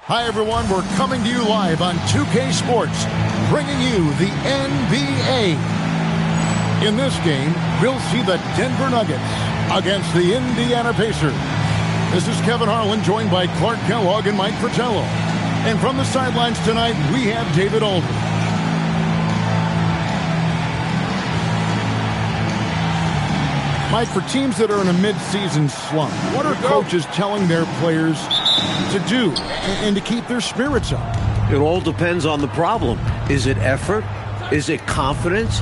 Hi, everyone. We're coming to you live on 2K Sports, bringing you the NBA. In this game, we'll see the Denver Nuggets against the Indiana Pacers. This is Kevin Harlan, joined by Clark Kellogg and Mike Fratello. And from the sidelines tonight, we have David Aldridge. Mike, for teams that are in a mid-season slump, what are coaches telling their players to do and to keep their spirits up? It all depends on the problem. Is it effort? Is it confidence?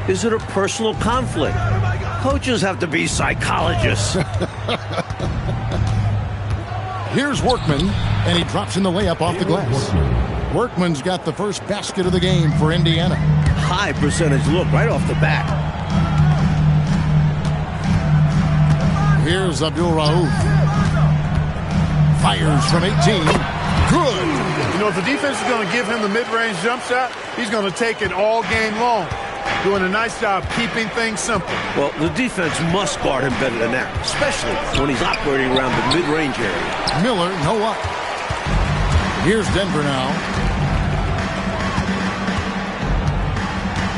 Is it a personal conflict? Coaches have to be psychologists. Here's Workman, and he drops in the layup off the glass. Workman's got the first basket of the game for Indiana. High percentage look right off the bat. Here's Abdul Rauf. Fires from 18. Good. You know, if the defense is going to give him the mid-range jump shot, he's going to take it all game long. Doing a nice job keeping things simple. Well, the defense must guard him better than that, especially when he's operating around the mid-range area. Miller, no up. Here's Denver now.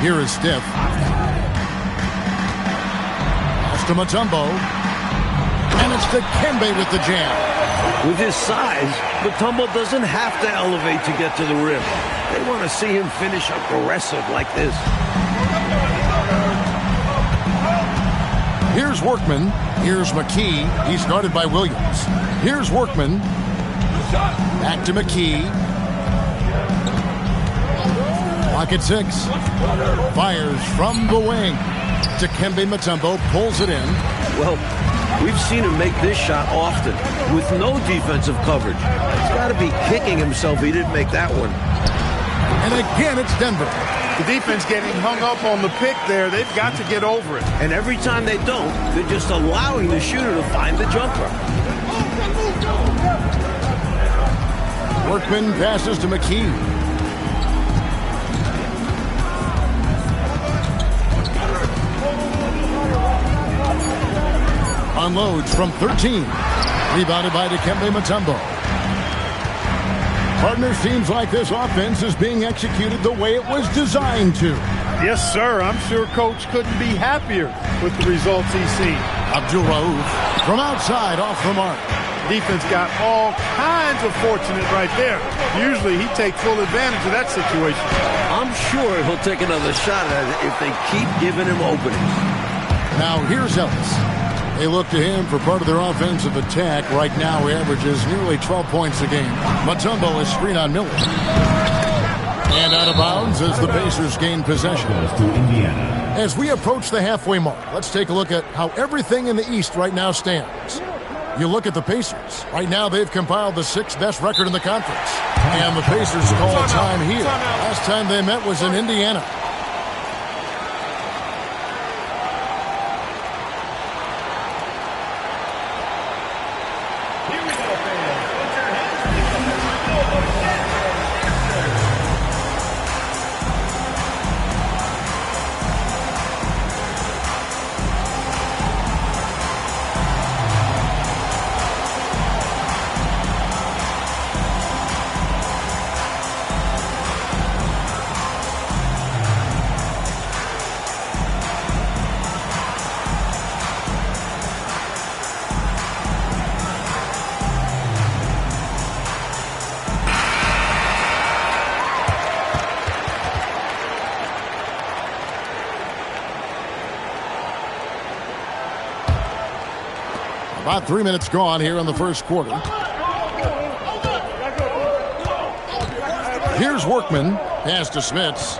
Here is Steph. Pass to Mutombo. And it's to Kembe with the jam. With his size, Mutombo doesn't have to elevate to get to the rim. They want to see him finish aggressive like this. Here's Workman. Here's McKee. He's guarded by Williams. Here's Workman. Back to McKee. Pocket 6. Fires from the wing. Dikembe Mutombo pulls it in. Well, we've seen him make this shot often with no defensive coverage. He's got to be kicking himself he didn't make that one. And again, it's Denver. The defense getting hung up on the pick there. They've got to get over it. And every time they don't, they're just allowing the shooter to find the jumper. Workman passes to McKee. Unloads from 13. Rebounded by Dikembe Mutombo. Partner, seems like this offense is being executed the way it was designed to. Yes, sir. I'm sure Coach couldn't be happier with the results he's seen. Abdul Rauf from outside off the mark. Defense got all kinds of fortunate right there. Usually he takes full advantage of that situation. I'm sure he'll take another shot at it if they keep giving him openings. Now here's Ellis. They look to him for part of their offensive attack. Right now, he averages nearly 12 points a game. Mutombo is screen on Miller. And out of bounds as the Pacers gain possession. As we approach the halfway mark, let's take a look at how everything in the East right now stands. You look at the Pacers. Right now, they've compiled the 6th best record in the conference. And the Pacers call time here. Last time they met was in Indiana. About 3 minutes gone here in the first quarter. Here's Workman. Pass to Smits.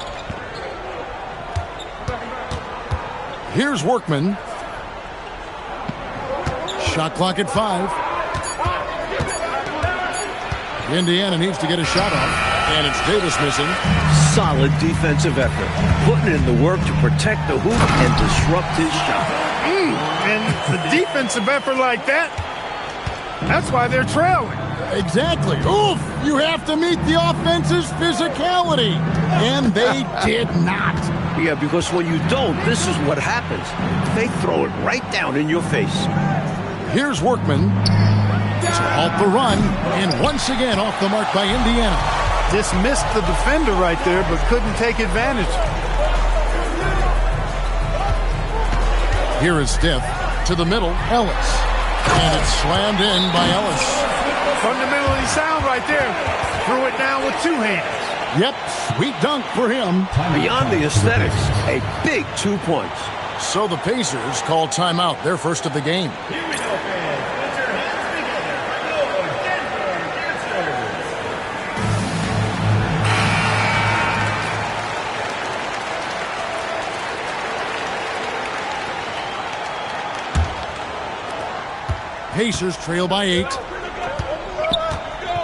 Here's Workman. Shot clock at 5. Indiana needs to get a shot off. And it's Davis missing. Solid defensive effort. Putting in the work to protect the hoop and disrupt his shot. And the defensive effort like that, that's why they're trailing. Exactly. Oof! You have to meet the offense's physicality. And they did not. Yeah, because when you don't, this is what happens. They throw it right down in your face. Here's Workman. to halt the run, and once again off the mark by Indiana. Dismissed the defender right there, but couldn't take advantage. Here is Stiff to the middle, Ellis. And it's slammed in by Ellis. Fundamentally sound right there. Threw it down with two hands. Yep, sweet dunk for him. Beyond the aesthetics, a big 2 points. So the Pacers call timeout, their first of the game. Here we go, fans. Put your hands together. Go, Denver Dancer. Pacers trail by 8.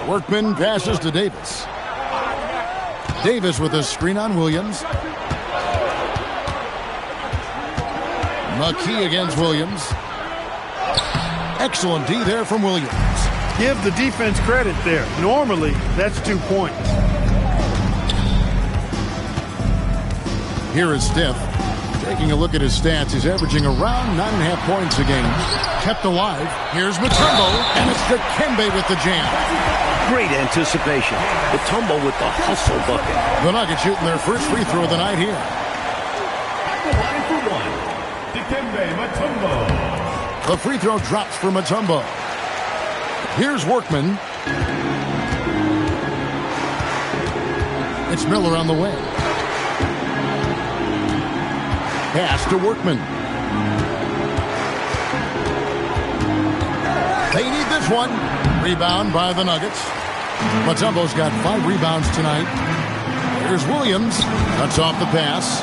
Workman passes to Davis. Davis with a screen on Williams. McKee against Williams. Excellent D there from Williams. Give the defense credit there. Normally, that's 2 points. Here is Stiff. Taking a look at his stats, he's averaging around 9.5 points a game. Kept alive. Here's Mutombo, and it's Dikembe with the jam. Great anticipation. Mutombo with the hustle bucket. The Nuggets shooting their first free throw of the night here. At the line for one, Dikembe Mutombo. The free throw drops for Mutombo. Here's Workman. It's Miller on the wing. Pass to Workman. They need this one. Rebound by the Nuggets. Mutombo's got 5 rebounds tonight. Here's Williams. Cuts off the pass.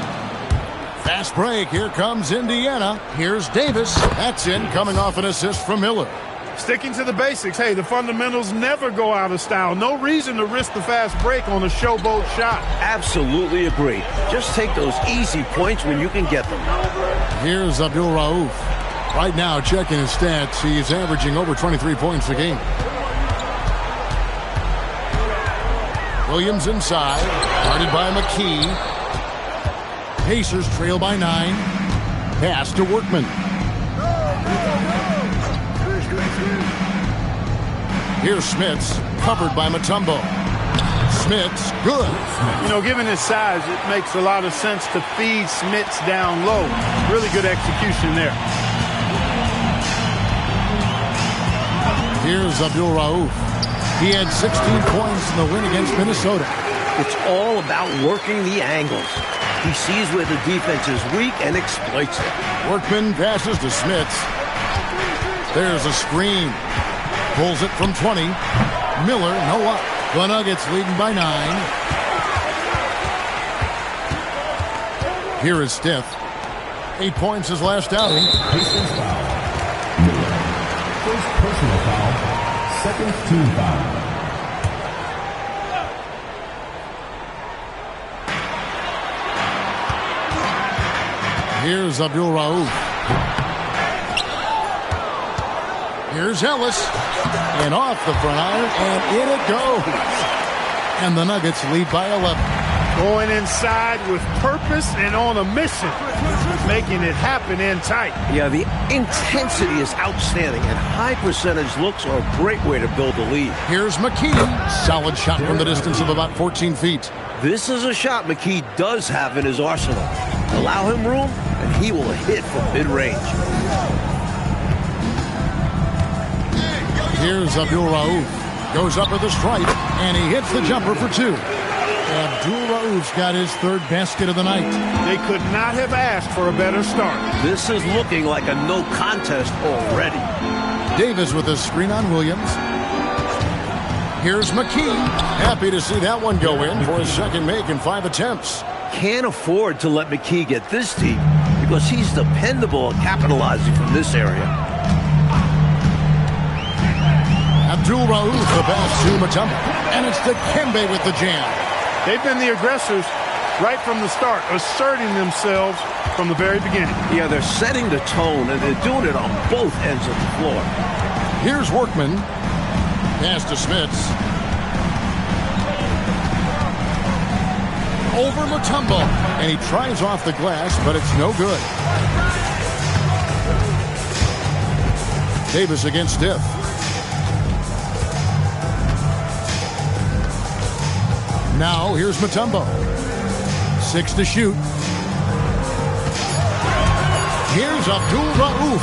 Fast break. Here comes Indiana. Here's Davis. That's in, coming off an assist from Miller. Sticking to the basics. Hey, the fundamentals never go out of style. No reason to risk the fast break on a showboat shot. Absolutely agree. Just take those easy points when you can get them. Here's Abdul Rauf. Right now, checking his stats, he's averaging over 23 points a game. Williams inside, guarded by McKee. Pacers trail by 9. Pass to Workman. Here's Smits, covered by Mutombo. Smits, good. You know, given his size, it makes a lot of sense to feed Smits down low. Really good execution there. Here's Abdul Rauf. He had 16 points in the win against Minnesota. It's all about working the angles. He sees where the defense is weak and exploits it. Workman passes to Smits. There's a screen. Pulls it from 20. Miller, no up. The Nuggets leading by 9. Here is Stiff. 8 points his last outing. Pacers foul. Miller. First personal foul. Second team foul. Here's Abdul Rauf. Here's Ellis. And off the front iron, and in it goes. And the Nuggets lead by 11. Going inside with purpose and on a mission. Making it happen in tight. Yeah, the intensity is outstanding, and high percentage looks are a great way to build a lead. Here's McKee. Solid shot from the distance of about 14 feet. This is a shot McKee does have in his arsenal. Allow him room, and he will hit from mid-range. Here's Abdul Rauf. Goes up with a stripe, and he hits the jumper for 2. Abdul Rauf's got his 3rd basket of the night. They could not have asked for a better start. This is looking like a no contest already. Davis with a screen on Williams. Here's McKee. Happy to see that one go in for his second make in 5 attempts. Can't afford to let McKee get this deep because he's dependable at capitalizing from this area. Abdul Rauf, the pass to Mutombo. And it's Dikembe with the jam. They've been the aggressors right from the start, asserting themselves from the very beginning. Yeah, they're setting the tone, and they're doing it on both ends of the floor. Here's Workman. Pass to Smits. Over Mutombo. And he tries off the glass, but it's no good. Davis against Stiff. Now here's Mutombo. 6 to shoot. Here's Abdul-Rauf.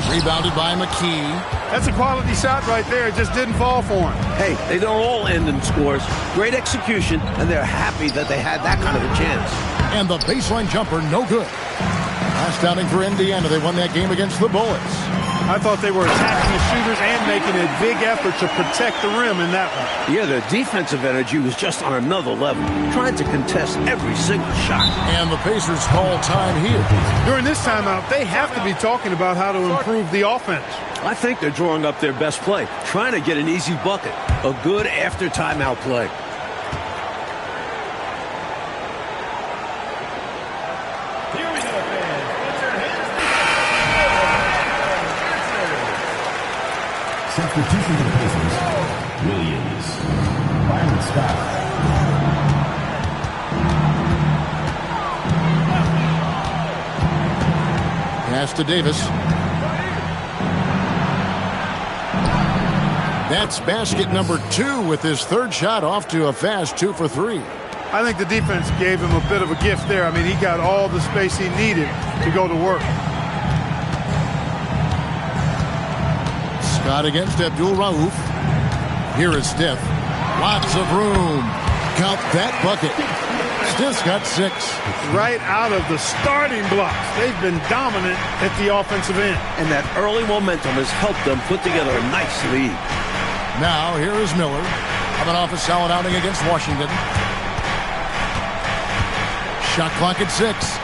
Rebounded by McKee. That's a quality shot right there. It just didn't fall for him. Hey, they don't all end in scores. Great execution, and they're happy that they had that kind of a chance. And the baseline jumper, no good. Last outing for Indiana, they won that game against the Bullets. I thought they were attacking the shooters and making a big effort to protect the rim in that one. Yeah, their defensive energy was just on another level, trying to contest every single shot. And the Pacers call time here. During this timeout, they have to be talking about how to improve the offense. I think they're drawing up their best play, trying to get an easy bucket, a good after timeout play. Substitution for the Pacers. Williams. Byron Scott. Pass to Davis. That's basket number 2 with his third shot off to a fast 2 for 3. I think the defense gave him a bit of a gift there. I mean, he got all the space he needed to go to work. Scott against Abdul-Rauf. Here is Stith. Lots of room. Count that bucket. Stith's got 6. Right out of the starting blocks. They've been dominant at the offensive end. And that early momentum has helped them put together a nice lead. Now, here is Miller. Coming off a solid outing against Washington. Shot clock at 6.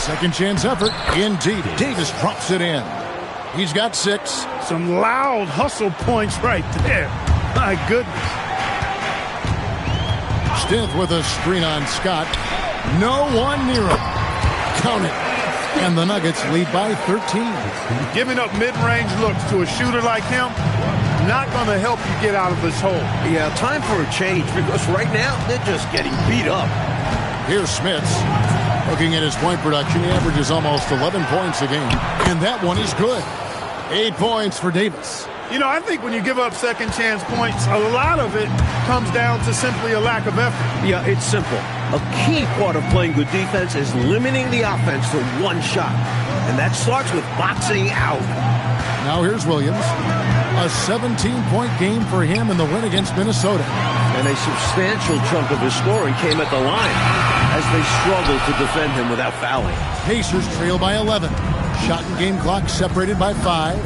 Second chance effort. Indeed. Davis drops it in. He's got 6. Some loud hustle points right there. My goodness. Stith with a screen on Scott. No one near him. Count it. And the Nuggets lead by 13. Giving up mid-range looks to a shooter like him, not going to help you get out of this hole. Yeah, time for a change because right now they're just getting beat up. Here's Smits. Looking at his point production, he averages almost 11 points a game. And that one is good. 8 points for Davis. You know, I think when you give up second chance points, a lot of it comes down to simply a lack of effort. Yeah, it's simple. A key part of playing good defense is limiting the offense to one shot. And that starts with boxing out. Now here's Williams. A 17-point game for him in the win against Minnesota. And a substantial chunk of his scoring came at the line as they struggled to defend him without fouling. Pacers trail by 11. Shot and game clock separated by 5.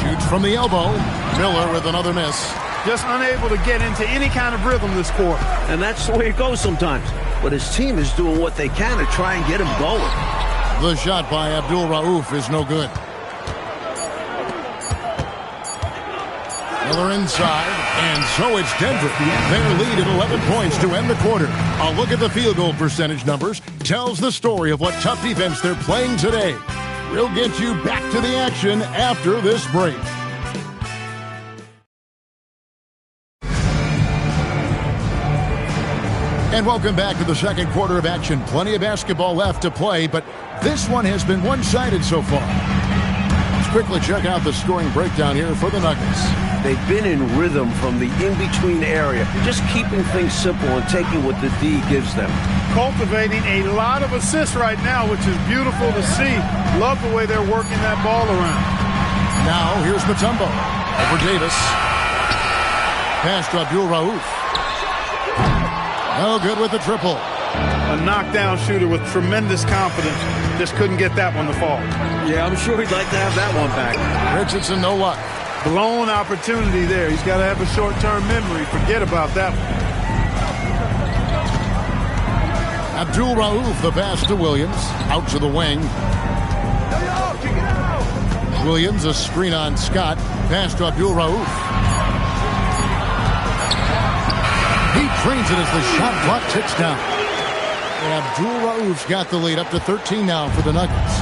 Shoots from the elbow. Miller with another miss. Just unable to get into any kind of rhythm this quarter. And that's the way it goes sometimes. But his team is doing what they can to try and get him going. The shot by Abdul-Rauf is no good. Miller inside, and so it's Denver. Their lead at 11 points to end the quarter. A look at the field goal percentage numbers tells the story of what tough defense they're playing today. We'll get you back to the action after this break. And welcome back to the second quarter of action. Plenty of basketball left to play, but this one has been one-sided so far. Let's quickly check out the scoring breakdown here for the Nuggets. They've been in rhythm from the in-between area, just keeping things simple and taking what the D gives them. Cultivating a lot of assists right now, which is beautiful to see. Love the way they're working that ball around. Now, here's Mutombo over Davis. Pass to Abdul-Rauf. No good with the triple. A knockdown shooter with tremendous confidence. Just couldn't get that one to fall. Yeah, I'm sure he'd like to have that one back. Richardson, no luck. Blown opportunity there. He's got to have a short-term memory. Forget about that one. Abdul-Rauf, the pass to Williams. Out to the wing. Williams, a screen on Scott. Pass to Abdul-Rauf. He trains it as the shot clock ticks down. And Abdul-Rauf's got the lead up to 13 now for the Nuggets.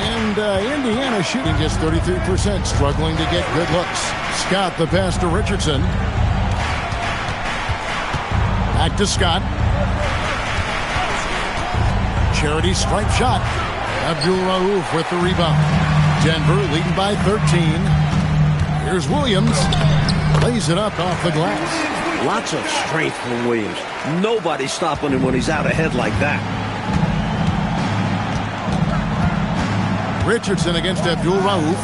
And Indiana shooting just 33%, struggling to get good looks. Scott, the pass to Richardson. Back to Scott. Charity stripe shot. Abdul-Rauf with the rebound. Denver leading by 13. Here's Williams. Lays it up off the glass. Lots of strength from Williams. Nobody's stopping him when he's out ahead like that. Richardson against Abdul-Rauf.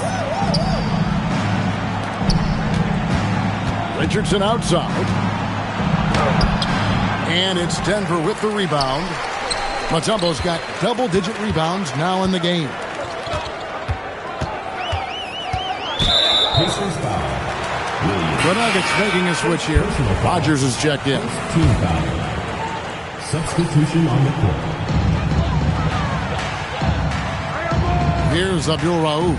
Richardson outside. And it's Denver with the rebound. Mutombo's got double-digit rebounds now in the game. The Nuggets making a switch here. Rogers is checked in. Team foul. Substitution on the court. Here's Abdul-Rauf.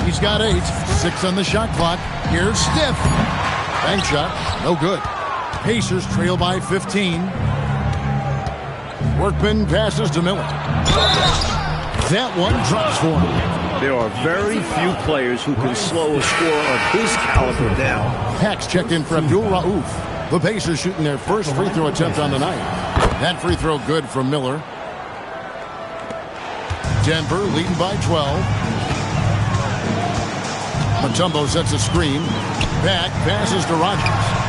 He's got 8. 6 on the shot clock. Here's Stiff. Bank shot. No good. Pacers trail by 15. Workman passes to Miller. That one drops for him. There are very few players who can slow a score of his caliber down. Pax checked in for Abdul-Rauf. The Pacers shooting their first free throw attempt on the night. That free throw good from Miller. Denver leading by 12. Mutombo sets a screen. Back passes to Rogers.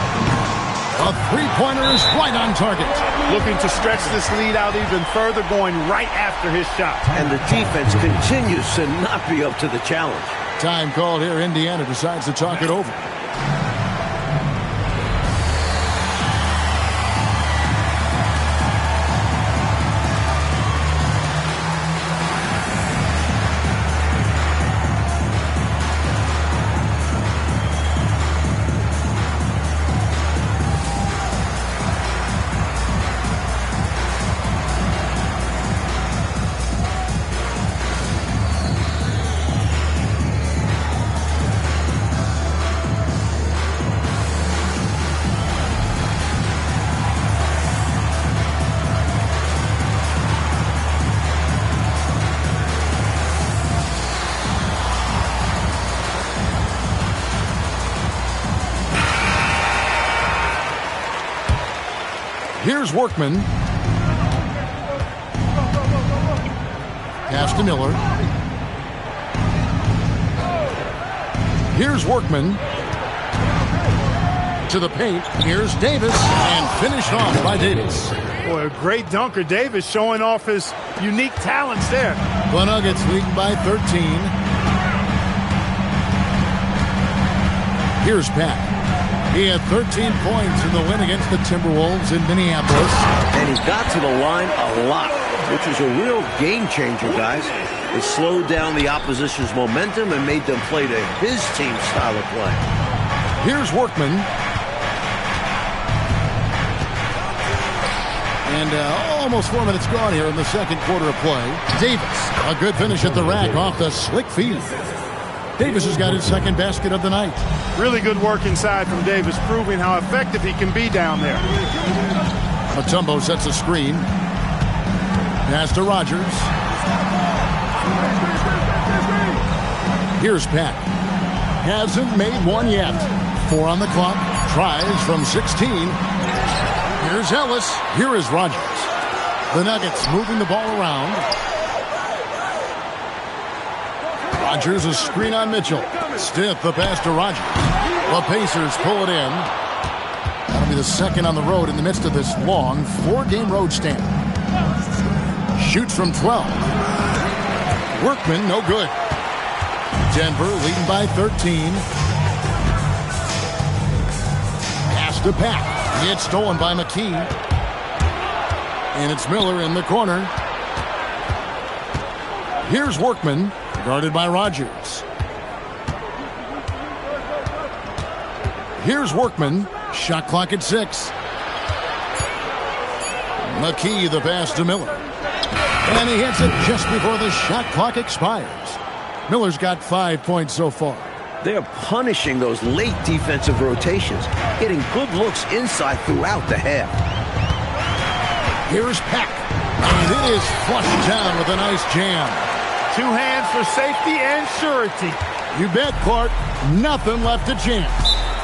A three-pointer is right on target. Looking to stretch this lead out even further, going right after his shot. And the defense continues to not be up to the challenge. Time called here. Indiana decides to talk it over. Here's Workman. Pass to Miller. Here's Workman. To the paint. Here's Davis. And finished off by Davis. Boy, a great dunker. Davis showing off his unique talents there. The Nuggets leading by 13. Here's Pat. He had 13 points in the win against the Timberwolves in Minneapolis. And he got to the line a lot, which is a real game changer, guys. It slowed down the opposition's momentum and made them play to his team's style of play. Here's Workman. And almost 4 minutes gone here in the second quarter of play. Davis, a good finish at the rack off the slick feed. Davis has got his second basket of the night. Really good work inside from Davis, proving how effective he can be down there. Mutombo sets a screen. Pass to Rogers. Here's Pat. Hasn't made one yet. 4 on the clock. Tries from 16. Here's Ellis. Here is Rogers. The Nuggets moving the ball around. Rogers, a screen on Mitchell. Stiff the pass to Rogers. The Pacers pull it in. That'll be the second on the road in the midst of this long 4-game road stand. Shoots from 12. Workman, no good. Denver leading by 13. Pass to Pat. It's stolen by McKee. And it's Miller in the corner. Here's Workman. Guarded by Rogers. Here's Workman. Shot clock at 6. McKee the pass to Miller. And he hits it just before the shot clock expires. Miller's got 5 points so far. They're punishing those late defensive rotations, getting good looks inside throughout the half. Here's Peck. And it is flushed down with a nice jam. 2 hands for safety and surety. You bet, Clark. Nothing left to chance.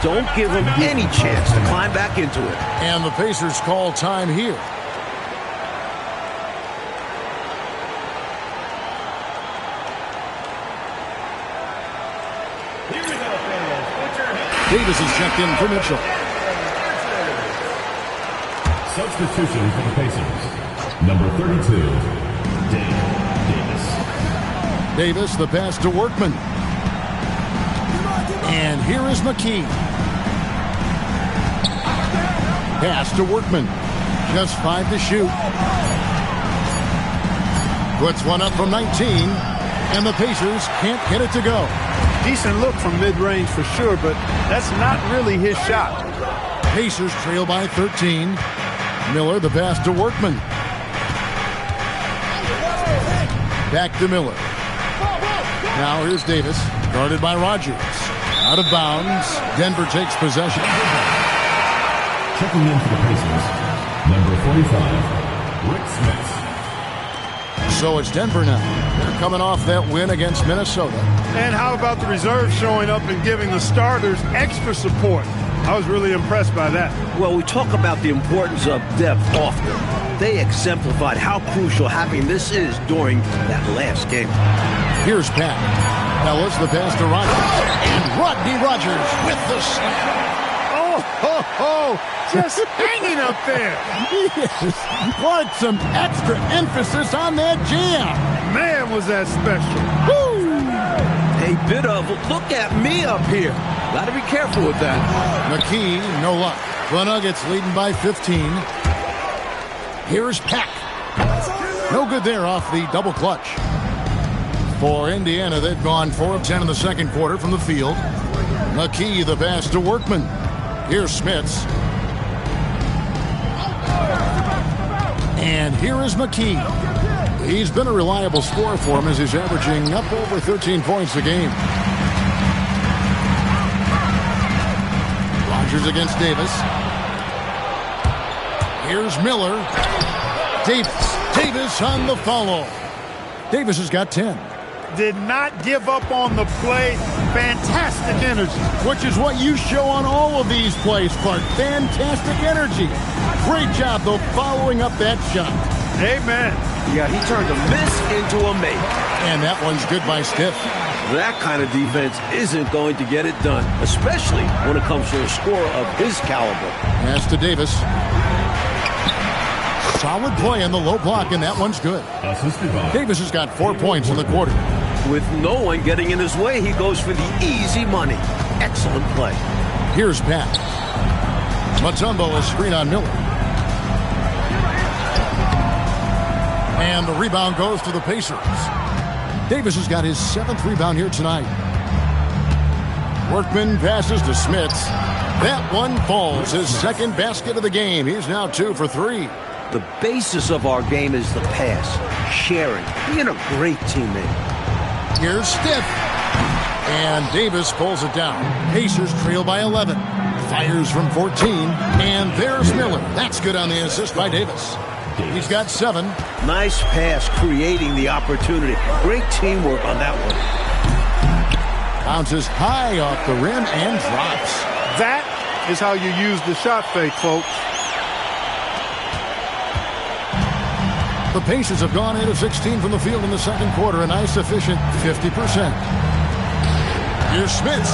Don't give him any chance to climb back into it. And the Pacers call time here. Davis is checked in for Mitchell. Substitution for the Pacers. Number 32, Davis. Davis, the pass to Workman. And here is McKee. Pass to Workman. Just 5 to shoot. Puts one up from 19. And the Pacers can't get it to go. Decent look from mid-range for sure, but that's not really his shot. Pacers trail by 13. Miller, the pass to Workman. Back to Miller. Now here's Davis, guarded by Rogers. Out of bounds. Denver takes possession. Checking in for the Pacers, number 45, Rick Smith. So it's Denver now. They're coming off that win against Minnesota. And how about the reserves showing up and giving the starters extra support? I was really impressed by that. Well, we talk about the importance of depth often. They exemplified how crucial having this is during that last game. Here's Pat. Ellis, the pass to Rogers. And Rodney Rogers with the slam. Just hanging up there. Yes. What some extra emphasis on that jam. Man, was that special. Woo! A bit of, look at me up here. Got to be careful with that. McKee, no luck. The Nuggets leading by 15. Here's Pack. No good there off the double clutch. For Indiana, they've gone 4 of 10 in the second quarter from the field. McKee, the pass to Workman. Here's Smits. And here is McKee. He's been a reliable scorer for him as he's averaging up over 13 points a game. Rogers against Davis. Here's Miller. Davis on the follow. Davis has got 10. Did not give up on the play. Fantastic energy. Which is what you show on all of these plays, Clark. Fantastic energy. Great job, though, following up that shot. Amen. Yeah, he turned a miss into a make. And that one's good by Stiff. That kind of defense isn't going to get it done, especially when it comes to a scorer of his caliber. Pass to Davis. Solid play in the low block, and that one's good. Davis has got 4 points in the quarter. With no one getting in his way, he goes for the easy money. Excellent play. Here's Pat. Mutombo is screen on Miller. And the rebound goes to the Pacers. Davis has got his 7th rebound here tonight. Workman passes to Smits. That one falls. His 2nd basket of the game. He's now 2 for 3. The basis of our game is the pass, sharing, being a great teammate. Here's Stiff. And Davis pulls it down. Pacers trail by 11. Fires from 14. And there's Miller. That's good on the assist by Davis. He's got 7. Nice pass, creating the opportunity. Great teamwork on that one. Bounces high off the rim and drops. That is how you use the shot fake, folks. The Pacers have gone 8 of 16 from the field in the second quarter, a nice efficient 50%. Here's Smits,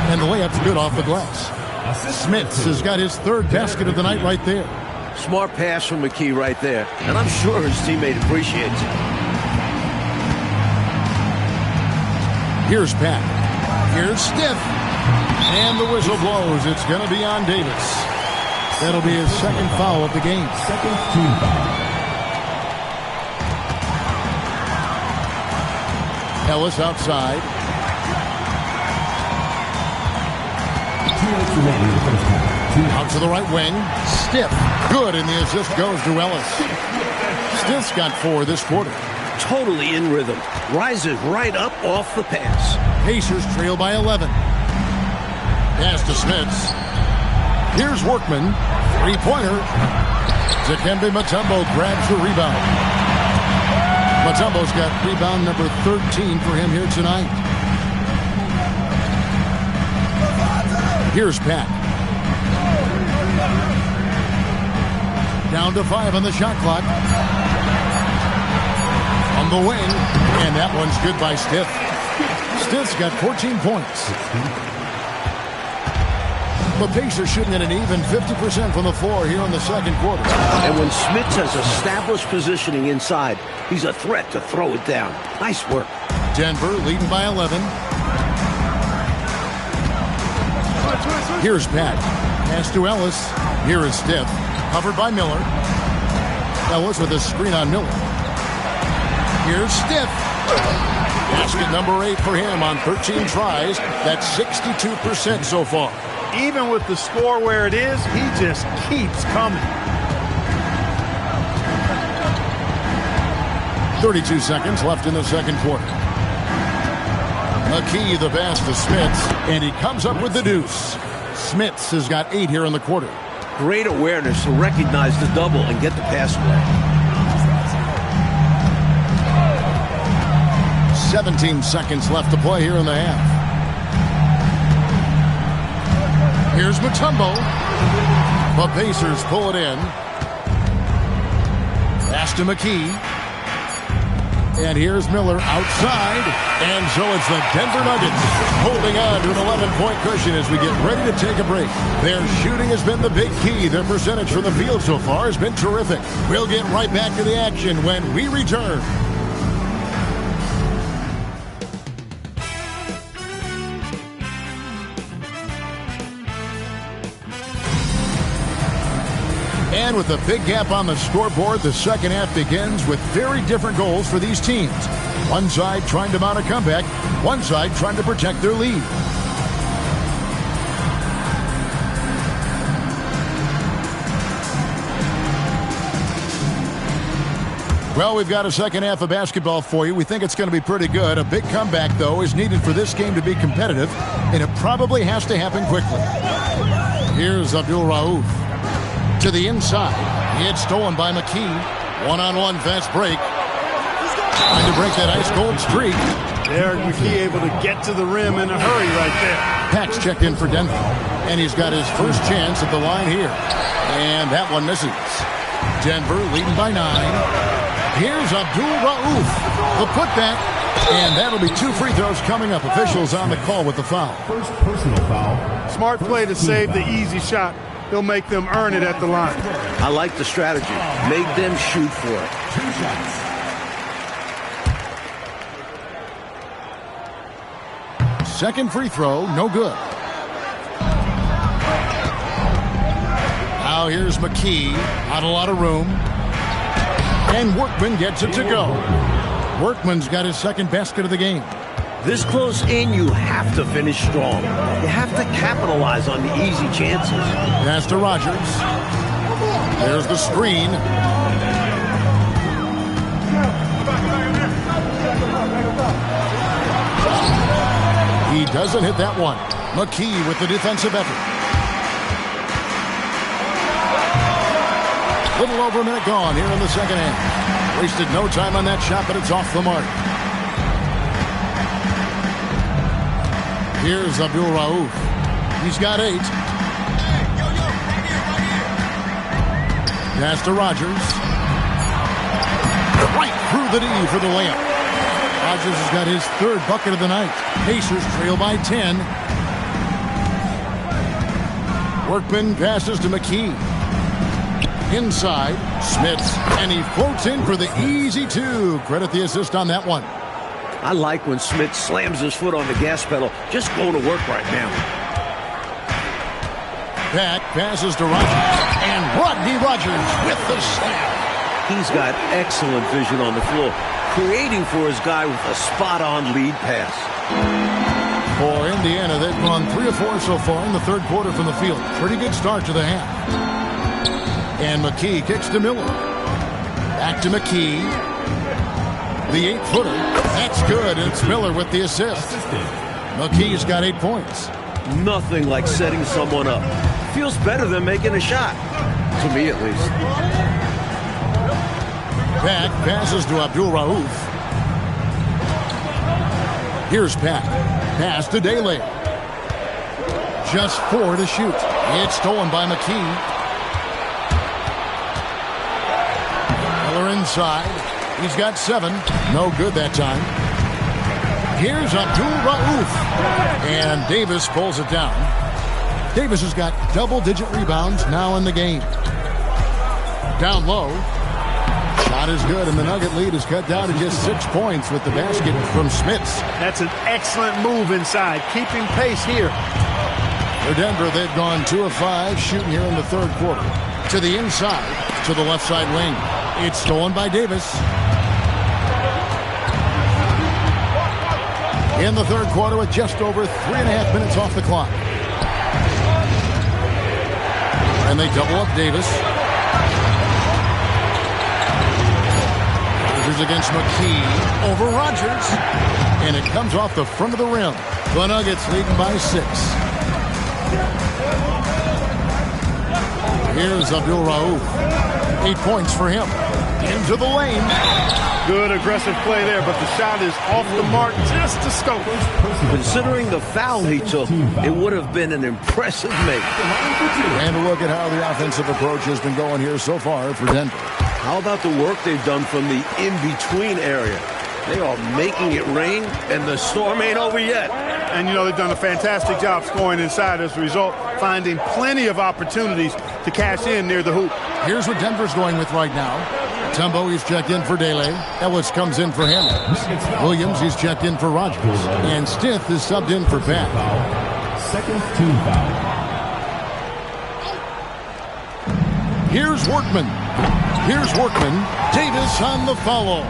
and the layup's good off the glass. Smits has got his 3rd basket of the night right there. Smart pass from McKee right there, and I'm sure his teammate appreciates it. Here's Pat. Here's Stiff. And the whistle blows. It's going to be on Davis. That'll be his 2nd foul of the game. 2nd team foul. Ellis outside. 2 minutes remaining in the first half. Out to the right wing. Stiff. Good, and the assist goes to Ellis. Stiff's got 4 this quarter. Totally in rhythm. Rises right up off the pass. Pacers trail by 11. Pass to Smits. Here's Workman. 3-pointer. Dikembe Mutombo grabs the rebound. Mutombo's got rebound number 13 for him here tonight. Here's Pat. Down to 5 on the shot clock. On the wing. And that one's good by Stiff. Stiff's got 14 points. The Pacers shooting at an even 50% from the floor here in the second quarter. And when Smits has established positioning inside, he's a threat to throw it down. Nice work. Denver leading by 11. Here's Pat. Pass to Ellis. Here is Steph. Covered by Miller. Ellis with a screen on Miller. Here's Steph. Basket number 8 for him on 13 tries. That's 62% so far. Even with the score where it is, he just keeps coming. 32 seconds left in the second quarter. McKee the pass to Smits, and he comes up with the deuce. Smits has got 8 here in the quarter. Great awareness to recognize the double and get the pass away. 17 seconds left to play here in the half. Here's Mutombo. The Pacers pull it in. Pass to McKee. And here's Miller outside. And so it's the Denver Nuggets holding on to an 11-point cushion as we get ready to take a break. Their shooting has been the big key. Their percentage from the field so far has been terrific. We'll get right back to the action when we return. And with a big gap on the scoreboard, the second half begins with very different goals for these teams. One side trying to mount a comeback, one side trying to protect their lead. Well, we've got a second half of basketball for you. We think it's going to be pretty good. A big comeback, though, is needed for this game to be competitive, and it probably has to happen quickly. Here's Abdul Rauf. To the inside. It's stolen by McKee. One-on-one fast break. Trying to break that ice-cold streak. Derek McKee able to get to the rim in a hurry right there. Pax checked in for Denver. And he's got his first chance at the line here. And that one misses. Denver leading by 9. Here's Abdul Rauf. The putback. And that'll be 2 free throws coming up. Officials on the call with the foul. First personal foul. Smart play to save the easy shot. He'll make them earn it at the line. I like the strategy. Make them shoot for it. 2 shots. Second free throw, no good. Now here's McKee. Not a lot of room. And Workman gets it to go. Workman's got his second basket of the game. This close in, you have to finish strong. You have to capitalize on the easy chances. Pass to Rogers. There's the screen. He doesn't hit that one. McKee with the defensive effort. Little over a minute gone here in the second half. Wasted no time on that shot, but it's off the mark. Here's Abdul Rauf. He's got 8. Pass to Rogers. Right through the D for the layup. Rogers has got his 3rd bucket of the night. Pacers trail by 10. Workman passes to McKee. Inside, Smits, and he floats in for the easy 2. Credit the assist on that one. I like when Smith slams his foot on the gas pedal. Just go to work right now. Back passes to Rogers. And Rodney Rogers with the snap. He's got excellent vision on the floor, creating for his guy with a spot-on lead pass. For Indiana, they've gone 3 of 4 so far in the third quarter from the field. Pretty good start to the half. And McKee kicks to Miller. Back to McKee. The 8-footer. That's good. It's Miller with the assist. McKee's got 8 points. Nothing like setting someone up. Feels better than making a shot. To me, at least. Pat passes to Abdul Rauf. Here's Pat. Pass to Daly. Just 4 to shoot. It's stolen by McKee. Miller inside. He's got 7. No good that time. Here's Abdul Rauf. And Davis pulls it down. Davis has got double-digit rebounds now in the game. Down low. Shot is good, and the Nugget lead is cut down to just 6 points with the basket from Smits. That's an excellent move inside, keeping pace here. For Denver, they've gone 2 of 5 shooting here in the third quarter. To the inside, to the left side wing. It's stolen by Davis. In the third quarter with just over 3.5 minutes off the clock. And they double up Davis. Rogers against McKee. Over Rogers. And it comes off the front of the rim. The Nuggets leading by 6. Here's Abdul Rauf. 8 points for him. Into the lane. Good aggressive play there, but the shot is off the mark just a scope. Considering the foul he took, it would have been an impressive make. And a look at how the offensive approach has been going here so far for Denver. How about the work they've done from the in-between area? They are making it rain, and the storm ain't over yet. And, you know, they've done a fantastic job scoring inside as a result, finding plenty of opportunities to cash in near the hoop. Here's what Denver's going with right now. Tumbo, he's checked in for Dele. Ellis comes in for him. Williams, he's checked in for Rogers. And Stith is subbed in for Pat. Second team foul. Here's Workman. Here's Workman. Davis on the follow.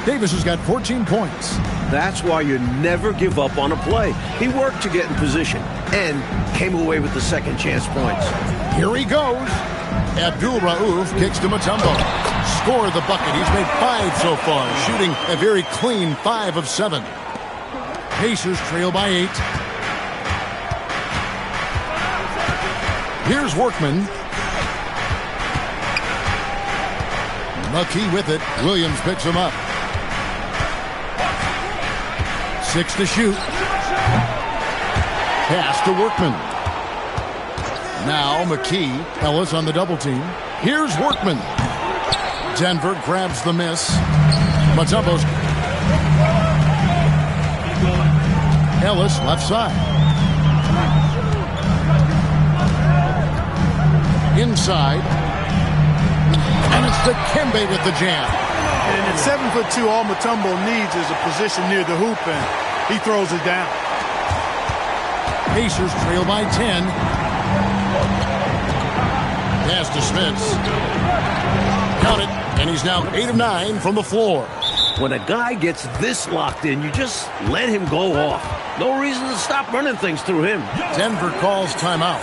Davis has got 14 points. That's why you never give up on a play. He worked to get in position and came away with the second chance points. Here he goes. Abdul Rauf kicks to Mutombo. Score the bucket. He's made 5 so far, shooting a very clean 5 of 7. Pacers trail by 8. Here's Workman. McKee with it. Williams picks him up. 6 to shoot. Pass to Workman. Now McKee. Ellis on the double team. Here's Workman. Denver grabs the miss. Mutombo's. Ellis left side. Inside. And it's the Kembe with the jam. And at 7'2", all Mutombo needs is a position near the hoop, and he throws it down. Pacers trail by 10. Pass to Smits. Count it, and he's now 8 of 9 from the floor. When a guy gets this locked in, you just let him go off. No reason to stop running things through him. Denver calls timeout.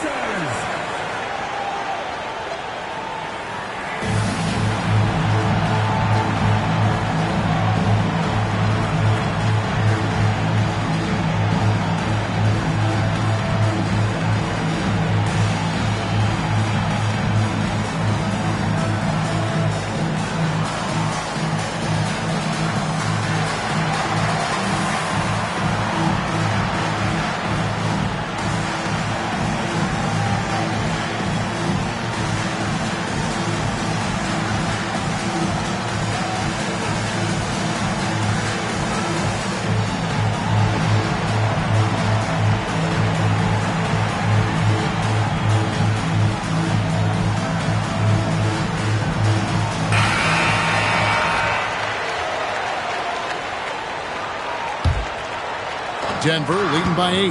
Denver leading by 8.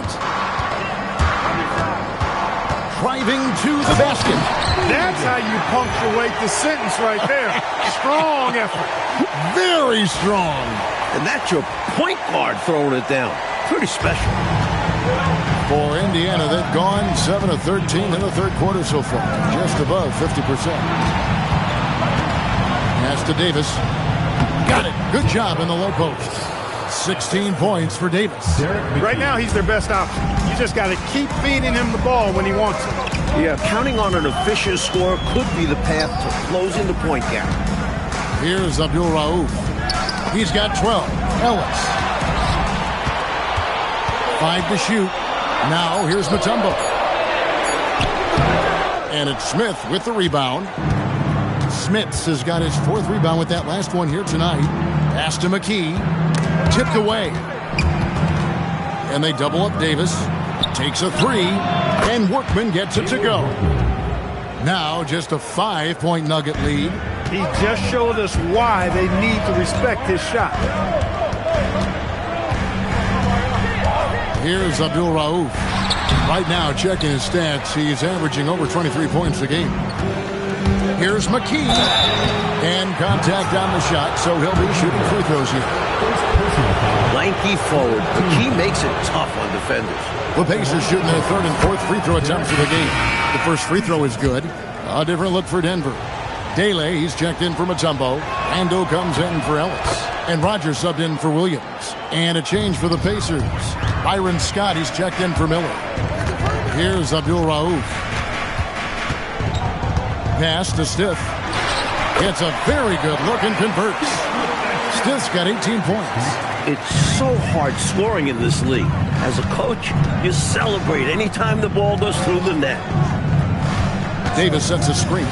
Driving to the basket. That's how you punctuate the sentence right there. Strong effort. Very strong. And that's your point guard throwing it down. Pretty special. For Indiana, they've gone 7 of 13 in the third quarter so far. Just above 50%. Pass to Davis. Got it. Good job in the low post. 16 points for Davis. Right now, he's their best option. You just got to keep feeding him the ball when he wants it. Yeah, counting on an efficient score could be the path to closing the point gap. Here's Abdul Rauf. He's got 12. Ellis. 5 to shoot. Now here's Mutombo. And it's Smith with the rebound. Smits has got his 4th rebound with that last one here tonight. Pass to McKee. Tipped away. And they double up Davis. Takes a 3. And Workman gets it to go. Now just a 5-point Nugget lead. He just showed us why they need to respect his shot. Here's Abdul Rauf. Right now, checking his stats, he's averaging over 23 points a game. Here's McKee. And contact on the shot, so he'll be shooting free throws here. Lanky forward. McKee makes it tough on defenders. The Pacers shooting their third and fourth free throw attempts of the game. The first free throw is good. A different look for Denver. Dele, he's checked in for Mutombo. Ando comes in for Ellis. And Rogers subbed in for Williams. And a change for the Pacers. Byron Scott, he's checked in for Miller. Here's Abdul Rauf. Pass to Stiff. It's a very good look and converts. Stiff's got 18 points. It's so hard scoring in this league. As a coach, you celebrate anytime the ball goes through the net. Davis sets a screen.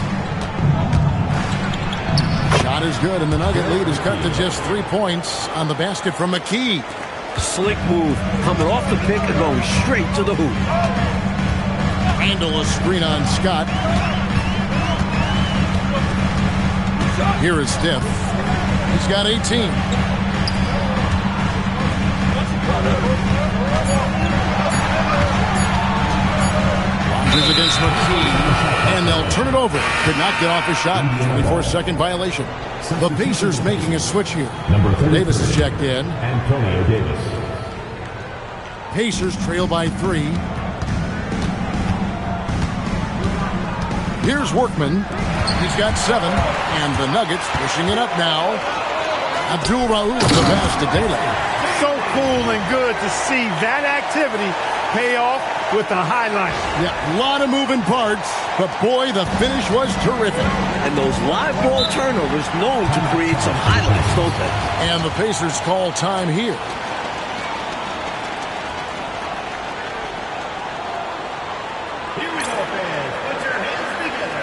Shot is good, and the Nugget lead is cut to just 3 points on the basket from McKee. Slick move, coming off the pick and going straight to the hoop. Handle a screen on Scott. Here is Stiff. He's got 18. Rogers against McKee, and they'll turn it over. Could not get off his shot. 24-second violation. The Pacers making a switch here. Davis is checked in. Antonio Davis. Pacers trail by 3. Here's Workman. He's got 7. And the Nuggets pushing it up now. Abdul Rauf the pass to Dele. So cool and good to see that activity pay off with the highlight. Yeah, a lot of moving parts, but boy, the finish was terrific. And those live ball turnovers known to create some highlights, don't they? And the Pacers call time here. Here we go, fans. Put your hands together.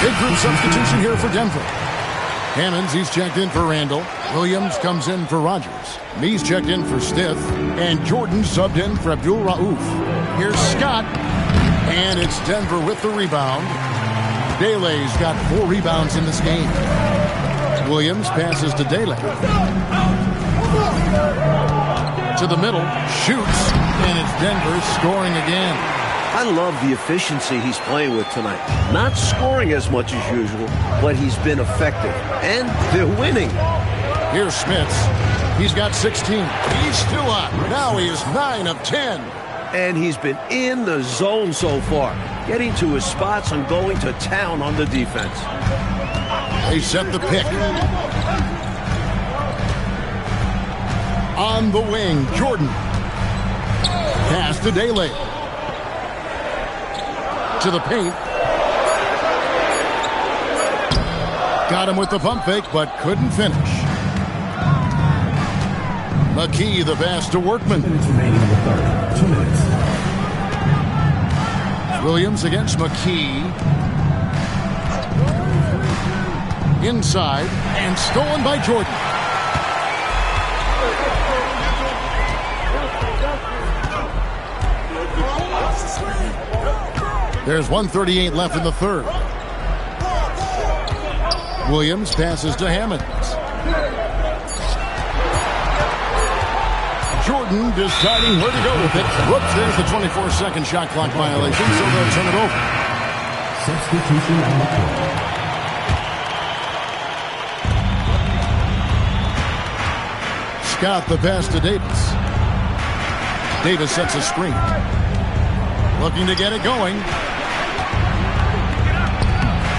Big group substitution here for Denver. Hammonds, he's checked in for Randall. Williams comes in for Rogers. Mees checked in for Stiff. And Jordan subbed in for Abdul Rauf. Here's Scott. And it's Denver with the rebound. Dele's got 4 rebounds in this game. Williams passes to Dele. To the middle. Shoots. And it's Denver scoring again. I love the efficiency he's playing with tonight. Not scoring as much as usual, but he's been effective. And they're winning. Here's Smits. He's got 16. He's still up. Now he is 9 of 10. And he's been in the zone so far, getting to his spots and going to town on the defense. They set the pick. On the wing, Jordan. Pass to Dele. To the paint. Got him with the pump fake, but couldn't finish. McKee the pass to Workman. 2 minutes remaining in the third. 2 minutes. Williams against McKee. Inside and stolen by Jordan. There's 1:38 left in the third. Williams passes to Hammonds. Jordan deciding where to go with it. Whoops, there's the 24-second shot clock violation, so they'll turn it over. Substitution on the court. Scott the pass to Davis. Davis sets a screen. Looking to get it going.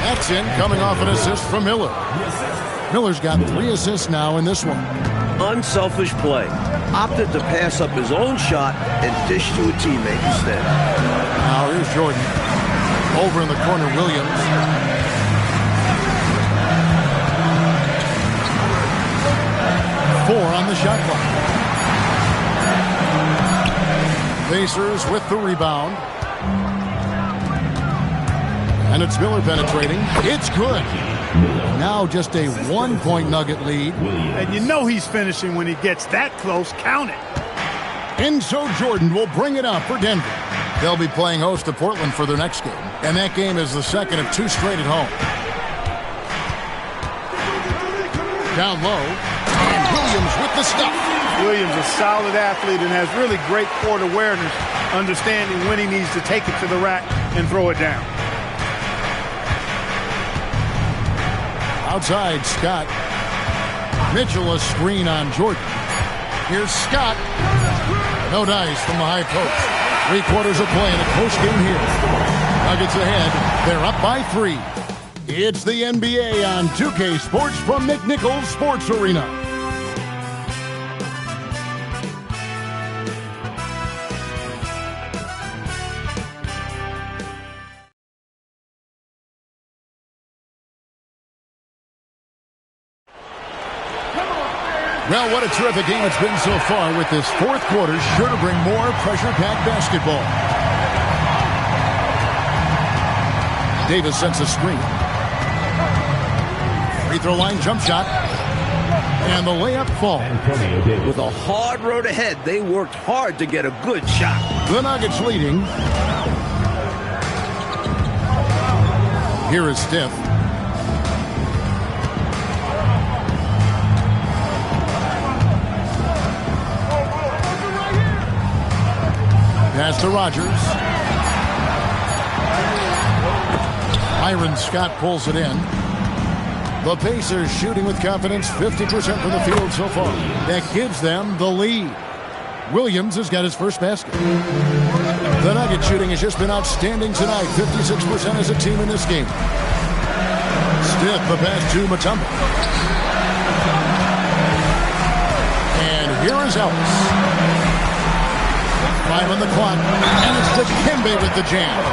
That's in, coming off an assist from Miller. Miller's got 3 assists now in this one. Unselfish play. Opted to pass up his own shot and dish to a teammate instead. now. Here's Jordan. Over in the corner, Williams. Four on the shot clock. Pacers with the rebound. And it's Miller penetrating. It's good. Now just a 1-point Nugget lead. And you know he's finishing when he gets that close. Count it. And so Jordan will bring it up for Denver. They'll be playing host to Portland for their next game. And that game is the second of 2 straight at home. Down low. And Williams with the stuff. Williams, a solid athlete and has really great court awareness, understanding when he needs to take it to the rack and throw it down. Outside, Scott. Mitchell a screen on Jordan. Here's Scott. No dice from the high post. 3/4 of play in a close game here. Nuggets ahead. They're up by 3. It's the NBA on 2K Sports from McNichols Sports Arena. Well, what a terrific game it's been so far, with this fourth quarter sure to bring more pressure-packed basketball. Davis sets a screen. Free throw line jump shot. And the layup falls. With a hard road ahead, they worked hard to get a good shot. The Nuggets leading. Here is Steph. Pass to Rogers. Byron Scott pulls it in. The Pacers shooting with confidence, 50% from the field so far. That gives them the lead. Williams has got his first basket. The Nuggets shooting has just been outstanding tonight, 56% as a team in this game. Stiff the pass to Mutombo. And here is Ellis. 5 on the clock, and it's Dikembe with the jam.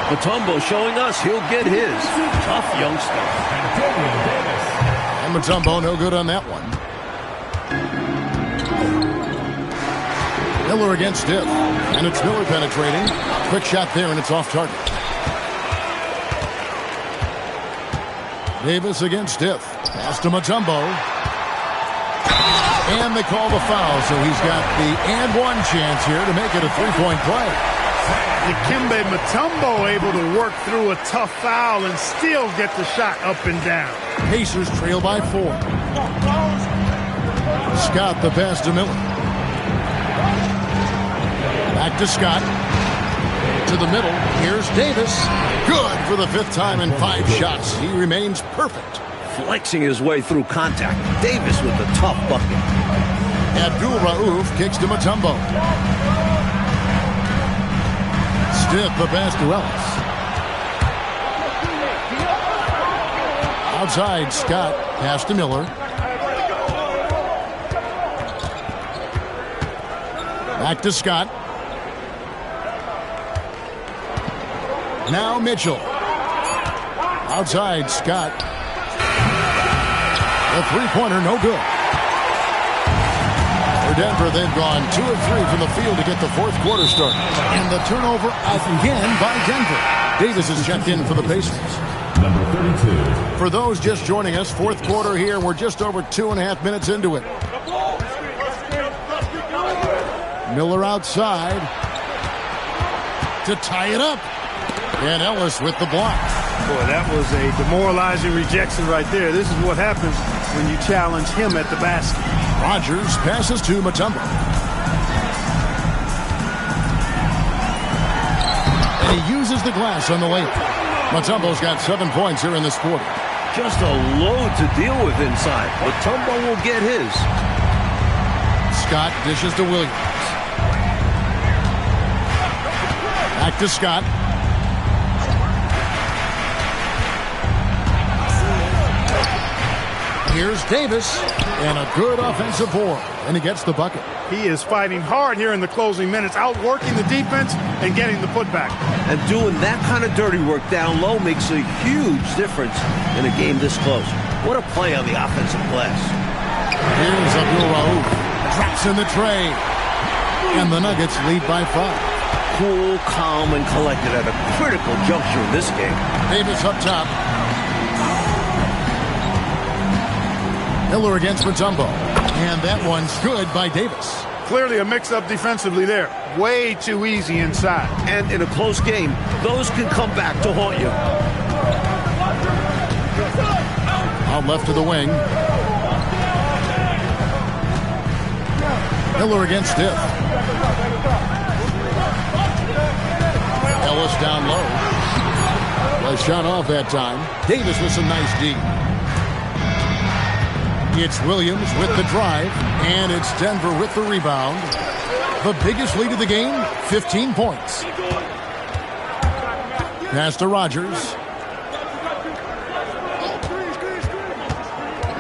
Mutombo showing us he'll get his. Tough youngster. And Mutombo no good on that one. Miller against Stiff, and it's Miller penetrating. Quick shot there, and it's off target. Davis against Stiff. Pass to Mutombo. And they call the foul, so he's got the and one chance here to make it a 3-point play. Dikembe Mutombo able to work through a tough foul and still get the shot up and down. Pacers trail by 4. Scott the pass to Miller. Back to Scott. To the middle. Here's Davis. Good for the 5th time in 5 shots. He remains perfect. Flexing his way through contact. Davis with the tough bucket. Abdul Rauf kicks to Mutombo. Stiff the pass to Ellis. Outside, Scott. Pass to Miller. Back to Scott. Now Mitchell. Outside, Scott. The 3-pointer, no good. For Denver, they've gone 2 of 3 from the field to get the 4th quarter started. And the turnover again by Denver. Davis is checked in for the Pacers. Number 32. For those just joining us, 4th quarter here. We're just over 2.5 minutes into it. Miller outside to tie it up. And Ellis with the block. Boy, that was a demoralizing rejection right there. This is what happens when you challenge him at the basket. Rogers passes to Mutombo. And he uses the glass on the layup. Mutombo's got 7 points here in this quarter. Just a load to deal with inside. Mutombo will get his. Scott dishes to Williams. Back to Scott. Here's Davis, And a good offensive board. And he gets the bucket. He is fighting hard here in the closing minutes, outworking the defense and getting the putback. And doing that kind of dirty work down low makes a huge difference in a game this close. What a play on the offensive glass. Here's Abdul Rauf. Drops in the tray. And the Nuggets lead by 5. Cool, calm, and collected at a critical juncture in this game. Davis up top. Miller against Mutombo. And that one's good by Davis. Clearly a mix-up defensively there. Way too easy inside. And in a close game, those can come back to haunt you. Out left to the wing. Miller against Stiff. Ellis down low. Was shot off that time. Davis with some nice D. It's Williams with the drive, and it's Denver with the rebound. The biggest lead of the game, 15 points. Pass to Rogers.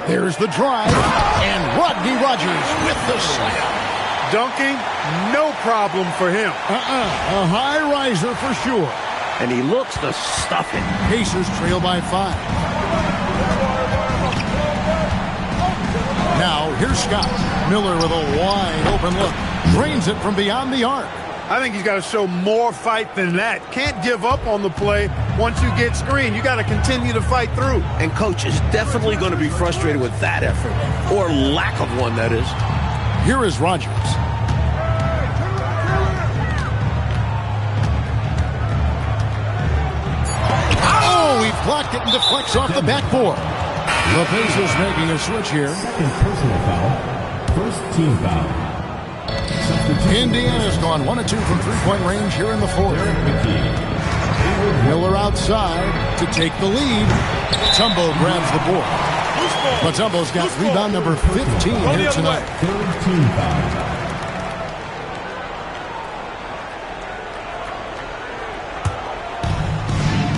There's the drive, and Rodney Rogers with the slam. Dunking, no problem for him. A high riser for sure. And he looks to stuff it. Pacers trail by 5. Now, here's Scott. Miller with a wide open look. Drains it from beyond the arc. I think he's got to show more fight than that. Can't give up on the play once you get screened. You got to continue to fight through. And coach is definitely going to be frustrated with that effort. Or lack of one, that is. Here is Rogers. Oh, he blocked it and deflects off the backboard. The Pacers making a switch here. Second personal foul. First team foul. Indiana's gone 1 of 2 from three-point range here in the fourth. Miller outside to take the lead. Mutombo grabs the board. Mutombo's got rebound number 15 here tonight. Third team foul.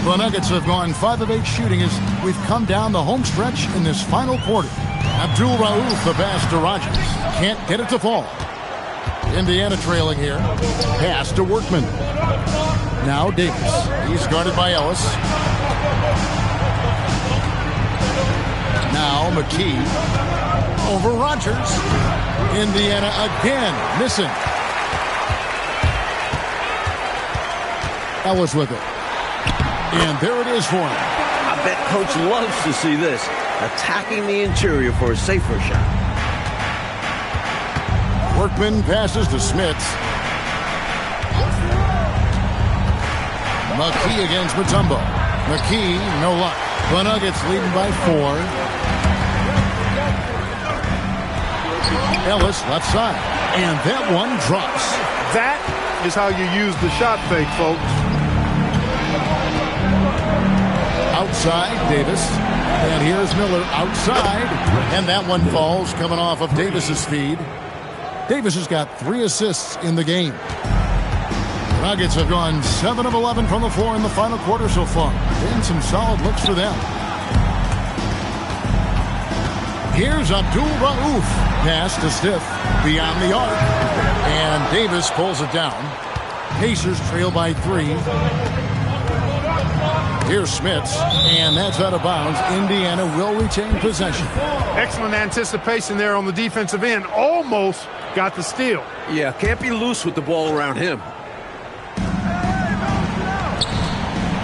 The Nuggets have gone 5 of 8 shooting as we've come down the home stretch in this final quarter. Abdul Rauf, the pass to Rogers. Can't get it to fall. Indiana trailing here. Pass to Workman. Now Davis. He's guarded by Ellis. Now McKee. Over Rogers. Indiana again missing. Ellis with it. And there it is for him. I bet coach loves to see this. Attacking the interior for a safer shot. Workman passes to Smits. McKee against Mutombo. McKee, no luck. The Nuggets leading by 4. Ellis left side. And that one drops. That is how you use the shot fake, folks. Outside, Davis. And here's Miller outside. And that one falls coming off of Davis's feed. Davis has got 3 assists in the game. The Nuggets have gone 7 of 11 from the floor in the final quarter so far. And some solid looks for them. Here's Abdul Rauf. Pass to Stiff. Beyond the arc. And Davis pulls it down. Pacers trail by 3. Here's Smits, and that's out of bounds. Indiana will retain possession. Excellent anticipation there on the defensive end. Almost got the steal. Yeah, can't be loose with the ball around him.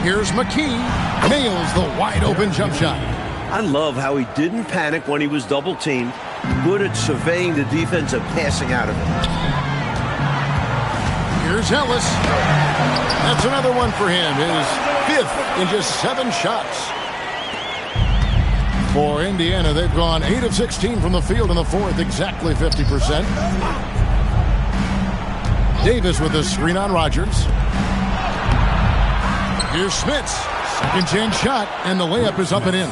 Here's McKee. Nails the wide open jump shot. I love how he didn't panic when he was double teamed. Good at surveying the defense and passing out of it. Here's Ellis. That's another one for him. His 5th in just 7 shots. For Indiana, they've gone 8 of 16 from the field in the 4th, exactly 50%. Davis with a screen on Rogers. Here's Smits. Second chance shot, and the layup is up and in.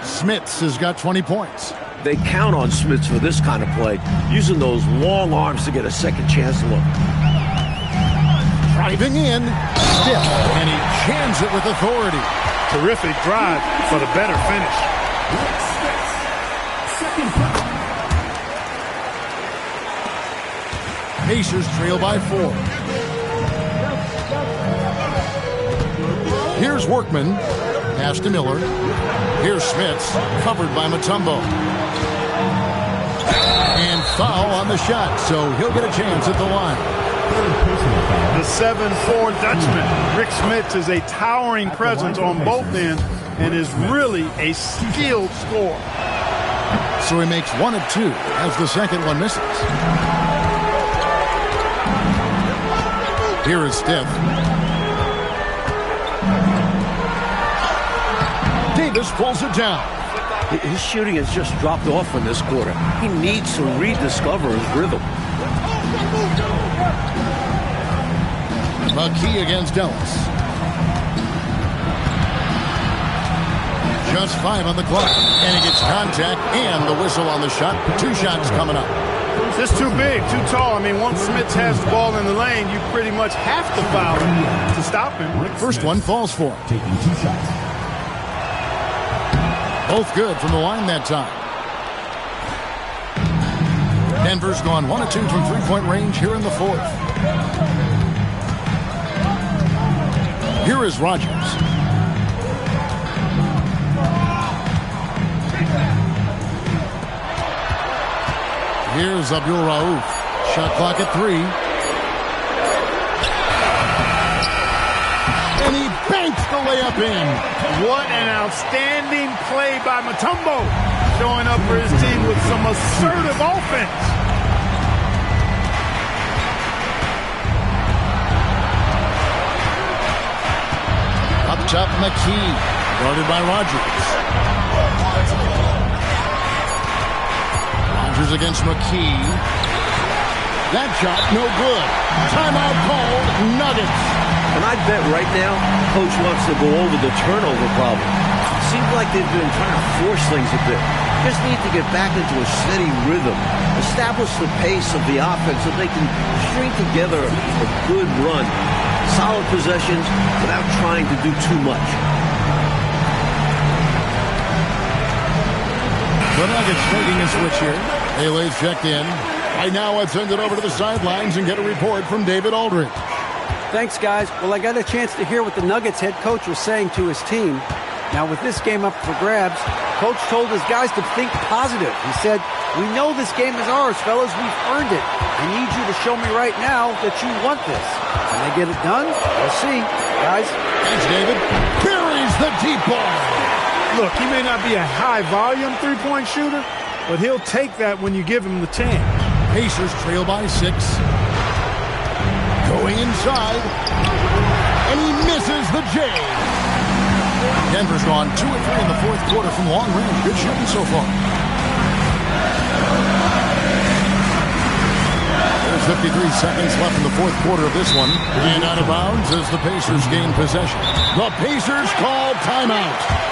Smits has got 20 points. They count on Smits for this kind of play, using those long arms to get a second chance look. Driving in, Stiff, and he jams it with authority. Terrific drive, but a better finish. Pacers trail by 4. Here's Workman. Pass to Miller. Here's Smits, covered by Mutombo. And foul on the shot, so he'll get a chance at the line. The 7'4" Dutchman, Rick Smits, is a towering presence on both ends and is really a skilled scorer. So he makes 1 of 2 as the second one misses. Here is Steph. Davis pulls it down. His shooting has just dropped off in this quarter. He needs to rediscover his rhythm. McKee against Ellis. Just 5 on the clock. And he gets contact and the whistle on the shot. 2 shots coming up. Just too big, too tall. I mean, once Smits has the ball in the lane, you pretty much have to foul him to stop him. First one falls for him. Taking 2 shots. Both good from the line that time. Denver's gone 1 of 2 from three-point range here in the fourth. Here is Rogers. Here's Abdul Rauf. Shot clock at 3. And he banks the layup in. What an outstanding play by Mutombo, showing up for his team with some assertive offense. Up top, McKee, guarded by Rogers. Rogers against McKee. That shot, no good. Timeout called, Nuggets. And I bet right now, Coach wants to go over the turnover problem. Seems like they've been trying to force things a bit. Just need to get back into a steady rhythm. Establish the pace of the offense so they can string together a good run. Solid possessions without trying to do too much. The Nuggets making a switch here. Alay's checked in. Right now, let's send it over to the sidelines and get a report from David Aldridge. Thanks, guys. Well, I got a chance to hear what the Nuggets head coach was saying to his team. Now, with this game up for grabs, coach told his guys to think positive. He said, "We know this game is ours, fellas. We've earned it. I need you to show me right now that you want this." Can they get it done? We'll see, guys. Thanks, David. Carries the deep ball. Look, he may not be a high-volume three-point shooter, but he'll take that when you give him the chance. Pacers trail by 6. Going inside. And he misses the J. Denver's gone 2 of 3 in the fourth quarter from long range. Good shooting so far. There's 53 seconds left in the fourth quarter of this one. And out of bounds as the Pacers gain possession. The Pacers call timeout.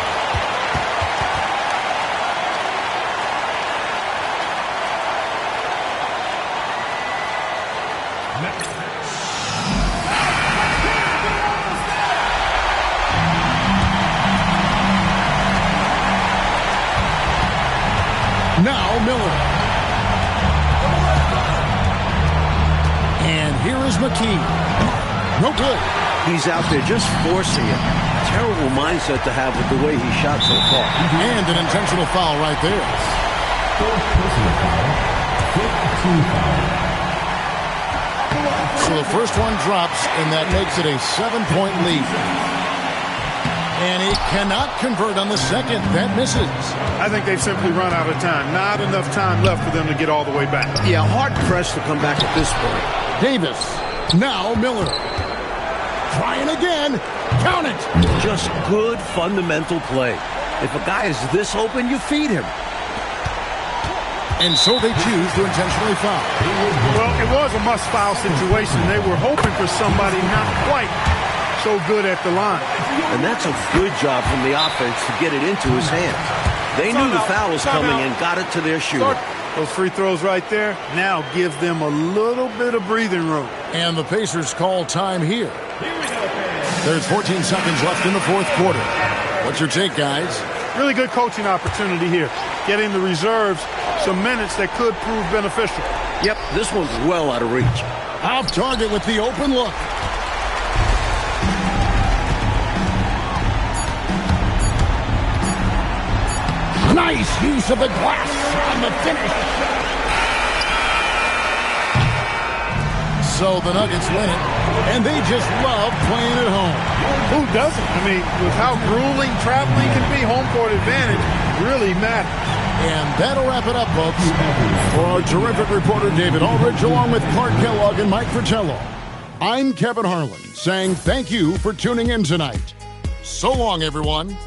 Now Miller. And here is McKee. No good. He's out there just forcing it. Terrible mindset to have with the way he shot so far. And an intentional foul right there. Fourth personal foul. Fifth team foul. So the first one drops, and that makes it a 7-point lead. And he cannot convert on the second. That misses. I think they've simply run out of time. Not enough time left for them to get all the way back. Yeah, hard pressed to come back at this point. Davis. Now Miller. Trying again. Count it. Just good fundamental play. If a guy is this open, you feed him. And so they choose to intentionally foul. Well, it was a must-foul situation. They were hoping for somebody not quite so good at the line. And that's a good job from the offense to get it into his hands. They knew the foul was coming and got it to their shooter. Those free throws right there now give them a little bit of breathing room. And the Pacers call time here. There's 14 seconds left in the fourth quarter. What's your take, guys? Really good coaching opportunity here. Getting the reserves some minutes that could prove beneficial. Yep, this one's well out of reach. Off target with the open look. Nice use of the glass on the finish. So the Nuggets win it, and they just love playing at home. Who doesn't? I mean, with how grueling traveling can be, home court advantage really matters. And that'll wrap it up, folks. For our terrific reporter, David Aldridge, along with Clark Kellogg and Mike Fratello, I'm Kevin Harlan, saying thank you for tuning in tonight. So long, everyone.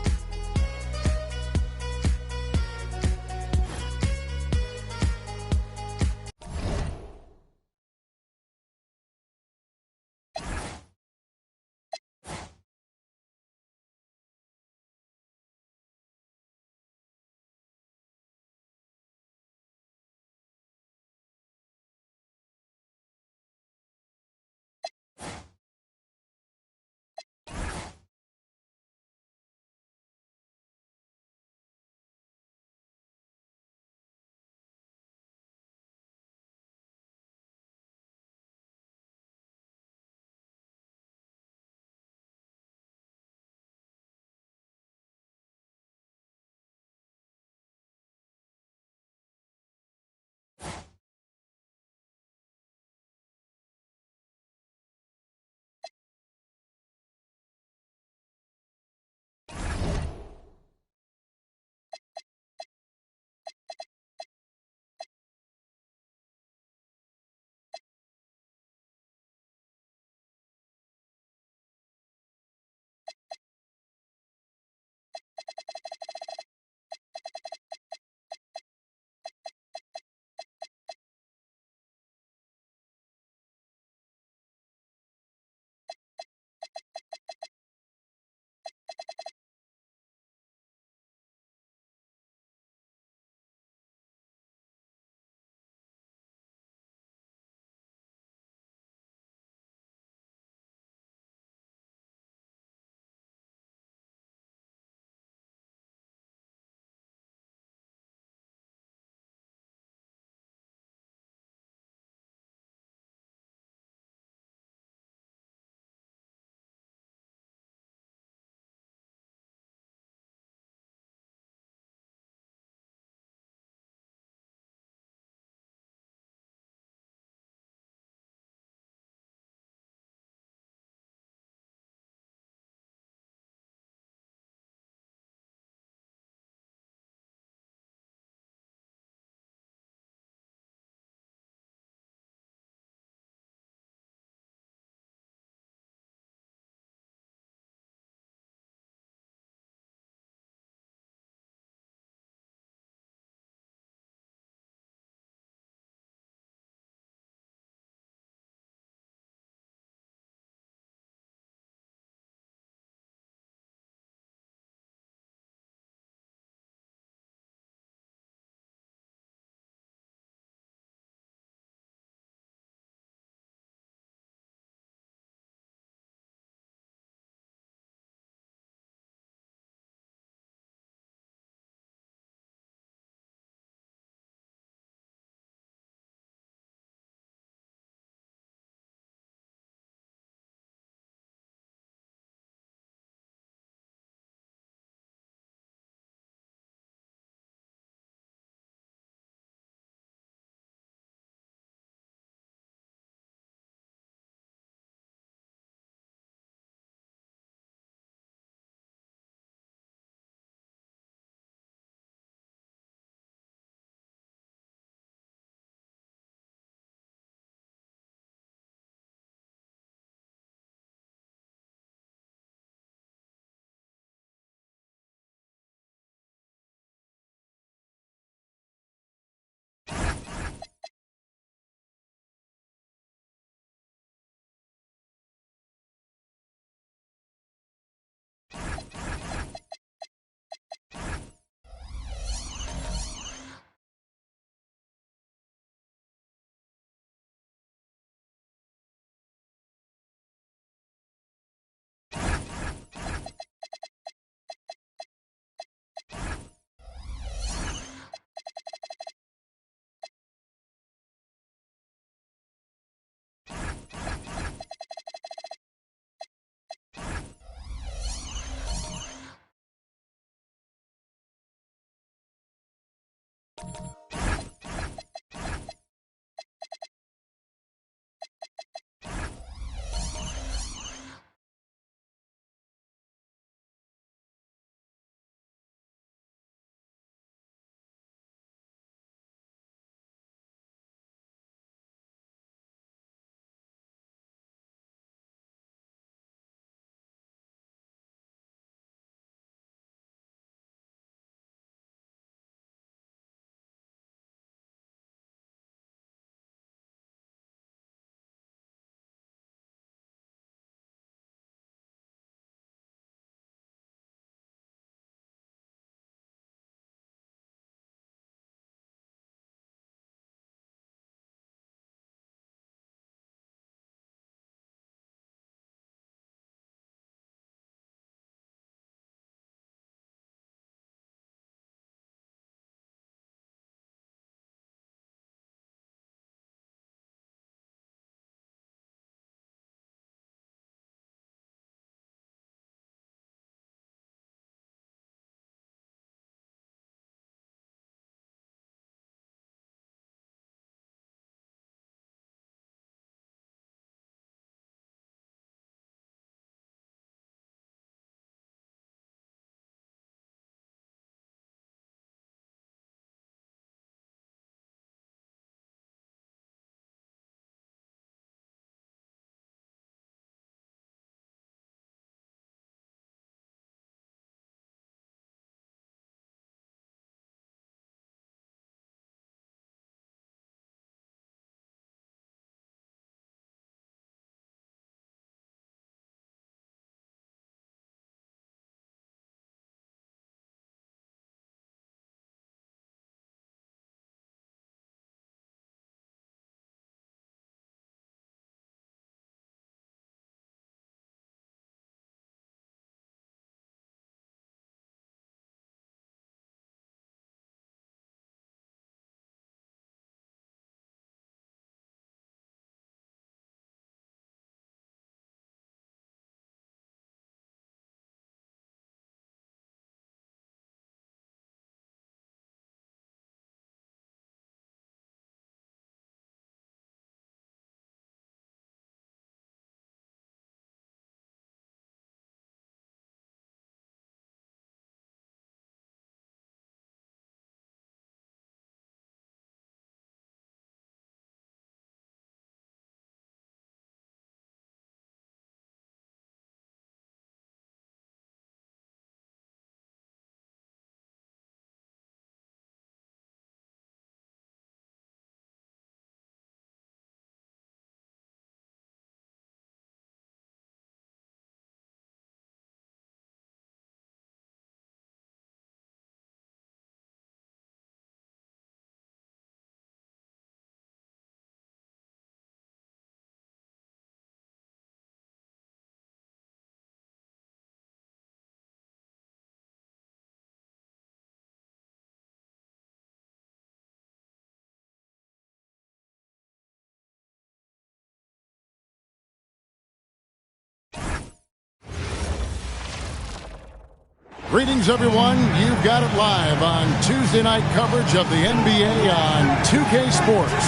Greetings, everyone. You've got it live on Tuesday night coverage of the NBA on 2K Sports.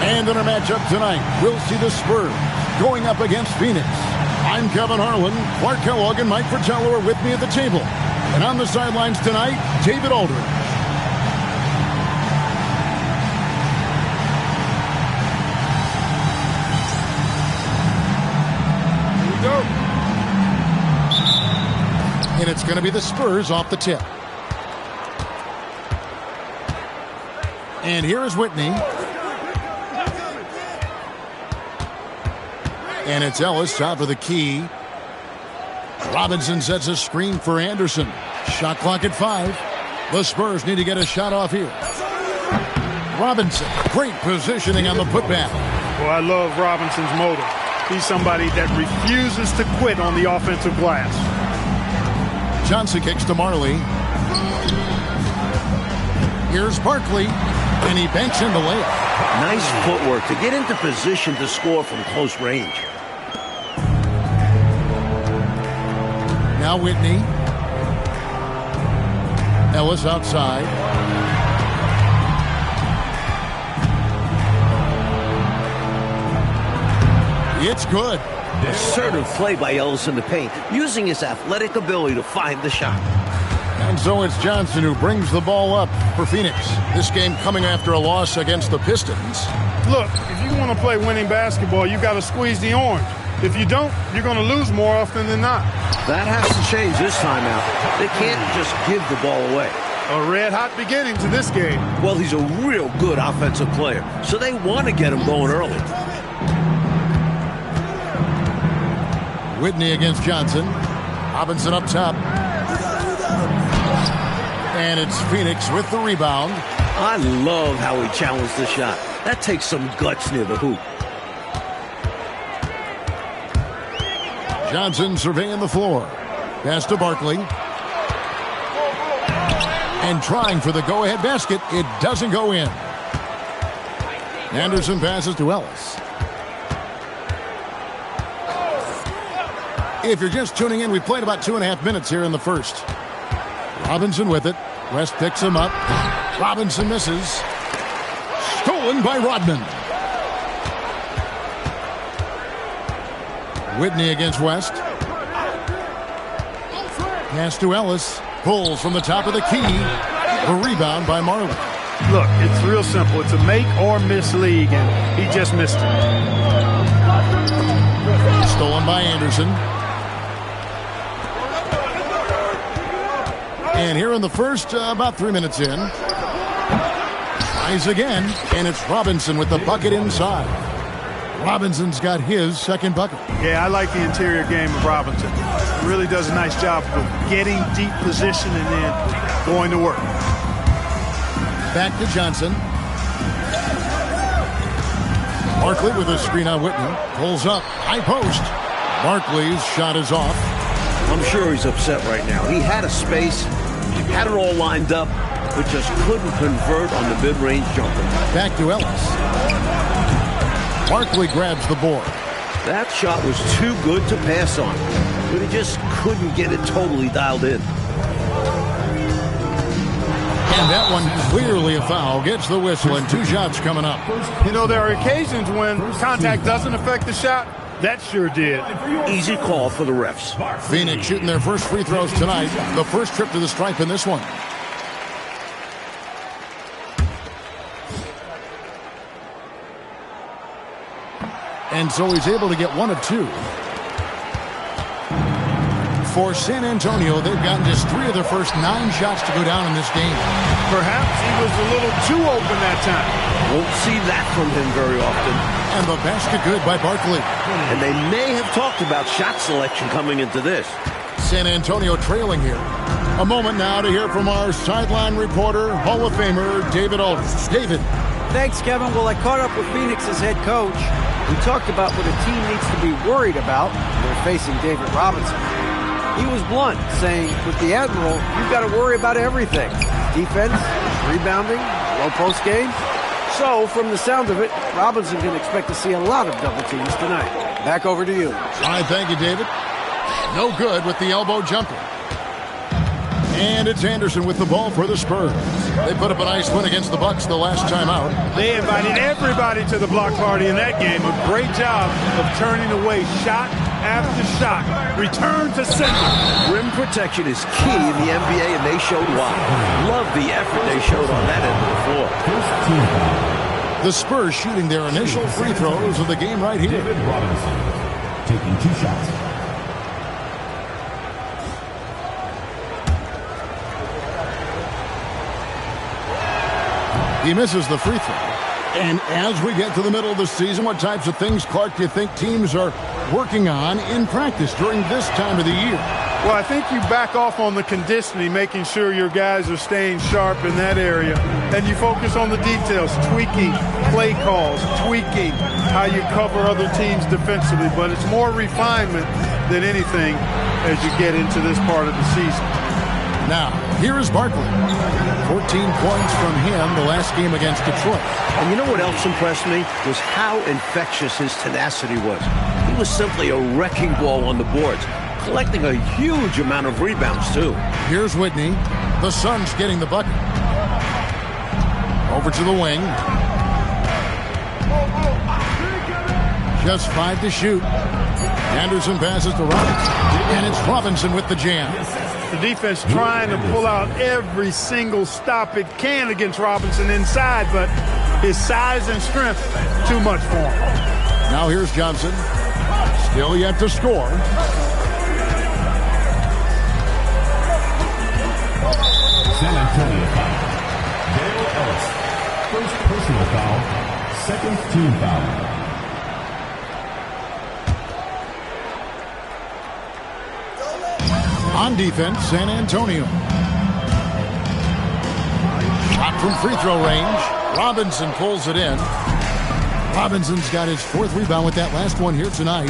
And in our matchup tonight, we'll see the Spurs going up against Phoenix. I'm Kevin Harlan. Clark Kellogg and Mike Fratello are with me at the table. And on the sidelines tonight, David Aldridge. And it's going to be the Spurs off the tip. And here is Whitney. And it's Ellis top of the key. Robinson sets a screen for Anderson. Shot clock at 5. The Spurs need to get a shot off here. Robinson, great positioning on the putback. Well, I love Robinson's motor. He's somebody that refuses to quit on the offensive glass. Johnson kicks to Marley. Here's Barkley, and he banks in the layup. Nice footwork to get into position to score from close range. Now Whitney. Ellis outside. It's good. Assertive play by Ellis in the paint, using his athletic ability to find the shot. And so it's Johnson who brings the ball up for Phoenix. This game coming after a loss against the Pistons. Look, if you want to play winning basketball, you got to squeeze the orange. If you don't, you're going to lose more often than not. That has to change this time out. They can't just give the ball away. A red-hot beginning to this game. Well, he's a real good offensive player, so they want to get him going early. Whitney against Johnson. Robinson up top. And it's Phoenix with the rebound. I love how he challenged the shot. That takes some guts near the hoop. Johnson surveying the floor. Pass to Barkley. And trying for the go-ahead basket. It doesn't go in. Anderson passes to Ellis. If you're just tuning in, we played about 2.5 minutes here in the first. Robinson with it. West picks him up. Robinson misses. Stolen by Rodman. Whitney against West. Pass to Ellis. Pulls from the top of the key. The rebound by Marley. Look, it's real simple. It's a make or miss league, and he just missed it. Stolen by Anderson. And here in the first, about 3 minutes in. Tries again, and it's Robinson with the bucket inside. Robinson's got his second bucket. Yeah, I like the interior game of Robinson. He really does a nice job of getting deep position and then going to work. Back to Johnson. Barkley with a screen on Whitney. Pulls up. High post. Barkley's shot is off. I'm sure he's upset right now. He had a space, had it all lined up, but just couldn't convert on the mid-range jumper. Back to Ellis. Barkley grabs the board. That shot was too good to pass on, but he just couldn't get it totally dialed in. And that one clearly a foul. Gets the whistle and 2 shots coming up. You know, there are occasions when contact doesn't affect the shot. That sure did. Easy call for the refs. Phoenix shooting their first free throws tonight. The first trip to the stripe in this one. And so he's able to get 1 of 2. For San Antonio, they've gotten just 3 of their first 9 shots to go down in this game. Perhaps he was a little too open that time. Won't see that from him very often. And the basket good by Barkley. And they may have talked about shot selection coming into this. San Antonio trailing here. A moment now to hear from our sideline reporter, Hall of Famer, David Aldridge. David. Thanks, Kevin. Well, I caught up with Phoenix's head coach. We talked about what a team needs to be worried about when they're facing David Robinson. He was blunt, saying, with the Admiral, you've got to worry about everything. Defense, rebounding, low post game. So, from the sound of it, Robinson can expect to see a lot of double teams tonight. Back over to you. All right, thank you, David. No good with the elbow jumper. And it's Anderson with the ball for the Spurs. They put up a nice win against the Bucks the last time out. They invited everybody to the block party in that game. A great job of turning away shot after shot. Return to sender. Rim protection is key in the NBA, and they showed why. Love the effort they showed on that end of the floor. The Spurs shooting their initial free throws of the game right here. David Robinson taking 2 shots. He misses the free throw. And as we get to the middle of the season, what types of things, Clark, do you think teams are working on in practice during this time of the year? Well, I think you back off on the conditioning, making sure your guys are staying sharp in that area. And you focus on the details, tweaking play calls, tweaking how you cover other teams defensively. But it's more refinement than anything as you get into this part of the season. Now, here is Barkley. 14 points from him the last game against Detroit. And you know what else impressed me? Was how infectious his tenacity was. He was simply a wrecking ball on the boards, collecting a huge amount of rebounds, too. Here's Whitney. The Suns getting the bucket. Over to the wing. Just 5 to shoot. Anderson passes to Robinson. And it's Robinson with the jam. The defense trying to pull out every single stop it can against Robinson inside, but his size and strength, too much for him. Now here's Johnson. Still yet to score. San Antonio foul. Dale Ellis. First personal foul. Second team foul. On defense, San Antonio. Shot from free throw range. Robinson pulls it in. Robinson's got his 4th rebound with that last one here tonight.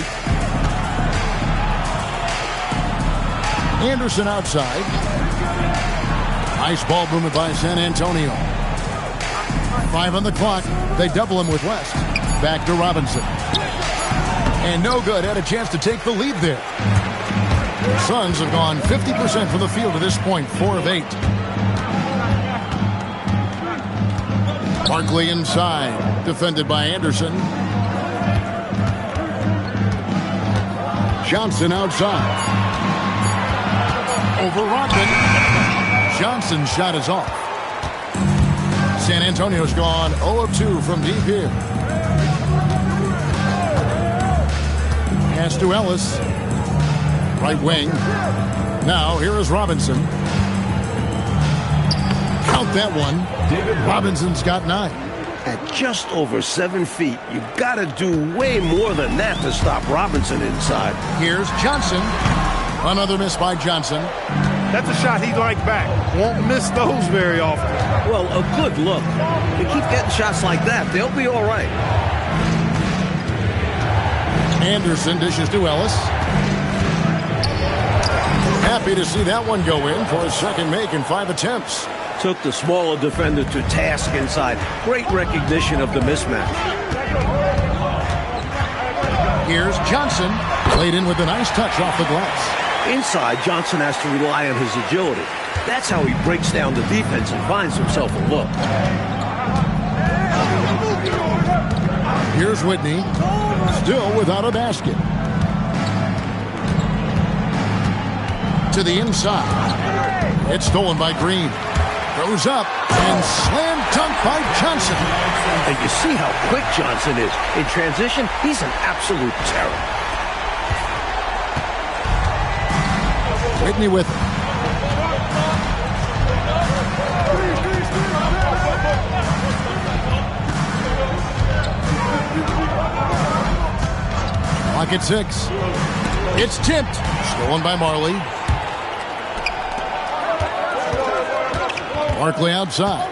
Anderson outside. Nice ball movement by San Antonio. 5 on the clock. They double him with West. Back to Robinson. And no good. Had a chance to take the lead there. The Suns have gone 50% from the field to this point, 4 of 8. Barkley inside, defended by Anderson. Johnson outside. Over Rodman. Johnson's shot is off. San Antonio's gone 0 of 2 from deep here. Pass to Ellis. Right wing. Now, here is Robinson. Count that one. Robinson's got 9. At just over 7 feet, you've got to do way more than that to stop Robinson inside. Here's Johnson. Another miss by Johnson. That's a shot he'd like back. Won't miss those very often. Well, a good look. You keep getting shots like that, they'll be all right. Anderson dishes to Ellis. Happy to see that one go in for his second make in 5 attempts. Took the smaller defender to task inside. Great recognition of the mismatch. Here's Johnson. Laid in with a nice touch off the glass. Inside, Johnson has to rely on his agility. That's how he breaks down the defense and finds himself a look. Here's Whitney. Still without a basket. To the inside. It's stolen by Green. Goes up and slam dunk by Johnson. And you see how quick Johnson is. In transition, he's an absolute terror. Whitney with it. Clock at 6. It's tipped. Stolen by Marley. Barkley outside.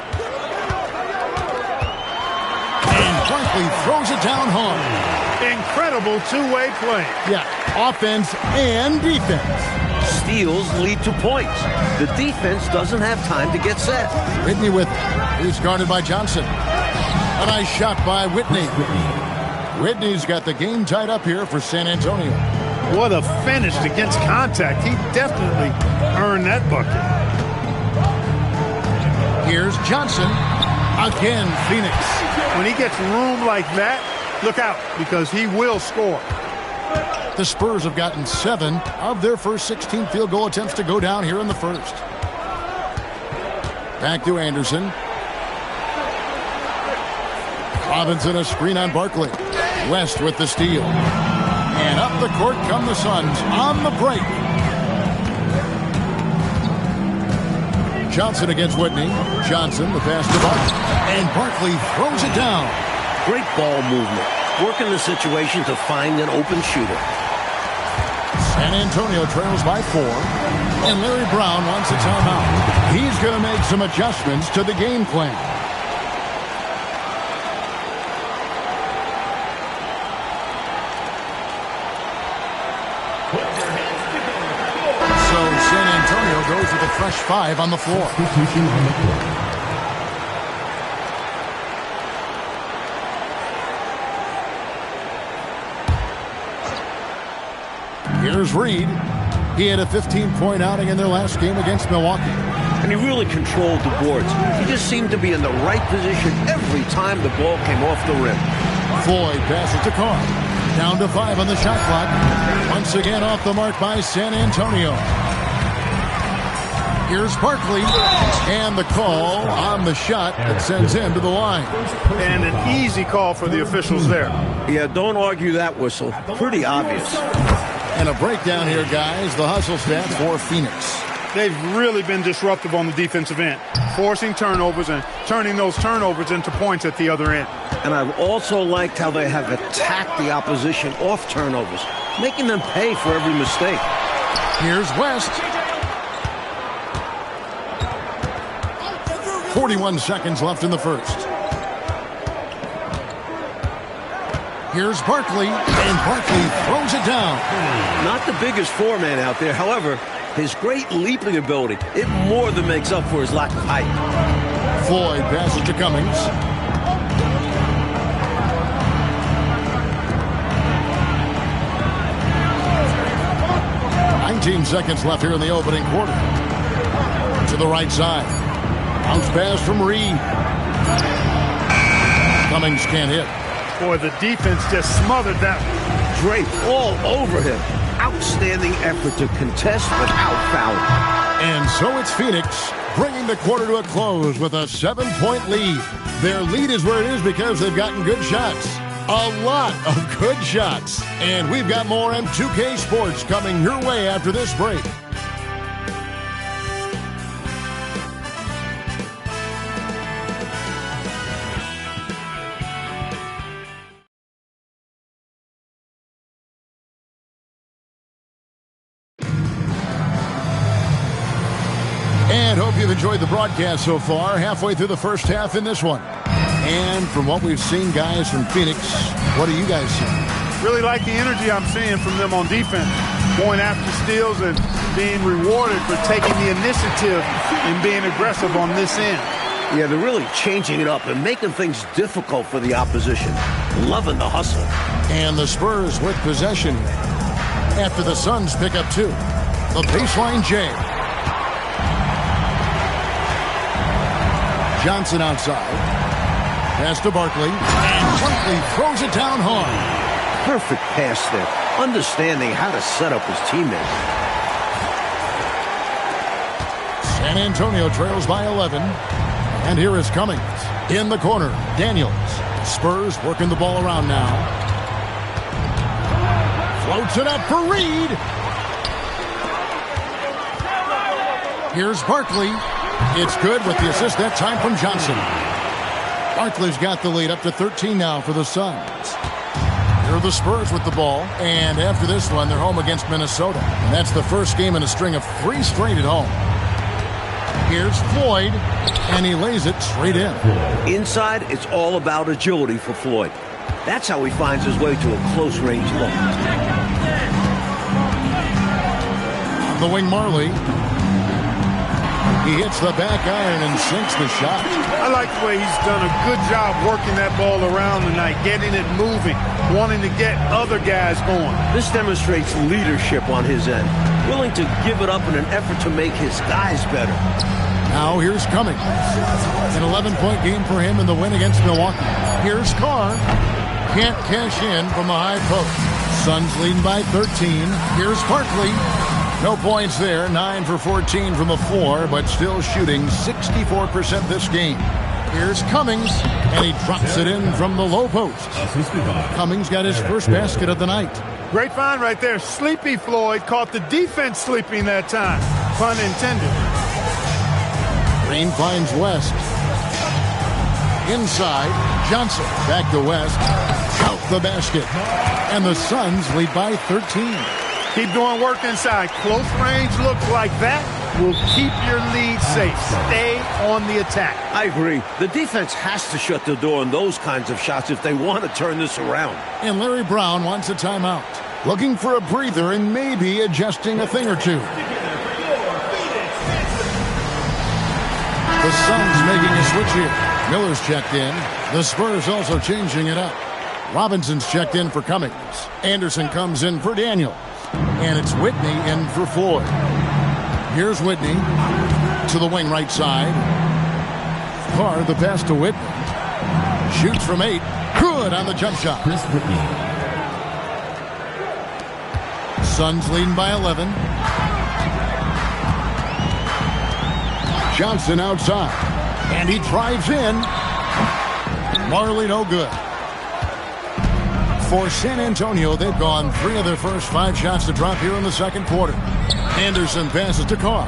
And Barkley throws it down hard. Incredible two-way play. Yeah, offense and defense. Steals lead to points. The defense doesn't have time to get set. Whitney with it. He's guarded by Johnson. A nice shot by Whitney. Whitney's got the game tied up here for San Antonio. What a finish against contact. He definitely earned that bucket. Here's Johnson. Again, Phoenix. When he gets room like that, look out, because he will score. The Spurs have gotten 7 of their first 16 field goal attempts to go down here in the first. Back to Anderson. Robinson a screen on Barkley. West with the steal. And up the court come the Suns on the break. Johnson against Whitney. Johnson, the pass to Barkley. And Barkley throws it down. Great ball movement. Working the situation to find an open shooter. San Antonio trails by 4. And Larry Brown wants a timeout. He's going to make some adjustments to the game plan. So San Antonio goes with a fresh 5 on the floor. Here's Reed. He had a 15-point outing in their last game against Milwaukee. And he really controlled the boards. He just seemed to be in the right position every time the ball came off the rim. Floyd passes to Carr. Down to 5 on the shot clock. Once again off the mark by San Antonio. Here's Barkley, and the call on the shot that sends him to the line. And an easy call for the officials there. Yeah, don't argue that whistle. Pretty obvious. And a breakdown here, guys. The hustle stats for Phoenix. They've really been disruptive on the defensive end, forcing turnovers and turning those turnovers into points at the other end. And I've also liked how they have attacked the opposition off turnovers, making them pay for every mistake. Here's West. 41 seconds left in the first. Here's Barkley, and Barkley throws it down. Not the biggest four-man out there. However, his great leaping ability, it more than makes up for his lack of height. Floyd passes to Cummings. Seconds left here in the opening quarter. To the right side. Bounce pass from Reed. Cummings can't hit. Boy, the defense just smothered that one. Drake all over him. Outstanding effort to contest without fouling. And so it's Phoenix bringing the quarter to a close with a 7-point lead. Their lead is where it is because they've gotten good shots. A lot of good shots. And we've got more M2K Sports coming your way after this break. And hope you've enjoyed the broadcast so far. Halfway through the first half in this one. And from what we've seen, guys, from Phoenix, what do you guys see? Really like the energy I'm seeing from them on defense. Going after steals and being rewarded for taking the initiative and being aggressive on this end. Yeah, they're really changing it up and making things difficult for the opposition. Loving the hustle. And the Spurs with possession after the Suns pick up 2. The baseline J. Johnson outside. Pass to Barkley, and Barkley throws it down hard. Perfect pass there, understanding how to set up his teammates. San Antonio trails by 11, and here is Cummings. In the corner, Daniels. Spurs working the ball around now. Floats it up for Reed. Here's Barkley. It's good with the assist that time from Johnson. Barkley's got the lead up to 13 now for the Suns. Here are the Spurs with the ball, and after this one, they're home against Minnesota. And that's the first game in a string of 3 straight at home. Here's Floyd, and he lays it straight in. Inside, it's all about agility for Floyd. That's how he finds his way to a close-range look. The wing Marley. He hits the back iron and sinks the shot. I like the way he's done a good job working that ball around tonight, getting it moving, wanting to get other guys going. This demonstrates leadership on his end, willing to give it up in an effort to make his guys better. Now here's Cummings. An 11-point game for him in the win against Milwaukee. Here's Carr. Can't cash in from the high post. Suns leading by 13. Here's Barkley. No points there, 9 for 14 from the floor, but still shooting 64% this game. Here's Cummings, and he drops it in from the low post. Cummings got his first basket of the night. Great find right there. Sleepy Floyd caught the defense sleeping that time. Pun intended. Green finds West. Inside, Johnson back to West. Out the basket. And the Suns lead by 13. Keep doing work inside. Close range looks like that will keep your lead safe. Stay on the attack. I agree. The defense has to shut the door on those kinds of shots if they want to turn this around. And Larry Brown wants a timeout. Looking for a breather and maybe adjusting a thing or two. The Suns making a switch here. Miller's checked in. The Spurs also changing it up. Robinson's checked in for Cummings. Anderson comes in for Daniels. And it's Whitney in for Floyd. Here's Whitney to the wing right side. Carr, the pass to Whitney. Shoots from 8. Good on the jump shot. Chris Whitney. Suns leading by 11. Johnson outside. And he drives in. Marley no good. For San Antonio, they've gone 3 of their first 5 shots to drop here in the second quarter. Anderson passes to Carr.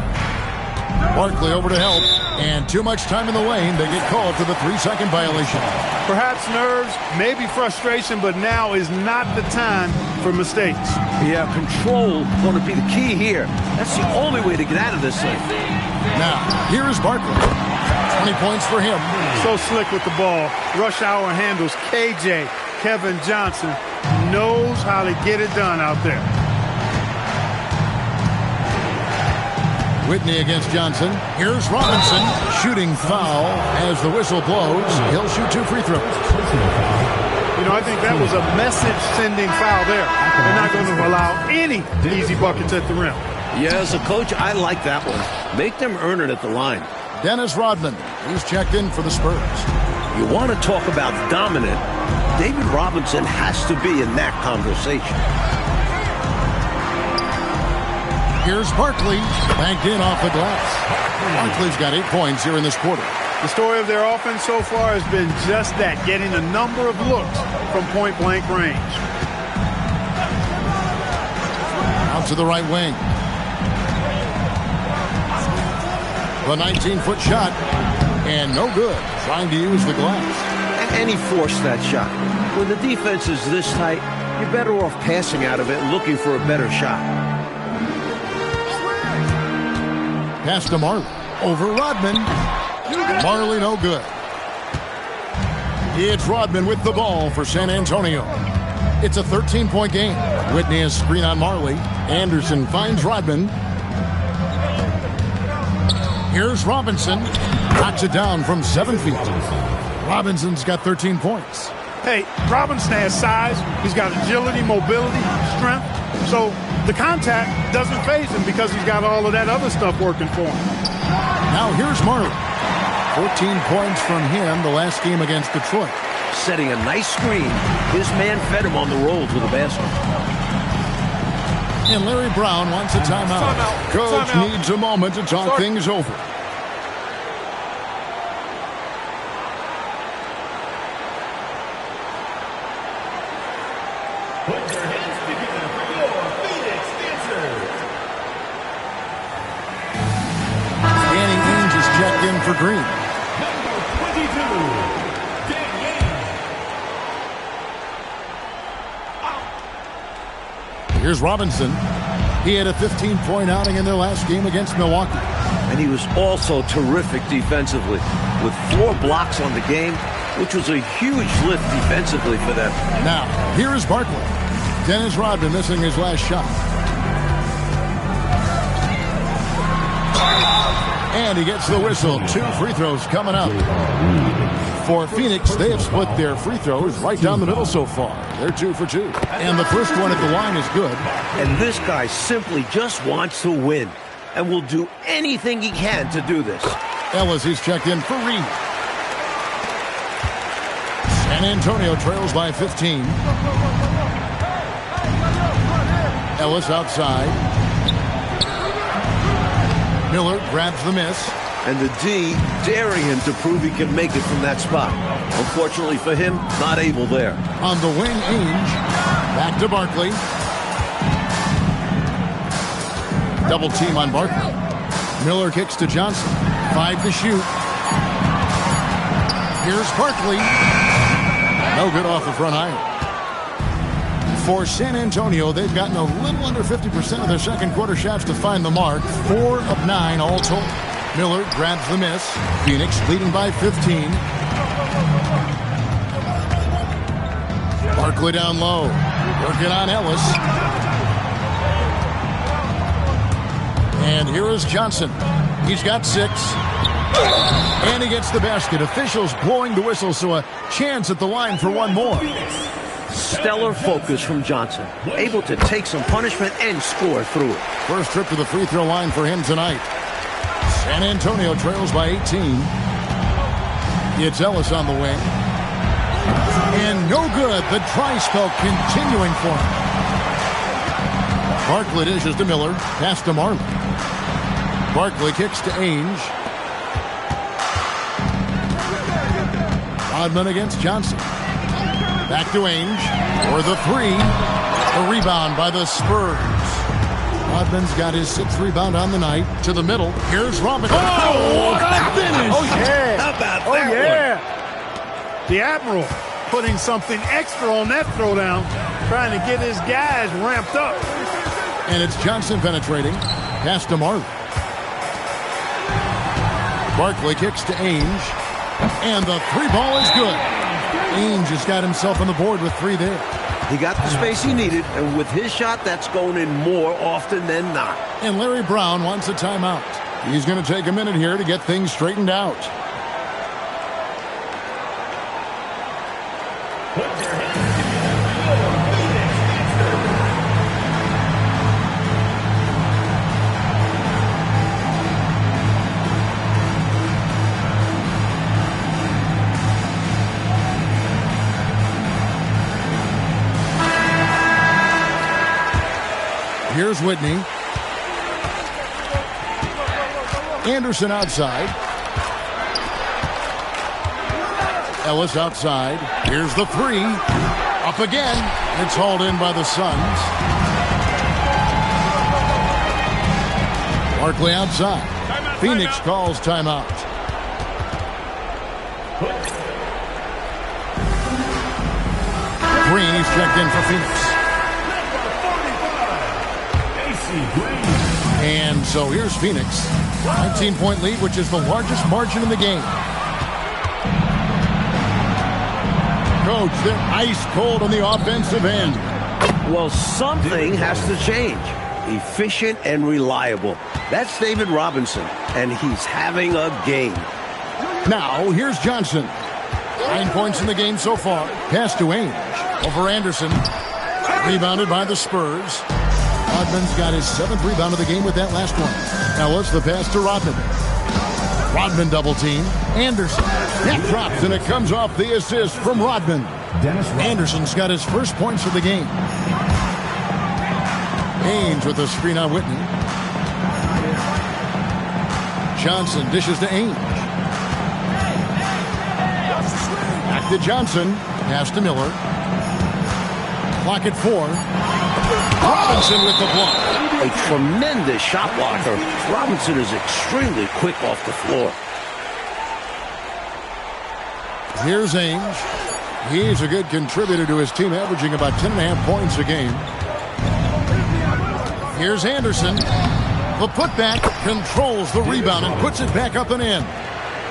Barkley over to help. And too much time in the lane. They get called for the 3-second violation. Perhaps nerves, maybe frustration, but now is not the time for mistakes. Yeah, control going to be the key here. That's the only way to get out of this thing. Now, here is Barkley. 20 points for him. So slick with the ball. Rush hour handles. KJ, Kevin Johnson, knows how to get it done out there. Whitney against Johnson. Here's Robinson. Shooting foul as the whistle blows. He'll shoot 2 free throws. You know, I think that was a message-sending foul there. They're not going to allow any easy buckets at the rim. Yeah, as a coach, I like that one. Make them earn it at the line. Dennis Rodman. He's checked in for the Spurs. You want to talk about dominant, David Robinson has to be in that conversation. Here's Barkley, banked in off the glass. Barkley's got 8 points here in this quarter. The story of their offense so far has been just that, getting a number of looks from point-blank range. Out to the right wing. The 19-foot shot, and no good, trying to use the glass. And he forced that shot. When the defense is this tight, you're better off passing out of it and looking for a better shot. Pass to Marley. Over Rodman. Marley no good. It's Rodman with the ball for San Antonio. It's a 13-point game. Whitney has screen on Marley. Anderson finds Rodman. Here's Robinson. Knocks it down from 7 feet. Robinson's got 13 points. Hey, Robinson has size. He's got agility, mobility, strength. So the contact doesn't faze him because he's got all of that other stuff working for him. Now here's Marley. 14 points from him the last game against Detroit. Setting a nice screen. His man fed him on the roll to the basket. And Larry Brown wants a timeout. Coach needs a moment to talk things over. Danny Ainge is checked in for Green. Number 22, Danny Ainge. Here's Robinson. He had a 15-point outing in their last game against Milwaukee. And he was also terrific defensively, with 4 blocks on the game, which was a huge lift defensively for them. Now, here is Barkley. Dennis Rodman missing his last shot. And he gets the whistle. 2 free throws coming up. For Phoenix, they have split their free throws right down the middle so far. They're 2 for 2. And the first one at the line is good. And this guy simply just wants to win and will do anything he can to do this. Ellis, he's checked in for Reed. San Antonio trails by 15. Ellis outside. Miller grabs the miss. And the D daring him to prove he can make it from that spot. Unfortunately for him, not able there. On the wing, Ainge. Back to Barkley. Double team on Barkley. Miller kicks to Johnson. 5 to shoot. Here's Barkley. No good off the front iron. For San Antonio, they've gotten a little under 50% of their second quarter shots to find the mark. 4 of 9 all told. Miller grabs the miss. Phoenix leading by 15. Barkley down low. Working on Ellis. And here is Johnson. He's got 6. And he gets the basket. Officials blowing the whistle, so a chance at the line for one more. Stellar focus from Johnson. Able to take some punishment and score through it. First trip to the free throw line for him tonight. San Antonio trails by 18. It's Ellis on the wing. And no good. The dry spell continuing for him. Barkley dishes to Miller. Pass to Marlin. Barkley kicks to Ainge. Rodman against Johnson. Back to Ainge for the three. A rebound by the Spurs. Rodman's got his 6th rebound on the night. To the middle. Here's Robinson. Oh, what a finish! Oh, yeah. How about that yeah. The Admiral putting something extra on that throwdown, trying to get his guys ramped up. And it's Johnson penetrating. Pass to Marlin. Barkley kicks to Ainge. And the 3 ball is good. Ainge has got himself on the board with 3 there. He got the space he needed, and with his shot, that's going in more often than not. And Larry Brown wants a timeout. He's going to take a minute here to get things straightened out. Here's Whitney. Anderson outside. Ellis outside. Here's the 3. Up again. It's hauled in by the Suns. Barkley outside. Phoenix calls timeout. Green, he's checked in for Phoenix. And so here's Phoenix. 19-point lead, which is the largest margin in the game. Coach, they're ice cold on the offensive end. Well, something has to change. Efficient and reliable. That's David Robinson, and he's having a game. Now, here's Johnson. 9 points in the game so far. Pass to Ainge. Over Anderson. Rebounded by the Spurs. Rodman's got his 7th rebound of the game with that last one. Ellis, the pass to Rodman. Rodman double team. Anderson. That drops, and it comes off the assist from Rodman. Anderson's got his first points of the game. Ainge with a screen on Whitney. Johnson dishes to Ainge. Back to Johnson. Pass to Miller. Clock at 4. Robinson with the block. A tremendous shot blocker. Robinson is extremely quick off the floor. Here's Ainge. He's a good contributor to his team, averaging about 10.5 points a game. Here's Anderson. The putback controls the rebound and puts it back up and in.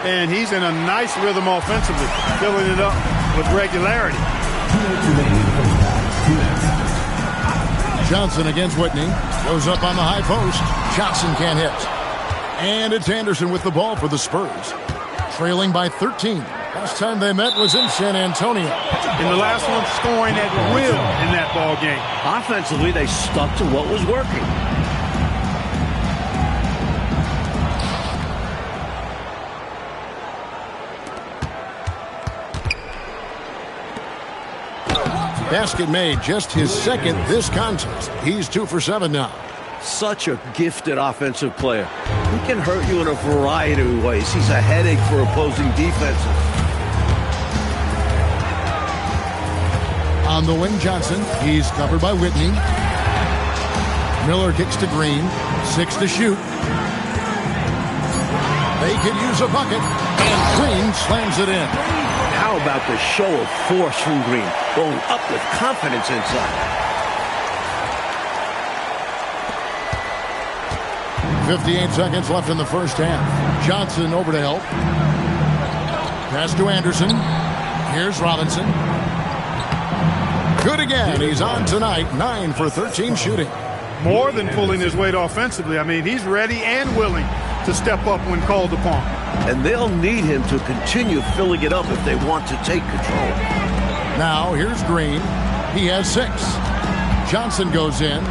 And he's in a nice rhythm offensively, filling it up with regularity. Johnson against Whitney. Goes up on the high post. Johnson can't hit. And it's Anderson with the ball for the Spurs. Trailing by 13. Last time they met was in San Antonio. And the last one scoring at will in that ball game. Offensively, they stuck to what was working. Basket made, just his 2nd this contest. He's 2 for 7 now. Such a gifted offensive player. He can hurt you in a variety of ways. He's a headache for opposing defenses. On the wing, Johnson. He's covered by Whitney. Miller kicks to Green. 6 to shoot. They could use a bucket. And Green slams it in. How about the show of force from Green, going up with confidence inside? 58 seconds left in the first half. Johnson over to help. Pass to Anderson. Here's Robinson. Good again. He's on tonight. 9 for 13 shooting. More than pulling his weight offensively. I mean, he's ready and willing to step up when called upon. And they'll need him to continue filling it up if they want to take control. Now, here's Green. He has 6. Johnson goes in.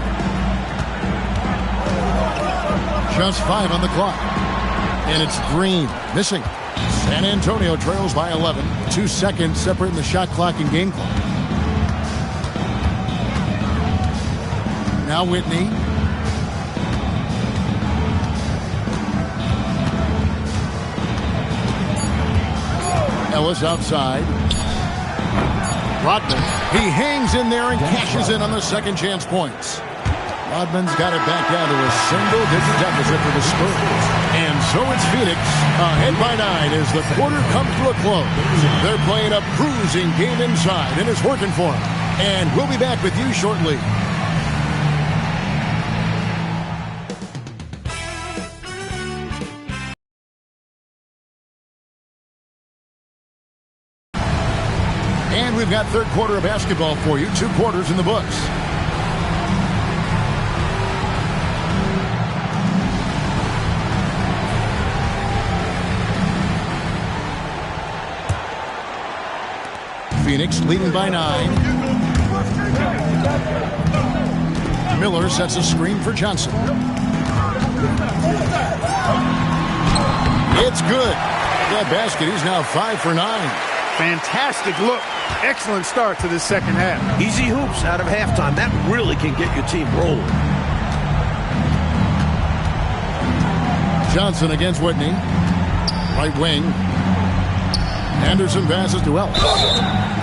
Just 5 on the clock. And it's Green missing. San Antonio trails by 11. 2 seconds separating the shot clock and game clock. Now Whitney. Ellis outside. Rodman. He hangs in there and cashes in on the second chance points. Rodman's got it back down to a single-digit deficit for the Spurs. And so it's Phoenix ahead by 9 as the quarter comes to a close. They're playing a bruising game inside, and it's working for them. And we'll be back with you shortly. And we've got third quarter of basketball for you. 2 quarters in the books. Phoenix leading by 9. Miller sets a screen for Johnson. It's good. That basket, he's now 5 for 9. Fantastic look. Excellent start to this second half. Easy hoops out of halftime. That really can get your team rolling. Johnson against Whitney. Right wing. Anderson passes to Ellis.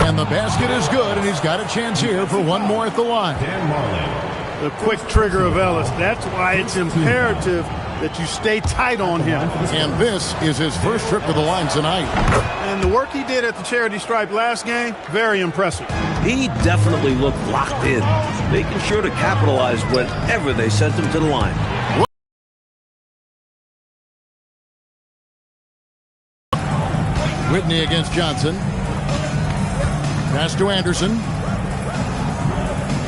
And the basket is good, and he's got a chance here for one more at the line. Dan Marley. The quick trigger of Ellis. That's why it's imperative that you stay tight on him. And this is his first trip to the line tonight. And the work he did at the charity stripe last game, very impressive. He definitely looked locked in, making sure to capitalize whenever they sent him to the line. Whitney against Johnson. Pass to Anderson.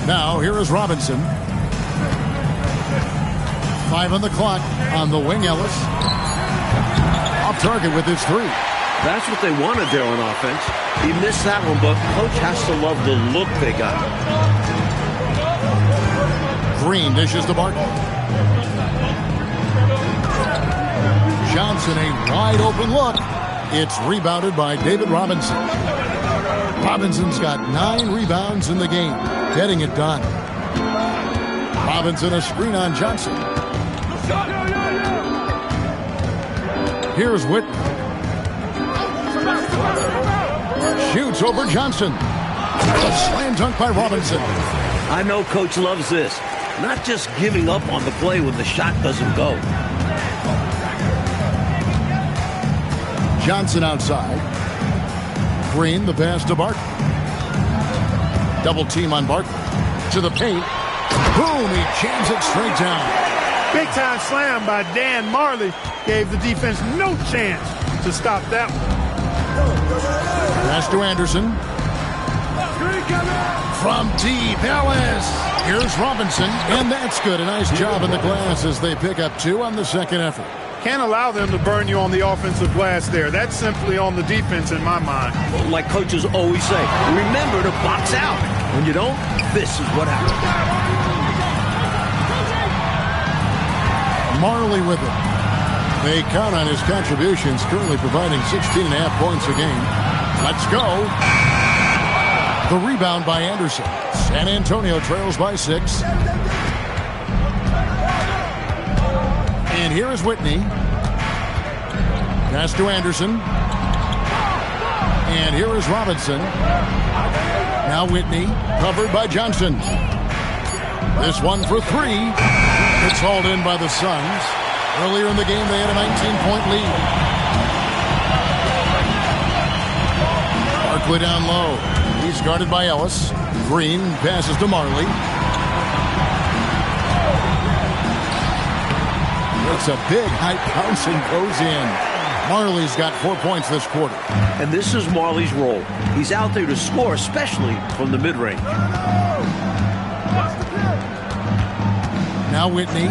Now here is Robinson. 5 on the clock on the wing. Ellis off target with his 3. That's what they wanted there on offense. He missed that one, but coach has to love the look they got. Green dishes to Barton. Johnson, a wide open look. It's rebounded by David Robinson. Robinson's got 9 rebounds in the game, getting it done. Robinson a screen on Johnson. Here's Whitney. Shoots over Johnson. A slam dunk by Robinson. I know coach loves this. Not just giving up on the play when the shot doesn't go. Johnson outside. Green, the pass to Barton. Double team on Barton. To the paint. Boom, he jams it straight down. Big time slam by Dan Marley gave the defense no chance to stop that one. Pass to Anderson. From deep, Ellis. Here's Robinson, and that's good. A nice job in the glass as they pick up 2 on the second effort. Can't allow them to burn you on the offensive glass there. That's simply on the defense in my mind. Well, like coaches always say, remember to box out. When you don't, this is what happens. Marley with it. They count on his contributions, currently providing 16.5 points a game. Let's go. The rebound by Anderson. San Antonio trails by 6. And here is Whitney. Pass to Anderson. And here is Robinson. Now Whitney, covered by Johnson. This one for 3. It's hauled in by the Suns. Earlier in the game, they had a 19-point lead. Barkley down low. He's guarded by Ellis. Green passes to Marley. It's a big high bounce and goes in. Marley's got 4 points this quarter. And this is Marley's role. He's out there to score, especially from the mid-range. Now Whitney.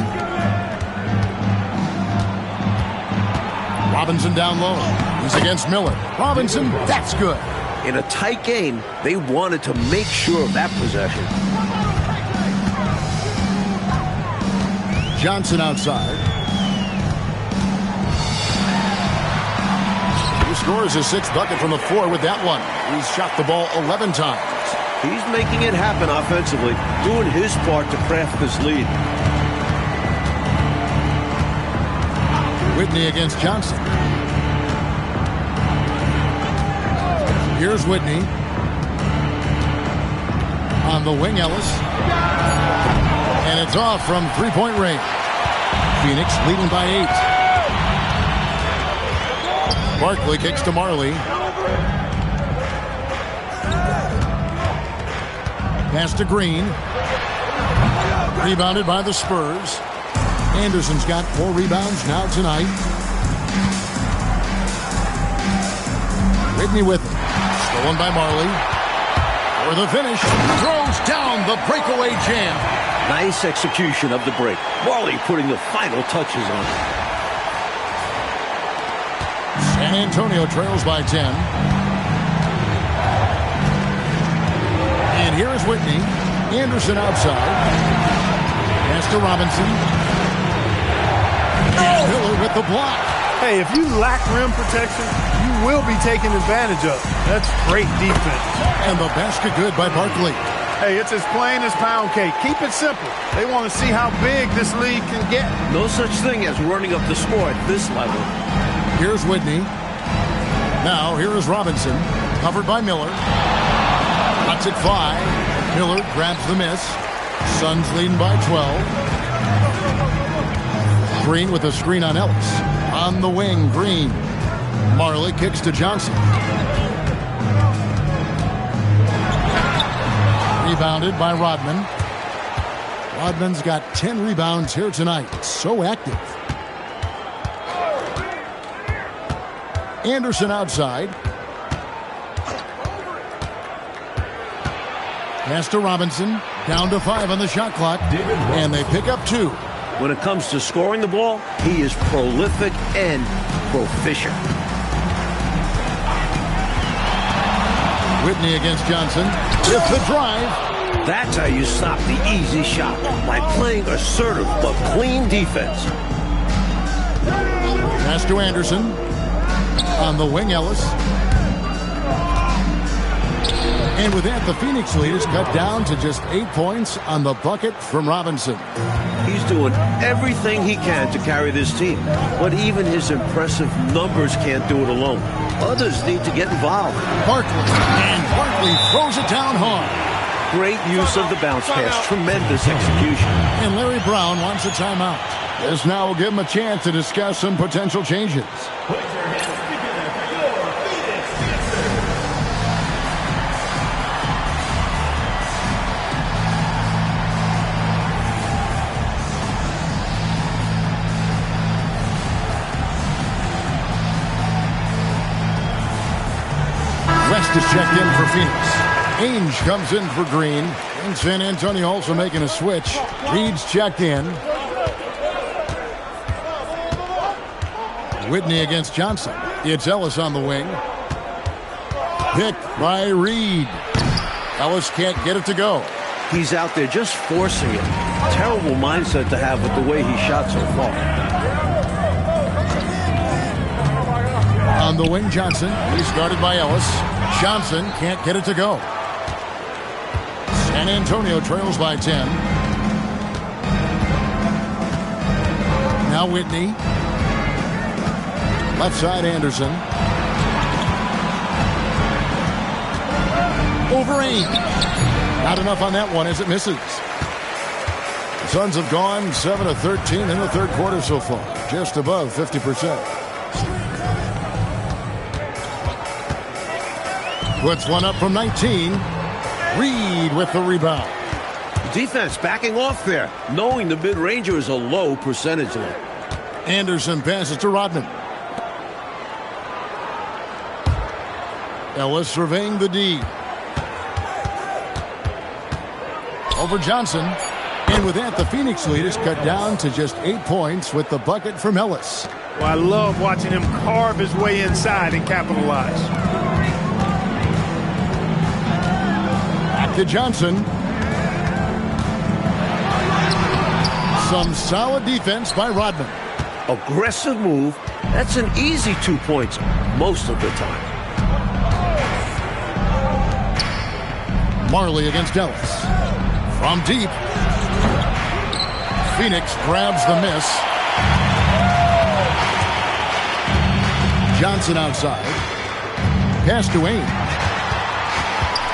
Robinson down low. He's against Miller. Robinson, that's good. In a tight game, they wanted to make sure of that possession. Johnson outside. He scores his 6th bucket from the floor with that one. He's shot the ball 11 times. He's making it happen offensively, doing his part to craft this lead. Whitney against Johnson. Here's Whitney. On the wing, Ellis. And it's off from three-point range. Phoenix leading by 8. Barkley kicks to Marley. Pass to Green. Rebounded by the Spurs. Anderson's got 4 rebounds now tonight. Whitney with it. Stolen by Marley. For the finish. Throws down the breakaway jam. Nice execution of the break. Marley putting the final touches on it. San Antonio trails by 10. And here is Whitney. Anderson outside. Pass to Robinson. And Miller with the block. Hey, if you lack rim protection, you will be taken advantage of. That's great defense. And the basket good by Barkley. Hey, it's as plain as pound cake. Keep it simple. They want to see how big this league can get. No such thing as running up the score at this level. Here's Whitney. Now, here is Robinson. Covered by Miller. Cuts it 5. Miller grabs the miss. Suns leading by 12. Green with a screen on Ellis. On the wing, Green. Marley kicks to Johnson. Rebounded by Rodman. Rodman's got 10 rebounds here tonight. So active. Anderson outside. Pass to Robinson. Down to 5 on the shot clock. And they pick up 2. When it comes to scoring the ball, he is prolific and proficient. Whitney against Johnson. With the drive. That's how you stop the easy shot, by playing assertive but clean defense. Pass to Anderson. On the wing, Ellis. And with that, the Phoenix lead is cut down to just 8 points on the bucket from Robinson. He's doing everything he can to carry this team, but even his impressive numbers can't do it alone. Others need to get involved. Barkley. And Barkley throws it down hard. Great use of the bounce pass. Tremendous execution. And Larry Brown wants a timeout. This now will give him a chance to discuss some potential changes. West is checked in for Phoenix. Ainge comes in for Green. And San Antonio also making a switch. Reed's checked in. Whitney against Johnson. It's Ellis on the wing. Picked by Reed. Ellis can't get it to go. He's out there just forcing it. Terrible mindset to have with the way he shot so far. On the wing, Johnson. He's guarded by Ellis. Johnson can't get it to go. San Antonio trails by 10. Now Whitney. Left side, Anderson. Over Ainge. Not enough on that one as it misses. The Suns have gone 7 of 13 in the third quarter so far. Just above 50%. Puts one up from 19. Reed with the rebound. Defense backing off there, knowing the mid-ranger is a low percentage lead. Anderson passes to Rodman. Ellis surveying the D. Over Johnson. And with that, the Phoenix lead is cut down to just 8 points with the bucket from Ellis. Well, I love watching him carve his way inside and capitalize. Back to Johnson. Some solid defense by Rodman. Aggressive move. That's an easy 2 points most of the time. Marley against Ellis. From deep. Phoenix grabs the miss. Johnson outside. Pass to Ainge.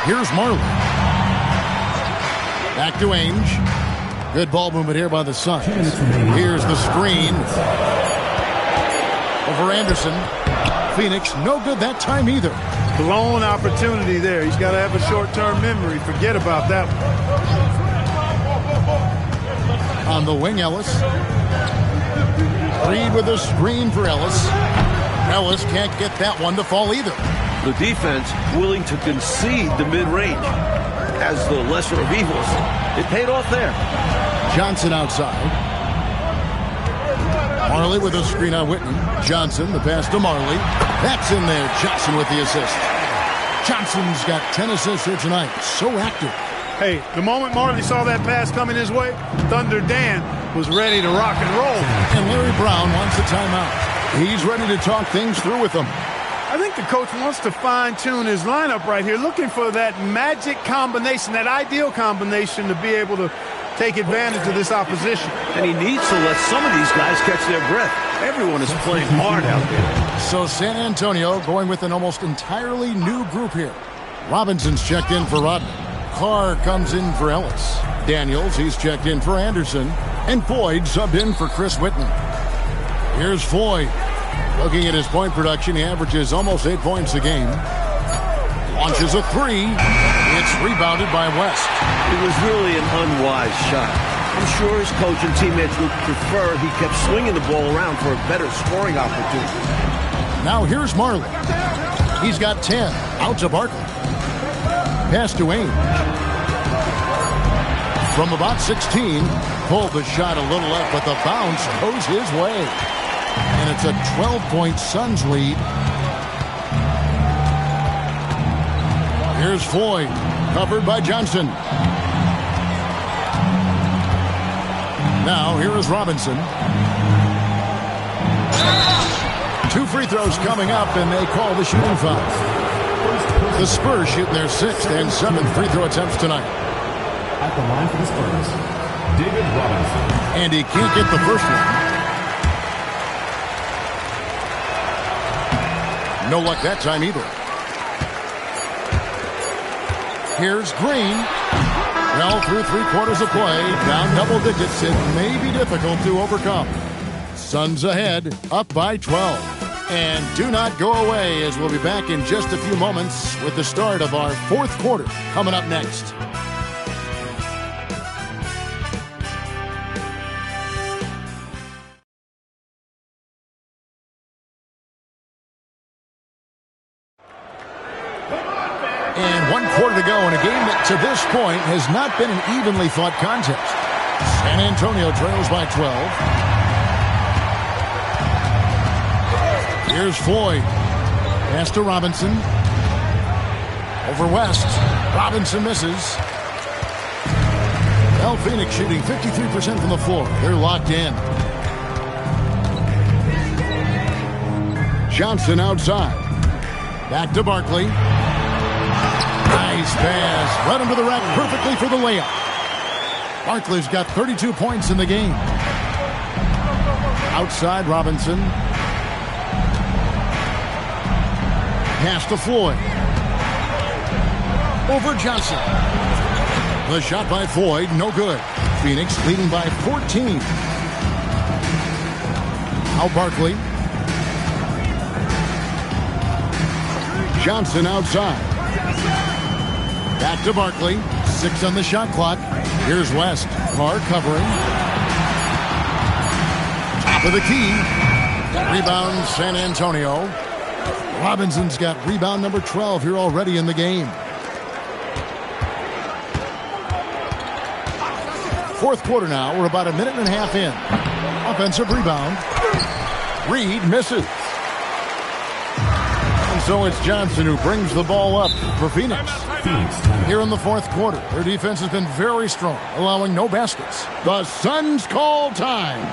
Here's Marley. Back to Ainge. Good ball movement here by the Suns. Here's the screen. Over Anderson. Phoenix, no good that time either. Blown opportunity there. He's got to have a short-term memory. Forget about that one. On the wing, Ellis. Reed with a screen for Ellis. Ellis can't get that one to fall either. The defense willing to concede the mid-range as the lesser of evils. It paid off there. Johnson outside. Marley with a screen on Whitney. Johnson, the pass to Marley. That's in there. Johnson with the assist. Johnson's got 10 assists here tonight. So active. Hey, the moment Marley saw that pass coming his way, Thunder Dan was ready to rock and roll. And Larry Brown wants a timeout. He's ready to talk things through with them. I think the coach wants to fine-tune his lineup right here, looking for that magic combination, that ideal combination to be able to take advantage of this opposition. And he needs to let some of these guys catch their breath. Everyone is playing hard out there. So San Antonio going with an almost entirely new group here. Robinson's checked in for Rodman. Carr comes in for Ellis. Daniels, he's checked in for Anderson. And Floyd subbed in for Chris Whitman. Here's Floyd. Looking at his point production, he averages almost 8 points a game. Launches a three. It's rebounded by West. It was really an unwise shot. I'm sure his coach and teammates would prefer he kept swinging the ball around for a better scoring opportunity. Now here's Marley. He's got 10. Out to Barkley. Pass to Ainge. From about 16, pulled the shot a little left, but the bounce goes his way. And it's a 12-point Suns lead. Here's Floyd, covered by Johnson. Now, here is Robinson. 2 free throws coming up, and they call the shooting foul. The Spurs shooting their 6th and 7th free throw attempts tonight. At the line for the Spurs, David Robinson. And he can't get the first one. No luck that time either. Here's Green. Well, through 3/4 of play, down double digits, it may be difficult to overcome. Suns ahead, up by 12. And do not go away, as we'll be back in just a few moments with the start of our 4th quarter coming up next. And 1 quarter to go in a game that to this point has not been an evenly fought contest. San Antonio trails by 12. Here's Floyd. Pass to Robinson. Over West. Robinson misses. El Phoenix shooting 53% from the floor. They're locked in. Johnson outside. Back to Barkley. Nice pass. Right under the rack perfectly for the layup. Barkley's got 32 points in the game. Outside Robinson. Pass to Floyd. Over Johnson. The shot by Floyd, no good. Phoenix leading by 14. Out Barkley. Johnson outside. Back to Barkley. 6 on the shot clock. Here's West. Carr covering. Top of the key. Rebound San Antonio. Robinson's got rebound number 12 here already in the game. 4th quarter now. We're about a minute and a half in. Offensive rebound. Reed misses. And so it's Johnson who brings the ball up for Phoenix. Here in the 4th quarter, their defense has been very strong, allowing no baskets. The Suns call time.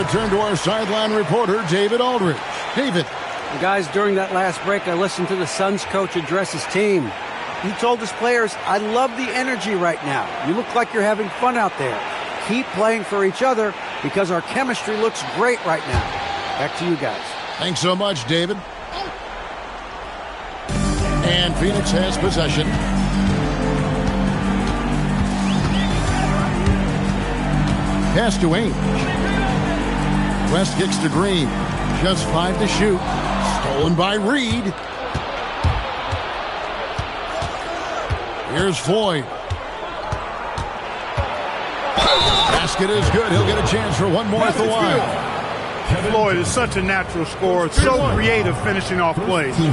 to turn to our sideline reporter, David Aldridge. David. Guys, during that last break, I listened to the Suns coach address his team. He told his players, I love the energy right now. You look like you're having fun out there. Keep playing for each other because our chemistry looks great right now. Back to you guys. Thanks so much, David. And Phoenix has possession. Pass to Ainge. West kicks to Green. Just 5 to shoot. Stolen by Reed. Here's Floyd. Basket is good. He'll get a chance for one more at the line. Floyd is such a natural scorer, so creative finishing off plays. And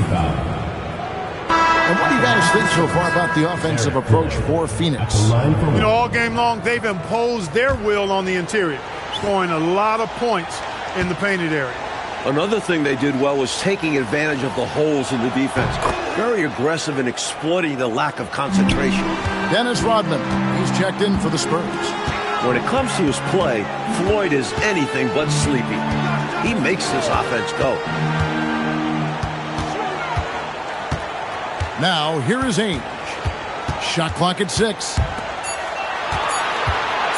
what do you guys think so far about the offensive approach for Phoenix? You know, all game long, they've imposed their will on the interior, scoring a lot of points in the painted area. Another thing they did well was taking advantage of the holes in the defense. Very aggressive in exploiting the lack of concentration. Dennis Rodman, he's checked in for the Spurs. When it comes to his play, Floyd is anything but sleepy. He makes this offense go. Now, here is Ainge. Shot clock at 6.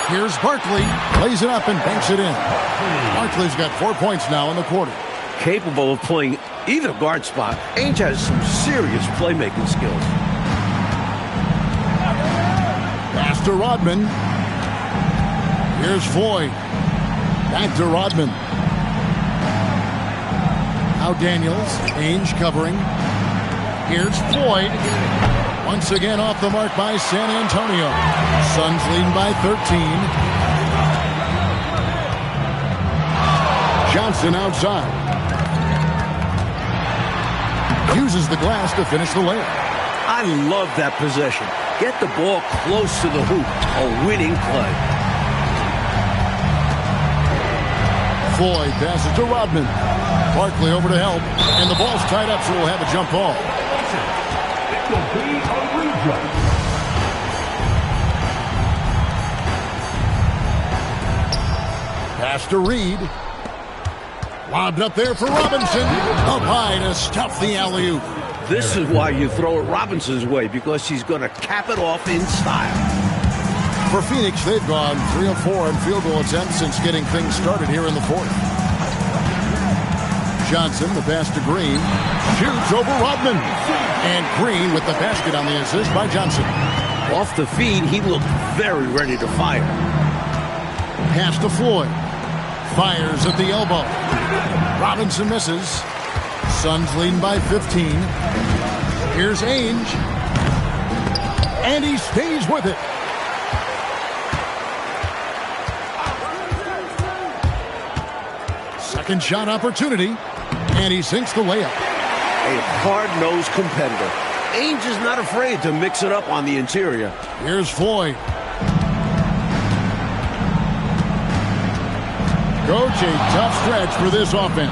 Here's Barkley. Lays it up and banks it in. Barkley's got 4 points now in the quarter. Capable of playing either guard spot, Ainge has some serious playmaking skills. Pass to Rodman. Here's Floyd. Back to Rodman. Now Daniels. Ainge covering. Here's Floyd. Once again off the mark by San Antonio. Suns leading by 13. Johnson outside. Uses the glass to finish the layup. I love that possession. Get the ball close to the hoop. A winning play. Floyd passes to Rodman. Barkley over to help. And the ball's tied up, so we'll have a jump ball. It will be a rejump. Pass to Reed. Lobbed up there for Robinson. Up high to stuff the alley-oop. This is why you throw it Robinson's way, because he's going to cap it off in style. For Phoenix, they've gone 3 of 4 on field goal attempts since getting things started here in the fourth. Johnson, the pass to Green. Shoots over Rodman. And Green with the basket on the assist by Johnson. Off the feed, he looked very ready to fire. Pass to Floyd. Fires at the elbow. Robinson misses. Suns leading by 15. Here's Ainge. And he stays with it. Second shot opportunity. And he sinks the layup. A hard-nosed competitor. Ainge is not afraid to mix it up on the interior. Here's Floyd. Coach, a tough stretch for this offense.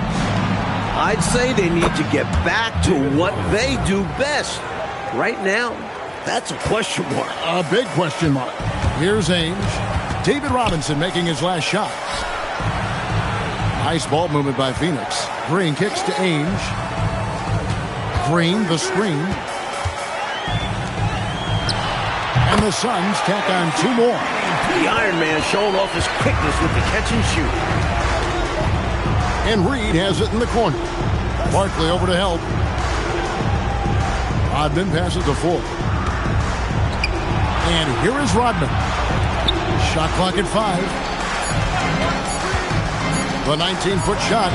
I'd say they need to get back to what they do best. Right now, that's a question mark. A big question mark. Here's Ainge. David Robinson making his last shot. Nice ball movement by Phoenix. Green kicks to Ainge. Green, the screen. And the Suns tack on 2 more. The Iron Man showing off his quickness with the catch and shoot. And Reed has it in the corner. Barkley over to help. Rodman passes to Floyd. And here is Rodman. Shot clock at 5. The 19-foot shot.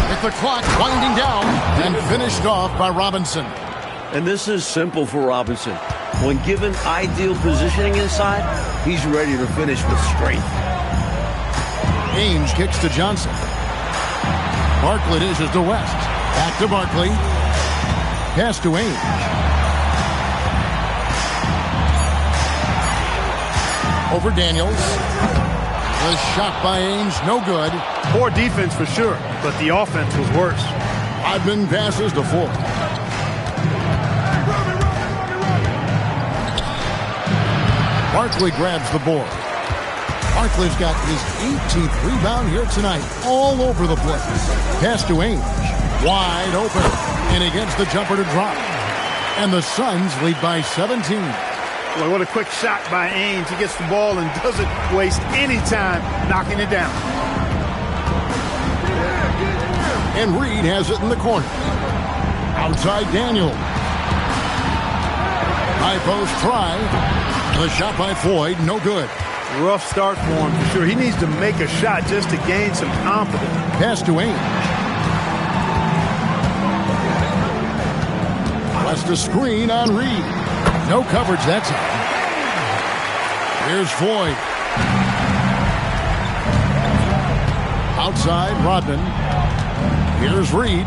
With the clock winding down and finished off by Robinson. And this is simple for Robinson. When given ideal positioning inside, he's ready to finish with strength. Ainge kicks to Johnson. Barkley dishes to West. Back to Barkley. Pass to Ainge. Over Daniels. The shot by Ainge, no good. Poor defense for sure, but the offense was worse. Rodman passes to Floyd. Barkley grabs the board. Barkley's got his 18th rebound here tonight, all over the place. Pass to Ainge, wide open, and he gets the jumper to drop. And the Suns lead by 17. Boy, what a quick shot by Ainge. He gets the ball and doesn't waste any time knocking it down. And Reed has it in the corner. Outside Daniel. High post try. The shot by Floyd, no good. Rough start for him for sure. He needs to make a shot just to gain some confidence. Pass to Ainge. West a screen on Reed. No coverage that time. Here's Floyd. Outside Rodman. Here's Reed.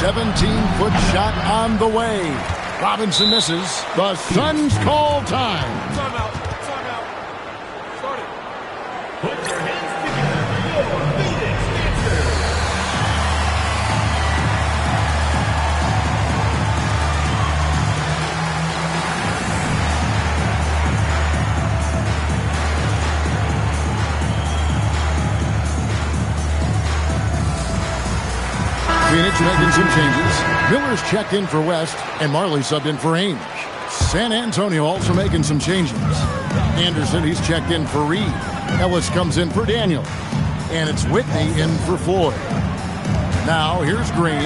17-foot shot on the way. Robinson misses. The Suns call time. Timeout. Start it. Put your hands together for Phoenix Pacers. Phoenix making some changes. Miller's checked in for West, and Marley subbed in for Ainge. San Antonio also making some changes. Anderson, he's checked in for Reed. Ellis comes in for Daniel. And it's Whitney in for Floyd. Now, here's Green.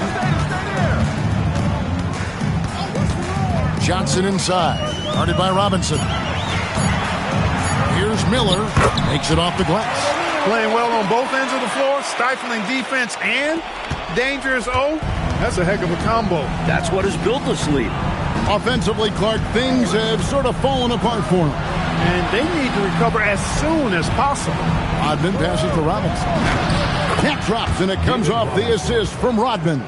Johnson inside. Guarded by Robinson. Here's Miller. Makes it off the glass. Playing well on both ends of the floor, stifling defense and dangerous O. That's a heck of a combo. That's what has built this lead. Offensively, Clark, things have sort of fallen apart for him. And they need to recover as soon as possible. Rodman passes to Robinson. That drops, and it comes off the assist from Rodman.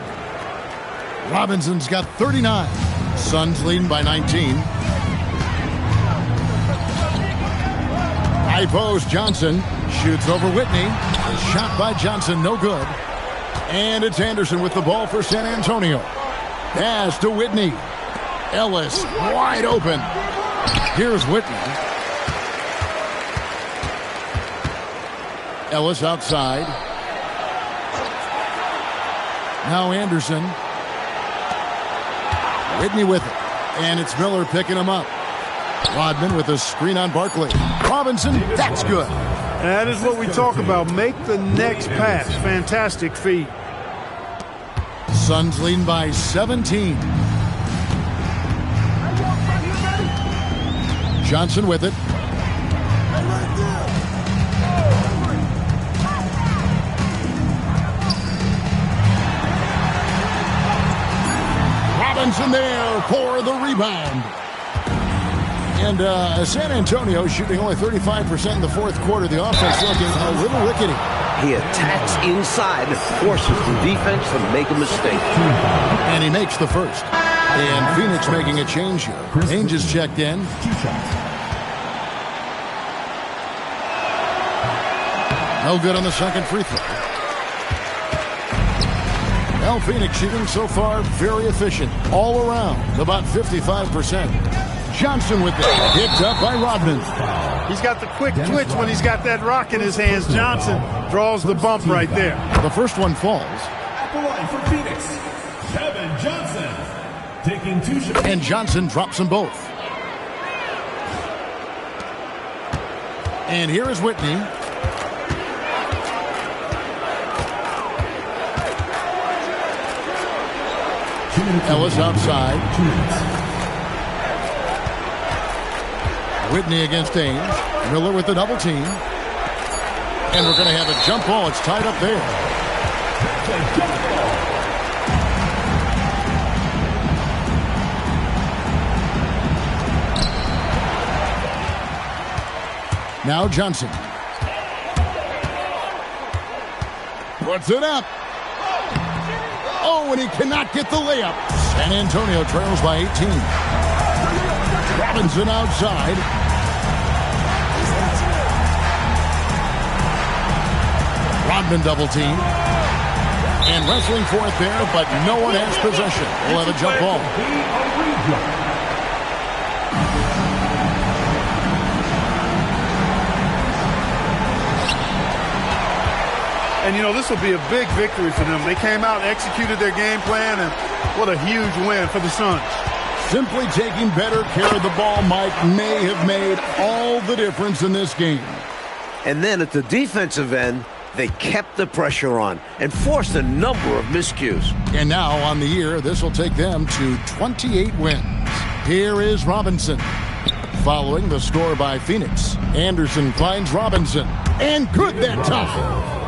Robinson's got 39. Suns leading by 19. High post, Johnson shoots over Whitney. A shot by Johnson, no good. And it's Anderson with the ball for San Antonio. Pass to Whitney. Ellis wide open. Here's Whitney. Ellis outside. Now Anderson. Whitney with it. And it's Miller picking him up. Rodman with a screen on Barkley. Robinson, that's good. That is what we talk about. Make the next pass. Fantastic feed. Suns leading by 17. Johnson with it. Robinson there for the rebound. And San Antonio shooting only 35% in the fourth quarter. The offense looking a little rickety. He attacks inside and forces the defense to make a mistake. And he makes the first. And Phoenix making a change here. Ainge is checked in. No good on the second free throw. Well, Phoenix shooting so far very efficient. All around, about 55%. Johnson with it. Picked up by Rodman. He's got the quick twitch when he's got that rock in his hands. Johnson draws the bump right there. The first one falls. At the line for Phoenix, Kevin Johnson. Taking 2 shots. And Johnson drops them both. And here is Whitney. Ellis outside. Whitney against Ainge. Miller with the double team. And we're going to have a jump ball. It's tied up there. Now Johnson. Puts it up. Oh, and he cannot get the layup. San Antonio trails by 18. Robinson outside. Rodman double team. And wrestling for it there, but no one has possession. We'll have a jump ball. And, you know, this will be a big victory for them. They came out and executed their game plan, and what a huge win for the Suns. Simply taking better care of the ball, Mike, may have made all the difference in this game. And then at the defensive end, they kept the pressure on and forced a number of miscues. And now on the year, this will take them to 28 wins. Here is Robinson. Following the score by Phoenix, Anderson finds Robinson. And good that time.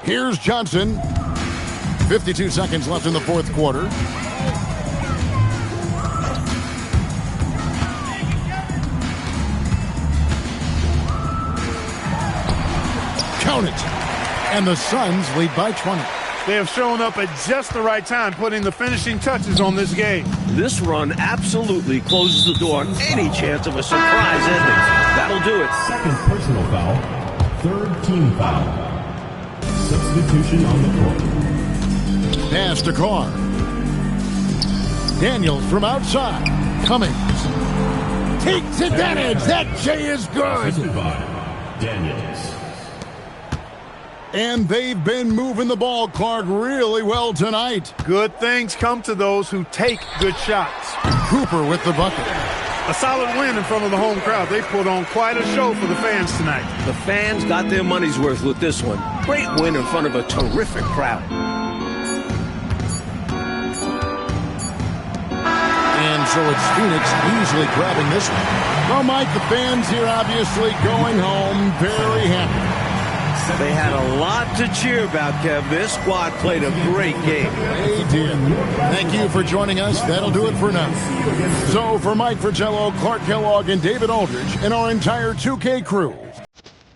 Here's Johnson. 52 seconds left in the fourth quarter. Count it. And the Suns lead by 20. They have shown up at just the right time, putting the finishing touches on this game. This run absolutely closes the door on any chance of a surprise ending. That'll do it. Second personal foul. Third team foul. Substitution on the court. Pass to Carr. Daniels from outside. Cummings takes advantage. That J is good. Assisted by Daniels. And they've been moving the ball, Clark, really well tonight. Good things come to those who take good shots. Cooper with the bucket. A solid win in front of the home crowd. They put on quite a show for the fans tonight. The fans got their money's worth with this one. Great win in front of a terrific crowd. And so it's Phoenix easily grabbing this one. Well, Mike, the fans here obviously going home very happy. They had a lot to cheer about, Kev. This squad played a great game. They did. Thank you for joining us. That'll do it for now. So for Mike Fratello, Clark Kellogg, and David Aldridge, and our entire 2K crew,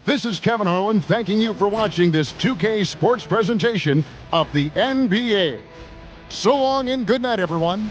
this is Kevin Harlan thanking you for watching this 2K sports presentation of the NBA. So long and good night, everyone.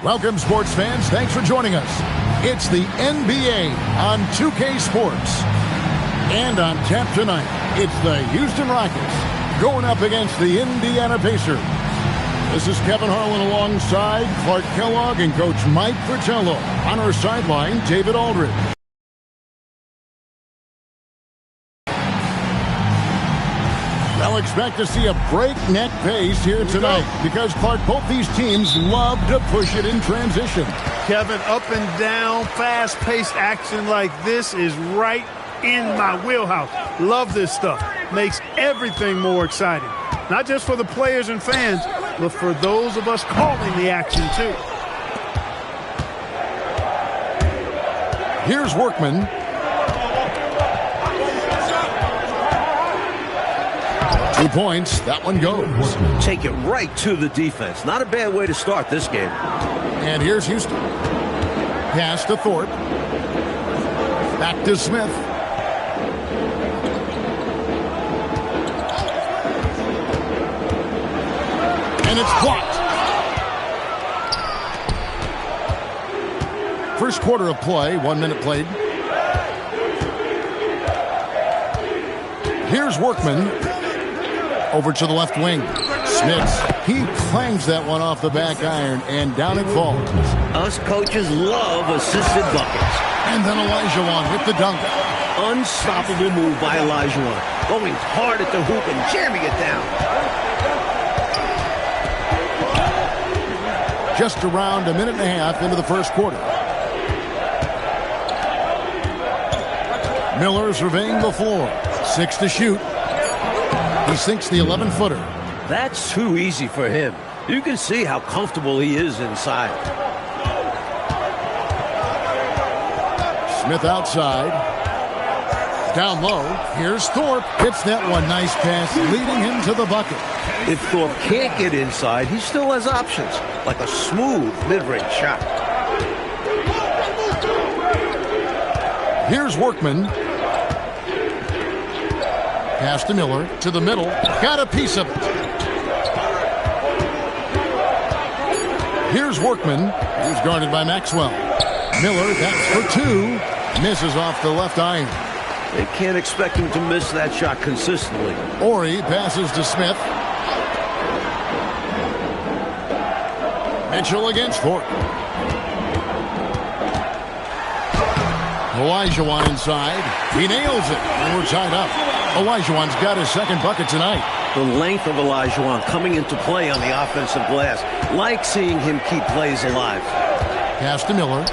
Welcome, sports fans. Thanks for joining us. It's the NBA on 2K Sports. And on tap tonight, it's the Houston Rockets going up against the Indiana Pacers. This is Kevin Harlan alongside Clark Kellogg and Coach Mike Fratello. On our sideline, David Aldridge. They'll expect to see a breakneck pace here tonight because, Clark, both these teams love to push it in transition. Kevin, up and down, fast-paced action like this is right in my wheelhouse. Love this stuff. Makes everything more exciting. Not just for the players and fans, but for those of us calling the action, too. Here's Workman. 2 points. That one goes. Take it right to the defense. Not a bad way to start this game. And here's Houston. Pass to Thorpe. Back to Smith. And it's blocked. First quarter of play. 1 minute played. Here's Workman. Over to the left wing. Smith. He clangs that one off the back iron, and down it falls. Us coaches love assisted buckets. And then Elijah with the dunk. Unstoppable move by Elijah. going hard at the hoop and jamming it down. Just around a minute and a half into the first quarter. Miller surveying the floor. 6 to shoot. He sinks the 11-footer. That's too easy for him. You can see how comfortable he is inside. Smith outside. Down low. Here's Thorpe. Hits that one. Nice pass, leading him to the bucket. If Thorpe can't get inside, he still has options, like a smooth mid-range shot. Here's Workman. Pass to Miller. To the middle. Got a piece of it. Here's Workman. He's guarded by Maxwell. Miller, that's for 2. Misses off the left iron. They can't expect him to miss that shot consistently. Ori passes to Smith. Mitchell against Thorpe. Olajuwon inside. He nails it. And we're tied up. Olajuwon's got his second bucket tonight. The length of Olajuwon coming into play on the offensive glass. Like seeing him keep plays alive. Pass to Miller.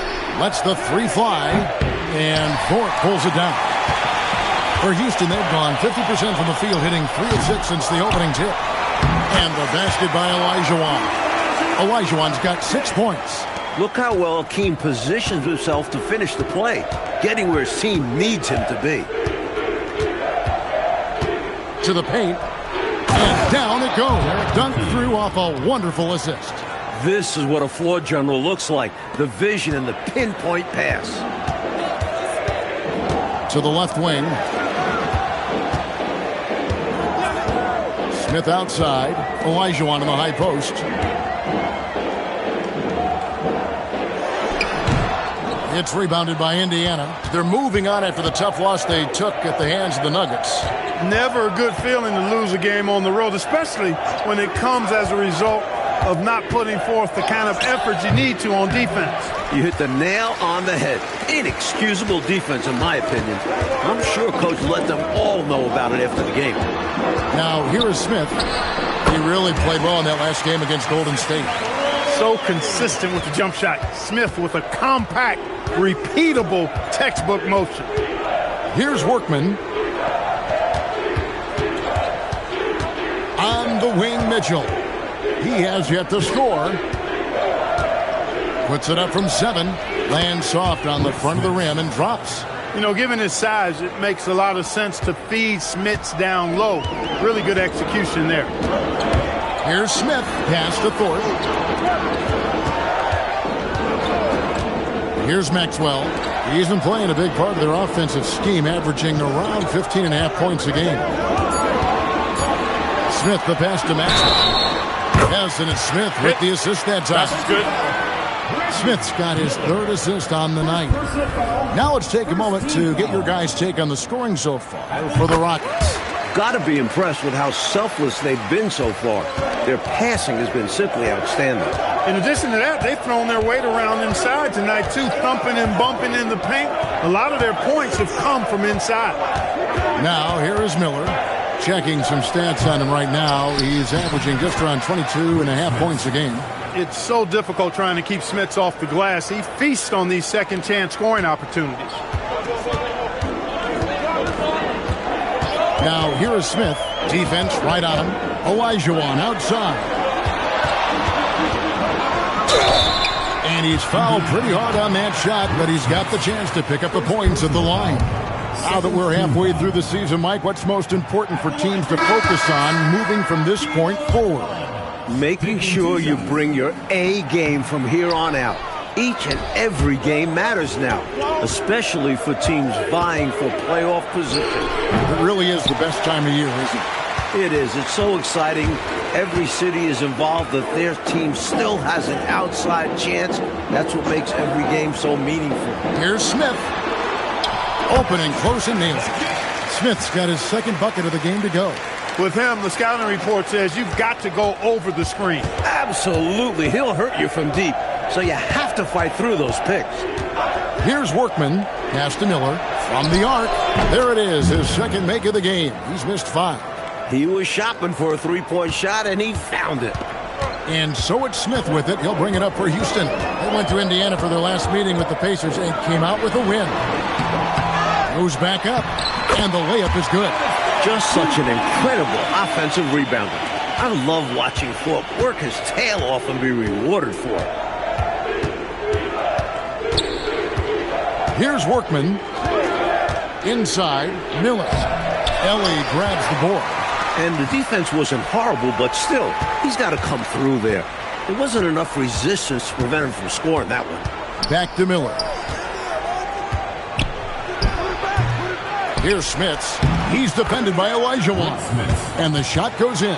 Lets the 3 fly. And Thorpe pulls it down. For Houston, they've gone 50% from the field, hitting 3 of 6 since the opening tip. And the basket by Olajuwon. Olajuwon's got 6 points. Look how well Akeem positions himself to finish the play, getting where his team needs him to be. To the paint. And down it goes. Dunked through off a wonderful assist. This is what a floor general looks like. The vision and the pinpoint pass. To the left wing. Smith outside. Olajuwon in the high post. It's rebounded by Indiana. They're moving on after the tough loss they took at the hands of the Nuggets. Never a good feeling to lose a game on the road, especially when it comes as a result of not putting forth the kind of effort you need to on defense. You hit the nail on the head. Inexcusable defense, in my opinion. I'm sure Coach let them all know about it after the game. Now, here is Smith. He really played well in that last game against Golden State. So consistent with the jump shot. Smith with a compact, repeatable textbook motion. Here's Workman. On the wing, Mitchell. He has yet to score. Puts it up from 7. Lands soft on the front of the rim and drops. You know, given his size, it makes a lot of sense to feed Smits down low. Really good execution there. Here's Smith. Pass to Thorpe. Here's Maxwell. He's been playing a big part of their offensive scheme, averaging around 15.5 points a game. Smith, the pass to Maxwell. Yes, and it's Smith with the assist that time. That's good. Smith's got his 3rd assist on the night. Now let's take a moment to get your guys' take on the scoring so far for the Rockets. Got to be impressed with how selfless they've been so far. Their passing has been simply outstanding. In addition to that, they've thrown their weight around inside tonight, too, thumping and bumping in the paint. A lot of their points have come from inside. Now, here is Miller. Checking some stats on him right now. He's averaging just around 22.5 points a game. It's so difficult trying to keep Smits off the glass. He feasts on these second-chance scoring opportunities. Now, here is Smith. Defense right on him. Olajuwon outside. And he's fouled pretty hard on that shot, but he's got the chance to pick up the points at the line. Now that we're halfway through the season, Mike, what's most important for teams to focus on moving from this point forward? Making sure you bring your A game from here on out. Each and every game matters now, especially for teams vying for playoff position. It really is the best time of year, isn't it? It is. It's so exciting. Every city is involved that their team still has an outside chance. That's what makes every game so meaningful. Here's Smith. Open and close and nails it. Smith's got his second bucket of the game to go. With him, the scouting report says you've got to go over the screen. Absolutely. He'll hurt you from deep, so you have to fight through those picks. Here's Workman. Pass to Miller. From the arc, there it is, his second make of the game. He's missed 5. He was shopping for a three-point shot, and he found it. And so it's Smith with it. He'll bring it up for Houston. They went to Indiana for their last meeting with the Pacers and came out with a win. Goes back up, and the layup is good. Just such an incredible offensive rebounder. I love watching Thorpe work his tail off and be rewarded for it. Here's Workman. Inside, Miller. Ellie grabs the board. And the defense wasn't horrible, but still, he's got to come through there. There wasn't enough resistance to prevent him from scoring that one. Back to Miller. Here's Smits. He's defended by Olajuwon. And the shot goes in.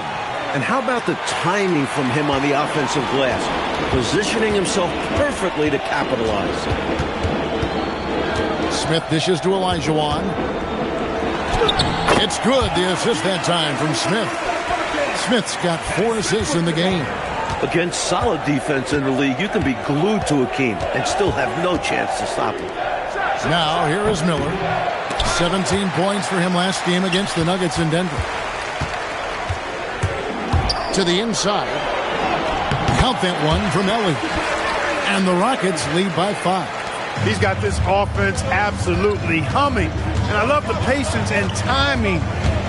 And how about the timing from him on the offensive glass? Positioning himself perfectly to capitalize. Smith dishes to Olajuwon. It's good, the assist that time from Smith. Smith's got 4 assists in the game. Against solid defense in the league, you can be glued to Akeem and still have no chance to stop him. Now, here is Miller. 17 points for him last game against the Nuggets in Denver. To the inside. Count that one from Ellie. And the Rockets lead by 5. He's got this offense absolutely humming. And I love the patience and timing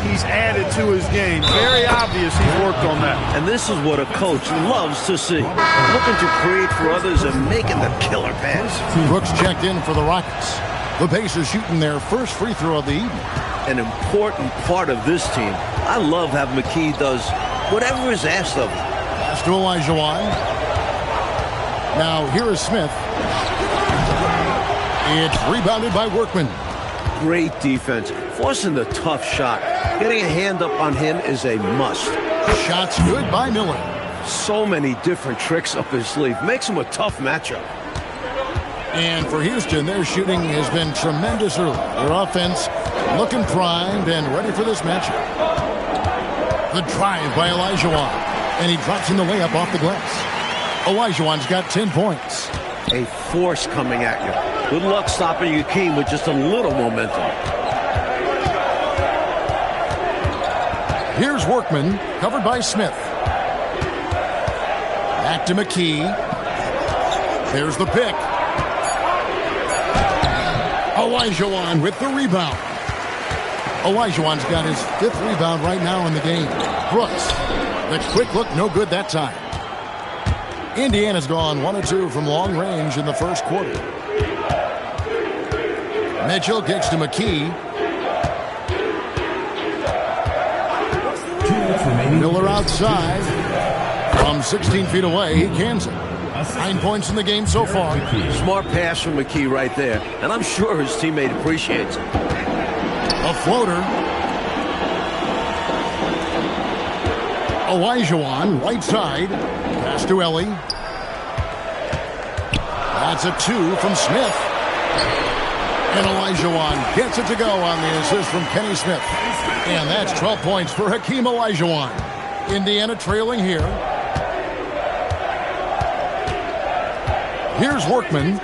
he's added to his game. Very obvious he's worked on that. And this is what a coach loves to see. Looking to create for others and making the killer pass. Brooks checked in for the Rockets. The Pacers shooting their first free throw of the evening. An important part of this team. I love how McKee does whatever is asked of him. Pass to Olajuwon. Now here is Smith. It's rebounded by Workman. Great defense. Forcing the tough shot. Getting a hand up on him is a must. Shots good by Miller. So many different tricks up his sleeve. Makes him a tough matchup. And for Houston, their shooting has been tremendous early. Their offense looking primed and ready for this matchup. The drive by Olajuwon. And he drops in the layup off the glass. Olajuwon's got 10 points. A force coming at you. Good luck stopping Akeem with just a little momentum. Here's Workman, covered by Smith. Back to McKee. There's the pick. Olajuwon with the rebound. Olajuwon's got his 5th rebound right now in the game. Brooks. The quick look, no good that time. Indiana's gone 1 of 2 from long range in the first quarter. Mitchell kicks to McKee. Miller outside. From 16 feet away, he cans it. 9 points in the game so far. Smart pass from McKee right there. And I'm sure his teammate appreciates it. A floater. Olajuwon, right side. Pass to Ellie. That's a 2 from Smith. And Olajuwon gets it to go on the assist from Kenny Smith. And that's 12 points for Hakeem Olajuwon. Indiana trailing here. Here's Workman.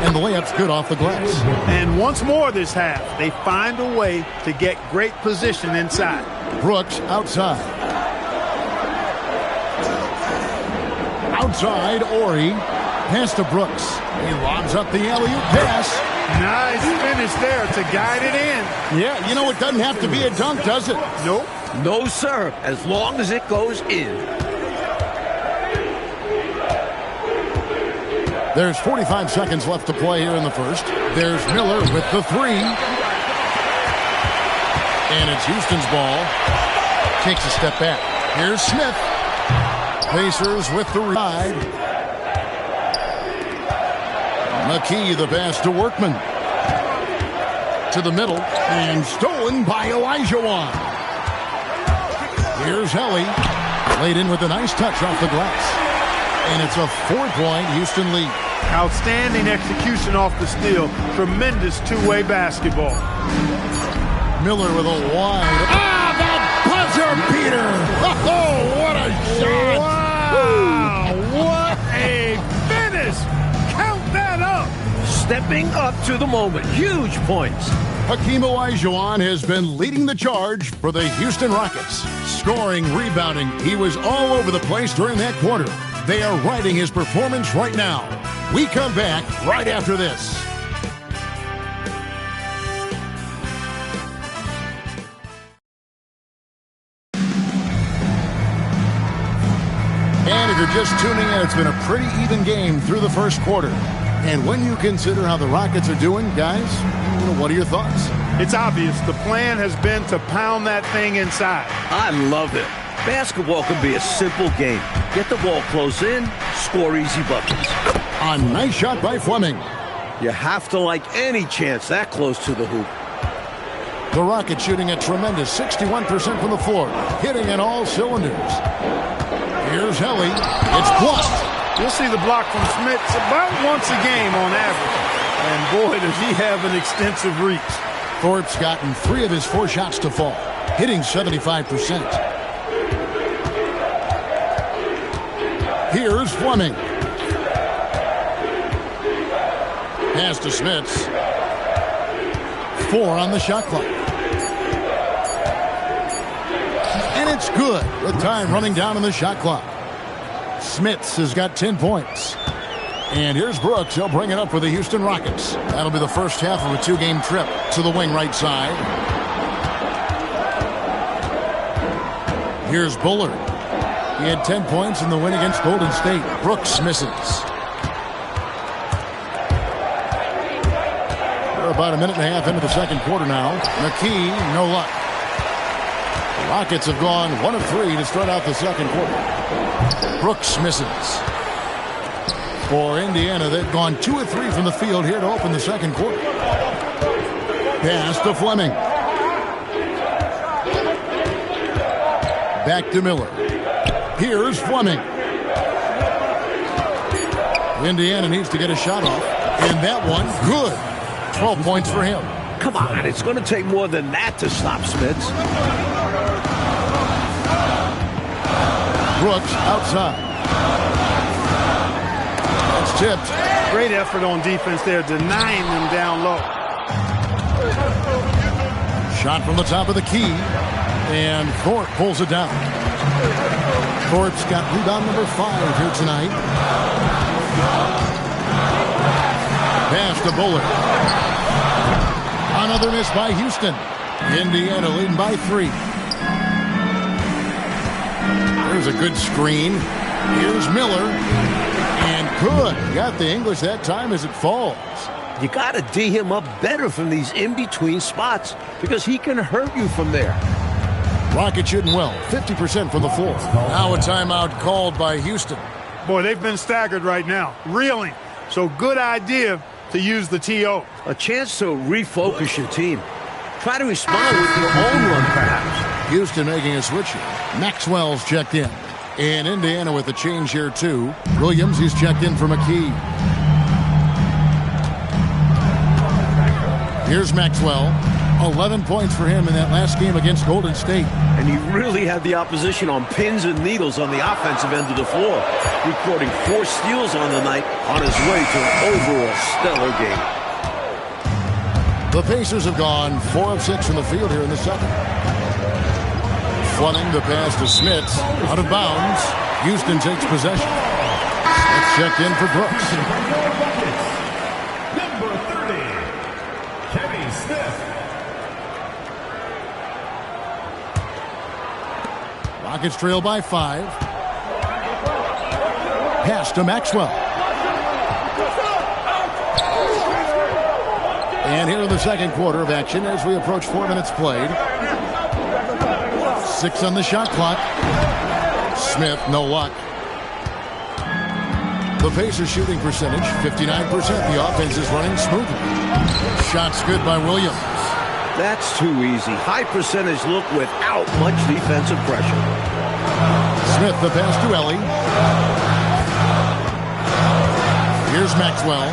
And the layup's good off the glass. And once more this half, they find a way to get great position inside. Brooks outside. Outside, Ori. Pass to Brooks. He lobs up the alley-oop pass. Nice finish there to guide it in. Yeah, you know, it doesn't have to be a dunk, does it? Nope. No, sir. As long as it goes in. There's 45 seconds left to play here in the first. There's Miller with the 3. And it's Houston's ball. Takes a step back. Here's Smith. Pacers with the ride. McKee the pass to Workman. To the middle. And stolen by Olajuwon. Here's Helly. Laid in with a nice touch off the glass. And it's a 4-point Houston lead. Outstanding execution off the steal. Tremendous two-way basketball. Miller with a wide. Ah, that buzzer beater! Oh, what a shot! Wow! What a finish stepping up to the moment. Huge points. Hakeem Olajuwon has been leading the charge for the Houston Rockets. Scoring, rebounding, he was all over the place during that quarter. They are riding his performance right now. We come back right after this. And if you're just tuning in, it's been a pretty even game through the first quarter. And when you consider how the Rockets are doing, guys, what are your thoughts? It's obvious. The plan has been to pound that thing inside. I love it. Basketball can be a simple game. Get the ball close in, score easy buckets. A nice shot by Fleming. You have to like any chance that close to the hoop. The Rockets shooting a tremendous 61% from the floor, hitting in all cylinders. Here's Helly. It's blocked. You'll see the block from Smits about once a game on average. And boy, does he have an extensive reach. Thorpe's gotten 3 of his 4 shots to fall, hitting 75%. Here's Fleming. Pass to Smits. 4 on the shot clock. And it's good with time running down on the shot clock. Smits has got 10 points. And here's Brooks. He'll bring it up for the Houston Rockets. That'll be the first half of a 2-game trip to the wing right side. Here's Bullard. He had 10 points in the win against Golden State. Brooks misses. We're about a minute and a half into the second quarter now. McKee, no luck. The Rockets have gone 1 of 3 to start out the second quarter. Brooks misses. For Indiana, they've gone 2 of 3 from the field here to open the second quarter. Pass to Fleming. Back to Miller. Here's Fleming. Indiana needs to get a shot off. And that one, good. 12 points for him. Come on, it's going to take more than that to stop Smits. Brooks outside. That's tipped. Great effort on defense there, denying them down low. Shot from the top of the key. And Thorpe pulls it down. Thorpe's got rebound number 5 here tonight. Pass to Bullard. Another miss by Houston. Indiana leading by 3. There's a good screen. Here's Miller. And good. Got the English that time as it falls. You got to D him up better from these in-between spots because he can hurt you from there. Rockets shooting well. 50% from the floor. Now a timeout called by Houston. Boy, they've been staggered right now. Reeling. So good idea to use the TO. A chance to refocus your team. Try to respond with your own run, perhaps. Houston making a switch here. Maxwell's checked in. And Indiana with a change here, too. Williams, he's checked in for McKee. Here's Maxwell. 11 points for him in that last game against Golden State. And he really had the opposition on pins and needles on the offensive end of the floor, recording 4 steals on the night on his way to an overall stellar game. The Pacers have gone 4 of 6 from the field here in the second. Fleming the pass to Smits. Out of bounds. Houston takes possession. Smits checked in for Brooks. Number 30, Kenny Smith. Rockets trail by 5. Pass to Maxwell. And here in the second quarter of action as we approach 4 minutes played. 6 on the shot clock. Smith, no luck. The Pacers shooting percentage, 59%. The offense is running smoothly. Shots good by Williams. That's too easy. High percentage look without much defensive pressure. Smith the pass to Ellie. Here's Maxwell.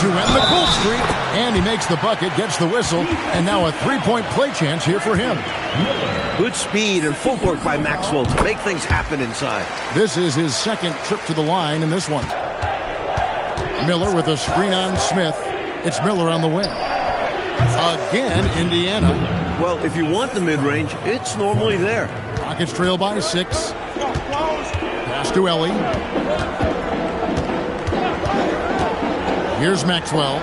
To end the cool streak. And he makes the bucket, gets the whistle, and now a 3-point play chance here for him. Good speed and footwork by Maxwell to make things happen inside. This is his second trip to the line in this one. Miller with a screen on Smith. It's Miller on the wing. Again, Indiana. Well, if you want the mid-range, it's normally there. Rockets trail by 6. Pass to Ellie. Here's Maxwell.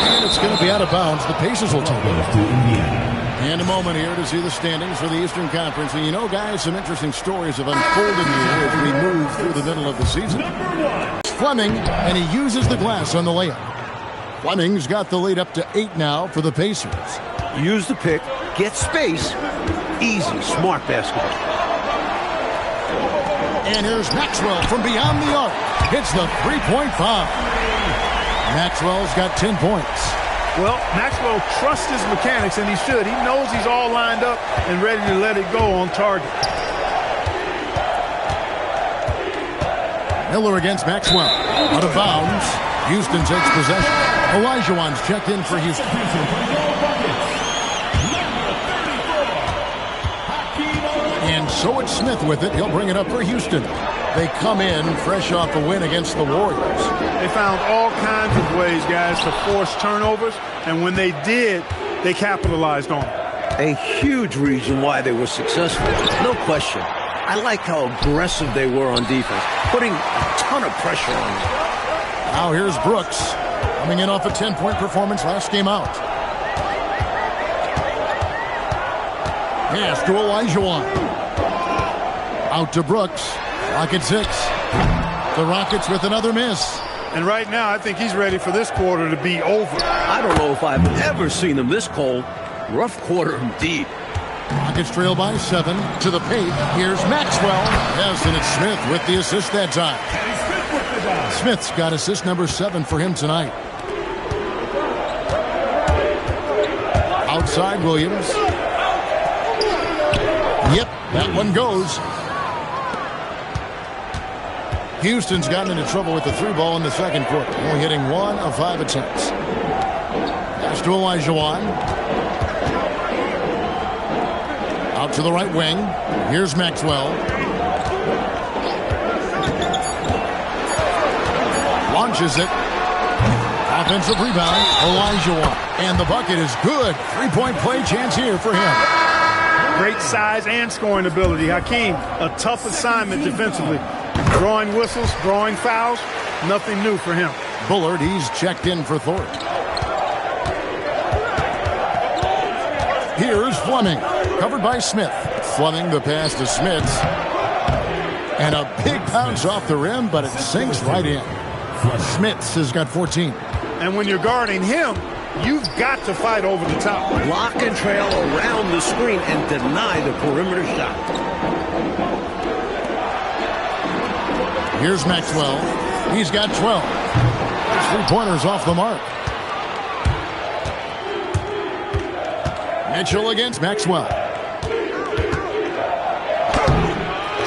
And it's going to be out of bounds. The Pacers will take it. And a moment here to see the standings for the Eastern Conference. And you know, guys, some interesting stories have unfolded here as we move through the middle of the season. Fleming, and he uses the glass on the layup. Fleming's got the lead up to 8 now for the Pacers. Use the pick, get space. Easy, smart basketball. And here's Maxwell from beyond the arc. Hits the three-point foul. Maxwell's got 10 points. Well, Maxwell trusts his mechanics, and he should. He knows he's all lined up and ready to let it go on target. Miller against Maxwell. Out of bounds. Houston takes possession. Olajuwon's checked in for Houston. And so it's Smith with it. He'll bring it up for Houston. They come in fresh off a win against the Warriors. They found all kinds of ways, guys, to force turnovers, and when they did, they capitalized on it. A huge reason why they were successful, no question. I like how aggressive they were on defense, putting a ton of pressure on them. Now here's Brooks, coming in off a 10-point performance last game out. Pass to Olajuwon. Out to Brooks. Rockets 6. The Rockets with another miss. And right now, I think he's ready for this quarter to be over. I don't know if I've ever seen them this cold. Rough quarter indeed. Rockets trail by 7 to the paint. Here's Maxwell. Yes, and it's Smith with the assist that time. Smith's got assist number 7 for him tonight. Outside Williams. Yep, that one goes. Houston's gotten into trouble with the 3 ball in the second quarter, only hitting 1 of 5 attempts. Pass to Olajuwon. Out to the right wing. Here's Maxwell. Launches it. Offensive rebound. Olajuwon. And the bucket is good. 3-point play chance here for him. Great size and scoring ability. Hakeem, a tough assignment defensively. Drawing whistles, drawing fouls, nothing new for him. Bullard, he's checked in for Thorpe. Here's Fleming, covered by Smith. Fleming, the pass to Smith. And a big bounce off the rim, but it sinks right in. Smith has got 14. And when you're guarding him, you've got to fight over the top. Lock and trail around the screen and deny the perimeter shot. Here's Maxwell. He's got 12. 3-pointers off the mark. Mitchell against Maxwell.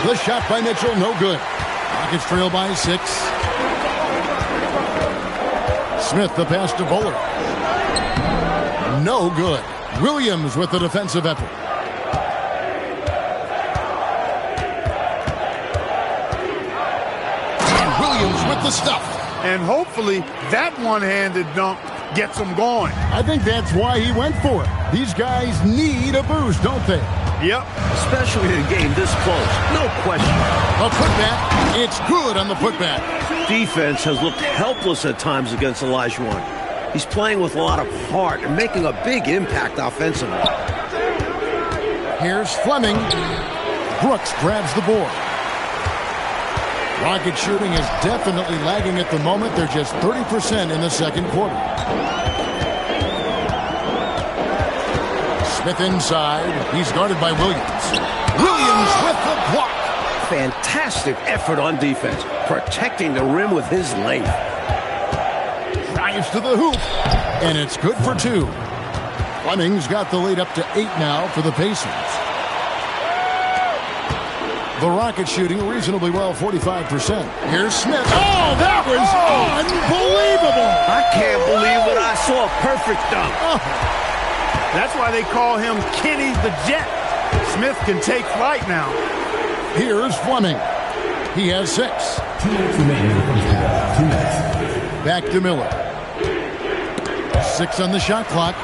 The shot by Mitchell, no good. Rockets trail by 6. Smith, the pass to Bullard. No good. Williams with the defensive effort. With the stuff. And hopefully that one-handed dunk gets him going. I think that's why he went for it. These guys need a boost, don't they? Yep. Especially in a game this close. No question. A putback. It's good on the putback. Defense has looked helpless at times against Olajuwon. He's playing with a lot of heart and making a big impact offensively. Here's Fleming. Brooks grabs the board. Rocket shooting is definitely lagging at the moment. They're just 30% in the second quarter. Smith inside. He's guarded by Williams. Williams with the block. Fantastic effort on defense, protecting the rim with his length. Drives to the hoop, and it's good for 2. Fleming's got the lead up to 8 now for the Pacers. The Rockets shooting reasonably well, 45%. Here's Smith. Oh, that was unbelievable. I can't believe what I saw. Perfect dunk. That's why they call him Kenny the Jet. Smith can take flight now. Here's Fleming. He has 6. 2 minutes remaining in the first half. 2 minutes. Back to Miller. 6 on the shot clock.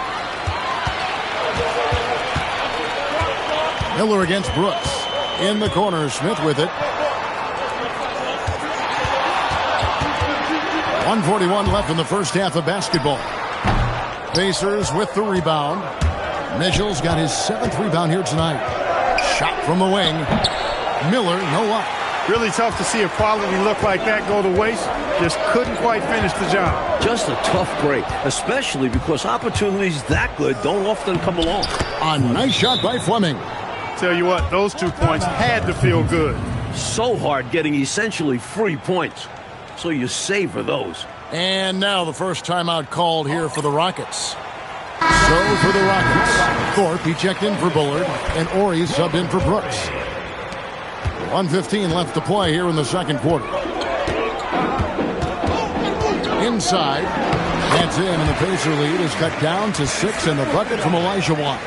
Miller against Brooks. In the corner, Smith with it. 1:41 left in the first half of basketball. Pacers with the rebound. Mitchell's got his 7th rebound here tonight. Shot from the wing. Miller, no luck. Really tough to see a quality look like that go to waste. Just couldn't quite finish the job. Just a tough break, especially because opportunities that good don't often come along. A nice shot by Fleming. Tell you what, those 2 points had to feel good. So hard getting essentially free points. So you savor those. And now the first timeout called here for the Rockets. So for the Rockets, Thorpe, he checked in for Bullard, and Ori subbed in for Brooks. 1:15 left to play here in the second quarter. Inside, that's in, and the Pacer lead is cut down to 6, and the bucket from Olajuwon.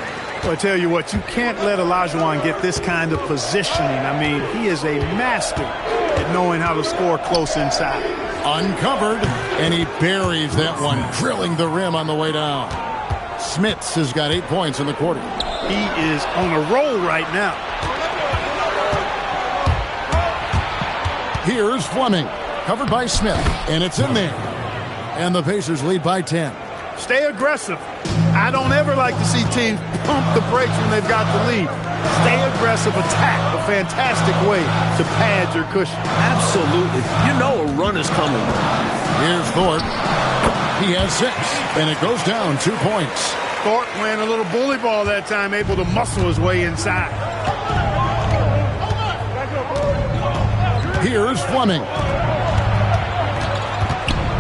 Well, I tell you what, you can't let Olajuwon get this kind of positioning. I mean, he is a master at knowing how to score close inside. Uncovered, and he buries that one, drilling the rim on the way down. Smits has got 8 points in the quarter. He is on a roll right now. Here's Fleming, covered by Smith, and it's in there. And the Pacers lead by 10. Stay aggressive. I don't ever like to see teams pump the brakes when they've got the lead. Stay aggressive, attack, a fantastic way to pad your cushion. Absolutely. You know a run is coming. Here's Thorpe. He has 6, and it goes down 2 points. Thorpe playing a little bully ball that time, able to muscle his way inside. Here's Fleming.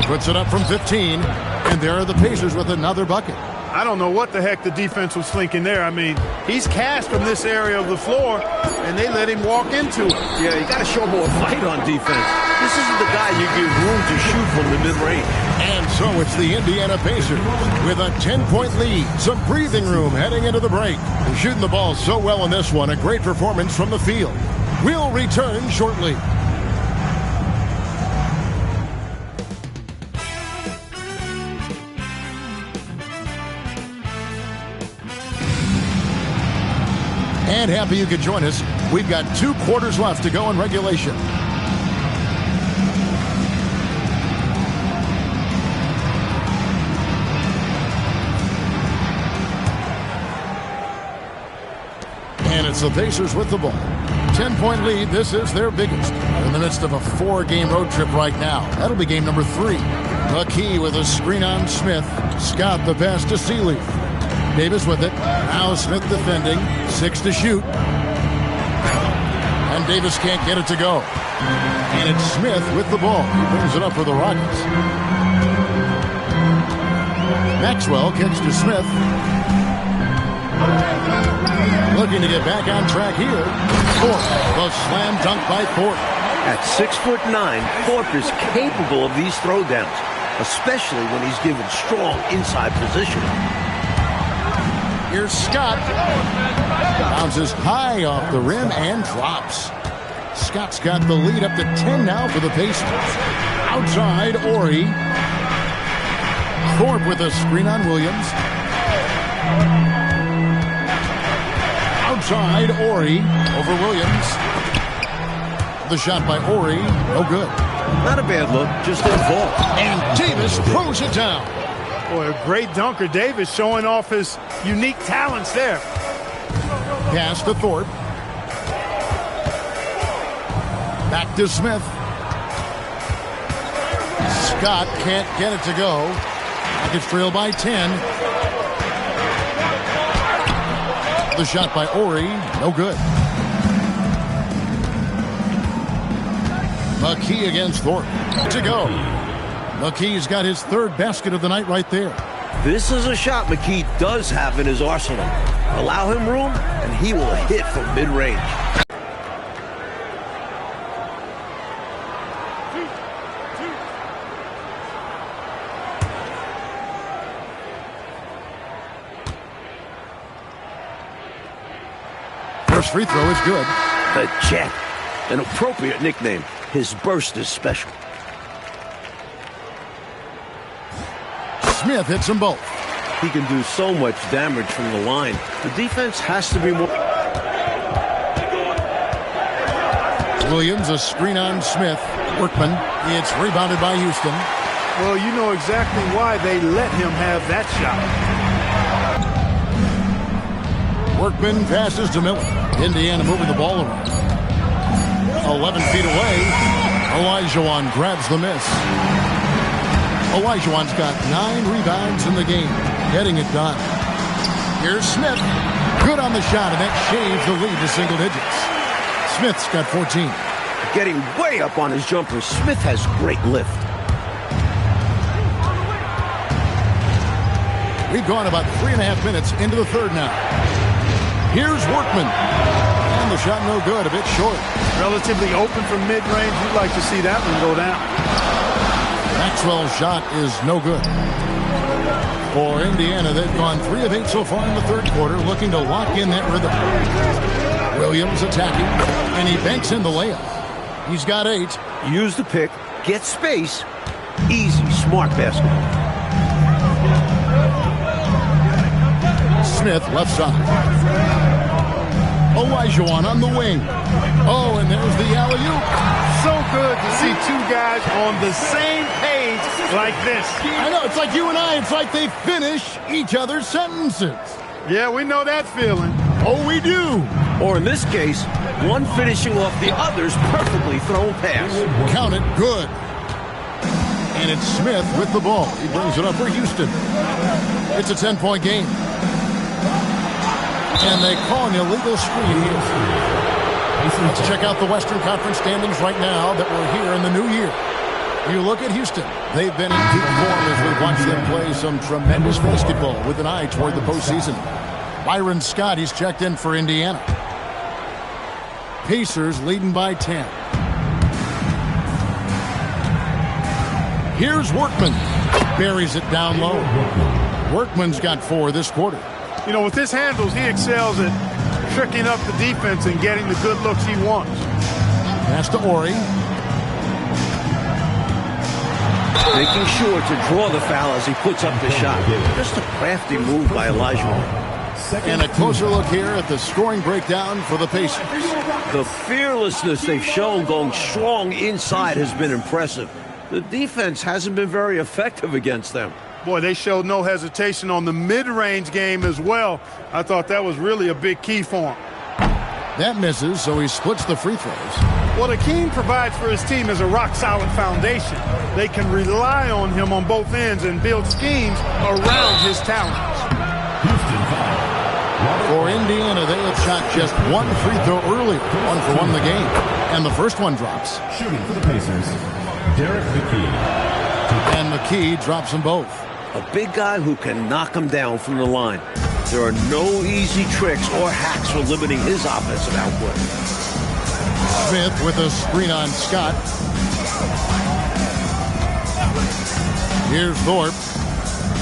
Puts it up from 15, and there are the Pacers with another bucket. I don't know what the heck the defense was thinking there. I mean, he's cast from this area of the floor, and they let him walk into it. Yeah, you got to show more fight on defense. This isn't the guy you give room to shoot from the mid-range. And so it's the Indiana Pacers with a 10-point lead. Some breathing room heading into the break. They're shooting the ball so well in this one. A great performance from the field. We'll return shortly. And happy you could join us. We've got 2 quarters left to go in regulation. And it's the Pacers with the ball. 10-point lead. This is their biggest. They're in the midst of a 4-game road trip right now. That'll be game number 3. McKee with a screen on Smith. Scott the pass to Sealy. Davis with it. Now Smith defending. 6 to shoot. And Davis can't get it to go. And it's Smith with the ball. He brings it up for the Rockets. Maxwell kicks to Smith. Looking to get back on track here. Thorpe. The slam dunk by Thorpe. At 6'9", Thorpe is capable of these throwdowns, especially when he's given strong inside position. Here's Scott. Bounces high off the rim and drops. Scott's got the lead up to 10 now for the Pacers. Outside, Ori. Thorpe with a screen on Williams. Outside, Ori over Williams. The shot by Ori, no good. Not a bad look, just involved. And Davis throws it down. Boy, a great dunker. Davis showing off his unique talents there. Pass to Thorpe. Back to Smith. Scott can't get it to go. Rockets trail by 10. The shot by Ori, no good. McKee against Thorpe. To go. McKee's got his 3rd basket of the night right there. This is a shot McKee does have in his arsenal. Allow him room, and he will hit from mid-range. free throw is good. The Jet, an appropriate nickname. His burst is special. Smith hits them both. He can do so much damage from the line. The defense has to be more... Williams, a screen on Smith. Workman, it's rebounded by Houston. Well, you know exactly why they let him have that shot. Workman passes to Miller. Indiana moving the ball around. 11 feet away. Olajuwon grabs the miss. Olajuwon's got 9 rebounds in the game, getting it done. Here's Smith. Good on the shot, and that shaves the lead to single digits. Smith's got 14. Getting way up on his jumper. Smith has great lift. We've gone about 3.5 minutes into the third now. Here's Workman. And the shot no good, a bit short. Relatively open from mid-range. You'd like to see that one go down. Maxwell's shot is no good. For Indiana, they've gone 3 of 8 so far in the third quarter, looking to lock in that rhythm. Williams attacking, and he banks in the layup. He's got 8. Use the pick, get space. Easy, smart basketball. Smith left side. Olajuwon on the wing. Oh, and there's the alley-oop. So good to see two guys on the same page like this. I know, it's like you and I. It's like they finish each other's sentences. Yeah, we know that feeling. Oh, we do. Or in this case, one finishing off the other's perfectly thrown pass. Count it, good. And it's Smith with the ball. He brings it up for Houston. It's a 10-point game. And they call an illegal screen here. Let's check out the Western Conference standings right now that we're here in the new year. You look at Houston. They've been in peak form as we've watched them play some tremendous basketball with an eye toward the postseason. Byron Scott, he's checked in for Indiana. Pacers leading by 10. Here's Workman. Buries it down low. Workman's got 4 this quarter. You know, with his handles, he excels at tricking up the defense and getting the good looks he wants. Pass to Ori. Making sure to draw the foul as he puts up the shot. Just a crafty move by Olajuwon. And a closer look here at the scoring breakdown for the Pacers. The fearlessness they've shown going strong inside has been impressive. The defense hasn't been very effective against them. Boy, they showed no hesitation on the mid-range game as well. I thought that was really a big key for him. That misses, so he splits the free throws. What Akeem provides for his team is a rock-solid foundation. They can rely on him on both ends and build schemes around his talents. For Indiana, they have shot just 1 free throw earlier, 1 for 1 in the game. And the first one drops. Shooting for the Pacers, Derek McKee. And McKee drops them both. A big guy who can knock him down from the line. There are no easy tricks or hacks for limiting his offensive output. Smith with a screen on Scott. Here's Thorpe.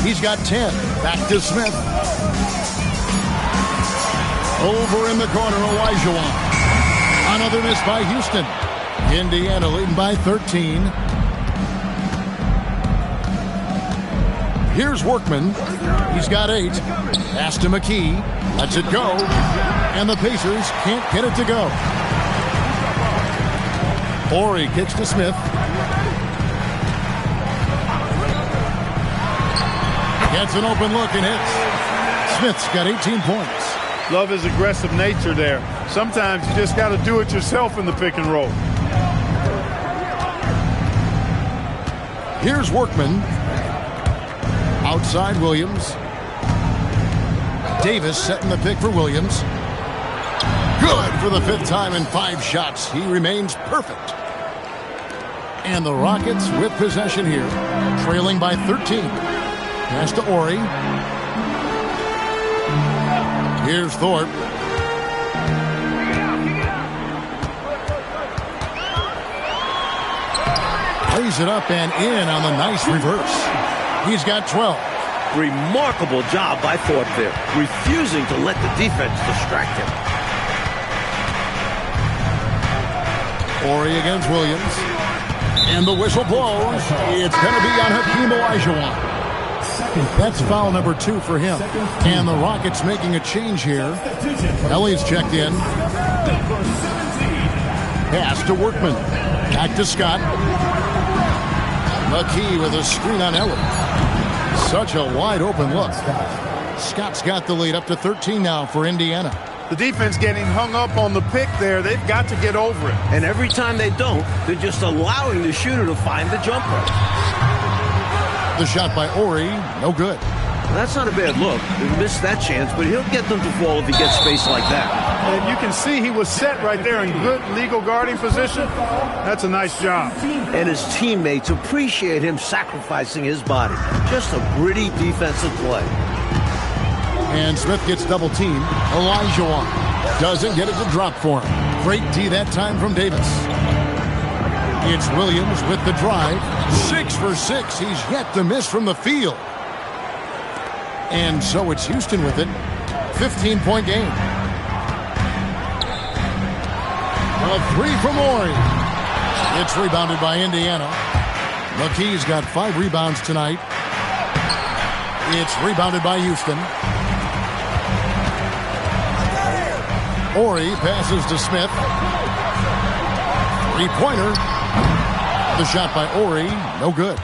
He's got 10. Back to Smith. Over in the corner, Olajuwon. Another miss by Houston. Indiana leading by 13. Here's Workman. He's got 8. Pass to McKee. Lets it go. And the Pacers can't get it to go. Ori kicks to Smith. Gets an open look and hits. Smith's got 18 points. Love his aggressive nature there. Sometimes you just got to do it yourself in the pick and roll. Here's Workman. Outside Williams. Davis setting the pick for Williams. Good for the 5th time in 5 shots. He remains perfect. And the Rockets with possession here, trailing by 13. Pass to Ori. Here's Thorpe. Lays it up and in on the nice reverse. He's got 12. Remarkable job by Thorpe there, refusing to let the defense distract him. Horry against Williams. And the whistle blows. It's going to be on Hakeem Olajuwon. That's foul number 2 for him. And the Rockets making a change here. Elliott's checked in. Pass to Workman. Back to Scott. McKee with a screen on Elliott. Such a wide open look. Scott's got the lead up to 13 now for Indiana. The defense getting hung up on the pick there. They've got to get over it. And every time they don't, they're just allowing the shooter to find the jumper. The shot by Horry, no good. That's not a bad look. He missed that chance, but he'll get them to fall if he gets space like that. And you can see he was set right there in good legal guarding position. That's a nice job. And his teammates appreciate him sacrificing his body. Just a gritty defensive play. And Smith gets double teamed. Olajuwon doesn't get it to drop for him. Great D that time from Davis. It's Williams with the drive. 6 for 6. He's yet to miss from the field. And so it's Houston with it. 15-point game. A 3 from Horry. It's rebounded by Indiana. McKee's got 5 rebounds tonight. It's rebounded by Houston. Horry passes to Smith. 3-pointer. The shot by Horry, no good.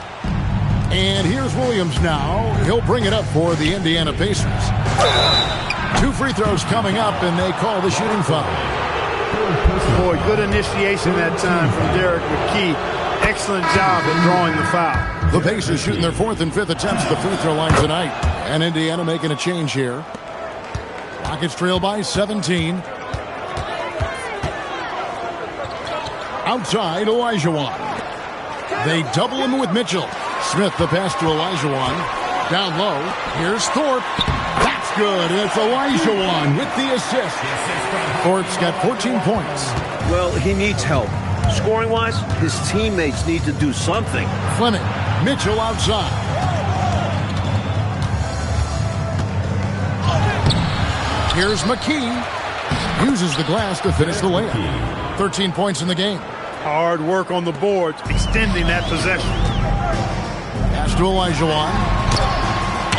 And here's Williams now. He'll bring it up for the Indiana Pacers. 2 free throws coming up, and they call the shooting foul. Boy, good initiation that time from Derek McKee. Excellent job at drawing the foul. The Pacers shooting their 4th and 5th attempts at the free throw line tonight. And Indiana making a change here. Rockets trail by 17. Outside, Olajuwon. They double him with Mitchell. Smith, the pass to Olajuwon. Down low. Here's Thorpe. That's good. It's Olajuwon with the assist. Thorpe's got 14 points. Well, he needs help. Scoring-wise, his teammates need to do something. Fleming. Mitchell outside. Here's McKee. Uses the glass to finish the layup. 13 points in the game. Hard work on the boards, extending that possession. Pass to Olajuwon.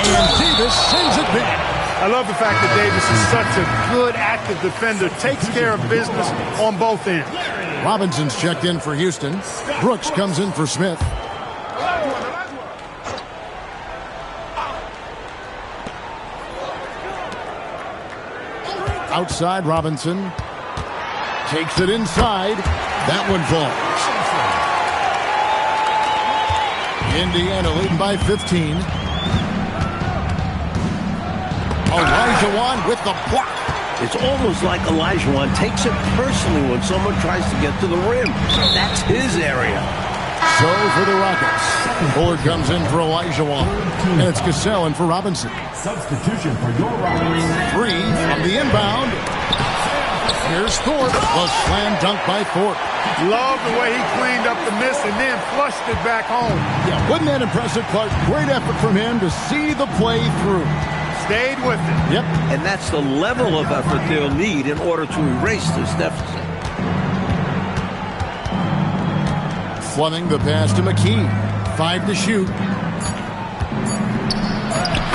And Davis sends it back. I love the fact that Davis is such a good, active defender. Takes care of business on both ends. Robinson's checked in for Houston. Brooks comes in for Smith. Outside, Robinson. Takes it inside. That one falls. Indiana leading by 15. Olajuwon with the block. It's almost like Olajuwon takes it personally when someone tries to get to the rim. That's his area. So for the Rockets, Bullard comes in for Olajuwon. And it's Cassell in for Robinson. Substitution for your Rockets. 3 from the inbound. Here's Thorpe. A slam dunk by Thorpe. Love the way he cleaned up the miss and then flushed it back home. Yeah, wasn't that impressive, Clark? Great effort from him to see the play through. Stayed with it. Yep. And that's the level of effort they'll need in order to erase this deficit. Fleming, the pass to McKee. 5 to shoot.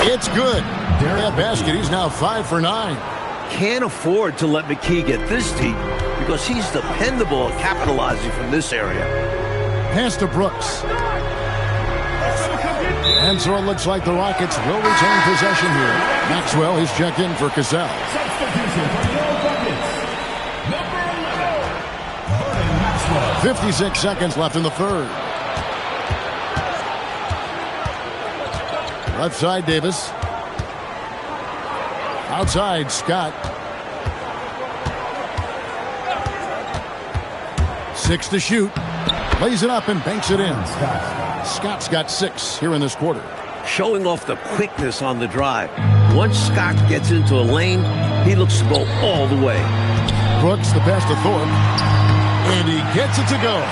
It's good. That basket, he's now 5 for 9. Can't afford to let McKee get this deep because he's dependable at capitalizing from this area. Pass to Brooks. And so it looks like the Rockets will retain possession here. Maxwell is checked in for Cassell. Substitution for your Rockets. Number 11, Vernon Maxwell. 56 seconds left in the third. Left side, Davis. Outside, Scott. 6 to shoot. Lays it up and banks it in. Scott's got 6 here in this quarter. Showing off the quickness on the drive. Once Scott gets into a lane, he looks to go all the way. Brooks, the pass to Thorpe. And he gets it to go.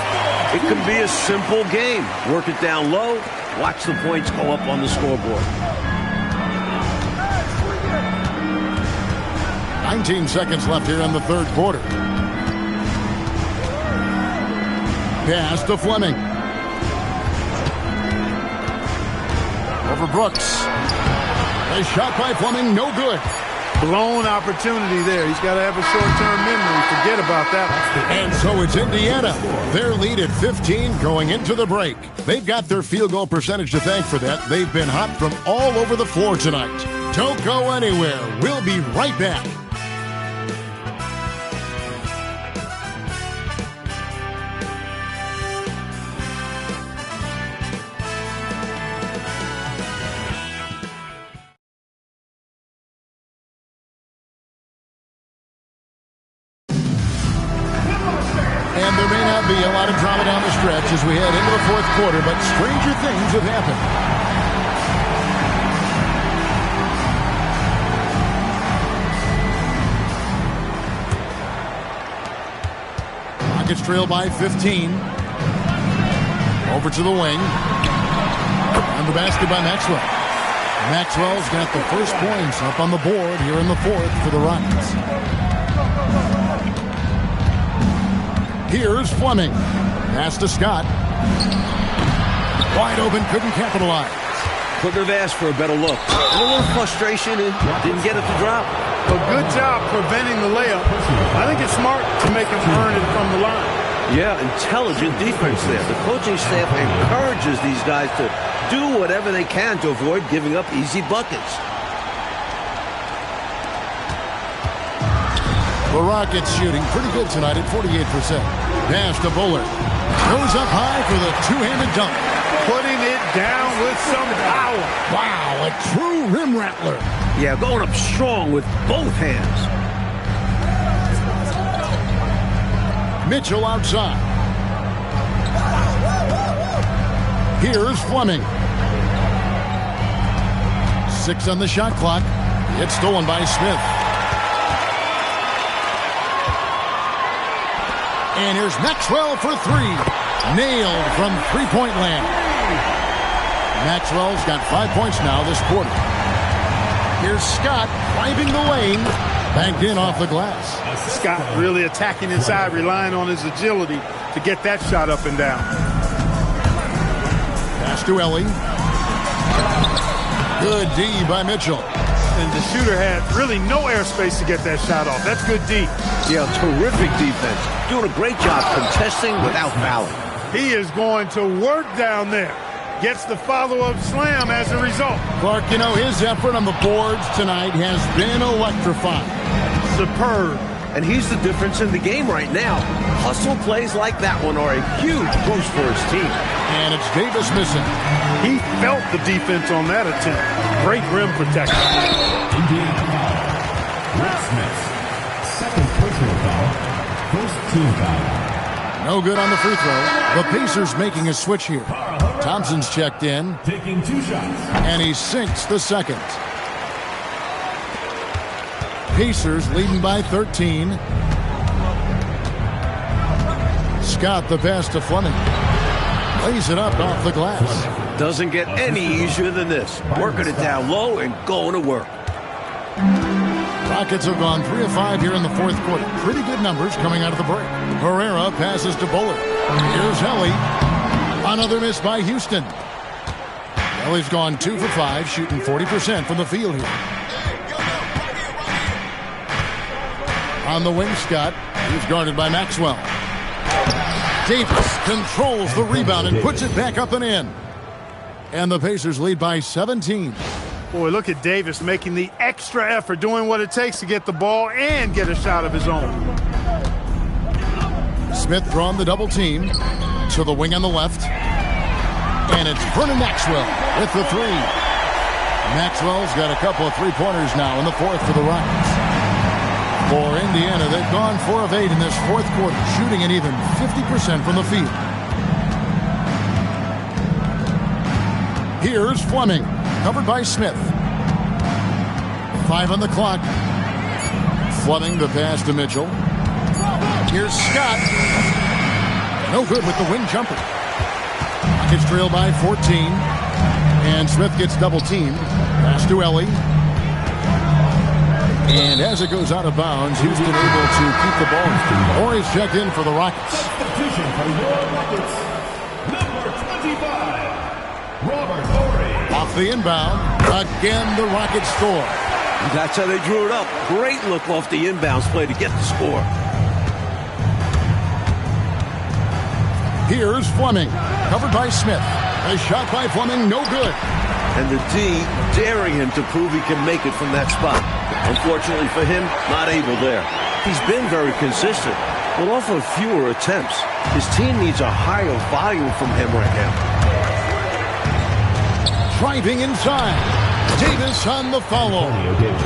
It can be a simple game. Work it down low. Watch the points go up on the scoreboard. 19 seconds left here in the third quarter. Pass to Fleming. Over Brooks. A shot by Fleming, no good. Blown opportunity there. He's got to have a short-term memory. Forget about that. And so it's Indiana. Their lead at 15 going into the break. They've got their field goal percentage to thank for that. They've been hot from all over the floor tonight. Don't go anywhere. We'll be right back. And there may not be a lot of drama down the stretch as we head into the fourth quarter, but stranger things have happened. Rockets trail by 15. Over to the wing. And the basket by Maxwell. Maxwell's got the first points up on the board here in the fourth for the Rockets. Here's Fleming. Pass to Scott. Wide open, couldn't capitalize. Couldn't have asked for a better look. A little frustration and didn't get it to drop. A good job preventing the layup. I think it's smart to make him earn it from the line. Yeah, intelligent defense there. The coaching staff encourages these guys to do whatever they can to avoid giving up easy buckets. The Rockets shooting pretty good tonight at 48%. Pass to Bullard. Goes up high for the two-handed dunk. Putting it down with some power. Wow, a true rim rattler. Yeah, going up strong with both hands. Mitchell outside. Here's Fleming. 6 on the shot clock. It's stolen by Smith. And here's Maxwell for 3. Nailed from three-point land. Maxwell's got 5 points now this quarter. Here's Scott driving the lane. Banked in off the glass. Scott really attacking inside, relying on his agility to get that shot up and down. Pass to Ellie. Good D by Mitchell. And the shooter had really no airspace to get that shot off. That's good D. Yeah, terrific defense. Doing a great job contesting without fouling. He is going to work down there. Gets the follow-up slam as a result. Clark, you know, his effort on the boards tonight has been electrifying. Superb. And he's the difference in the game right now. Hustle plays like that one are a huge boost for his team. And it's Davis missing. He felt the defense on that attempt. Great rim protection. Indiana foul. Rick Smith. Second personal foul. First team foul. No good on the free throw. The Pacers making a switch here. Thompson's checked in. Taking 2 shots. And he sinks the second. Pacers leading by 13. Scott the pass to Fleming. Lays it up off the glass. Doesn't get any easier than this. Working it down low and going to work. Rockets have gone 3 of 5 here in the fourth quarter. Pretty good numbers coming out of the break. Herrera passes to Bullard. Here's Ellie. Another miss by Houston. Ellie's gone 2 for 5, shooting 40% from the field here. On the wing, Scott. He's guarded by Maxwell. Davis controls the rebound and puts it back up and in. And the Pacers lead by 17. Boy, look at Davis making the extra effort, doing what it takes to get the ball and get a shot of his own. Smith drawn the double team to the wing on the left. And it's Vernon Maxwell with the 3. Maxwell's got a couple of three-pointers now in the fourth for the Rockets. For Indiana, they've gone 4 of 8 in this fourth quarter, shooting an even 50% from the field. Here's Fleming, covered by Smith. 5 on the clock. Fleming the pass to Mitchell. Here's Scott. No good with the wing jumper. Rockets trail by 14. And Smith gets double teamed. Pass to Ellie. And as it goes out of bounds, Houston able to keep the ball. Horry's checked in for the Rockets. Substitution for your Rockets, number 25, Robert Horry. Off the inbound. Again, the Rockets score. That's how they drew it up. Great look off the inbounds play to get the score. Here's Fleming. Covered by Smith. A shot by Fleming, no good. And the D daring him to prove he can make it from that spot. Unfortunately for him, not able there. He's been very consistent, but often fewer attempts. His team needs a higher volume from him right now. Driving inside. Davis on the follow.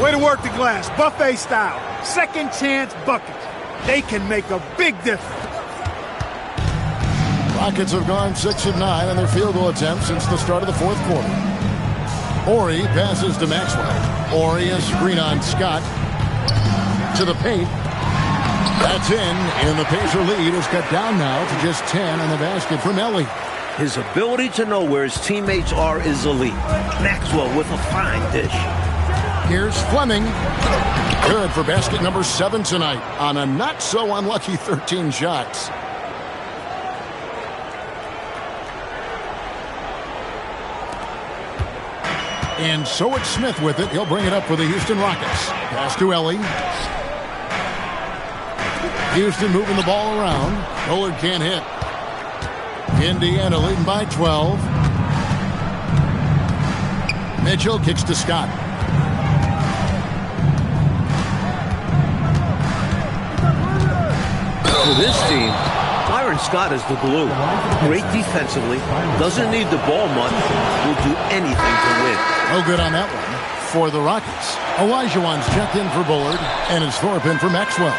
Way to work the glass, buffet style. Second chance buckets. They can make a big difference. Rockets have gone 6 of 9 on their field goal attempts since the start of the fourth quarter. Horry passes to Maxwell. Horry a screen on Scott. To the paint. That's in, and the Pacer lead is cut down now to just 10 on the basket from Ellie. His ability to know where his teammates are is elite. Maxwell with a fine dish. Here's Fleming. Good for basket number 7 tonight on a not-so-unlucky 13 shots. And so it's Smith with it. He'll bring it up for the Houston Rockets. Pass to Ellie. Houston moving the ball around. Bullard can't hit. Indiana leading by 12. Mitchell kicks to Scott. For this team, Byron Scott is the glue. Great defensively, doesn't need the ball much, will do anything to win. No good on that one for the Rockets. Olajuwon's checked in for Bullard, and it's Thorpe in for Maxwell.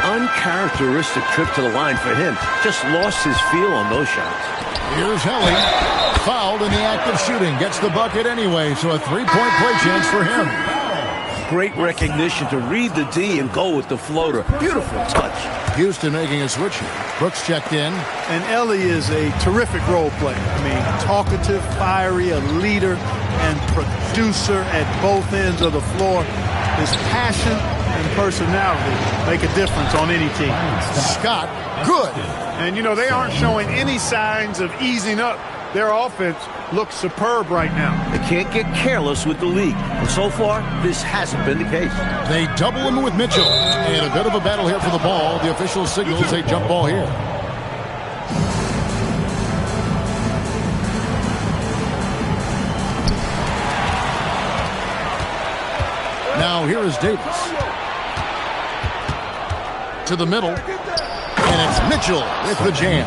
Uncharacteristic trip to the line for him. Just lost his feel on those shots. Here's Helly. Fouled in the act of shooting. Gets the bucket anyway, so a three-point play chance for him. Great recognition to read the D and go with the floater. Beautiful touch. Houston making a switch here. Brooks checked in. And Ellie is a terrific role player. I mean, talkative, fiery, a leader, and producer at both ends of the floor. His passion and personality make a difference on any team. Scott, good. And, you know, they aren't showing any signs of easing up. Their offense looks superb right now. They can't get careless with the league. And so far, this hasn't been the case. They double him with Mitchell. And a bit of a battle here for the ball. The official signals a jump ball here. Now here is Davis. To the middle. And it's Mitchell with the jam.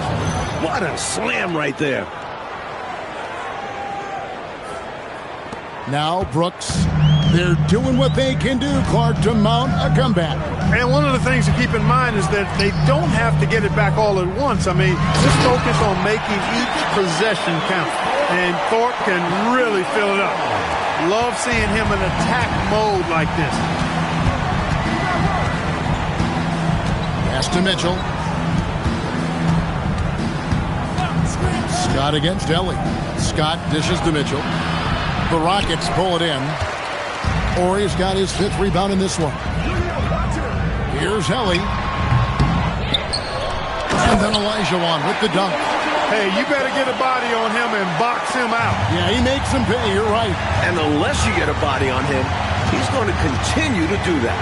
What a slam right there. Now Brooks. They're doing what they can do, Clark, to mount a comeback. And one of the things to keep in mind is that they don't have to get it back all at once. I mean, just focus on making each possession count. And Thorpe can really fill it up. Love seeing him in attack mode like this. Pass to Mitchell. Scott against Ellie. Scott dishes to Mitchell. The Rockets pull it in. Horry's got his 5th rebound in this one. Here's Ellie. And then Olajuwon with the dunk. Hey, you better get a body on him and box him out. Yeah, he makes him pay. You're right. And unless you get a body on him, he's going to continue to do that.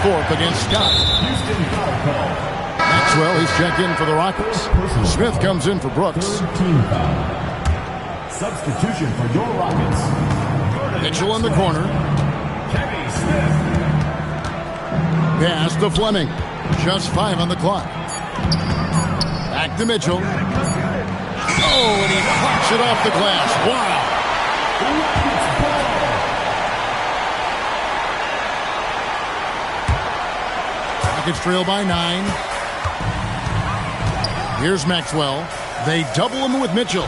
Thorpe against Scott. Maxwell, he's checked in for the Rockets. Smith comes in for Brooks. Substitution for your Rockets. Mitchell in the corner. Kenny Smith. Pass to Fleming. Just 5 on the clock. Back to Mitchell. Oh, and he knocks it off the glass. Wow. Rockets trail by 9. Here's Maxwell. They double him with Mitchell.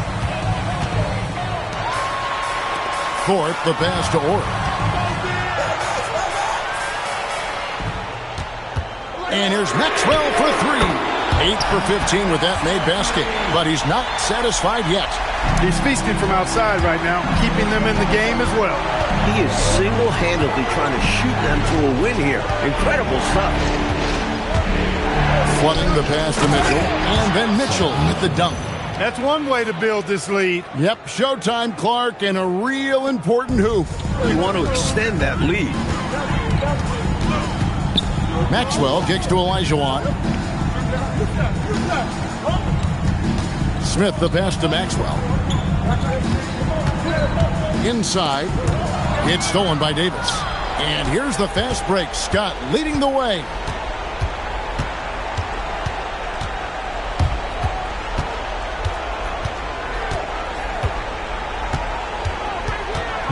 Thorpe, the pass to Orr. And here's Maxwell for 3. 8 for 15 with that made basket. But he's not satisfied yet. He's feasting from outside right now, keeping them in the game as well. He is single-handedly trying to shoot them to a win here. Incredible stuff. Flooding the pass to Mitchell. And then Mitchell with the dunk. That's one way to build this lead. Yep, showtime, Clark, and a real important hoop. You want to extend that lead. Maxwell kicks to Olajuwon. Smith the pass to Maxwell. Inside. It's stolen by Davis. And here's the fast break. Scott leading the way.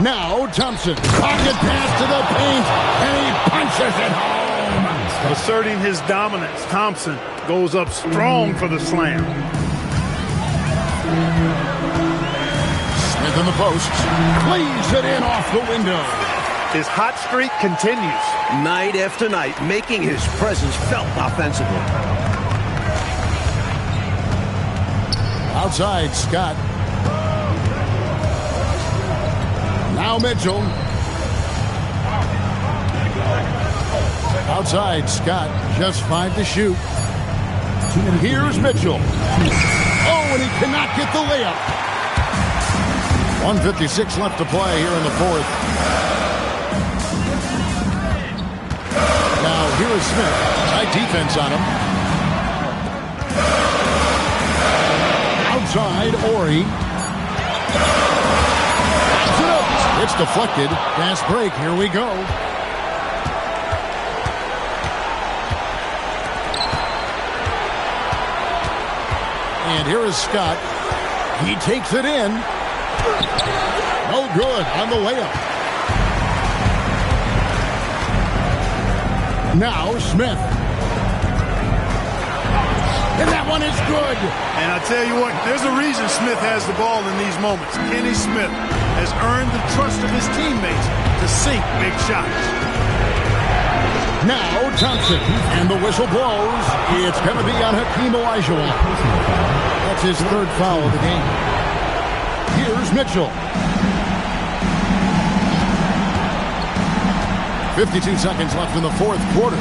Now Thompson. Pocket pass to the paint. And he punches it home. Asserting his dominance, Thompson goes up strong for the slam. Smith in the post. Leaves it in off the window. His hot streak continues. Night after night, making his presence felt offensively. Outside, Scott. Now Mitchell. Outside, Scott. Just 5 to shoot. Here's Mitchell. Oh, and he cannot get the layup. 1:56 left to play here in the fourth. Now here is Smith. Tight defense on him. Outside, Ori. It's deflected. Fast break. Here we go. And here is Scott. He takes it in. No good on the layup. Now Smith. And that one is good. And I tell you what, there's a reason Smith has the ball in these moments. Kenny Smith has earned the trust of his teammates to sink big shots. Now Thompson, and the whistle blows. It's going to be on Hakeem Olajuwon. That's his third foul of the game. Here's Mitchell. 52 seconds left in the fourth quarter.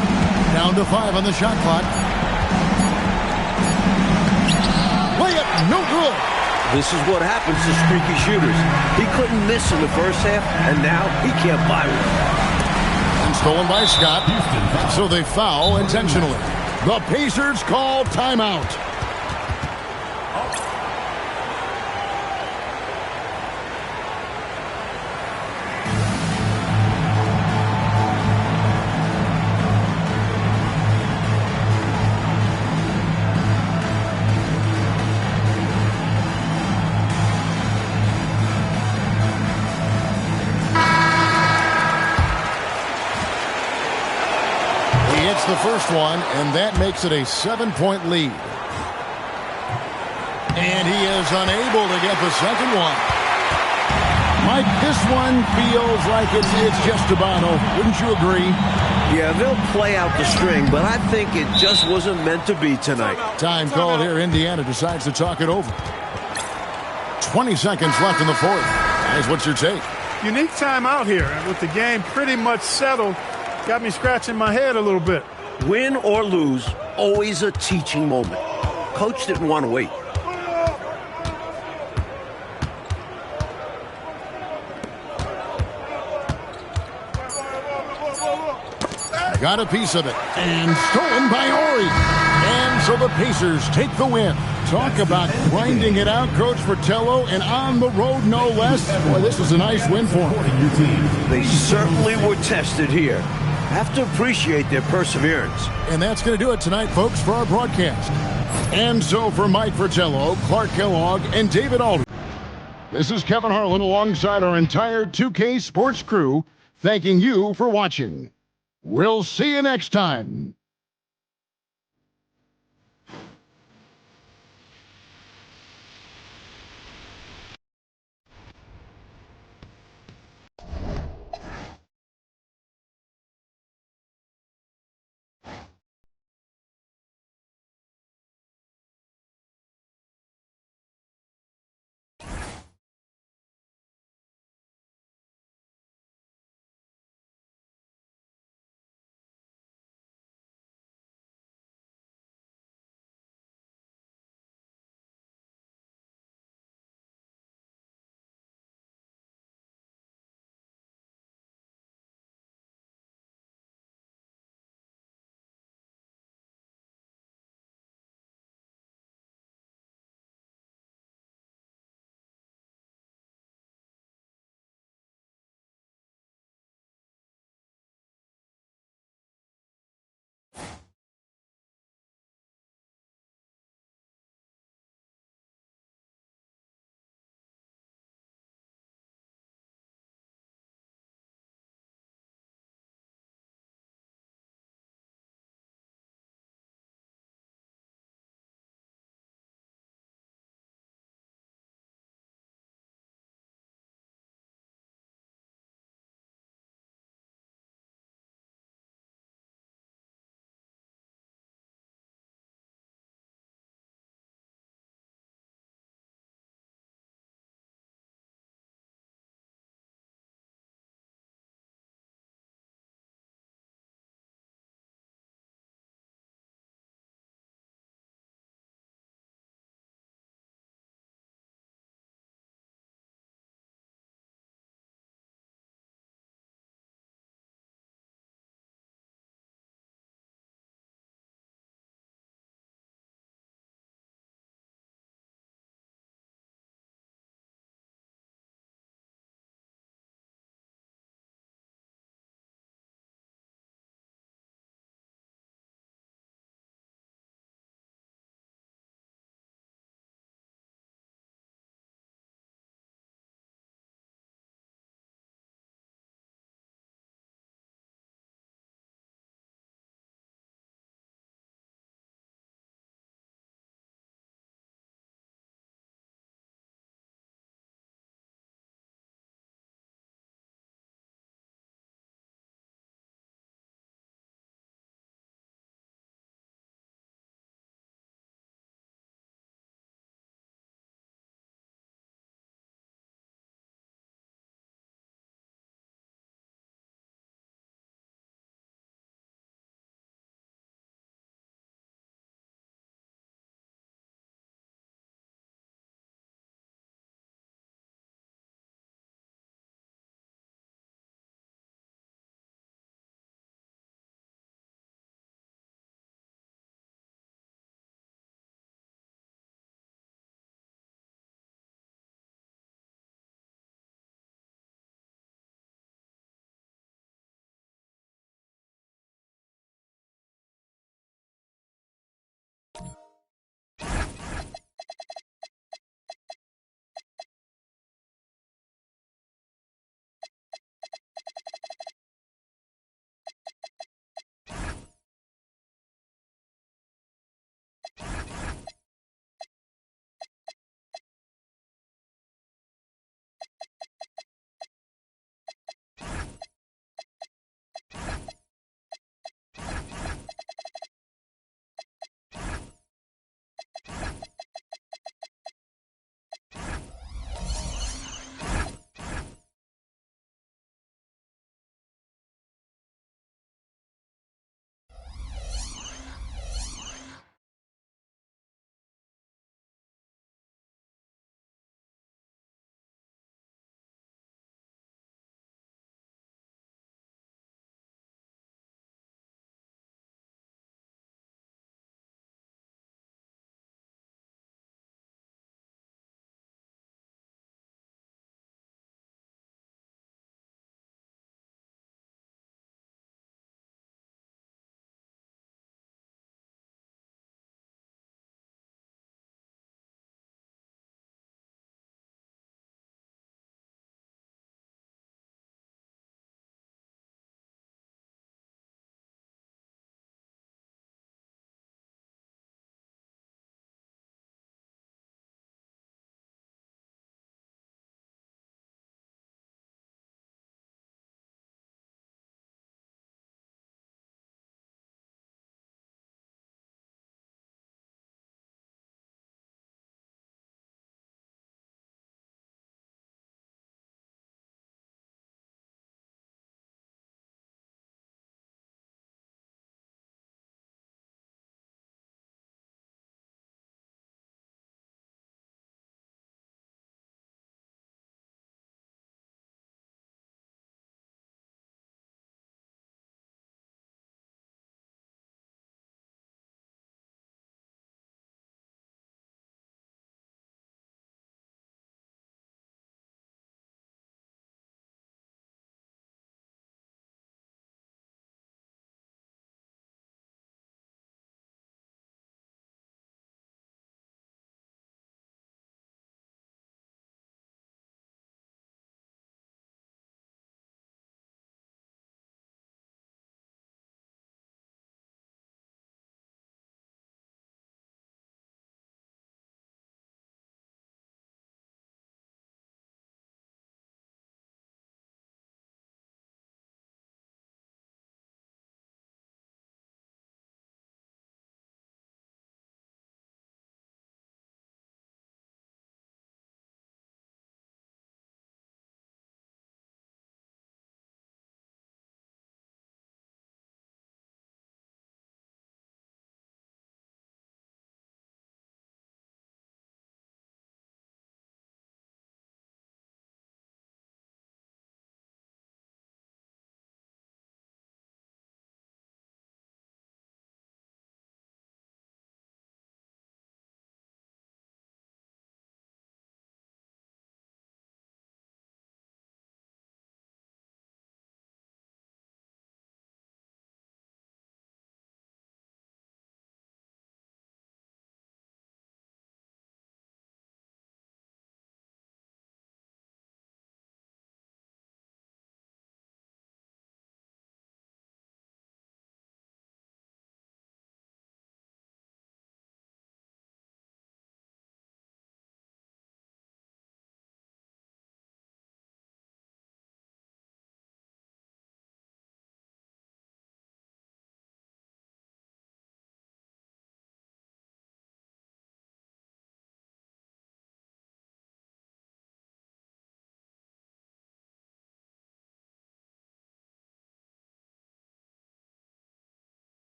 Down to 5 on the shot clock. Layup, no good. This is what happens to streaky shooters. He couldn't miss in the first half, and now he can't buy one. And stolen by Scott. So they foul intentionally. The Pacers call timeout. The first one, and that makes it a 7-point lead. And he is unable to get the second one. Mike, this one feels like it's just about over. Wouldn't you agree? Yeah, they'll play out the string, but I think it just wasn't meant to be tonight. Time called here. Indiana decides to talk it over. 20 seconds left in the fourth. Guys, what's your take? Unique timeout here. With the game pretty much settled, got me scratching my head a little bit. Win or lose, always a teaching moment. Coach didn't want to wait. Got a piece of it. And stolen by Ori. And so the Pacers take the win. Talk about grinding it out, Coach Fratello, and on the road no less. Boy, this was a nice win for them. They certainly were tested here. Have to appreciate their perseverance. And that's going to do it tonight, folks, for our broadcast. And so for Mike Fratello, Clark Kellogg, and David Aldridge, this is Kevin Harlan alongside our entire 2K Sports crew, thanking you for watching. We'll see you next time.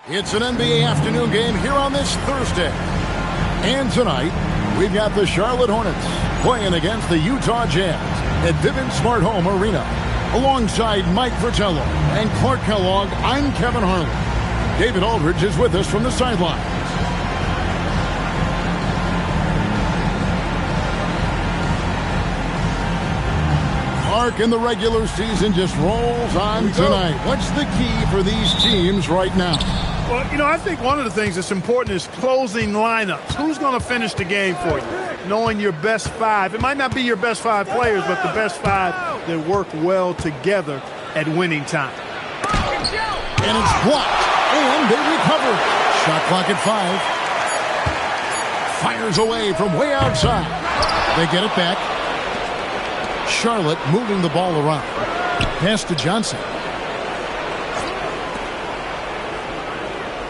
It's an NBA afternoon game here on this Thursday. And tonight, we've got the Charlotte Hornets playing against the Utah Jazz at Vivint Smart Home Arena. Alongside Mike Fratello and Clark Kellogg, I'm Kevin Harlan. David Aldridge is with us from the sidelines. Clark, in the regular season just rolls on tonight. What's the key for these teams right now? Well, I think one of the things that's important is closing lineups. Who's going to finish the game for you? Knowing your best five. It might not be your best five players, but the best five that work well together at winning time. And it's blocked. And they recover. Shot clock at 5. Fires away from way outside. They get it back. Charlotte moving the ball around. Pass to Johnson.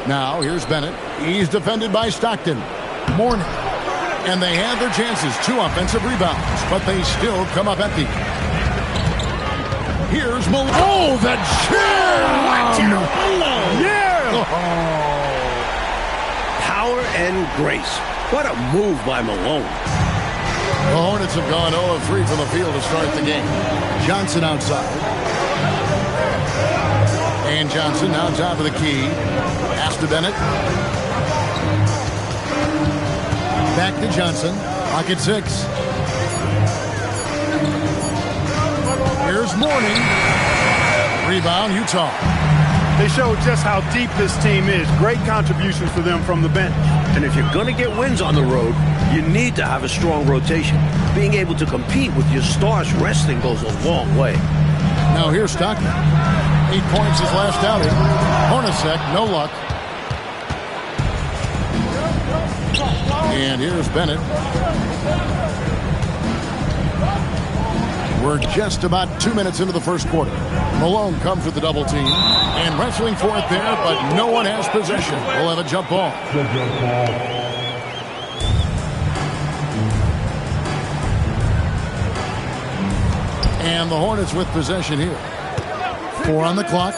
Now, here's Bennett. He's defended by Stockton. Mourning. And they have their chances. 2 offensive rebounds, but they still come up empty. Here's Malone. Oh, the jam! Yeah! Oh. Power and grace. What a move by Malone. The Hornets have gone 0 of 3 from the field to start the game. Johnson outside. And Johnson now top of the key. Pass to Bennett. Back to Johnson. Pocket 6. Here's Mourning. Rebound, Utah. They showed just how deep this team is. Great contributions for them from the bench. And if you're going to get wins on the road, you need to have a strong rotation. Being able to compete with your stars resting goes a long way. Now here's Stockton. 8 points his last outing. Hornacek, no luck. And here's Bennett. We're just about 2 minutes into the first quarter. Malone comes with the double team and wrestling for it there, but no one has possession. We'll have a jump ball. And the Hornets with possession here. 4 on the clock.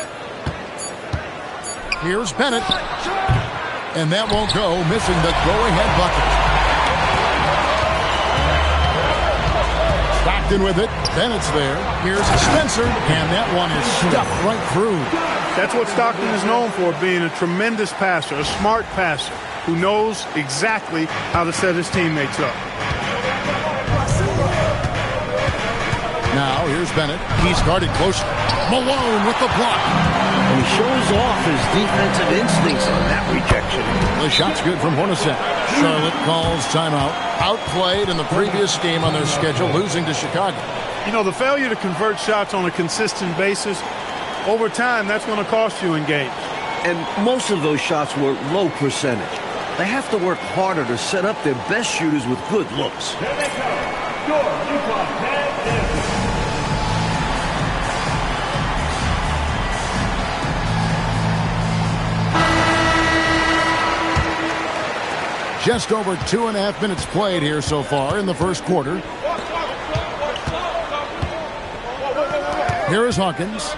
Here's Bennett. And that won't go, missing the go-ahead bucket. Stockton with it. Bennett's there. Here's Spencer. And that one is stuffed right through. That's what Stockton is known for, being a tremendous passer, a smart passer, who knows exactly how to set his teammates up. Now, here's Bennett. He's guarded closely. Malone with the block. And he shows off his defensive instincts on that rejection. The shot's good from Hornacek. Charlotte calls timeout. Outplayed in the previous game on their schedule, losing to Chicago. The failure to convert shots on a consistent basis, over time, that's going to cost you in games. And most of those shots were low percentage. They have to work harder to set up their best shooters with good looks. Just over 2.5 minutes played here so far in the first quarter. Here is Hawkins.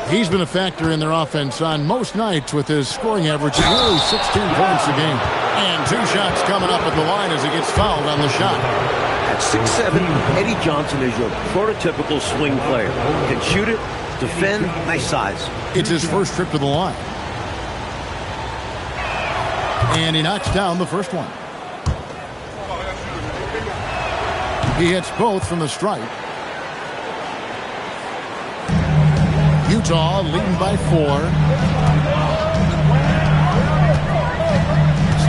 He's been a factor in their offense on most nights with his scoring average of nearly 16 points a game. And 2 shots coming up at the line as he gets fouled on the shot. At 6'7", Eddie Johnson is your prototypical swing player. Can shoot it, defend, nice size. It's his first trip to the line. And he knocks down the first one. He hits both from the stripe. Utah leading by 4.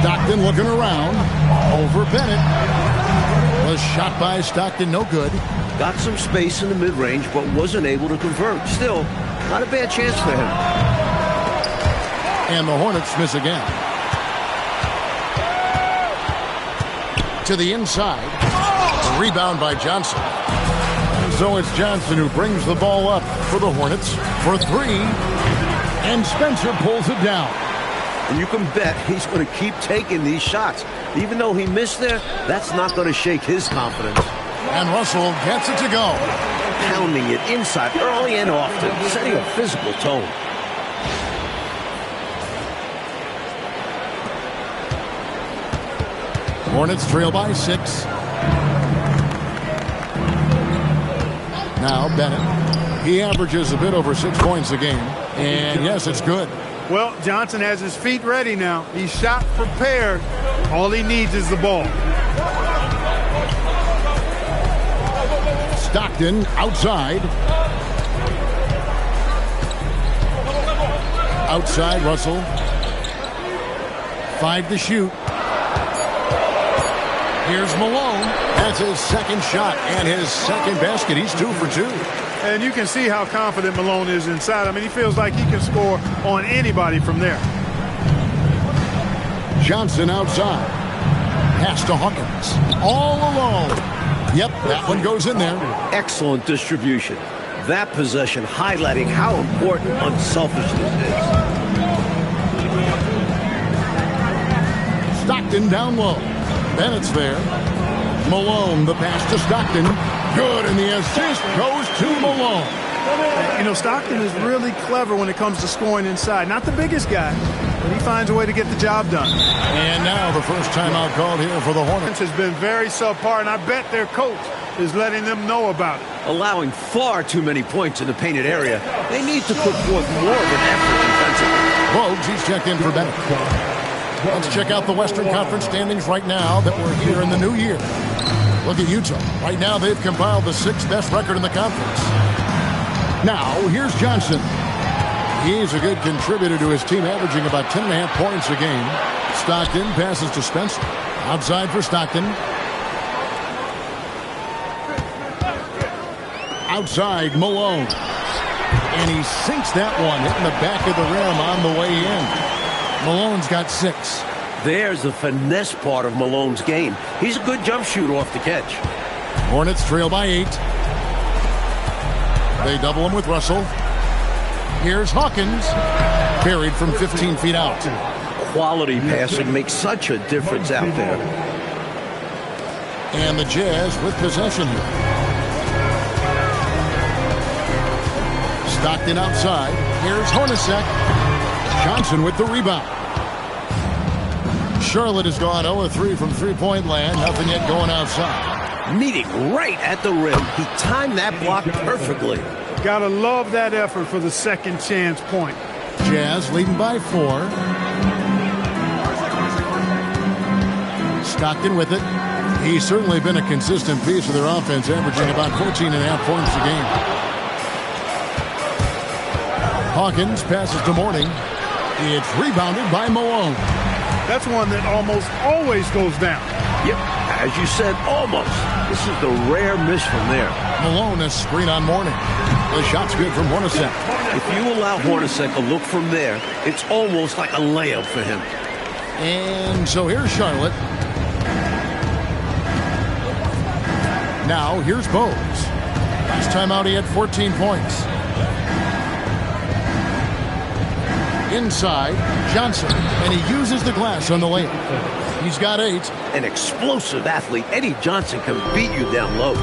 Stockton looking around. Over Bennett. Was shot by Stockton, no good. Got some space in the mid-range, but wasn't able to convert. Still, not a bad chance for him. And the Hornets miss again. To the inside. Rebound by Johnson. So it's Johnson who brings the ball up for the Hornets for 3. And Spencer pulls it down. And you can bet he's going to keep taking these shots. Even though he missed there, that's not going to shake his confidence. And Russell gets it to go. Pounding it inside early and often, setting a physical tone. Hornets trail by 6. Now Bennett. He averages a bit over 6 points a game. And yes, it's good. Well, Johnson has his feet ready now. He's shot prepared. All he needs is the ball. Stockton outside. Outside, Russell. 5 to shoot. Here's Malone. That's his second shot and his second basket. He's 2 for 2. And you can see how confident Malone is inside. I mean, he feels like he can score on anybody from there. Johnson outside. Pass to Hawkins. All alone. Yep, that one goes in there. Excellent distribution. That possession highlighting how important unselfishness is. Stockton down low. Bennett's there. Malone, the pass to Stockton. Good, and the assist goes to Malone. You know, Stockton is really clever when it comes to scoring inside. Not the biggest guy, but he finds a way to get the job done. And now the first timeout called here for the Hornets. Has been very subpar, and I bet their coach is letting them know about it. Allowing far too many points in the painted area. They need to put forth more of an effort defensively. Bogues, he's checked in for Bennett. Let's check out the Western Conference standings right now that we're here in the new year. Look at Utah. Right now, they've compiled the 6th best record in the conference. Now, here's Johnson. He's a good contributor to his team, averaging about 10.5 points a game. Stockton passes to Spencer. Outside for Stockton. Outside, Malone. And he sinks that one, hitting the back of the rim on the way in. Malone's got 6. There's the finesse part of Malone's game. He's a good jump shooter off the catch. Hornets trail by 8. They double him with Russell. Here's Hawkins. Buried from 15 feet out. Quality passing makes such a difference out there. And the Jazz with possession here. Stockton outside. Here's Hornacek. Johnson with the rebound. Charlotte has gone 0-3 from three-point land. Nothing yet going outside. Meeting right at the rim. He timed that block perfectly. Gotta love that effort for the second chance point. Jazz leading by 4. Stockton with it. He's certainly been a consistent piece of their offense, averaging about 14.5 points a game. Hawkins passes to Mourning. It's rebounded by Malone. That's one that almost always goes down. Yep, as you said, almost. This is the rare miss from there. Malone, a screen on Mourning. The shot's good from Hornacek. If you allow Hornacek a look from there, it's almost like a layup for him. And so here's Charlotte. Now here's Bogues. Last time out he had 14 points. Inside, Johnson, and he uses the glass on the layup. He's got 8. An explosive athlete, Eddie Johnson can beat you down low.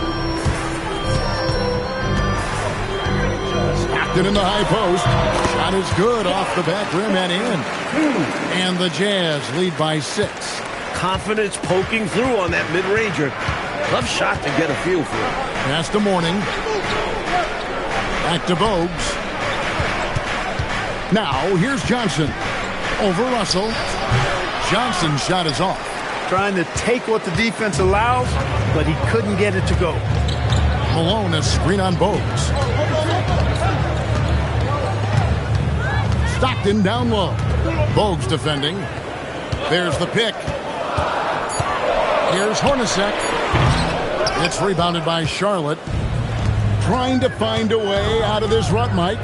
Stockton in the high post. Shot is good off the back rim and in. And the Jazz lead by 6. Confidence poking through on that mid-ranger. Tough shot to get a feel for it. Pass to Mourning. Back to Bogues. Now, here's Johnson. Over Russell. Johnson's shot is off. Trying to take what the defense allows, but he couldn't get it to go. Malone, a screen on Bogues. Stockton down low. Bogues defending. There's the pick. Here's Hornacek. It's rebounded by Charlotte. Trying to find a way out of this rut, Mike.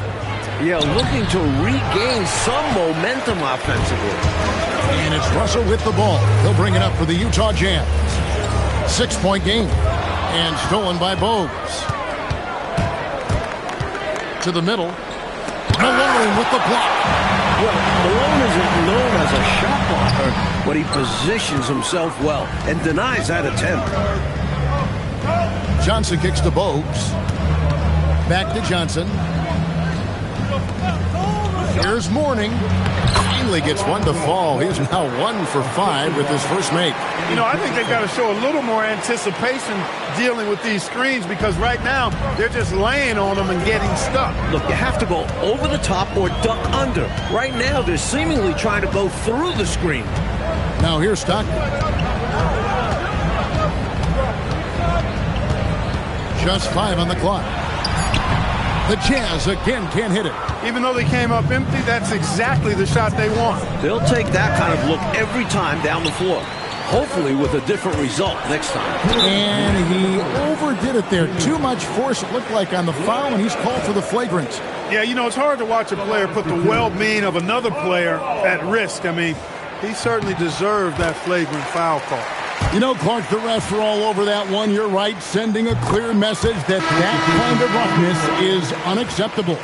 Yeah, looking to regain some momentum offensively. And it's Russell with the ball. He'll bring it up for the Utah Jazz. 6-point game. And stolen by Bogues. To the middle. Malone with the block. Well, Malone isn't known as a shot blocker, but he positions himself well and denies that attempt. Johnson kicks to Bogues. Back to Johnson. Here's Mourning. Finally gets one to fall. He's now 1 for 5 with his first make. You know, I think they've got to show a little more anticipation dealing with these screens because right now they're just laying on them and getting stuck. Look, you have to go over the top or duck under. Right now, they're seemingly trying to go through the screen. Now here's Stockton. Just 5 on the clock. The Jazz again can't hit it. Even though they came up empty, that's exactly the shot they want. They'll take that kind of look every time down the floor. Hopefully with a different result next time. And he overdid it there. Too much force, it looked like, on the foul, and he's called for the flagrant. Yeah, you know, it's hard to watch a player put the well-being of another player at risk. I mean, he certainly deserved that flagrant foul call. You know, Clark, the refs were all over that one. You're right, sending a clear message that kind of roughness is unacceptable.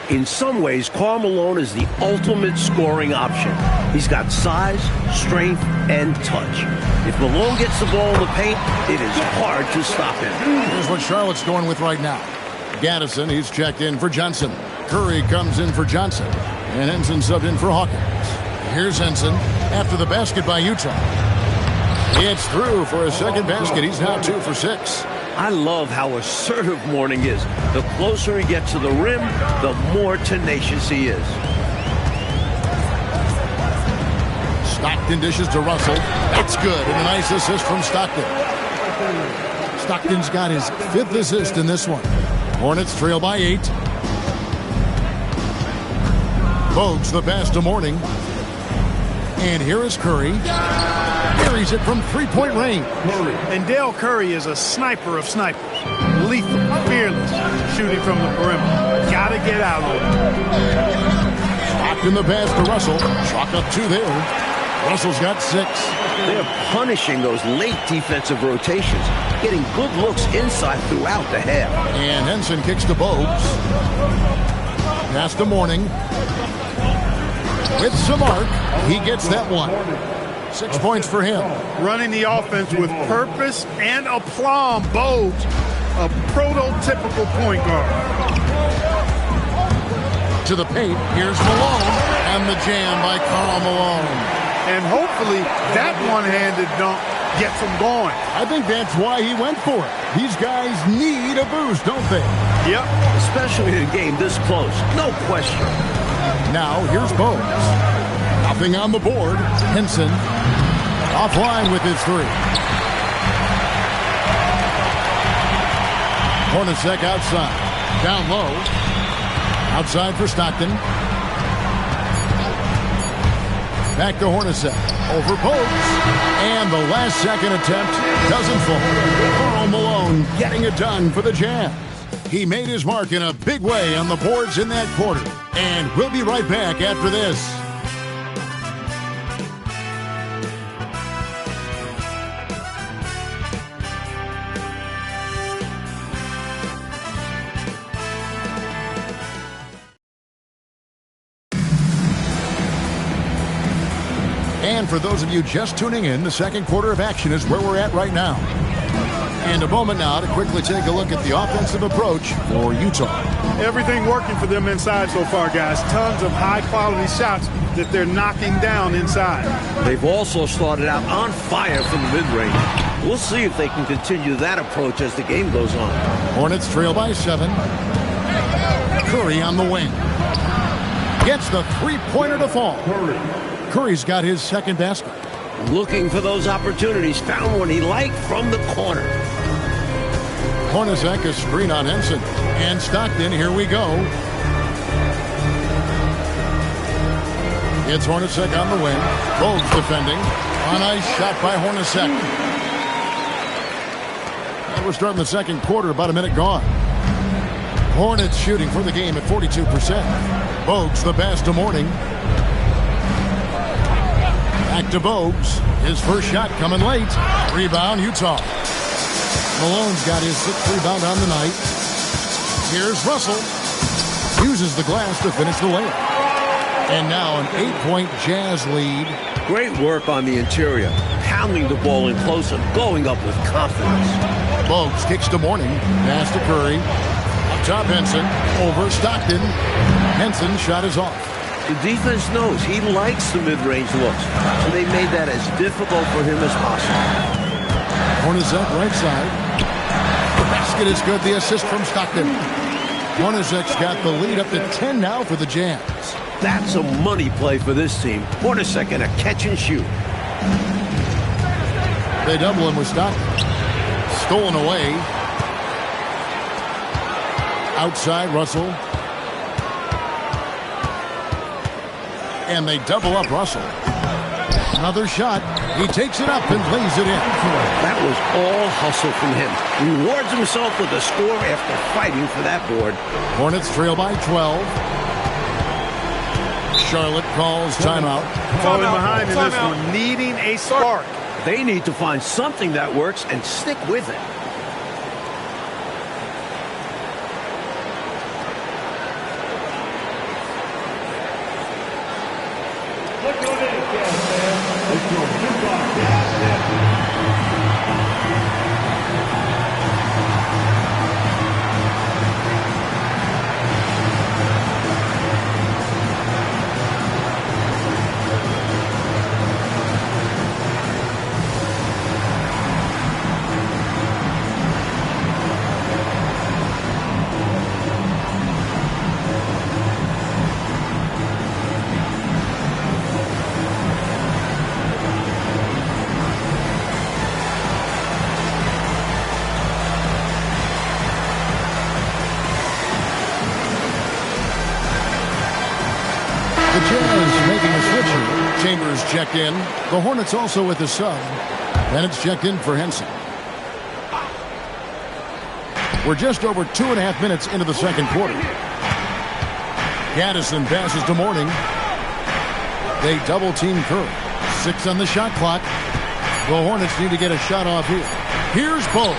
In some ways, Karl Malone is the ultimate scoring option. He's got size, strength, and touch. If Malone gets the ball in the paint, it is hard to stop him. Here's what Charlotte's going with right now. Gaddison, he's checked in for Johnson. Curry comes in for Johnson. And Henson subbed in for Hawkins. Here's Henson after the basket by Utah. It's through for a second basket. He's now 2 for 6. I love how assertive Mourning is. The closer he gets to the rim, the more tenacious he is. Stockton dishes to Russell. That's good. And a nice assist from Stockton. Stockton's got his 5th assist in this one. Hornets trail by 8. Bogues the pass to Mourning. And here is Curry. Carries it from 3-point range. And Dale Curry is a sniper of snipers. Lethal, fearless, shooting from the perimeter. Gotta get out of it. Stockton the pass to Russell. Chalk up 2 there. Russell's got 6. They're punishing those late defensive rotations, getting good looks inside throughout the half. And Henson kicks to Bogues. Pass to Mourning. With Samart, he gets that one. 6 points for him. Running the offense with purpose and aplomb. Bogues, a prototypical point guard. To the paint, here's Malone, and the jam by Karl Malone. And hopefully that one-handed dunk gets him going. I think that's why he went for it. These guys need a boost, don't they? Yep. Especially in a game this close, no question. Now, here's Bogues. Nothing on the board. Henson offline with his 3. Hornacek outside. Down low. Outside for Stockton. Back to Hornacek. Over Bogues. And the last second attempt doesn't fall. Karl Malone getting it done for the Jazz. He made his mark in a big way on the boards in that quarter. And we'll be right back after this. And for those of you just tuning in, the second quarter of action is where we're at right now. And a moment now to quickly take a look at the offensive approach for Utah. Everything working for them inside so far, guys. Tons of high-quality shots that they're knocking down inside. They've also started out on fire from the mid-range. We'll see if they can continue that approach as the game goes on. Hornets trail by 7. Curry on the wing. Gets the 3-pointer to fall. Curry's got his second basket. Looking for those opportunities. Found one he liked from the corner. Hornacek a screen on Henson. And Stockton, here we go. It's Hornacek on the wing. Bogues defending. A nice shot by Hornacek. And we're starting the second quarter, about a minute gone. Hornets shooting for the game at 42%. Bogues the pass to Mourning. Back to Bogues. His first shot coming late. Rebound, Utah. Malone's got his 6th rebound on the night. Here's Russell. Uses the glass to finish the layup. And now an 8-point Jazz lead. Great work on the interior. Pounding the ball in close and going up with confidence. Bogues kicks to Mourning. Pass to Curry. Up top Henson. Over Stockton. Henson shot is off. The defense knows he likes the mid-range looks, so they made that as difficult for him as possible. Hornacek right side. The basket is good. The assist from Stockton. Hornacek's got the lead up to 10 now for the Jazz. That's a money play for this team. Hornacek in a catch and shoot. They double him with Stockton. Stolen away. Outside, Russell. And they double up Russell. Another shot. He takes it up and lays it in. That was all hustle from him. Rewards himself with a score after fighting for that board. Hornets trail by 12. Charlotte calls timeout. Falling behind in this one, needing a spark. They need to find something that works and stick with it. Chambers checked in. The Hornets also with the sub. And it's checked in for Henson. We're just over 2.5 minutes into the second quarter. Gaddison passes to Mourning. They double team Curry. 6 on the shot clock. The Hornets need to get a shot off here. Here's Bogues.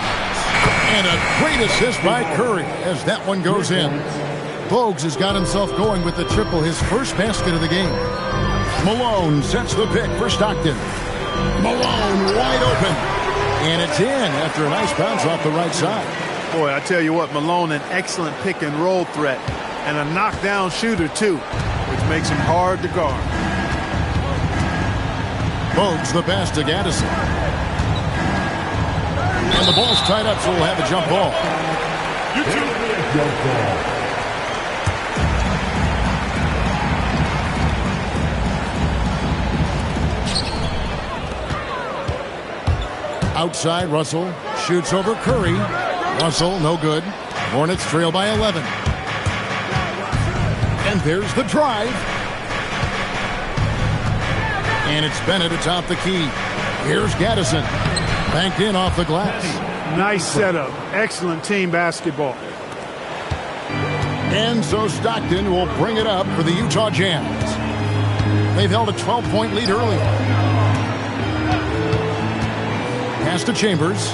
And a great assist by Curry as that one goes in. Bogues has got himself going with the triple, his first basket of the game. Malone sets the pick for Stockton. Malone wide open. And it's in after a nice bounce off the right side. Boy, I tell you what, Malone an excellent pick and roll threat. And a knockdown shooter, too, which makes him hard to guard. Bogues the pass to Gaddison. And the ball's tied up, so we'll have a jump ball. Jump ball. Outside, Russell shoots over Curry. Russell, no good. Hornets trail by 11. And there's the drive. And it's Bennett atop the key. Here's Gaddison. Banked in off the glass. Nice setup. Excellent team basketball. And so Stockton will bring it up for the Utah Jazz. They've held a 12-point lead earlier. Pass to Chambers.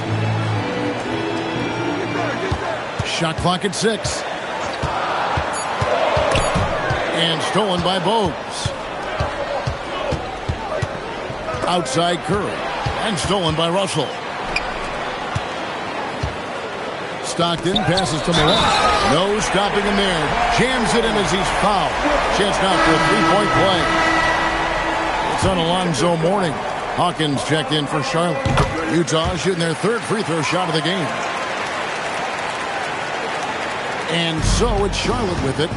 Shot clock at 6. And stolen by Bogues. Outside Curry. And stolen by Russell. Stockton passes to Malone. No stopping him there. Jams it in as he's fouled. Chance now for a three-point play. It's on Alonzo Mourning. Hawkins checked in for Charlotte. Utah shooting their third free throw shot of the game. And so it's Charlotte with it,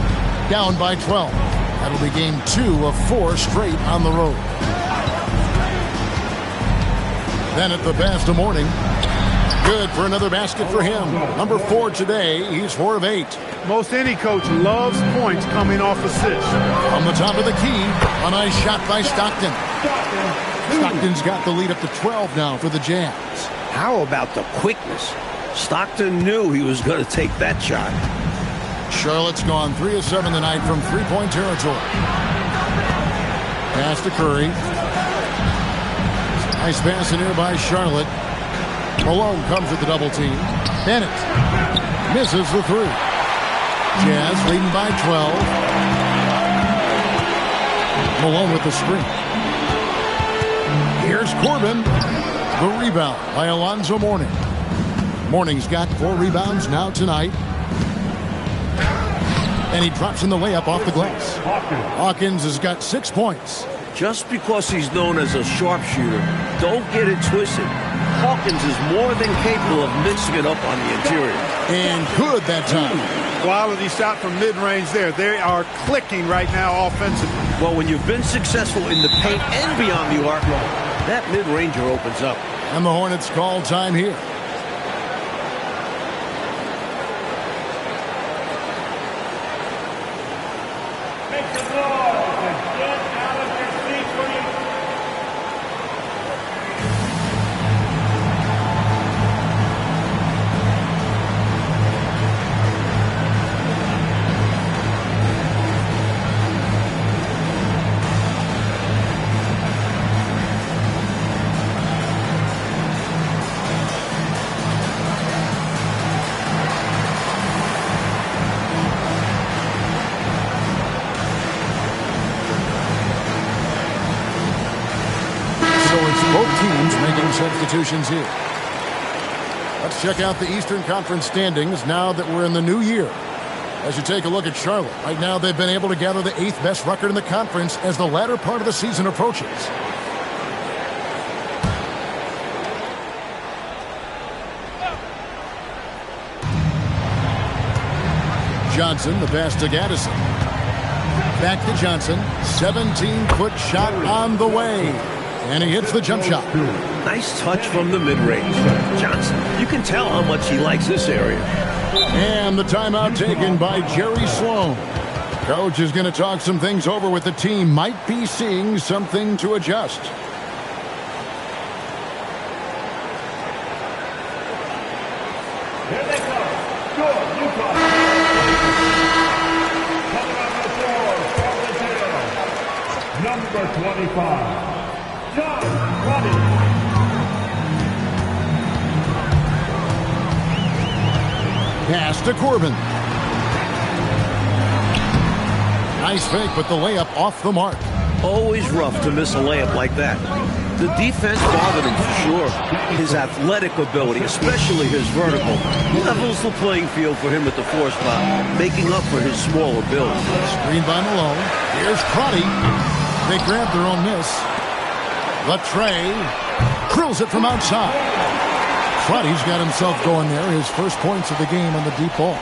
down by 12. That'll be game 2 of 4 straight on the road. Then at the pass to Mourning. Good for another basket for him. Number 4 today. He's 4 of 8. Most any coach loves points coming off assists. On the top of the key, a nice shot by Stockton. Stockton's got the lead up to 12 now for the Jazz. How about the quickness? Stockton knew he was going to take that shot. Charlotte's gone 3 of 7 tonight from three-point territory. Pass to Curry. Nice pass in here by Charlotte. Malone comes with the double team. Bennett misses the 3. Jazz leading by 12. Malone with the screen. Here's Corbin. The rebound by Alonzo Mourning. Mourning's got 4 rebounds now tonight. And he drops in the layup off the glass. Hawkins has got 6 points. Just because he's known as a sharpshooter, don't get it twisted. Hawkins is more than capable of mixing it up on the interior. And good that time. Quality shot from mid-range there. They are clicking right now offensively. Well, when you've been successful in the paint and beyond the arc, that mid-ranger opens up. And the Hornets call time here. Both teams making substitutions here. Let's check out the Eastern Conference standings now that we're in the new year. As you take a look at Charlotte, right now they've been able to gather the 8th best record in the conference as the latter part of the season approaches. Johnson, the pass to Gaddison. Back to Johnson. 17-foot shot on the way. And he hits the jump shot. Nice touch from the mid-range. Johnson, you can tell how much he likes this area. And the timeout taken by Jerry Sloan. Coach is going to talk some things over with the team. Might be seeing something to adjust. Here they come. Good, Utah. Coming up the floor from the jail, number 25, John Roddy. Pass to Corbin. Nice fake, but the layup off the mark. Always rough to miss a layup like that. The defense bothered him for sure. His athletic ability, especially his vertical, levels the playing field for him at the 4 spot, making up for his smaller build. Screen by Malone. Here's Crotty. They grab their own miss. Latre drills it from outside. Crotty's got himself going there. His first points of the game on the deep ball.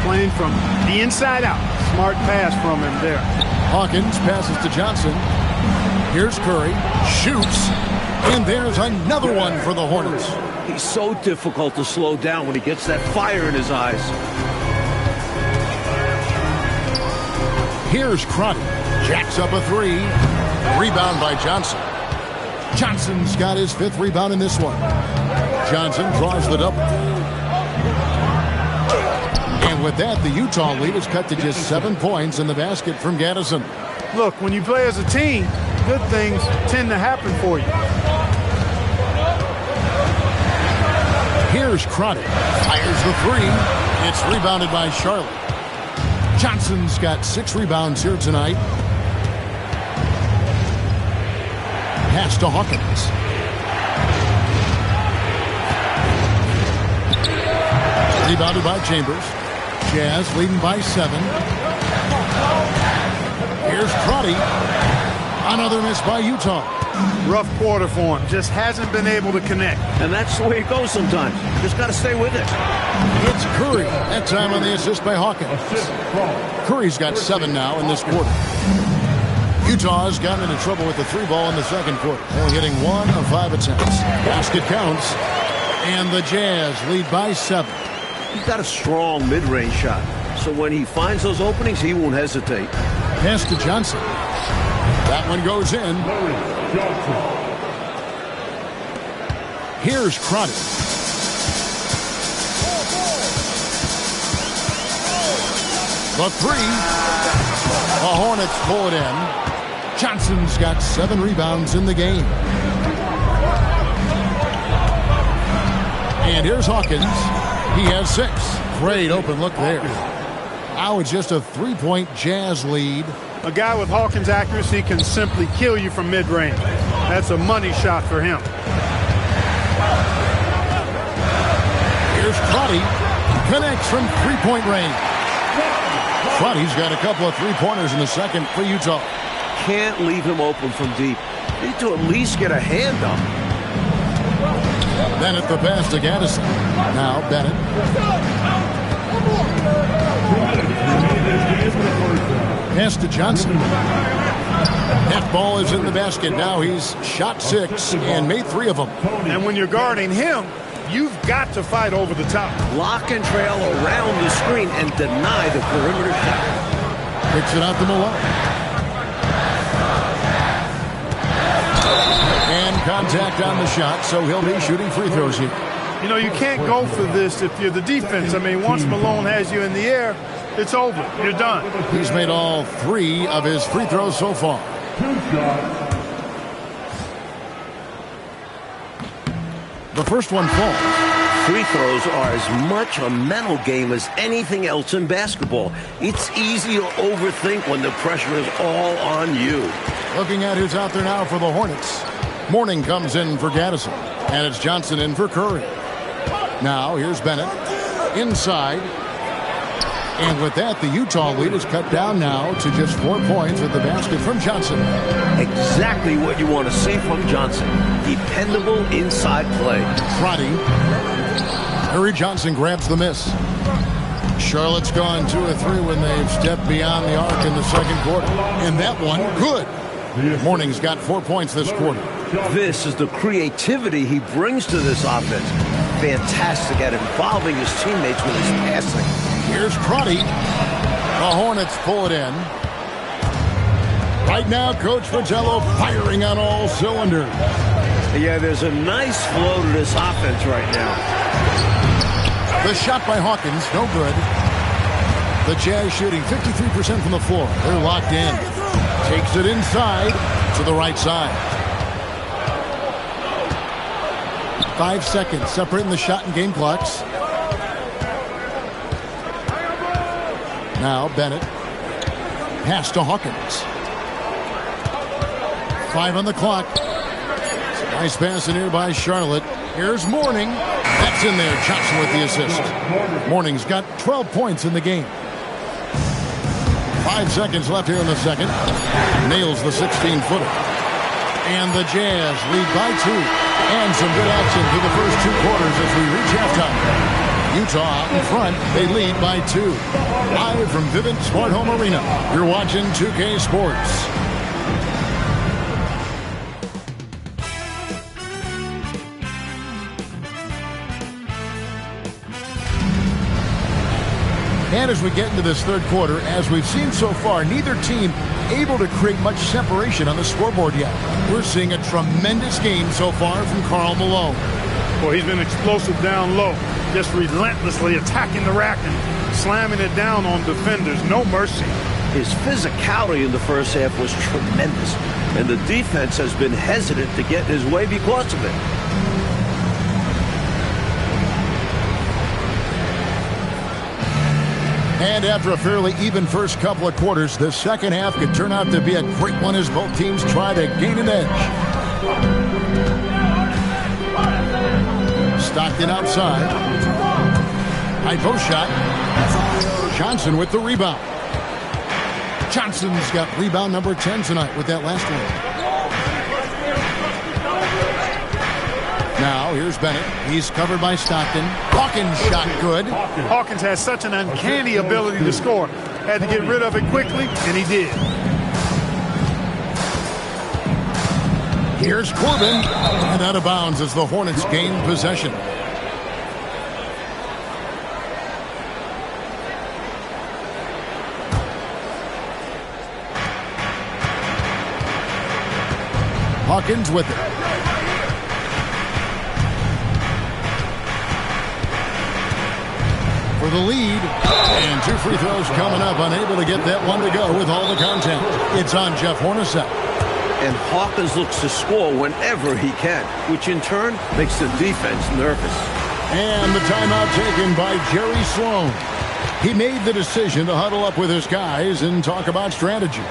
Playing from the inside out. Smart pass from him there. Hawkins passes to Johnson. Here's Curry. Shoots. And there's another one for the Hornets. He's so difficult to slow down when he gets that fire in his eyes. Here's Crotty. Jacks up a 3. Rebound by Johnson. Johnson's got his 5th rebound in this one. Johnson draws the double. And with that, the Utah lead is cut to just 7 points in the basket from Gaddison. Look, when you play as a team, good things tend to happen for you. Here's Crotty. Fires the 3. It's rebounded by Charlotte. Johnson's got 6 rebounds here tonight. Pass to Hawkins. Rebounded by Chambers. Jazz leading by 7. Here's Crotty. Another miss by Utah. Rough quarter for him. Just hasn't been able to connect. And that's the way it goes sometimes. Just got to stay with it. It's Curry. That time on the assist by Hawkins. Curry's got 7 now in this quarter. Utah's gotten into trouble with the 3 ball in the second quarter. Only hitting 1 of 5 attempts. Basket counts. And the Jazz lead by 7. He's got a strong mid-range shot. So when he finds those openings, he won't hesitate. Pass to Johnson. That one goes in. Here's Crotty. The 3. The Hornets pull it in. Johnson's got 7 rebounds in the game. And here's Hawkins. He has 6. Great open look there. Now it's just a 3-point Jazz lead. A guy with Hawkins' accuracy can simply kill you from mid-range. That's a money shot for him. Here's Crotty. Connects from 3-point range. Crotty's got a couple of three-pointers in the second for Utah. Can't leave him open from deep. Need to at least get a hand up. Bennett the pass to Gaddison. Now Bennett. Pass to Johnson. That ball is in the basket. Now he's shot 6 and made 3 of them. And when you're guarding him, you've got to fight over the top. Lock and trail around the screen and deny the perimeter shot. Kicks it out to Malone. And contact on the shot, so he'll be shooting free throws here. You know, you can't go for this if you're the defense. I mean, once Malone has you in the air, it's over. You're done. He's made all 3 of his free throws so far. The first one falls. Free throws are as much a mental game as anything else in basketball. It's easy to overthink when the pressure is all on you. Looking at who's out there now for the Hornets. Mourning comes in for Gaddison. And it's Johnson in for Curry. Now here's Bennett. Inside. And with that, the Utah lead is cut down now to just 4 points at the basket from Johnson. Exactly what you want to see from Johnson. Dependable inside play. Crotty. Harry Johnson grabs the miss. Charlotte's gone 2 of 3 when they've stepped beyond the arc in the second quarter. And that one, good. Mourning's got 4 points this quarter. This is the creativity he brings to this offense. Fantastic at involving his teammates with his passing. Here's Crotty. The Hornets pull it in. Right now, Coach Fratello firing on all cylinders. Yeah, there's a nice flow to this offense right now. The shot by Hawkins, no good. The Jazz shooting 53% from the floor. They're locked in. Takes it inside to the right side. 5 seconds separating the shot and game clocks. Now Bennett. Pass to Hawkins. 5 on the clock. Nice pass in here by Charlotte. Here's Mourning. That's in there. Johnson with the assist. Mourning's got 12 points in the game. 5 seconds left here in the second. Nails the 16-footer. And the Jazz lead by 2. And some good action through the first 2 quarters as we reach halftime. Utah out in front. They lead by 2. Live from Vivint Smart Home Arena. You're watching 2K Sports. And as we get into this third quarter, as we've seen so far, neither team able to create much separation on the scoreboard yet. We're seeing a tremendous game so far from Karl Malone. Well, he's been explosive down low, just relentlessly attacking the rack and slamming it down on defenders. No mercy. His physicality in the first half was tremendous, and the defense has been hesitant to get in his way because of it. And after a fairly even first couple of quarters, the second half could turn out to be a great one as both teams try to gain an edge. Stockton outside. High post shot. Johnson with the rebound. Johnson's got rebound number 10 tonight with that last one. Now, here's Bennett. He's covered by Stockton. Hawkins shot good. Hawkins has such an uncanny ability to score. Had to get rid of it quickly, and he did. Here's Corbin. And out of bounds as the Hornets gain possession. Hawkins with it. For the lead, and 2 free throws coming up, unable to get that one to go with all the contact. It's on Jeff Hornacek. And Hawkins looks to score whenever he can, which in turn makes the defense nervous. And the timeout taken by Jerry Sloan. He made the decision to huddle up with his guys and talk about strategy.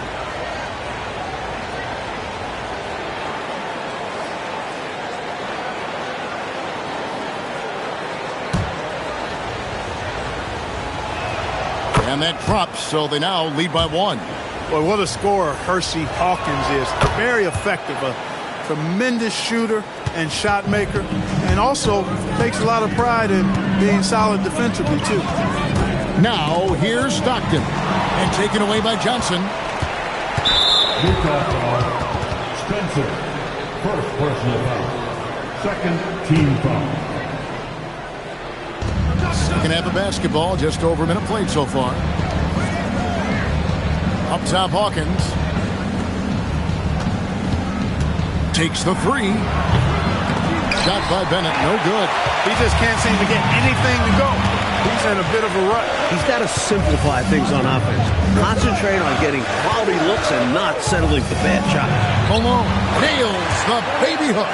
And that drops, so they now lead by 1. Well, what a scorer Hershey Hawkins is. Very effective. A tremendous shooter and shot maker. And also takes a lot of pride in being solid defensively, too. Now, here's Stockton. And taken away by Johnson. Utah foul. Spencer. First personal foul. Second team foul. Second half of basketball, just over a minute played so far. Up top, Hawkins. Takes the 3. Shot by Bennett, no good. He just can't seem to get anything to go. He's in a bit of a rut. He's got to simplify things on offense. Concentrate on getting quality looks and not settling for bad shots. Malone nails the baby hook.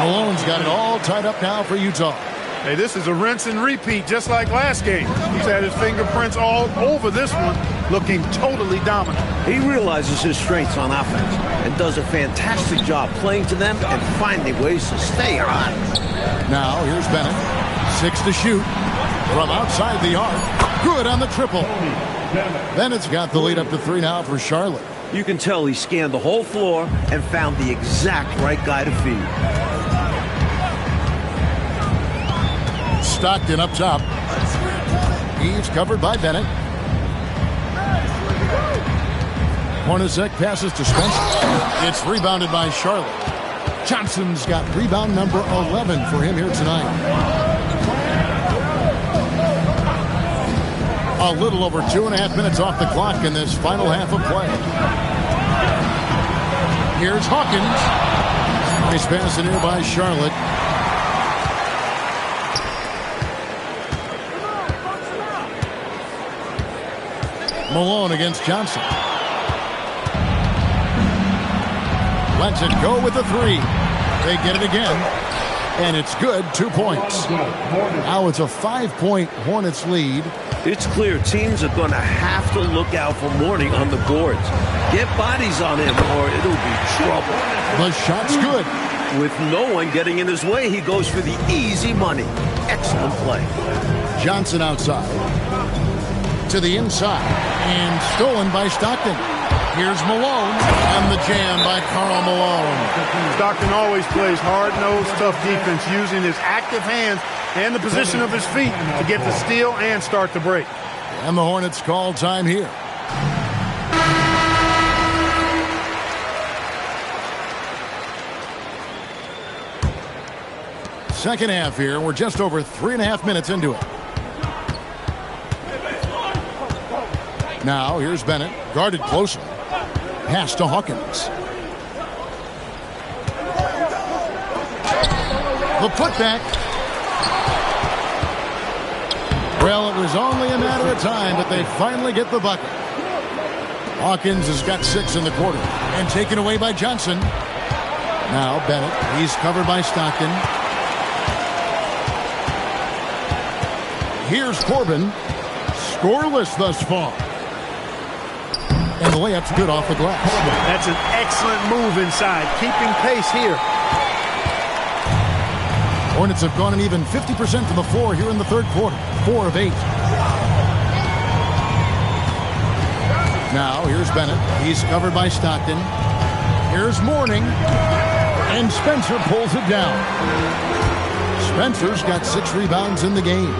Malone's got it all tied up now for Utah. Hey, this is a rinse and repeat, just like last game. He's had his fingerprints all over this one, looking totally dominant. He realizes his strengths on offense and does a fantastic job playing to them and finding ways to stay on. Now, here's Bennett. 6 to shoot from outside the arc. Good on the triple. Bennett's got the lead up to 3 now for Charlotte. You can tell he scanned the whole floor and found the exact right guy to feed. Stockton up top. He's covered by Bennett. Hornacek passes to Spencer. It's rebounded by Charlotte. Johnson's got rebound number 11 for him here tonight. A little over 2.5 minutes off the clock in this final half of play. Here's Hawkins. Nice pass in here by Charlotte. Malone against Johnson. Lets it go with the 3. They get it again. And it's good. 2 points. Now it's a 5-point Hornets lead. It's clear teams are going to have to look out for Mourning on the boards. Get bodies on him or it'll be trouble. The shot's good. With no one getting in his way, he goes for the easy money. Excellent play. Johnson outside. To the inside. And stolen by Stockton. Here's Malone. And the jam by Karl Malone. Stockton always plays hard-nosed, tough defense, using his active hands and the position of his feet to get the steal and start the break. And the Hornets call time here. Second half here. We're just over 3.5 minutes into it. Now, here's Bennett, guarded closely. Pass to Hawkins. The putback. Well, it was only a matter of time, but they finally get the bucket. Hawkins has got 6 in the quarter and taken away by Johnson. Now Bennett, he's covered by Stockton. Here's Corbin. Scoreless thus far. And the layup's good off the glass. That's an excellent move inside, keeping pace here. Hornets have gone an even 50% from the floor here in the third quarter. 4 of 8. Now, here's Bennett. He's covered by Stockton. Here's Mourning. And Spencer pulls it down. Spencer's got 6 rebounds in the game.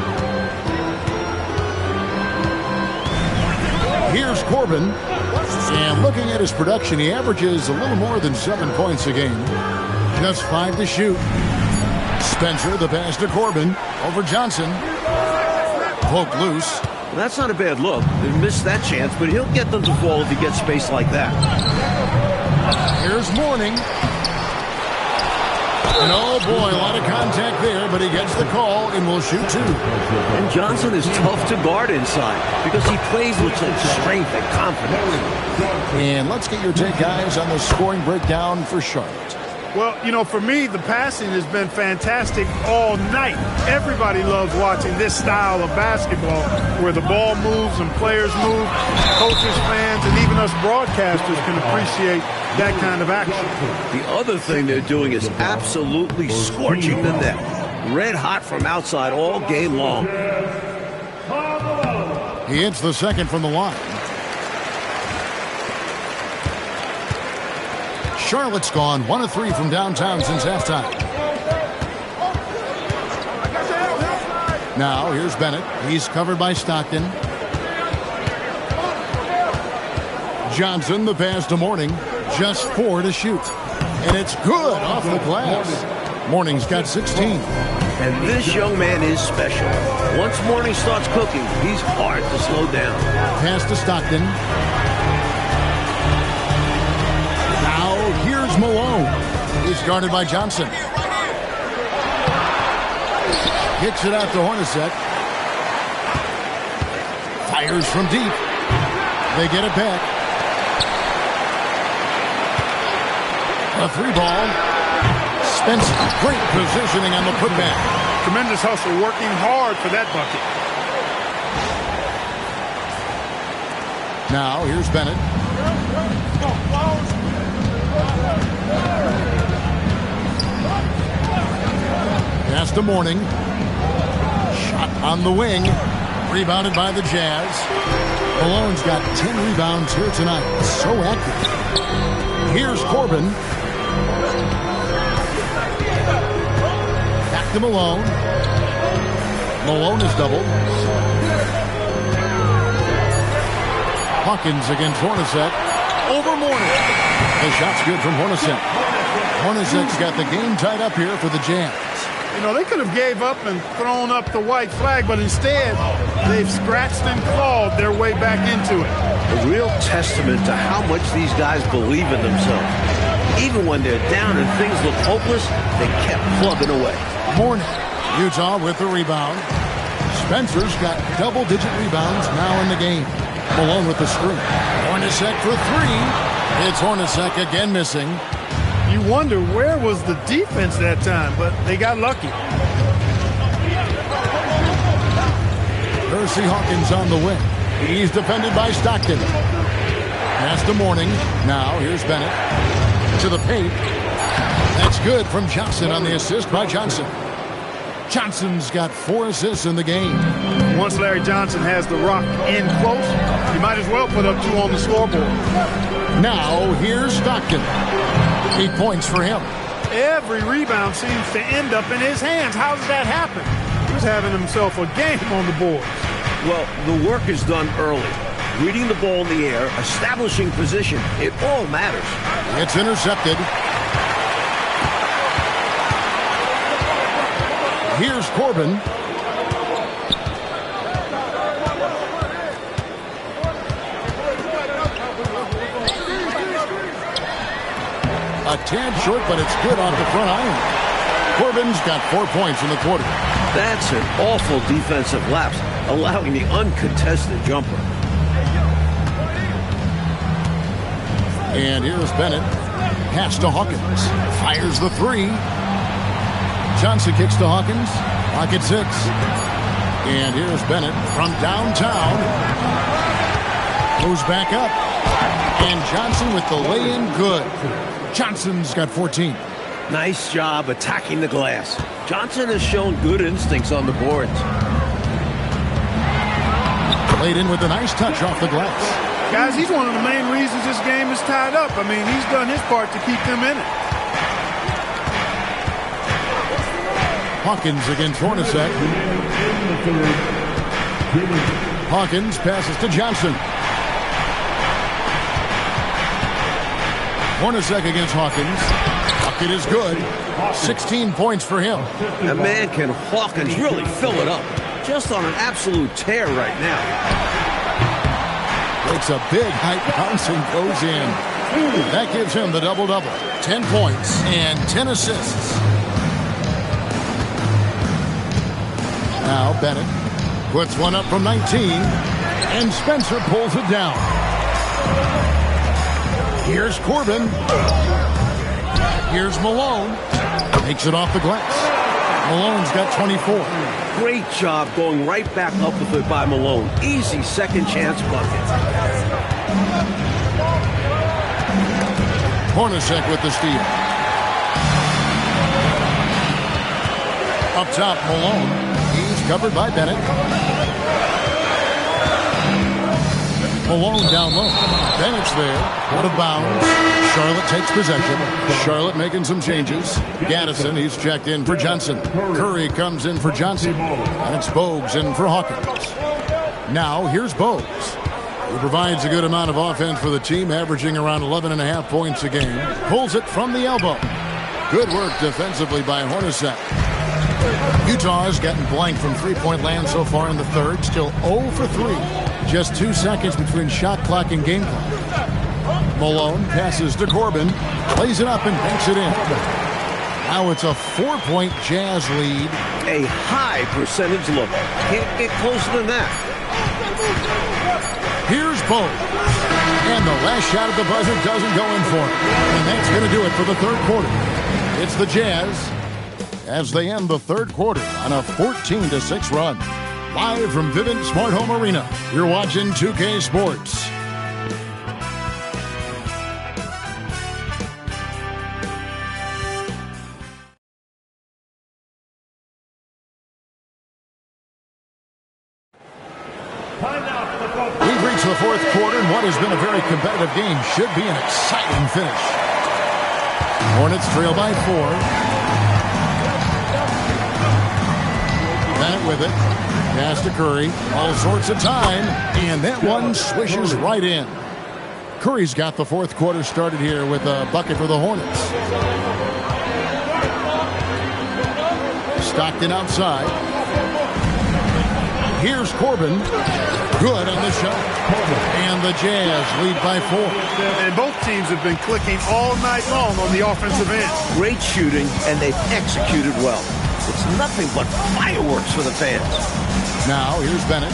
Here's Corbin. And looking at his production, he averages a little more than 7 points a game. Just 5 to shoot. Spencer, the pass to Corbin. Over Johnson. Poke loose. That's not a bad look. They missed that chance, but he'll get them to fall if he gets space like that. Here's Mourning. And oh boy, a lot of contact there, but he gets the call and will shoot 2. And Johnson is tough to guard inside because he plays with such strength and confidence. And let's get your take, guys, on the scoring breakdown for Charlotte. Well, you know, for me, the passing has been fantastic all night. Everybody loves watching this style of basketball where the ball moves and players move. Coaches, fans, and even us broadcasters can appreciate that kind of action. The other thing they're doing is absolutely scorching the net. Red hot from outside all game long. He hits the second from the line. Charlotte's gone 1 of 3 from downtown since halftime. Now here's Bennett. He's covered by Stockton. Johnson, the pass to Mourning. Just 4 to shoot. And it's good off the glass. Mourning's got 16. And this young man is special. Once Mourning starts cooking, he's hard to slow down. Pass to Stockton. Now here's Malone. He's guarded by Johnson. Kicks it out to Hornacek. Fires from deep. They get it back. A 3-ball. Spencer, great positioning on the putback. Tremendous hustle, working hard for that bucket. Now, here's Bennett. Pass to Mourning. Shot on the wing. Rebounded by the Jazz. Malone's got 10 rebounds here tonight. So accurate. Here's Corbin. Back to Malone. Malone is doubled. Hawkins against Hornacek. Over Mourning. The shot's good from Hornacek. Hornacek's got the game tied up here for the Jazz. You know, they could have gave up and thrown up the white flag, but instead, they've scratched and clawed their way back into it. A real testament to how much these guys believe in themselves. Even when they're down and things look hopeless, they kept plugging away. Mourning. Utah with the rebound. Spencer's got double-digit rebounds now in the game. Malone with the screen. Hornacek for 3. It's Hornacek again missing. You wonder where was the defense that time, but they got lucky. Percy Hawkins on the wing. He's defended by Stockton. Pass to Mourning. Now here's Bennett. To the paint. That's good from Johnson on the assist by Johnson. Johnson's got 4 assists in the game. Once Larry Johnson has the rock in close, you might as well put up 2 on the scoreboard. Now here's Stockton. 8 points for him. Every rebound seems to end up in his hands. How does that happen? He was having himself a game on the boards. Well, the work is done early. Reading the ball in the air, establishing position, it all matters. It's intercepted. Here's Corbin. A tad short, but it's good off the front iron. Corbin's got 4 points in the quarter. That's an awful defensive lapse, allowing the uncontested jumper. And here's Bennett. Pass to Hawkins. Fires the 3. Johnson kicks to Hawkins. Pocket 6. And here's Bennett from downtown. Goes back up. And Johnson with the lay-in good. Johnson's got 14. Nice job attacking the glass. Johnson has shown good instincts on the boards. Laid in with a nice touch off the glass. Guys, he's one of the main reasons this game is tied up. I mean, he's done his part to keep them in it. Hawkins against Hornacek. Hawkins passes to Johnson. Hornacek against Hawkins. Bucket is good. 16 points for him. And man, can Hawkins really fill it up. Just on an absolute tear right now. Takes a big height bounce and goes in. That gives him the double-double. 10 points and 10 assists. Now Bennett puts one up from 19. And Spencer pulls it down. Here's Corbin. Here's Malone. Takes it off the glass. Malone's got 24. Great job going right back up with it by Malone. Easy second chance bucket. Hornacek with the steal. Up top, Malone. He's covered by Bennett. Malone down low. Bennett's there. Out of bounds. Charlotte takes possession. Charlotte making some changes. Gaddison, he's checked in for Johnson. Curry comes in for Johnson. And it's Bogues in for Hawkins. Now, here's Bogues. He provides a good amount of offense for the team, averaging around 11.5 points a game. Pulls it from the elbow. Good work defensively by Hornacek. Utah's gotten blank from three-point land so far in the third. Still 0 for 3. Just 2 seconds between shot clock and game clock. Malone passes to Corbin. Plays it up and banks it in. Now it's a 4-point Jazz lead. A high percentage look. Can't get closer than that. Here's Bogues. And the last shot at the buzzer doesn't go in for him. And that's going to do it for the third quarter. It's the Jazz as they end the third quarter on a 14-6 run. Live from Vivint Smart Home Arena, you're watching 2K Sports. We've reached the fourth quarter, and what has been a very competitive game should be an exciting finish. Hornets trail by 4. Bennett with it. Pass to Curry. All sorts of time. And that one swishes right in. Curry's got the fourth quarter started here with a bucket for the Hornets. Stockton outside. Here's Corbin. Good on the shot. And the Jazz lead by 4. And both teams have been clicking all night long on the offensive end. Great shooting, and they've executed well. It's nothing but fireworks for the fans. Now, here's Bennett.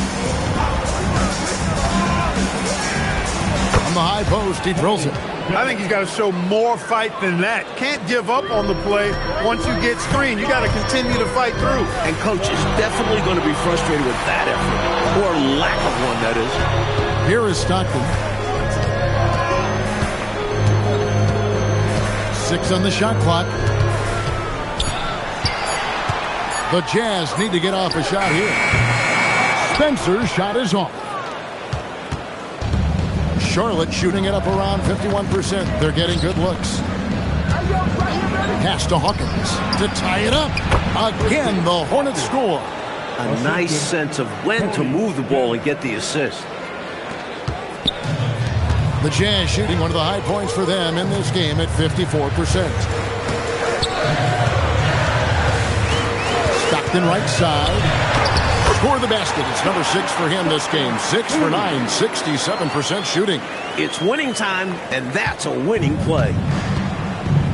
On the high post, he drills it. I think he's got to show more fight than that. Can't give up on the play once you get screened. You got to continue to fight through. And coach is definitely going to be frustrated with that effort. Or lack of one, that is. Here is Stockton. 6 on the shot clock. The Jazz need to get off a shot here. Spencer's shot is off. Charlotte shooting it up around 51%. They're getting good looks. Pass to Hawkins to tie it up. Again, the Hornets score. A nice sense of when to move the ball and get the assist. The Jazz shooting one of the high points for them in this game at 54%. Stockton right side. Score the basket. It's number 6 for him this game. 6 for 9, 67% shooting. It's winning time, and that's a winning play.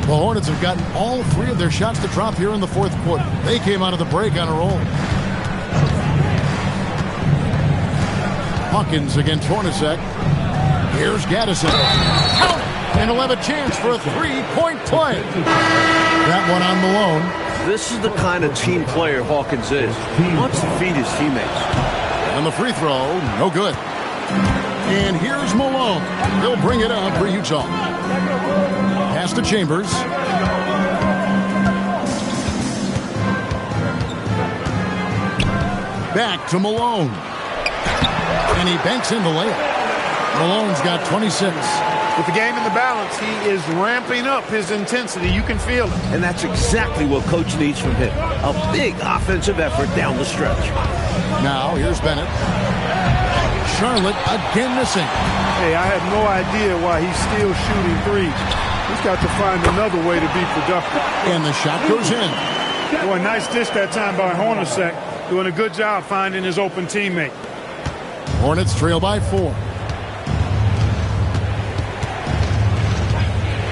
The Hornets have gotten all 3 of their shots to drop here in the fourth quarter. They came out of the break on a roll. Hawkins against Hornacek. Here's Gaddison. Count it! And he'll have a chance for a 3-point play. That one on Malone. This is the kind of team player Hawkins is. He wants to feed his teammates. And the free throw, no good. And here's Malone. He'll bring it up for Utah. Pass to Chambers. Back to Malone. And he banks in the layup. Malone's got 26. With the game in the balance, he is ramping up his intensity. You can feel it. And that's exactly what coach needs from him. A big offensive effort down the stretch. Now, here's Bennett. Charlotte again missing. Hey, I have no idea why he's still shooting threes. He's got to find another way to be productive. And the shot goes in. Boy, nice dish that time by Hornacek. Doing a good job finding his open teammate. Hornets trail by 4.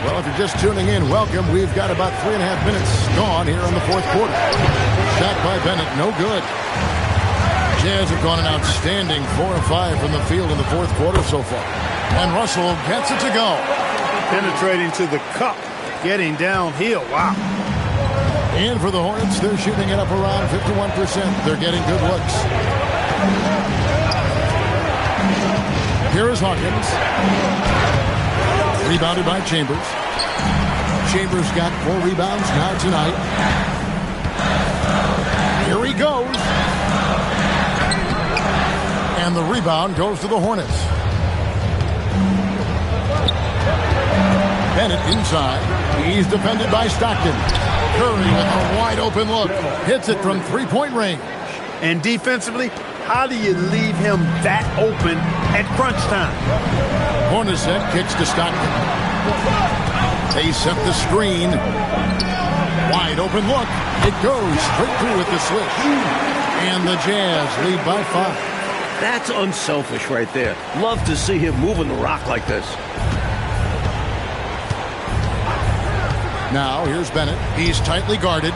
Well, if you're just tuning in, welcome. We've got about 3.5 minutes gone here in the fourth quarter. Shot by Bennett, no good. Jazz have gone an outstanding 4 of 5 from the field in the fourth quarter so far. And Russell gets it to go. Penetrating to the cup, getting downhill. Wow. And for the Hornets, they're shooting it up around 51%. They're getting good looks. Here is Hawkins. Rebounded by Chambers. Chambers got 4 rebounds now tonight. Here he goes. And the rebound goes to the Hornets. Bennett inside. He's defended by Stockton. Curry with a wide open look. Hits it from three-point range. And defensively, how do you leave him that open at crunch time? Hornacek kicks to Stockton. They set the screen. Wide open look. It goes straight through with the switch. And the Jazz lead by 5. That's unselfish right there. Love to see him moving the rock like this. Now, here's Bennett. He's tightly guarded.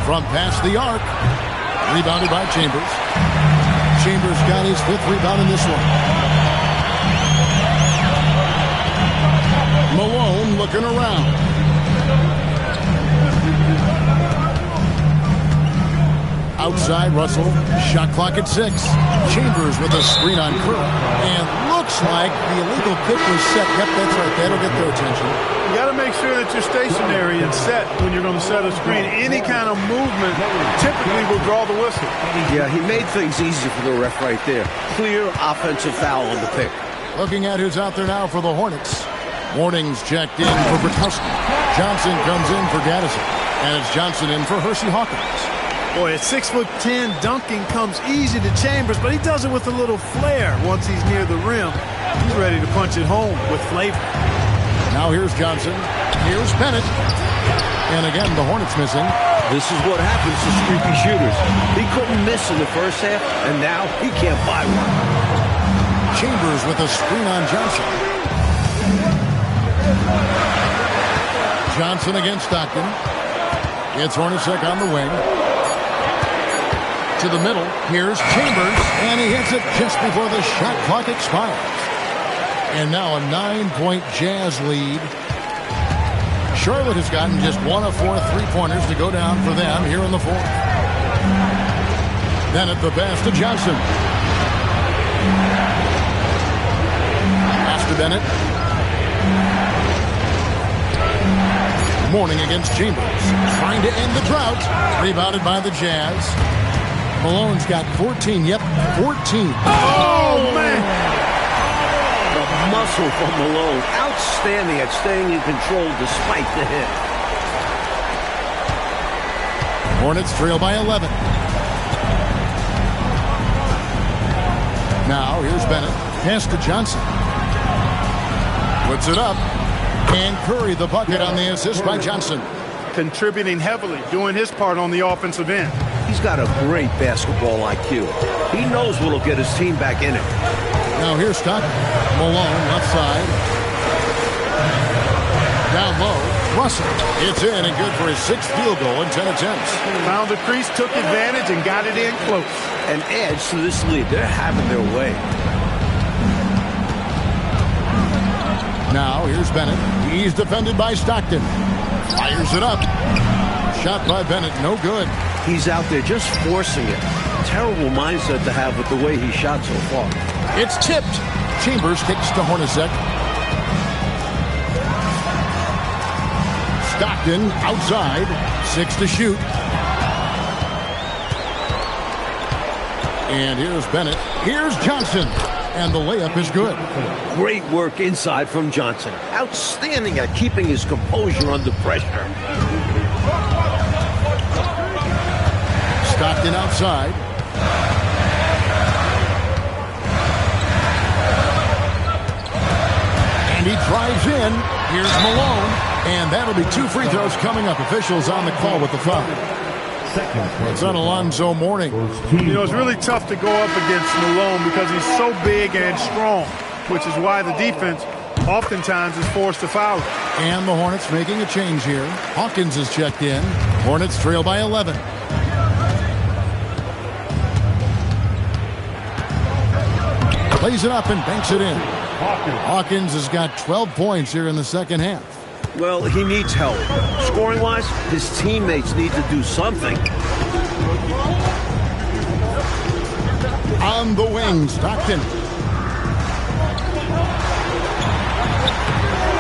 From past the arc. Rebounded by Chambers. Chambers got his 5th rebound in this one. Malone looking around. Outside, Russell. Shot clock at 6. Chambers with a screen on Curry. And looks like the illegal kick was set. Yep, that's right. That'll get their attention. You got to make sure that you're stationary and set when you're going to set a screen. Any kind of movement typically will draw the whistle. Yeah, he made things easy for the ref right there. Clear offensive foul on the pick. Looking at who's out there now for the Hornets. Warnings checked in for Bukowski. Johnson comes in for Gaddison. And it's Johnson in for Hersey Hawkins. Boy, at 6'10", dunking comes easy to Chambers, but he does it with a little flair once he's near the rim. He's ready to punch it home with flavor. Now here's Johnson. Here's Bennett. And again, the Hornets missing. This is what happens to streaky shooters. He couldn't miss in the first half, and now he can't buy one. Chambers with a screen on Johnson. Johnson against Stockton. It's Hornacek on the wing. To the middle. Here's Chambers, and he hits it just before the shot clock expires. And now a 9-point Jazz lead. Charlotte has gotten just 1 of 4 3-pointers to go down for them here in the 4th. Then at the pass to Johnson. Pass to Bennett. Mourning against Chambers. Trying to end the drought. Rebounded by the Jazz. Malone's got 14. Yep, 14. Oh, man! The muscle from Malone. Outstanding at staying in control despite the hit. Hornets trail by 11. Now, here's Bennett. Pass to Johnson. Puts it up. And Curry the bucket on the assist by Johnson. Contributing heavily, doing his part on the offensive end. He's got a great basketball IQ. He knows what'll get his team back in it. Now here's Stockton. Malone left side. Down low. Russell. It's in and good for his 6th field goal in 10 attempts. Found the crease, took advantage, and got it in close. And adds to this lead. They're having their way. Now here's Bennett. He's defended by Stockton. Fires it up. Shot by Bennett. No good. He's out there just forcing it. Terrible mindset to have with the way he shot so far. It's tipped. Chambers kicks to Hornacek. Stockton outside. 6 to shoot. And here's Bennett. Here's Johnson. And the layup is good. Great work inside from Johnson. Outstanding at keeping his composure under pressure. Stockton outside. And he drives in. Here's Malone. And that'll be 2 free throws coming up. Officials on the call with the foul. It's on Alonzo Mourning. You know, it's really tough to go up against Malone because he's so big and strong, which is why the defense oftentimes is forced to foul him. And the Hornets making a change here. Hawkins is checked in. Hornets trail by 11. Plays it up and banks it in. Hawkins has got 12 points here in the second half. Well, he needs help. Scoring-wise, his teammates need to do something. On the wing, Stockton.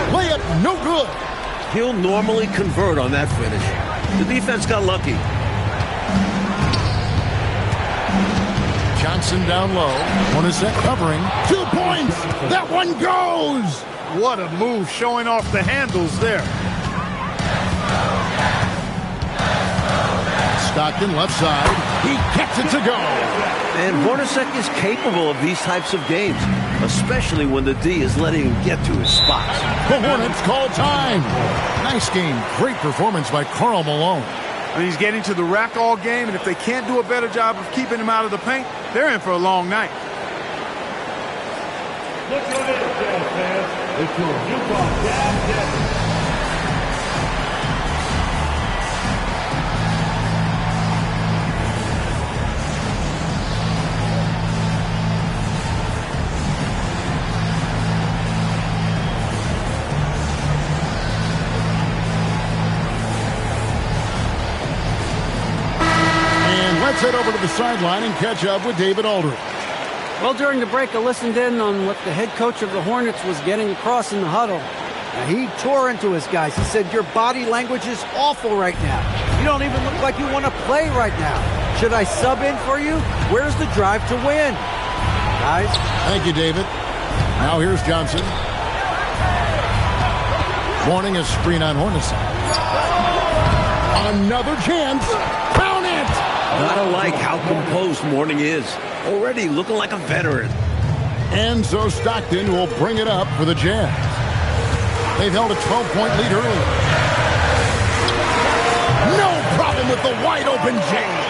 Layup, no good. He'll normally convert on that finish. The defense got lucky. Johnson down low. Hornacek covering. 2 points. That one one goes! What a move, showing off the handles there. Stockton left side. He gets it to go. And Hornacek is capable of these types of games, especially when the D is letting him get to his spots. The Hornets call time. Nice game. Great performance by Karl Malone. I mean, he's getting to the rack all game, and if they can't do a better job of keeping him out of the paint, they're in for a long night. Look at it, Jazz fans. It's your Utah Jazz. Let's head over to the sideline and catch up with David Aldridge. Well, during the break, I listened in on what the head coach of the Hornets was getting across in the huddle. Now, he tore into his guys. He said, your body language is awful right now. You don't even look like you want to play right now. Should I sub in for you? Where's the drive to win? Guys? Thank you, David. Now here's Johnson. Morning a screen on Hornacek. Another chance. Count it! Gotta like how composed Mourning is. Already looking like a veteran. And so Stockton will bring it up for the Jazz. They've held a 12-point lead early. No problem with the wide-open James.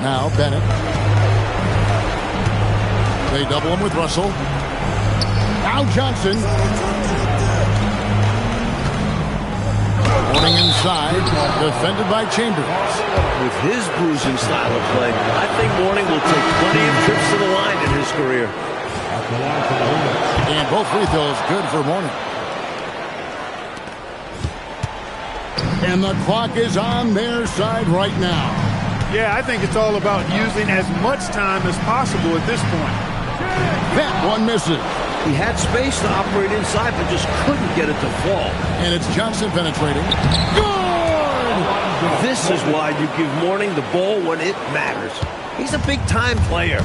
Now Bennett. They double him with Russell. Now Johnson. Mourning inside, defended by Chambers. With his bruising style of play, I think Mourning will take plenty of trips to the line in his career. And both free throws good for Mourning. And the clock is on their side right now. Yeah, I think it's all about using as much time as possible at this point. That one misses. He had space to operate inside, but just couldn't get it to fall. And it's Johnson penetrating. Good! This is why you give Mourning the ball when it matters. He's a big-time player.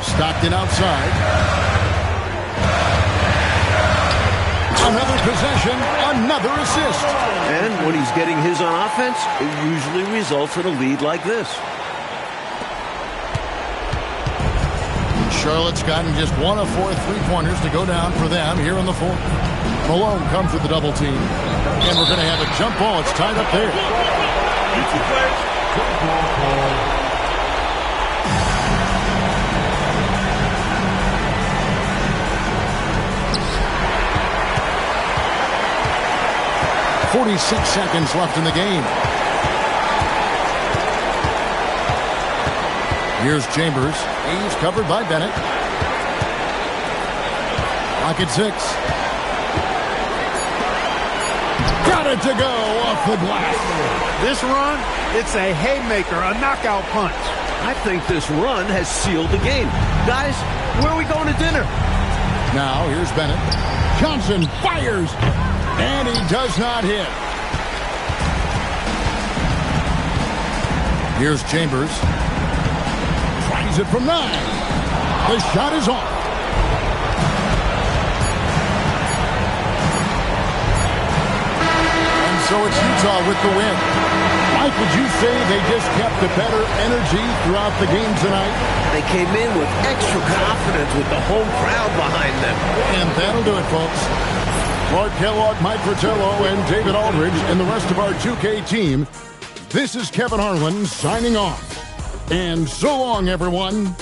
Stockton outside. Another possession, another assist. And when he's getting his on offense, it usually results in a lead like this. Charlotte's gotten just one of 4 3-pointers to go down for them here in the fourth. Malone comes with the double team. And we're going to have a jump ball. It's tied up there. .46 seconds left in the game. Here's Chambers. He's covered by Bennett. Clock at 6. Got it to go off the glass. This run, it's a haymaker, a knockout punch. I think this run has sealed the game. Guys, where are we going to dinner? Now, here's Bennett. Johnson fires, and he does not hit. Here's Chambers. Tries it from 9. The shot is off. And so it's Utah with the win. Mike, would you say they just kept a better energy throughout the game tonight? They came in with extra confidence with the home crowd behind them. And that'll do it, folks. Clark Kellogg, Mike Fratello, and David Aldridge, and the rest of our 2K team. This is Kevin Harlan signing off. And so long, everyone.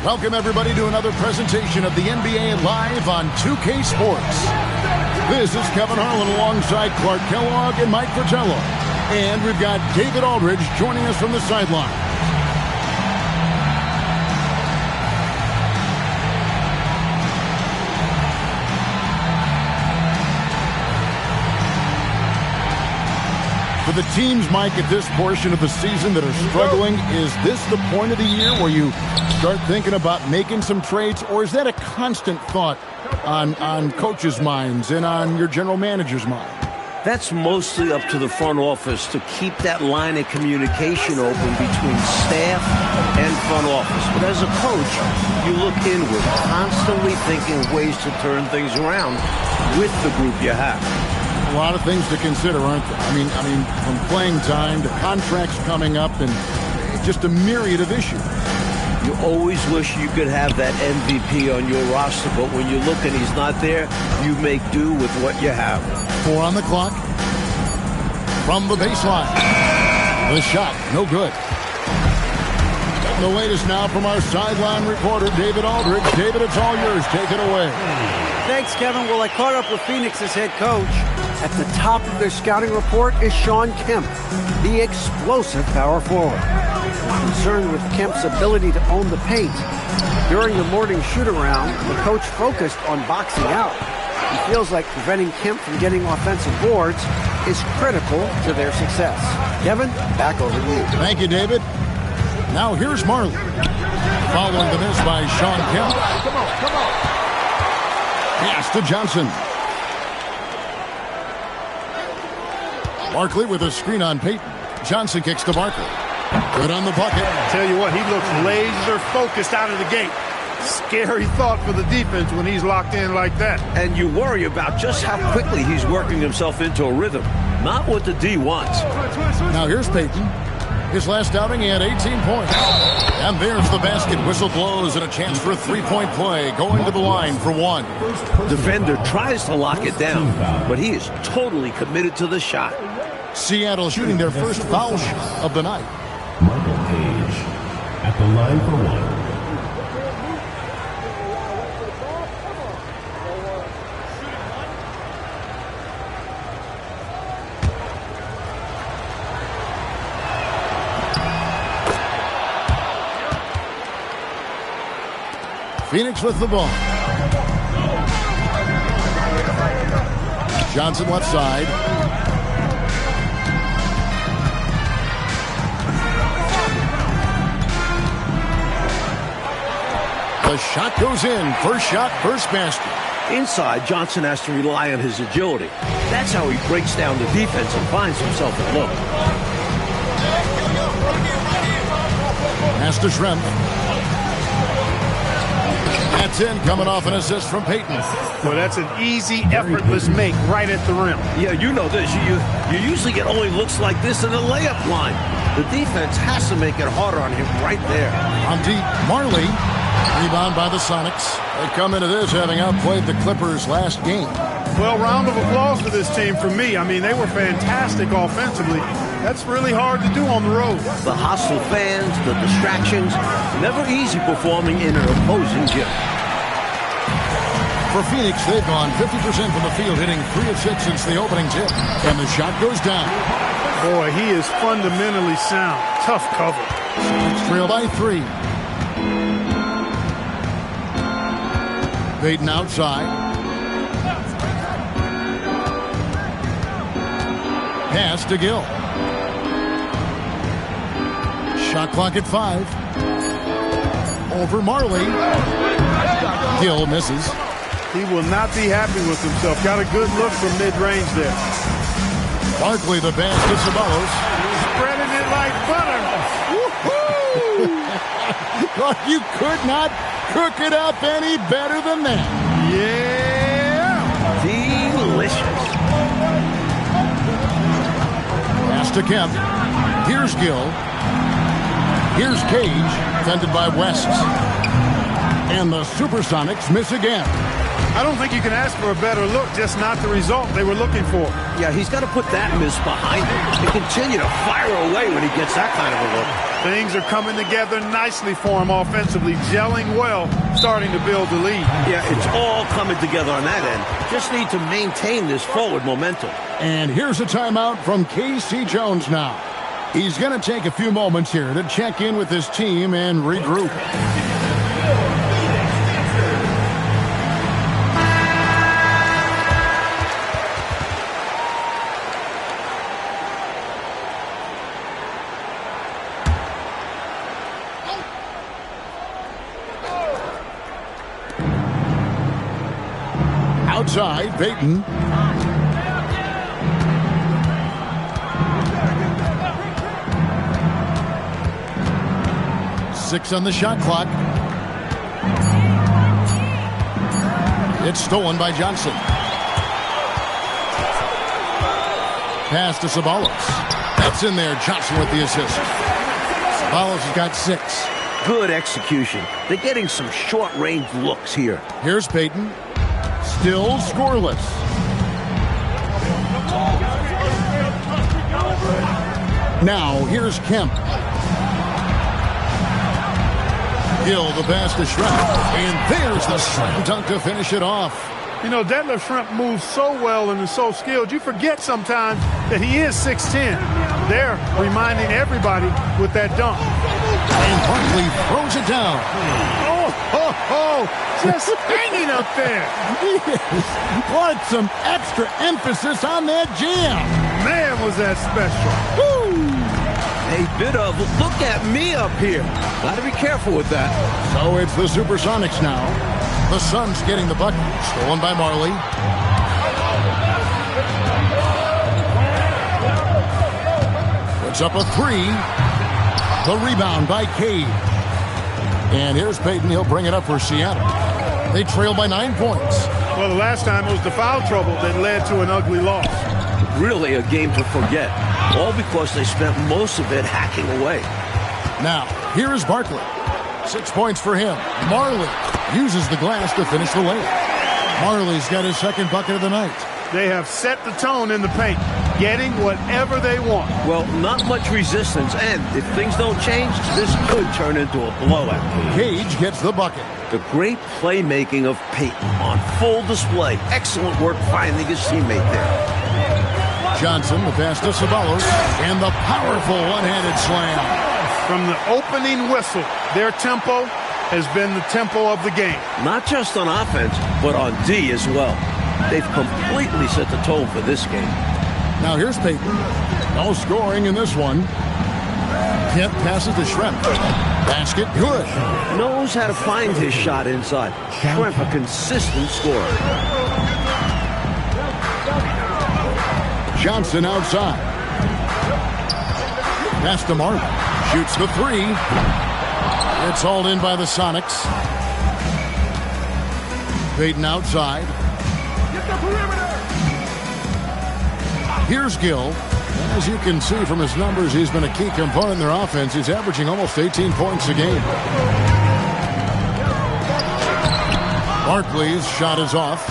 Welcome, everybody, to another presentation of the NBA Live on 2K Sports. This is Kevin Harlan alongside Clark Kellogg and Mike Fratello. And we've got David Aldridge joining us from the sideline. For the teams, Mike, at this portion of the season that are struggling, is this the point of the year where you start thinking about making some trades, or is that a constant thought on coaches' minds and on your general manager's mind? That's mostly up to the front office to keep that line of communication open between staff and front office. But as a coach, you look inward, constantly thinking of ways to turn things around with the group you have. A lot of things to consider, aren't there? I mean, from playing time to contracts coming up and just a myriad of issues. You always wish you could have that MVP on your roster, but when you look and he's not there, you make do with what you have. 4 on the clock. From the baseline. The shot, no good. The latest now from our sideline reporter, David Aldridge. David, it's all yours. Take it away. Thanks, Kevin. Well, I caught up with Phoenix's head coach. At the top of their scouting report is Shawn Kemp, the explosive power forward. Concerned with Kemp's ability to own the paint. During the morning shoot-around, the coach focused on boxing out. He feels like preventing Kemp from getting offensive boards is critical to their success. Kevin, back over to you. Thank you, David. Now here's Marley. Following the miss by Shawn Kemp. Come on. Pass to Johnson. Barkley with a screen on Payton. Johnson kicks to Barkley. Good on the bucket. Tell you what, he looks laser focused out of the gate. Scary thought for the defense when he's locked in like that. And you worry about just how quickly he's working himself into a rhythm. Not what the D wants. Now here's Payton. His last outing, he had 18 points. And there's the basket. Whistle blows and a chance for a three-point play. Going to the line for one. Defender tries to lock it down, but he is totally committed to the shot. Seattle shooting their first foul shot of the night. Michael Page at the line for one. Phoenix with the ball. Johnson left side. The shot goes in. First shot, first basket. Inside, Johnson has to rely on his agility. That's how he breaks down the defense and finds himself a look. Pass to Schrempf. That's in, coming off an assist from Payton. Well, that's an easy, effortless make right at the rim. Yeah, you know this. You usually get only looks like this in the layup line. The defense has to make it harder on him right there. On deep, Marley. Rebound by the Sonics. They come into this having outplayed the Clippers last game. Well, round of applause for this team from me. I mean, they were fantastic offensively. That's really hard to do on the road. The hostile fans, the distractions, never easy performing in an opposing gym. For Phoenix, they've gone 50% from the field, hitting 3 of 6 since the opening tip. And the shot goes down. Boy, he is fundamentally sound. Tough cover. Trail by 3. Payton outside. Pass to Gill. Shot clock at 5. Over Marley. Gill misses. He will not be happy with himself. Got a good look from mid-range there. Barkley the pass to Ceballos. Spreading it like butter. Well, you could not cook it up any better than that. Yeah. Delicious. Pass to Kemp. Here's Gill. Here's Cage, defended by West. And the Supersonics miss again. I don't think you can ask for a better look, just not the result they were looking for. Yeah, he's got to put that miss behind him and continue to fire away when he gets that kind of a look. Things are coming together nicely for him offensively, gelling well, starting to build the lead. Yeah, it's all coming together on that end. Just need to maintain this forward momentum. And here's a timeout from K.C. Jones now. He's going to take a few moments here to check in with his team and regroup. Outside, Payton. Six on the shot clock. It's stolen by Johnson. Pass to Ceballos. That's in there. Johnson with the assist. Ceballos has got 6. Good execution. They're getting some short-range looks here. Here's Payton. Still scoreless. Now, here's Kemp. Gill, the pass to Shrimp. And there's the slam dunk to finish it off. You know, Detlef Shrimp moves so well and is so skilled, you forget sometimes that he is 6'10". They're reminding everybody with that dunk. And Barkley throws it down. Just hanging up there. Yes. What some extra emphasis on that jam. Man, was that special. Woo! A bit of look at me up here. Got to be careful with that. So it's the Supersonics now. The Suns getting the bucket. Stolen by Marley. Puts up a 3. The rebound by Cade. And here's Payton. He'll bring it up for Seattle. They trail by 9 points. Well, the last time it was the foul trouble that led to an ugly loss. Really a game to forget. All because they spent most of it hacking away. Now, here is Barkley. 6 points for him. Marley uses the glass to finish the layup. Marley's got his second bucket of the night. They have set the tone in the paint, getting whatever they want. Well, not much resistance, and if things don't change, this could turn into a blowout. Cage gets the bucket. The great playmaking of Payton on full display. Excellent work finding his teammate there. Johnson, the pass to Ceballos, and the powerful one-handed slam. From the opening whistle, their tempo has been the tempo of the game. Not just on offense, but on D as well. They've completely set the tone for this game. Now here's Payton. No scoring in this one. Kemp passes to Shrimp. Basket good. Knows how to find his shot inside. Shrimp, a consistent scorer. Johnson outside. Pass to Martin. Shoots the 3. It's hauled in by the Sonics. Payton outside. Here's Gill. As you can see from his numbers, he's been a key component in their offense. He's averaging almost 18 points a game. Barkley's shot is off.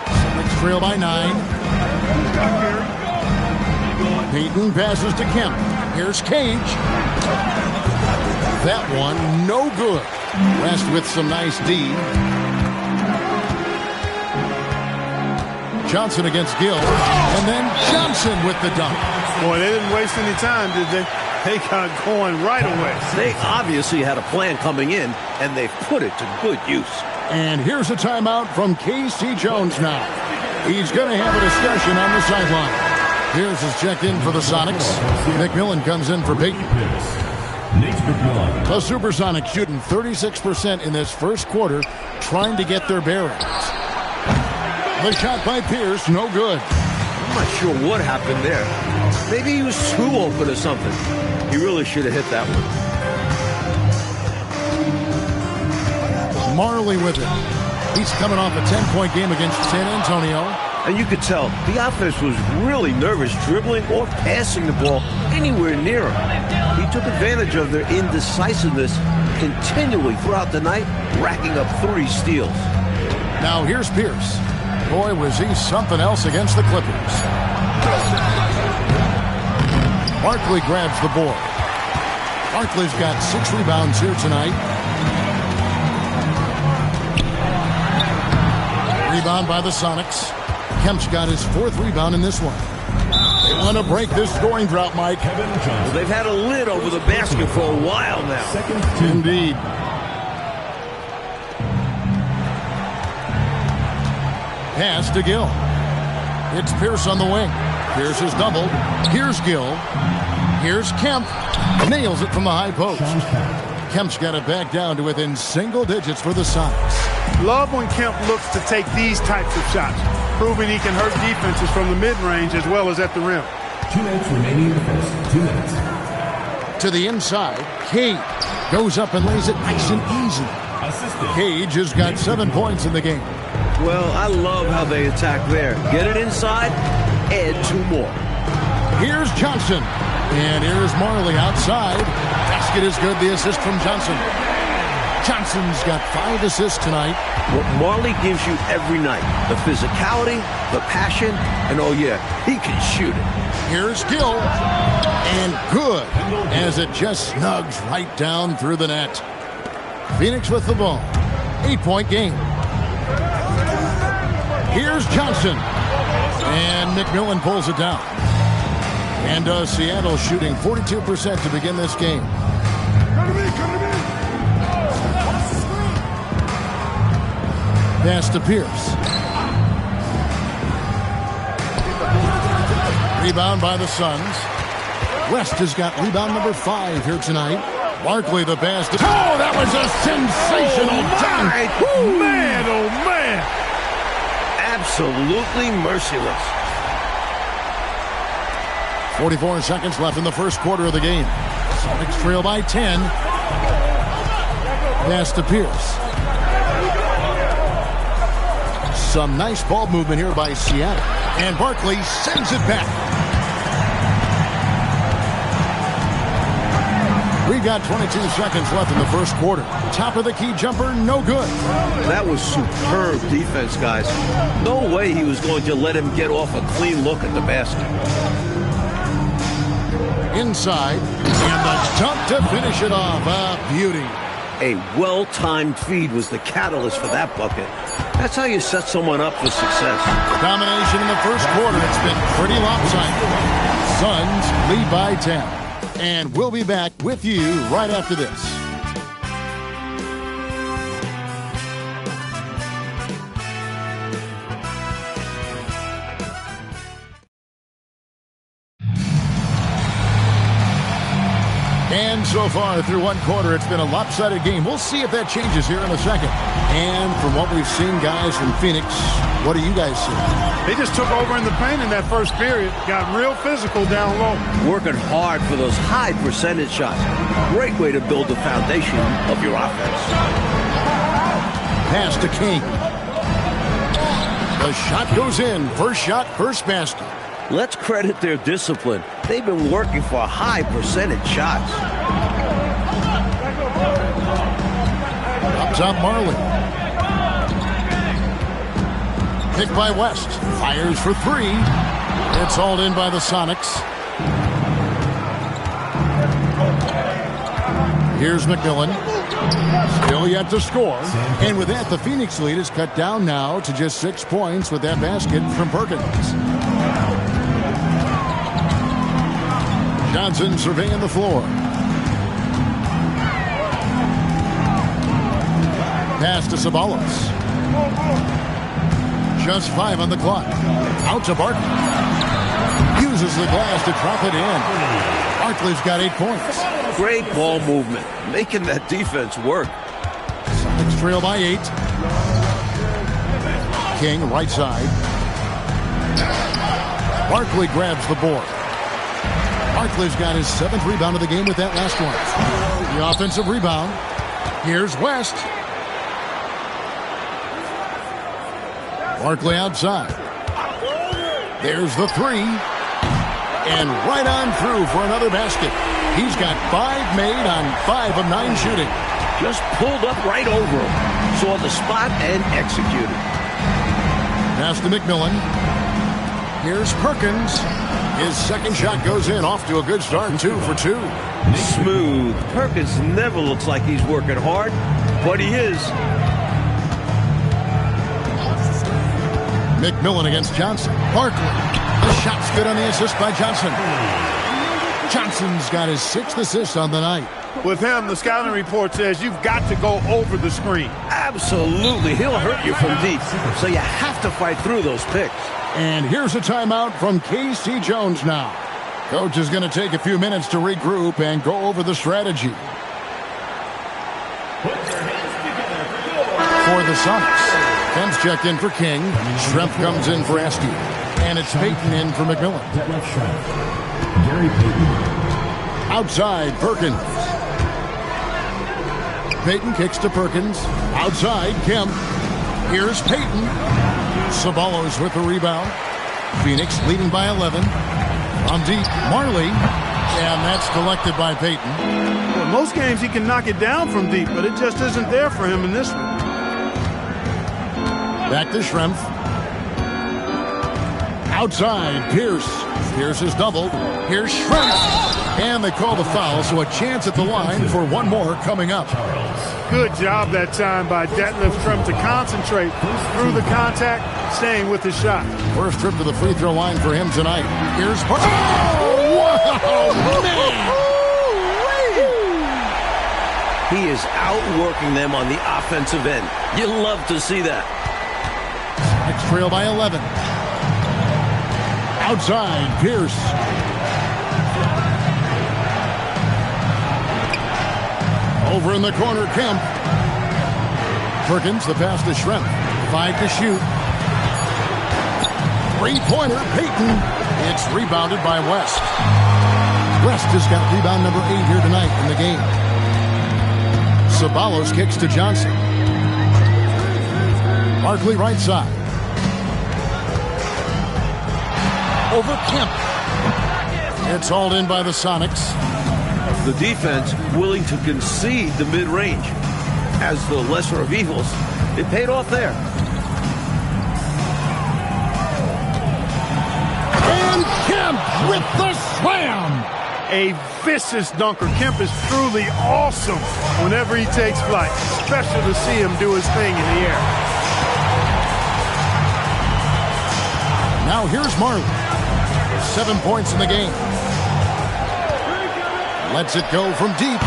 Sonics trail by 9. Payton passes to Kemp. Here's Cage. That one, no good. West with some nice D. Johnson against Gill. And then Johnson with the dunk. Boy, they didn't waste any time, did they? They got going right away. They obviously had a plan coming in, and they've put it to good use. And here's a timeout from K.C. Jones now. He's going to have a discussion on the sideline. Here's his check-in for the Sonics. McMillan comes in for Payton. The Supersonics shooting 36% in this first quarter, trying to get their bearings. The shot by Pierce, no good. I'm not sure what happened there. Maybe he was too open or something. He really should have hit that one. Marley with it. He's coming off a 10-point game against San Antonio. And you could tell the offense was really nervous dribbling or passing the ball anywhere near him. He took advantage of their indecisiveness continually throughout the night, racking up 3 steals. Now here's Pierce. Boy, was he something else against the Clippers. Barkley grabs the board. Barkley's got 6 rebounds here tonight. Rebound by the Sonics. Kemp's got his 4th rebound in this one. They want to break this scoring drought, Mike. Well, they've had a lid over the basket for a while now. Indeed. Pass to Gill. It's Pierce on the wing. Pierce is doubled. Here's Gill. Here's Kemp. Nails it from the high post. Kemp's got it back down to within single digits for the Sonics. Love when Kemp looks to take these types of shots, proving he can hurt defenses from the mid-range as well as at the rim. 2 minutes remaining in the first. 2 minutes. To the inside, Cage goes up and lays it nice and easy. Cage has got 7 points in the game. Well, I love how they attack there. Get it inside, add 2 more. Here's Johnson. And here's Marley outside. Basket is good. The assist from Johnson. Johnson's got 5 assists tonight. What Marley gives you every night. The physicality, the passion, and oh yeah, he can shoot it. Here's Gill. And good. As it just snugs right down through the net. Phoenix with the ball. 8-point game. Here's Johnson. And McMillan pulls it down. And Seattle shooting 42% to begin this game. Pass to Pierce. Rebound by the Suns. West has got rebound number 5 here tonight. Barkley the pass. Oh, that was a sensational dunk. Man, oh man. Absolutely merciless. 44 seconds left in the first quarter of the game. Sonics trail by 10. Pass to Pierce. Some nice ball movement here by Seattle. And Barkley sends it back. We've got 22 seconds left in the first quarter. Top of the key jumper, no good. That was superb defense, guys. No way he was going to let him get off a clean look at the basket. Inside, and the dunk to finish it off. A beauty. A well-timed feed was the catalyst for that bucket. That's how you set someone up for success. Domination in the first quarter. It's been pretty lopsided. Suns lead by 10. And we'll be back with you right after this. And so far through one quarter, it's been a lopsided game. We'll see if that changes here in a second. And from what we've seen, guys, from Phoenix, what do you guys see? They just took over in the paint in that first period. Got real physical down low. Working hard for those high percentage shots. Great way to build the foundation of your offense. Pass to King. The shot goes in. First shot, first basket. Let's credit their discipline. They've been working for high percentage shots. Up top, Marley. Picked by West. Fires for 3. It's hauled in by the Sonics. Here's McMillan. Still yet to score. And with that, the Phoenix lead is cut down now to just 6 points with that basket from Perkins. Johnson surveying the floor. Pass to Sabalos. Just 5 on the clock. Out to Barkley. Uses the glass to drop it in. Barkley's got 8 points. Great ball movement. Making that defense work. Sonics trail by 8. King right side. Barkley grabs the board. Barkley's got his 7th rebound of the game with that last one. The offensive rebound. Here's West. Barkley outside. There's the 3. And right on through for another basket. He's got 5 made on 5 of 9 shooting. Just pulled up right over him. Saw the spot and executed. Pass to McMillan. Here's Perkins. His second shot goes in, off to a good start, 2 for 2. Smooth. Perkins never looks like he's working hard, but he is. McMillan against Johnson. Barkley. The shot's good on the assist by Johnson. Johnson's got his 6th assist on the night. With him, the scouting report says you've got to go over the screen. Absolutely. He'll hurt you from deep, so you have to fight through those picks. And here's a timeout from K.C. Jones now. Coach is going to take a few minutes to regroup and go over the strategy. For the Sonics, Kemp's checked in for King. Schrempf comes in for Esty. And it's Payton in for McMillan. Gary Payton. Outside, Perkins. Payton kicks to Perkins. Outside, Kemp. Here's Payton. Ceballos with the rebound. Phoenix leading by 11. On deep, Marley. And that's collected by Payton. Well, most games he can knock it down from deep, but it just isn't there for him in this one. Back to Schrempf. Outside, Pierce. Pierce is doubled. Here's Schrempf. And they call the foul, so a chance at the line for one more coming up. Good job that time by Detlef Schrempf to concentrate through the contact, staying with his shot. First trip to the free throw line for him tonight. Here's oh, wow, man! He is outworking them on the offensive end. You love to see that. Next trail by 11. Outside, Pierce. Over in the corner, Kemp. Perkins, the pass to Schrempf. 5 to shoot. Three-pointer, Payton. It's rebounded by West. West has got rebound number 8 here tonight in the game. Ceballos kicks to Johnson. Barkley right side. Over Kemp. It's hauled in by the Sonics. The defense willing to concede the mid-range. As the lesser of evils, it paid off there. And Kemp with the slam. A vicious dunker. Kemp is truly awesome whenever he takes flight. Special to see him do his thing in the air. Now here's Marley. 7 points in the game. Lets it go from deep.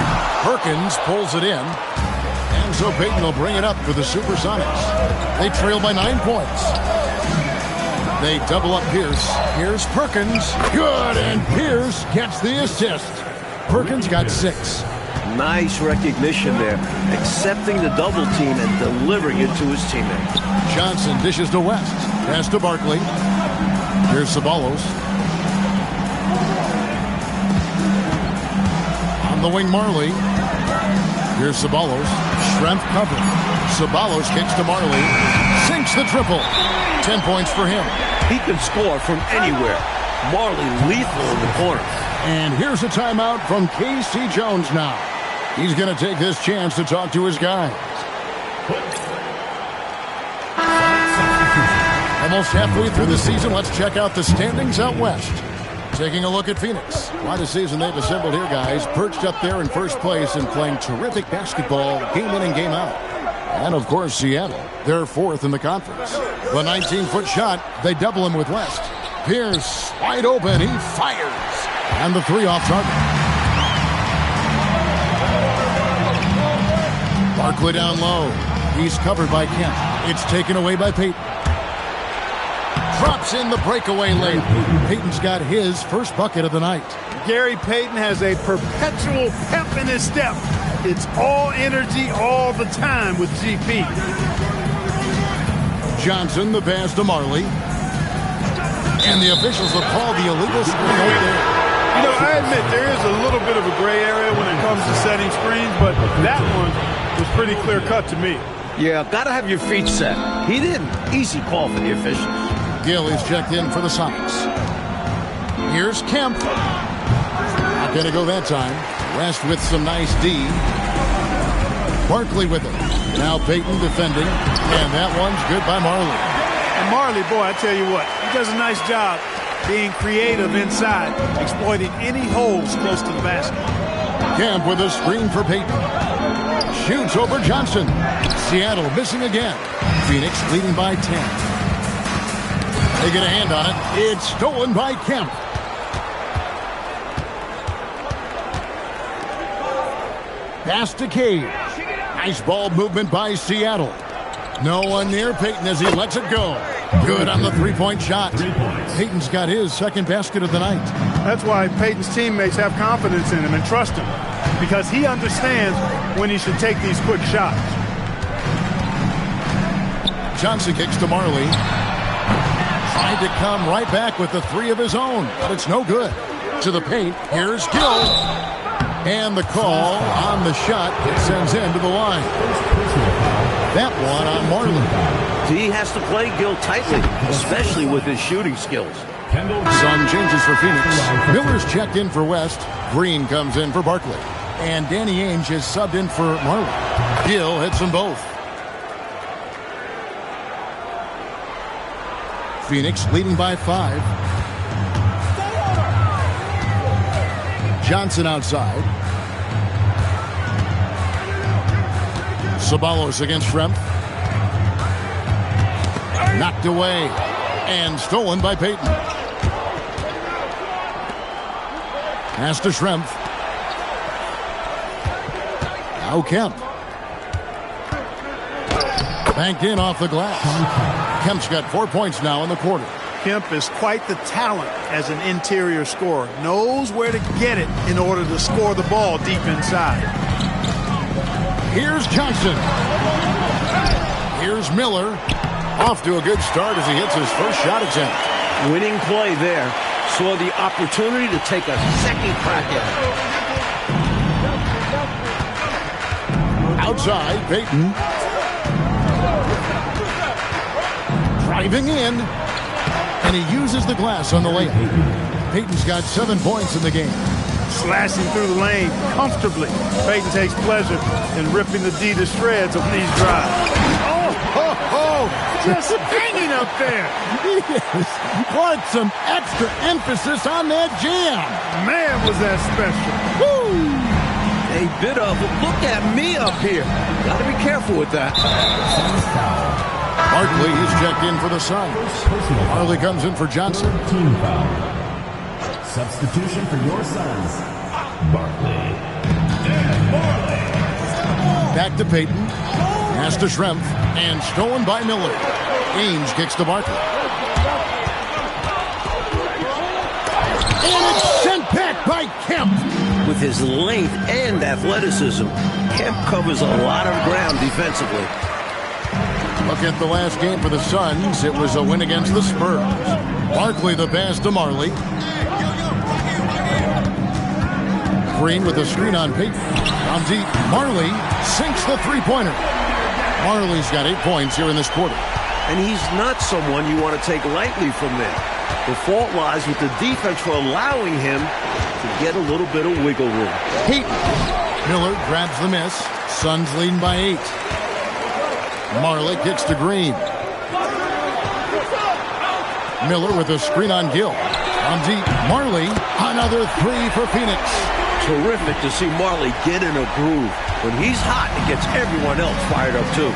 Perkins pulls it in. And so Payton will bring it up for the Supersonics. They trail by 9 points. They double up Pierce. Here's Perkins. Good, and Pierce gets the assist. Perkins got 6. Nice recognition there. Accepting the double team and delivering it to his teammate. Johnson dishes to West. Pass to Barkley. Here's Ceballos. On the wing, Marley. Here's Ceballos. Schrempf covered. Ceballos kicks to Marley. Sinks the triple. 10 points for him. He can score from anywhere. Marley lethal in the corner. And here's a timeout from K.C. Jones now. He's going to take this chance to talk to his guys. Almost halfway through the season, let's check out the standings out west. Taking a look at Phoenix. Quite a season they've assembled here, guys. Perched up there in first place and playing terrific basketball game in and game out. And, of course, Seattle. They're 4th in the conference. The 19-foot shot, they double him with West. Pierce, wide open, he fires. And the 3 off target. Barkley down low. He's covered by Kemp. It's taken away by Payton. Drops in the breakaway lane. Payton's got his first bucket of the night. Gary Payton has a perpetual pep in his step. It's all energy all the time with GP. Johnson, the pass to Marley. And the officials have called the illegal screen right there. You know, I admit there is a little bit of a gray area when it comes to setting screens, but that one was pretty clear cut to me. Yeah, gotta have your feet set. He didn't. Easy call for the officials. Gill is checked in for the Sonics. Here's Kemp. Not going to go that time. West with some nice D. Barkley with it. Now Payton defending, and that one's good by Marley. And Marley, boy, I tell you what, he does a nice job being creative inside, exploiting any holes close to the basket. Kemp with a screen for Payton. Shoots over Johnson. Seattle missing again. Phoenix leading by 10. They get a hand on it. It's stolen by Kemp. Pass to Cade. Nice ball movement by Seattle. No one near Payton as he lets it go. Good on the three-point shot. Payton's got his second basket of the night. That's why Payton's teammates have confidence in him and trust him, because he understands when he should take these quick shots. Johnson kicks to Marley. Tried to come right back with the three of his own, but it's no good. To the paint, here's Gill. And the call on the shot that sends him to the line. That one on Marley. D has to play Gill tightly, especially with his shooting skills. Sun changes for Phoenix. Miller's checked in for West. Green comes in for Barkley. And Danny Ainge is subbed in for Marley. Gill hits them both. Phoenix leading by 5. Johnson outside. Ceballos against Schrempf. Knocked away and stolen by Payton. Pass to Schrempf. Now Kemp. Banked in off the glass. Kemp's got 4 points now in the quarter. Kemp is quite the talent as an interior scorer. Knows where to get it in order to score the ball deep inside. Here's Johnson. Here's Miller. Off to a good start as he hits his first shot attempt. Winning play there. Saw the opportunity to take a second crack at it. Outside, Payton. Driving in. And he uses the glass on the layup. Payton's got 7 points in the game. Slashing through the lane comfortably. Payton takes pleasure in ripping the D to shreds on these drives. Just hanging up there. Yes. Put some extra emphasis on that jam. Man, was that special. Woo! A bit of look at me up here. Got to be careful with that. Barkley is checked in for the Suns. Marley comes in for Johnson. Team foul. Substitution for your Suns. Barkley. Back to Payton. Pass to Schrempf. And stolen by Miller. Ainge kicks to Barkley. And it's sent back by Kemp. With his length and athleticism, Kemp covers a lot of ground defensively. Look at the last game for the Suns. It was a win against the Spurs. Barkley the pass to Marley. Green with a screen on Payton. On deep, Marley sinks the three-pointer. Marley's got 8 points here in this quarter. And he's not someone you want to take lightly from there. The fault lies with the defense for allowing him to get a little bit of wiggle room. Payton. Miller grabs the miss. Suns leading by 8. Marley kicks to Green. Miller with a screen on Gill. On deep, Marley. Another 3 for Phoenix. Terrific to see Marley get in a groove. When he's hot, it gets everyone else fired up too.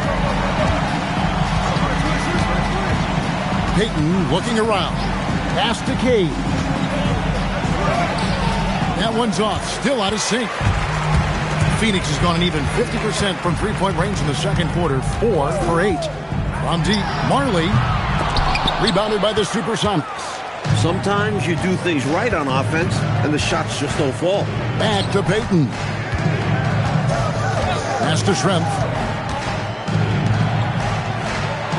Payton looking around. Pass to Cade. That one's off. Still out of sync. Phoenix has gone an even 50% from three-point range in the second quarter. 4 for 8. On deep, Marley. Rebounded by the Supersonics. Sometimes you do things right on offense, and the shots just don't fall. Back to Payton. Pass to Schrempf.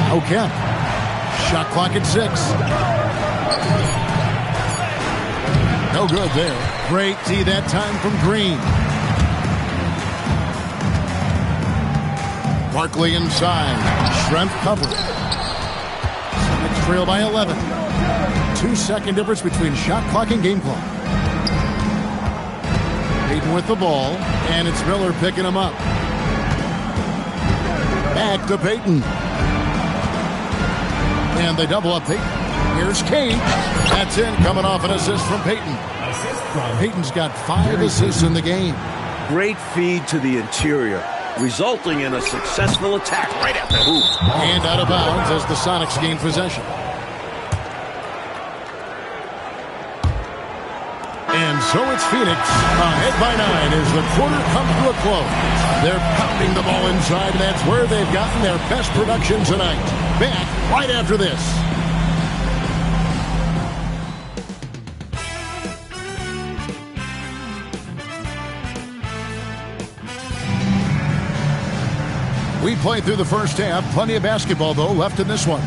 Now Kemp. Shot clock at 6. No good there. Great D that time from Green. Barkley inside. Schrempf covered. Sonics trail by 11. 2-second difference between shot clock and game clock. Payton with the ball, and it's Miller picking him up. Back to Payton. And they double up Payton. Here's Cage. That's in, coming off an assist from Payton. Payton's got 5 assists in the game. Great feed to the interior, resulting in a successful attack right at the hoop. And out of bounds as the Sonics gain possession. And so it's Phoenix ahead by 9 as the quarter comes to a close. They're pounding the ball inside, and that's where they've gotten their best production tonight. Back right after this. We played through the first half. Plenty of basketball, though, left in this one.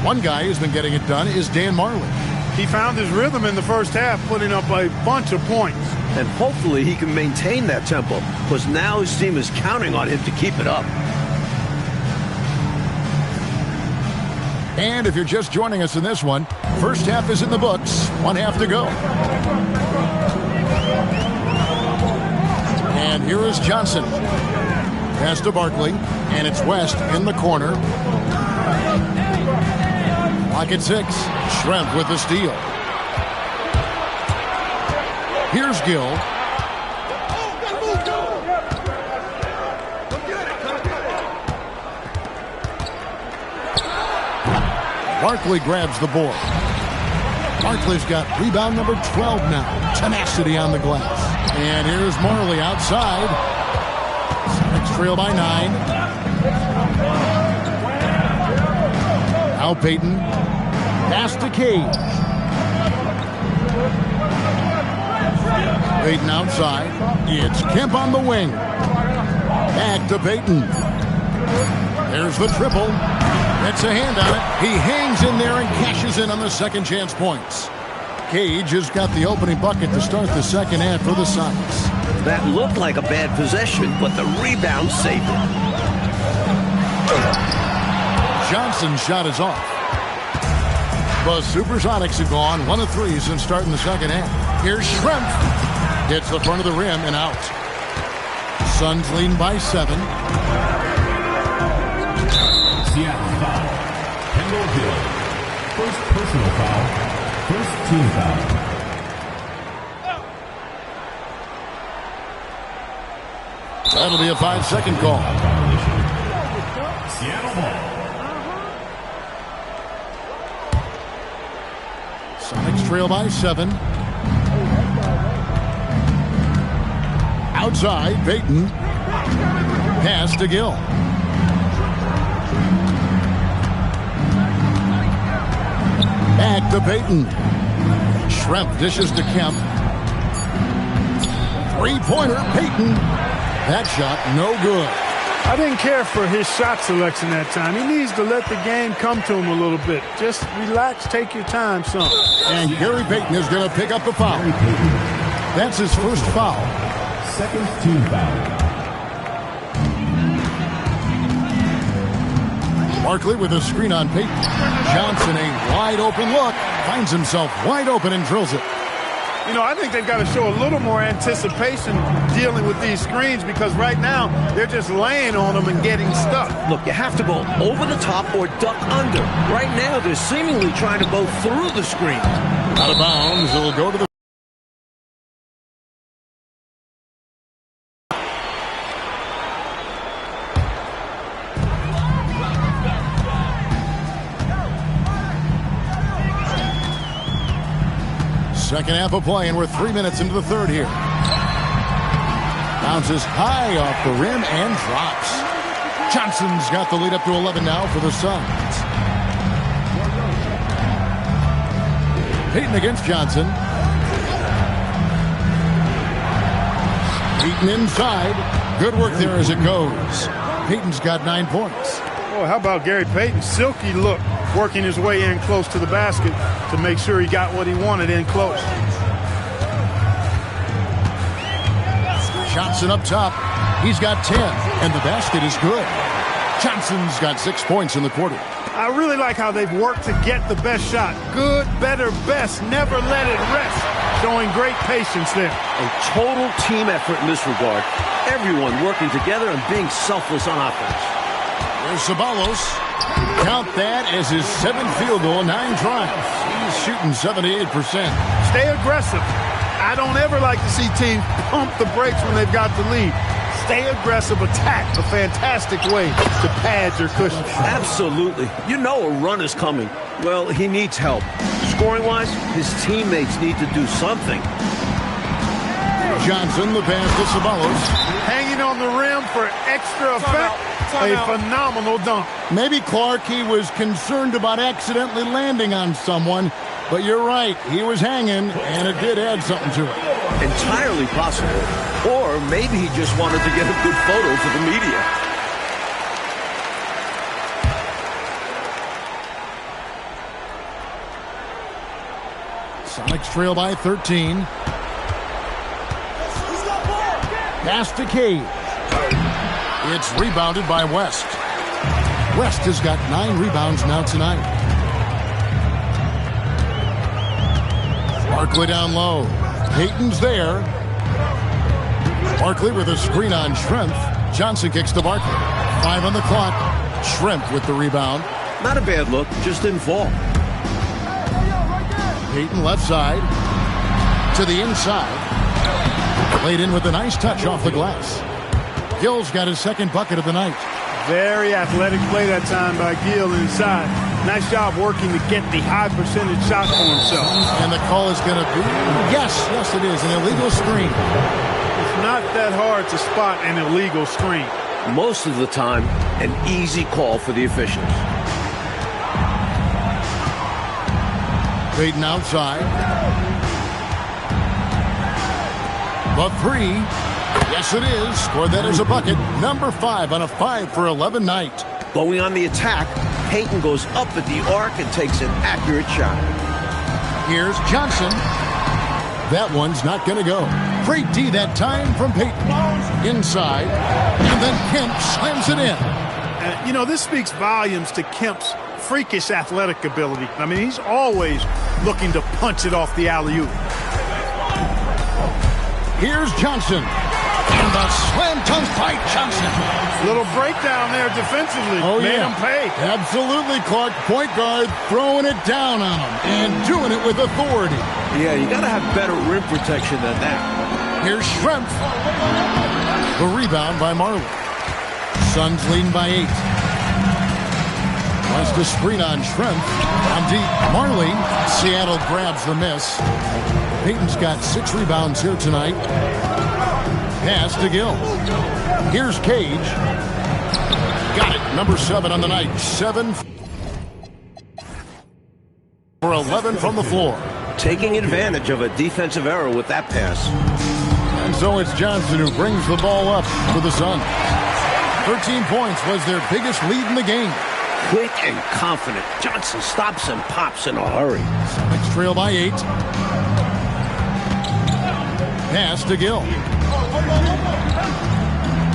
One guy who's been getting it done is Dan Marley. He found his rhythm in the first half, putting up a bunch of points. And hopefully he can maintain that tempo, because now his team is counting on him to keep it up. And if you're just joining us in this one, first half is in the books. 1 half to go. And here is Johnson. Pass to Barkley, and it's West in the corner. Lock at 6. Schrempf with the steal. Here's Gill. Barkley grabs the board. Barkley's got rebound number 12 now. Tenacity on the glass. And here's Marley outside. Sonics trail by 9. Now Payton. Pass to Cage. Payton outside. It's Kemp on the wing. Back to Payton. There's the triple. Gets a hand on it. He hangs in there and cashes in on the second chance points. Cage has got the opening bucket to start the second half for the Sonics. That looked like a bad possession, but the rebound saved it. Johnson's shot is off. The Supersonics have gone 1 of 3 since starting the second half. Here's Schrempf. Hits the front of the rim and out. Suns lead by 7. Seattle foul. Kendall Hill. First personal foul. First team foul. That'll be a 5-second call. Seattle ball. Sonics trail by 7. Outside, Payton. Pass to Gill. Back to Payton. Schrempf dishes to Kemp. Three-pointer, Payton. That shot, no good. I didn't care for his shot selection that time. He needs to let the game come to him a little bit. Just relax, take your time, son. And Gary Payton is going to pick up the foul. That's his first foul. Second team foul. Barkley with a screen on Payton. Johnson, a wide open look. Finds himself wide open and drills it. You know, I think they've got to show a little more anticipation dealing with these screens, because right now they're just laying on them and getting stuck. Look, you have to go over the top or duck under. Right now, they're seemingly trying to go through the screen. Out of bounds, it'll go to the... Second half of play, and we're 3 minutes into the third here. Bounces high off the rim and drops. Johnson's got the lead up to 11 now for the Suns. Payton against Johnson. Payton inside. Good work there as it goes. Payton's got 9 points. Oh, how about Gary Payton? Silky look, working his way in close to the basket to make sure he got what he wanted in close. Johnson up top. He's got 10, and the basket is good. Johnson's got 6 points in the quarter. I really like how they've worked to get the best shot. Good, better, best. Never let it rest. Showing great patience there. A total team effort in this regard. Everyone working together and being selfless on offense. There's Ceballos. Count that as his 7th field goal, 9 tries. He's shooting 78%. Stay aggressive. I don't ever like to see teams pump the brakes when they've got the lead. Stay aggressive, attack. A fantastic way to pad your cushion. Absolutely. You know a run is coming. Well, he needs help. Scoring-wise, his teammates need to do something. Johnson, the pass to Ceballos. Hanging on the rim for extra effect. A phenomenal dunk. Maybe Clark, he was concerned about accidentally landing on someone, but you're right, he was hanging, and it did add something to it. Entirely possible. Or maybe he just wanted to get a good photo for the media. Sonics trail by 13. Pass to Cage. It's rebounded by West. West has got 9 rebounds now tonight. Barkley down low. Payton's there. Barkley with a screen on Schrempf. Johnson kicks to Barkley. 5 on the clock. Schrempf with the rebound. Not a bad look, just didn't fall. Payton left side. To the inside. Played in with a nice touch off the glass. Gill's got his 2nd bucket of the night. Very athletic play that time by Gill inside. Nice job working to get the high percentage shot for himself. And the call is going to be, yes, it is, an illegal screen. It's not that hard to spot an illegal screen. Most of the time, an easy call for the officials. Payton outside. The 3. Yes, it is. Scored that as a bucket. Number 5 on a 5 for 11 night. Going on the attack, Payton goes up at the arc and takes an accurate shot. Here's Johnson. That one's not going to go. Great D that time from Payton. Inside. And then Kemp slams it in. You know, this speaks volumes to Kemp's freakish athletic ability. I mean, he's always looking to punch it off the alley-oop. Here's Johnson. And the slam dunk by Johnson. Little breakdown there defensively. Oh, Made yeah. him pay. Absolutely, Clark. Point guard throwing it down on him and doing it with authority. Yeah, you got to have better rim protection than that. Here's Schrempf. The rebound by Marley. Suns leading by 8. Wants to screen on Schrempf. On deep, Marley. Seattle grabs the miss. Payton's got 6 rebounds here tonight. Pass to Gill. Here's Cage. Got it. Number 7 on the night. 7 for 11 from the floor. Taking advantage of a defensive error with that pass. And so it's Johnson who brings the ball up for the Suns. 13 points was their biggest lead in the game. Quick and confident. Johnson stops and pops in a hurry. Sonics trail by 8. Pass to Gill.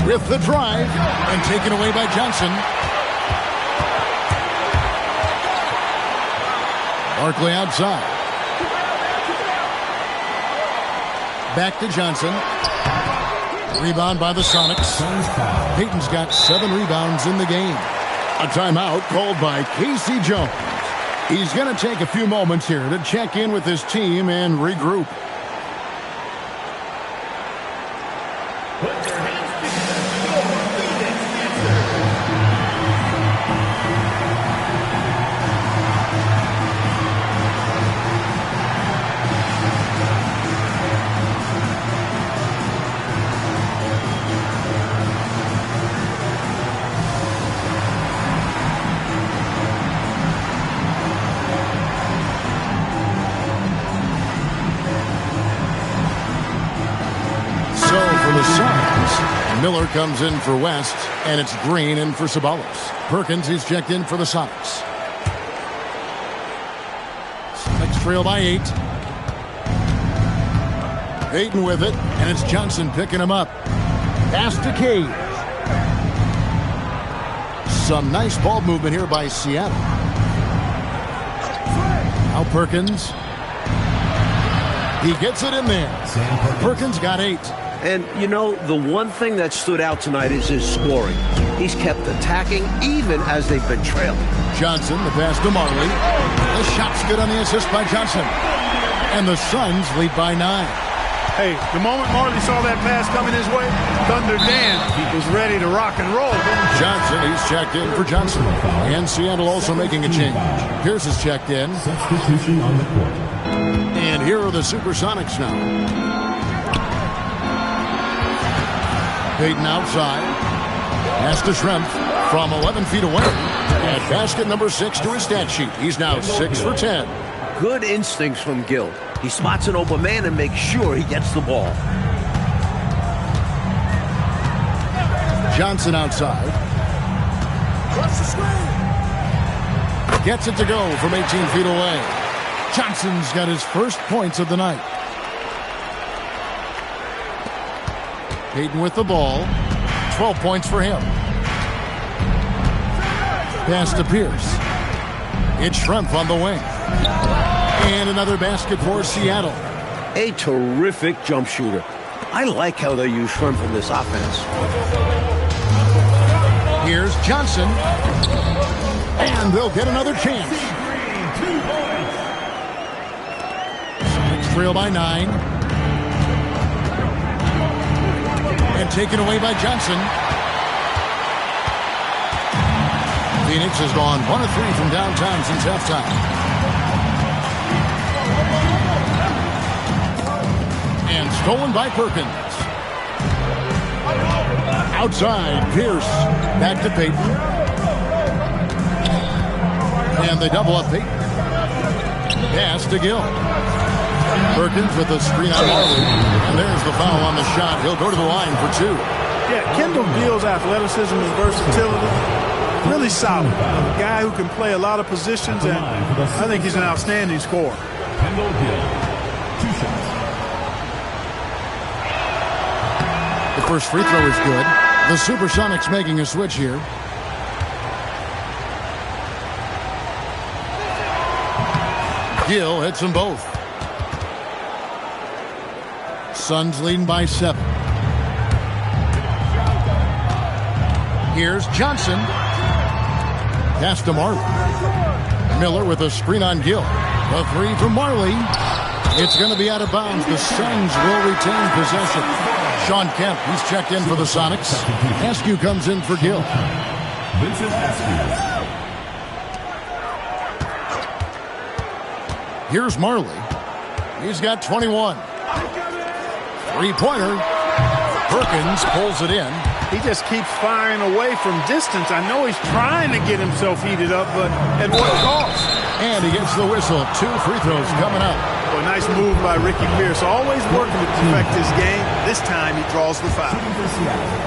With the drive and taken away by Johnson. Barkley outside. Back to Johnson. Rebound by the Sonics. Payton's got 7 rebounds in the game. A timeout called by Casey Jones. He's going to take a few moments here to check in with his team and regroup. Miller comes in for West, and it's Green in for Ceballos. Perkins, he's checked in for the Sonics. Sonics trail by 8. Payton with it, and it's Johnson picking him up. Pass to Cage. Some nice ball movement here by Seattle. Now Perkins. He gets it in there. Perkins got 8. And, you know, the one thing that stood out tonight is his scoring. He's kept attacking even as they've been trailing. Johnson, the pass to Marley. The shot's good on the assist by Johnson. And the Suns lead by 9. Hey, the moment Marley saw that pass coming his way, Thunder Dan was ready to rock and roll. Johnson, he's checked in for Johnson. And Seattle also making a change. Pierce is checked in. Substitution on the court. And here are the Supersonics now. Payton outside. Pass to Schrempf from 11 feet away. And basket number 6 to his stat sheet. He's now 6 for 10. Good instincts from Gill. He spots an open man and makes sure he gets the ball. Johnson outside. Gets it to go from 18 feet away. Johnson's got his first points of the night. Payton with the ball. 12 points for him. Pass to Pierce. It's Schrempf on the wing. And another basket for Seattle. A terrific jump shooter. I like how they use Schrempf in this offense. Here's Johnson. And they'll get another chance. Trail by 9. And taken away by Johnson. Phoenix has gone 1 of 3 from downtown since halftime. And stolen by Perkins. Outside, Pierce. Back to Payton. And they double up Payton. Pass to Gill. Perkins with a screen on Marley. And there's the foul on the shot. He'll go to the line for 2. Yeah, Kendall Gill's athleticism and versatility, really solid. A guy who can play a lot of positions, and I think he's an outstanding scorer. Kendall Gill, 2 shots. The first free throw is good. The Supersonics making a switch here. Gill hits them both. Suns leading by 7. Here's Johnson. Pass to Marley. Miller with a screen on Gill. A 3 from Marley. It's going to be out of bounds. The Suns will retain possession. Sean Kemp, he's checked in for the Sonics. Askew comes in for Gill. Vincent Askew. Here's Marley. He's got 21. Three-pointer. Perkins pulls it in. He just keeps firing away from distance. I know he's trying to get himself heated up, but at what cost? And he gets the whistle. 2 free throws coming up. Well, nice move by Ricky Pierce. Always working to perfect his game. This time he draws the foul.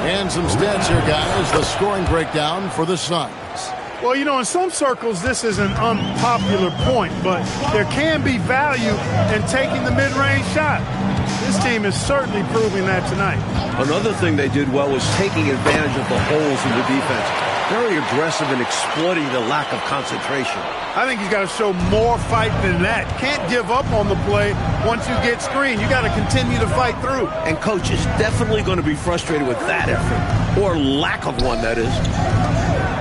And some stats here, guys. The scoring breakdown for the Suns. Well, you know, in some circles, this is an unpopular point, but there can be value in taking the mid-range shot. This team is certainly proving that tonight. Another thing they did well was taking advantage of the holes in the defense. Very aggressive in exploiting the lack of concentration. I think he's got to show more fight than that. Can't give up on the play once you get screened. You got to continue to fight through. And coach is definitely going to be frustrated with that effort, or lack of one, that is.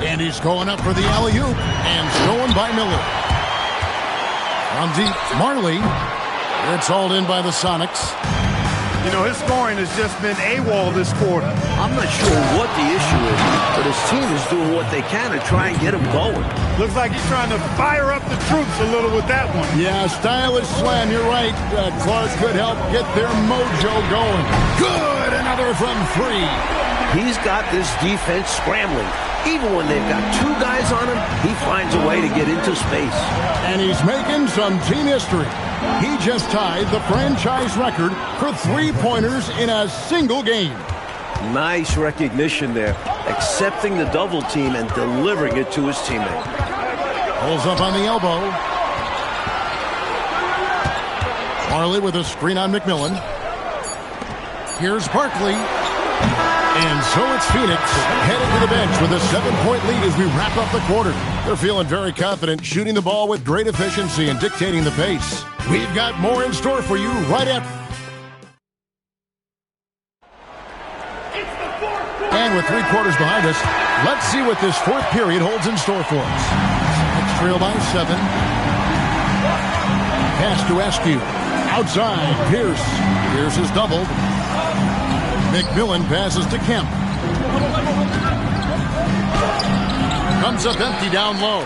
And he's going up for the alley-oop, and stolen by Miller. From deep, Marley. It's hauled in by the Sonics. You know, his scoring has just been AWOL this quarter. I'm not sure what the issue is, but his team is doing what they can to try and get him going. Looks like he's trying to fire up the troops a little with that one. Yeah, stylish slam, you're right. Clark could help get their mojo going. Good, another from 3. He's got this defense scrambling. Even when they've got 2 guys on him, he finds a way to get into space. And he's making some team history. He just tied the franchise record for 3-pointers in a single game. Nice recognition there, accepting the double team and delivering it to his teammate. Pulls up on the elbow. Marley with a screen on McMillan. Here's Barkley. And so it's Phoenix headed to the bench with a 7-point lead as we wrap up the quarter. They're feeling very confident, shooting the ball with great efficiency and dictating the pace. We've got more in store for you right after. It's the fourth quarter. And with 3 quarters behind us, let's see what this fourth period holds in store for us. Next trail by 7. Pass to Askew. Outside, Pierce. Pierce is doubled. McMillan passes to Kemp. Comes up empty down low.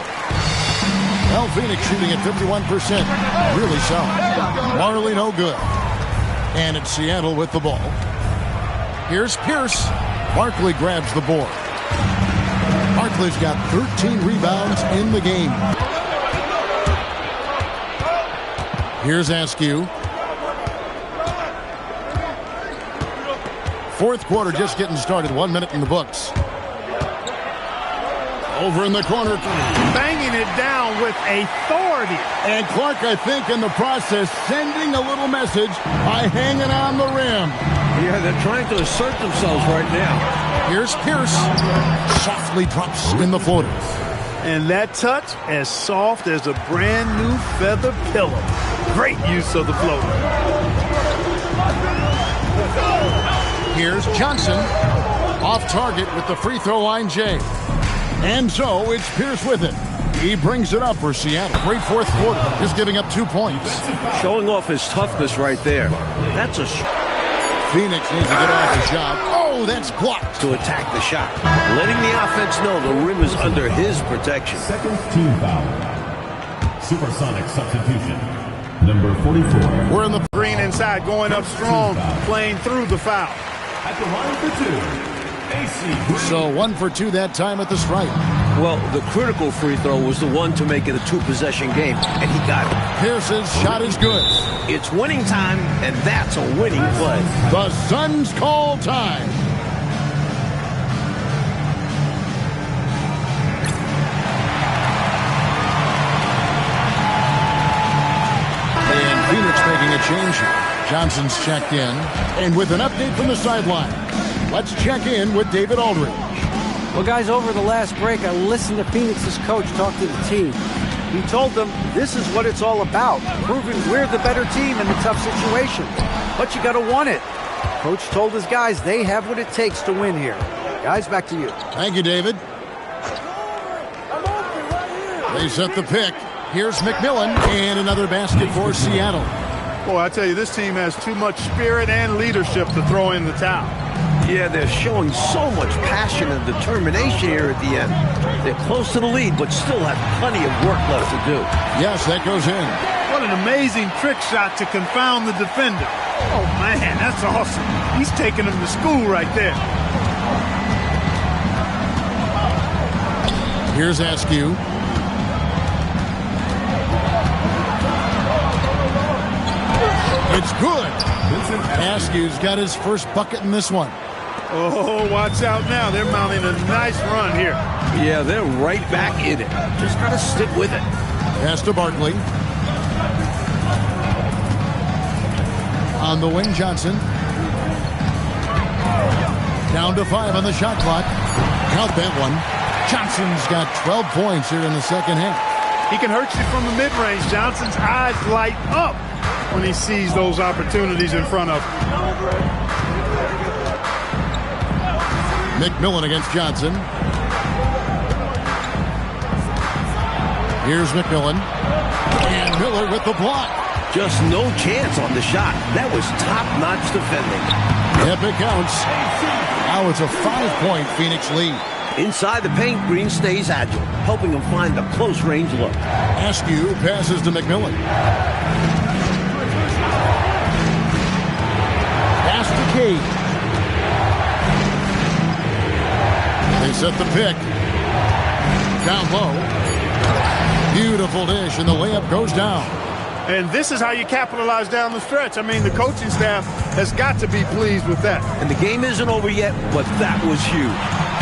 Well, Phoenix shooting at 51%. Really solid. Marley no good. And it's Seattle with the ball. Here's Pierce. Barkley grabs the board. Barkley's got 13 rebounds in the game. Here's Askew. Fourth quarter just getting started. 1 minute in the books. Over in the corner. Banging it down with authority. And Clark, I think, in the process, sending a little message by hanging on the rim. Yeah, they're trying to assert themselves right now. Here's Pierce. Softly drops in the floater. And that touch as soft as a brand new feather pillow. Great use of the floater. Here's Johnson. Off target with the free throw line, Jay. And so it's Pierce with it. He brings it up for Seattle. Great fourth quarter. Just giving up 2 points. Showing off his toughness right there. That's a Phoenix needs to get off the shot. Oh, that's blocked. To attack the shot. Letting the offense know the rim is under his protection. Second team foul. Supersonic substitution. Number 44. We're in the green inside, going up strong, playing through the foul. At the line for 2. AC. So 1 for 2 that time at the stripe. Well, the critical free throw was the one to make it a 2-possession game, and he got it. Pierce's shot is good. It's winning time, and that's a winning play. The Suns call time. And Phoenix making a change here. Johnson's checked in. And with an update from the sideline, let's check in with David Aldridge. Well, guys, over the last break, I listened to Phoenix's coach talk to the team. He told them this is what it's all about, proving we're the better team in a tough situation. But you got to want it. Coach told his guys they have what it takes to win here. Guys, back to you. Thank you, David. They set the pick. Here's McMillan, and another basket for Seattle. Boy, I tell you, this team has too much spirit and leadership to throw in the towel. Yeah, they're showing so much passion and determination here at the end. They're close to the lead, but still have plenty of work left to do. Yes, that goes in. What an amazing trick shot to confound the defender. Oh, man, that's awesome. He's taking him to school right there. Here's Askew. It's good. Askew's got his first bucket in this one. Oh, watch out now. They're mounting a nice run here. Yeah, they're right back in it. Just got to stick with it. Pass to Barkley. On the wing, Johnson. Down to 5 on the shot clock. Count that one. Johnson's got 12 points here in the second half. He can hurt you from the mid-range. Johnson's eyes light up when he sees those opportunities in front of him. McMillan against Johnson. Here's McMillan. And Miller with the block. Just no chance on the shot. That was top-notch defending. Yep, it counts. Now it's a 5-point Phoenix lead. Inside the paint, Green stays agile, helping him find the close-range look. Askew passes to McMillan. Pass to Cade. They set the pick. Down low. Beautiful dish, and the layup goes down. And this is how you capitalize down the stretch. I mean, the coaching staff has got to be pleased with that. And the game isn't over yet, but that was huge.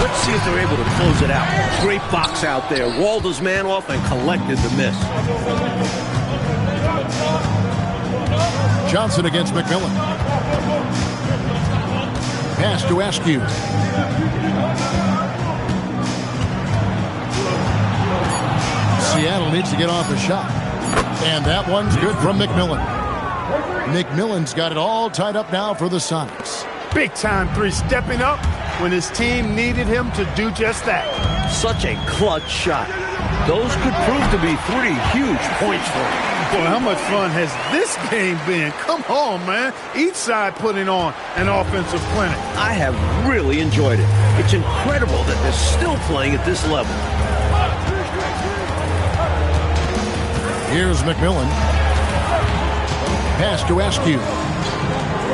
Let's see if they're able to close it out. Great box out there. Walled his man off and collected the miss. Johnson against McMillan. Pass to Askew. Seattle needs to get off a shot. And that one's good from McMillan. McMillan's got it all tied up now for the Sonics. Big time three, stepping up, when his team needed him to do just that. Such a clutch shot. Those could prove to be 3 huge points for him. Boy, how much fun has this game been? Come on, man. Each side putting on an offensive clinic. I have really enjoyed it. It's incredible that they're still playing at this level. Here's McMillan. Pass to Askew.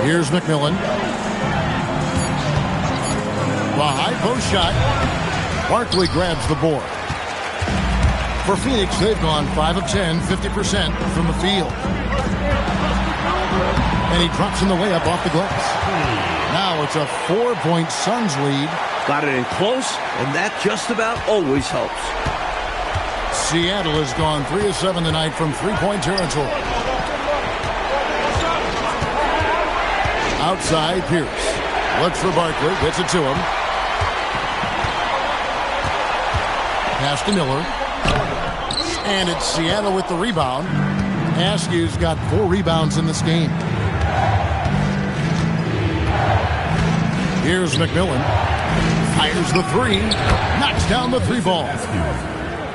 Here's McMillan. The high post shot. Barkley grabs the board. For Phoenix, they've gone 5 of 10, 50% from the field. And he drops in the layup off the glass. Now it's a 4-point Suns lead. Got it in close, and that just about always helps. Seattle has gone 3 of 7 tonight from 3-point territory. Outside, Pierce. Looks for Barkley, gets it to him. Pass to Miller. And it's Seattle with the rebound. Askew's got 4 rebounds in this game. Here's McMillan. Fires the 3. Knocks down the 3 ball.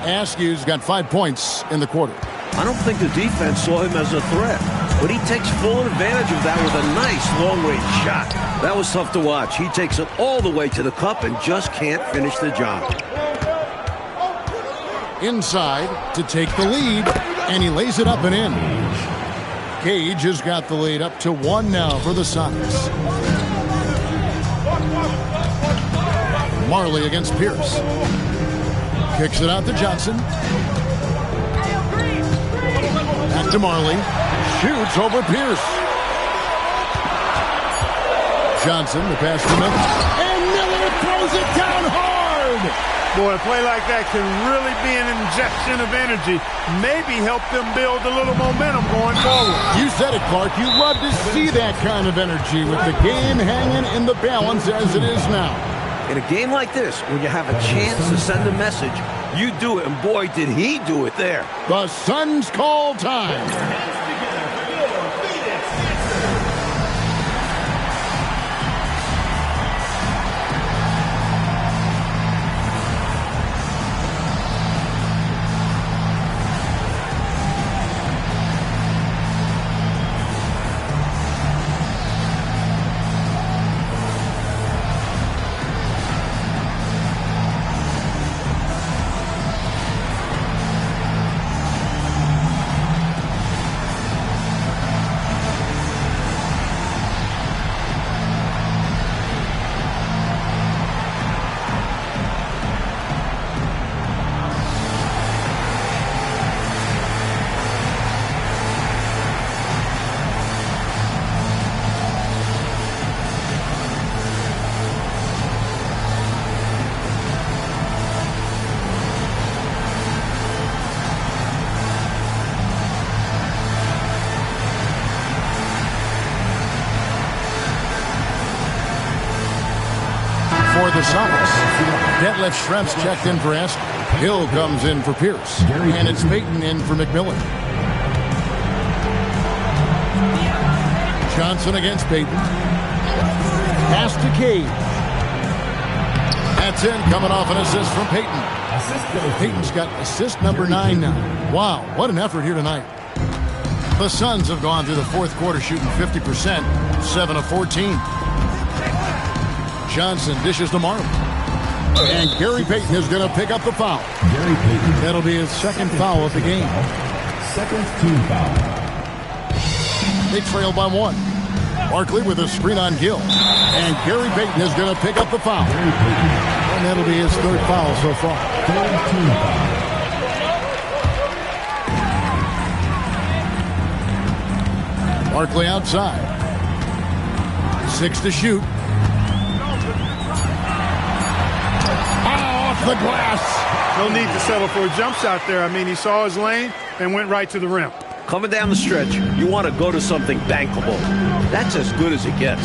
Askew's got 5 points in the quarter. I don't think the defense saw him as a threat, but he takes full advantage of that with a nice long-range shot. That was tough to watch. He takes it all the way to the cup and just can't finish the job. Inside to take the lead, and he lays it up and in. Cage has got the lead up to 1 now for the Suns. Marley against Pierce. Kicks it out to Johnson. Back to Marley. Shoots over Pierce. Johnson, the pass to Miller. And Miller throws it down hard! Boy, a play like that can really be an injection of energy. Maybe help them build a little momentum going forward. You said it, Clark. You love to see that kind of energy with the game hanging in the balance as it is now. In a game like this, when you have a chance to send a message, you do it, and boy, did he do it there. The Suns call time. For the Suns, Detlef Schrempf's checked in for Askew. Hill comes in for Pierce. And it's Payton in for McMillan. Johnson against Payton. Pass to Cage. That's in, coming off an assist from Payton. Payton's got assist number 9 now. Wow, what an effort here tonight. The Suns have gone through the fourth quarter shooting 50%, 7 of 14. Johnson dishes to Marley. And Gary Payton is going to pick up the foul. Gary Payton. That'll be his second foul of the game. Second team foul. They trail by 1. Barkley with a screen on Gill. And Gary Payton is going to pick up the foul. Gary Payton. And that'll be his third foul so far. Third team foul. Barkley outside. 6 to shoot. The glass. No need to settle for a jump shot there. I mean, he saw his lane and went right to the rim. Coming down the stretch, you want to go to something bankable. That's as good as it gets.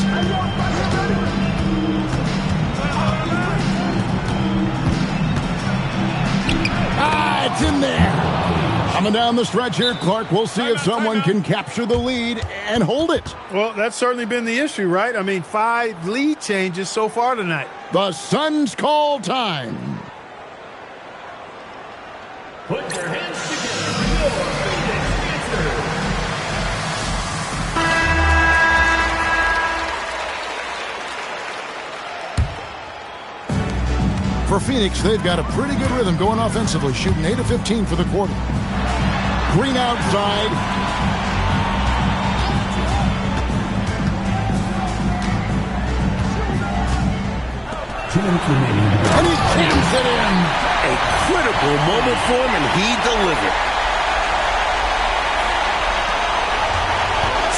It's in there. Coming down the stretch here, Clark, we'll see if someone can capture the lead and hold it. Well, that's certainly been the issue, right? I mean, 5 lead changes so far tonight. The Suns call time. Put your hands together for Phoenix Panther. For Phoenix, they've got a pretty good rhythm going offensively, shooting 8 of 15 for the quarter. Green outside. 2 minutes remaining. And he jams it in. A critical moment for him, and he delivered.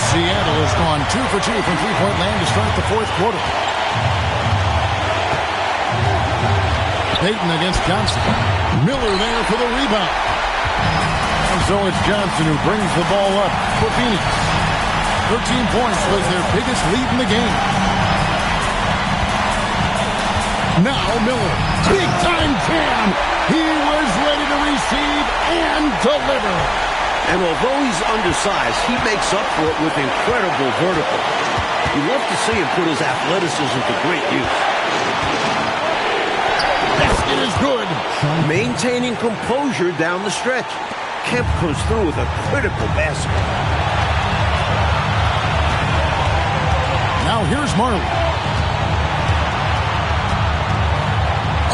Seattle has gone 2 for 2 from three-point land to start the fourth quarter. Payton against Johnson. Miller there for the rebound. And so it's Johnson who brings the ball up for Phoenix. 13 points was their biggest lead in the game. Now Miller. Big-time jam. He was ready to receive and deliver. And although he's undersized, he makes up for it with incredible vertical. You love to see him put his athleticism to great use. Basket is good. Maintaining composure down the stretch. Kemp comes through with a critical basket. Now here's Marley.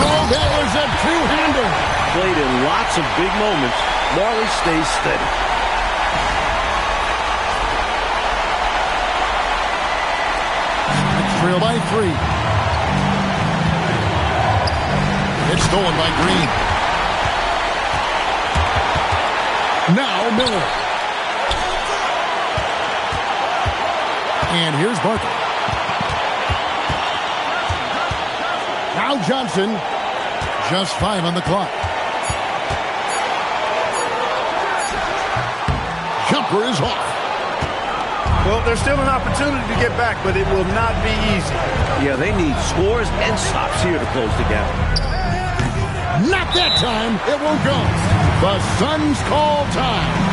Oh, that was a two-hander. Played in lots of big moments. Marley stays steady. Trail by 3. It's stolen by Green. Now Miller. And here's Barker. Now Johnson. Just 5 on the clock. Jumper is off. Well, there's still an opportunity to get back, but it will not be easy. Yeah, they need scores and stops here to close the gap. Not that time. It won't go. The Suns call time.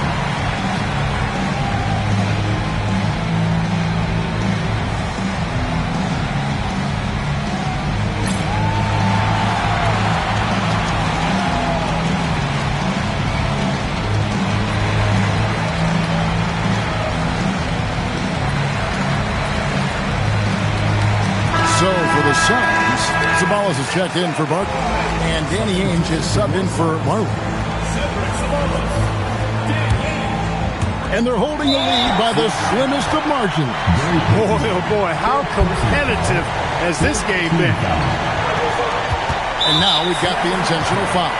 So for the Suns, Sabalas has checked in for Barker, and Danny Ainge has subbed in for Marley. And they're holding the lead by the slimmest of margins. Boy, oh boy, how competitive has this game been? And now we've got the intentional foul.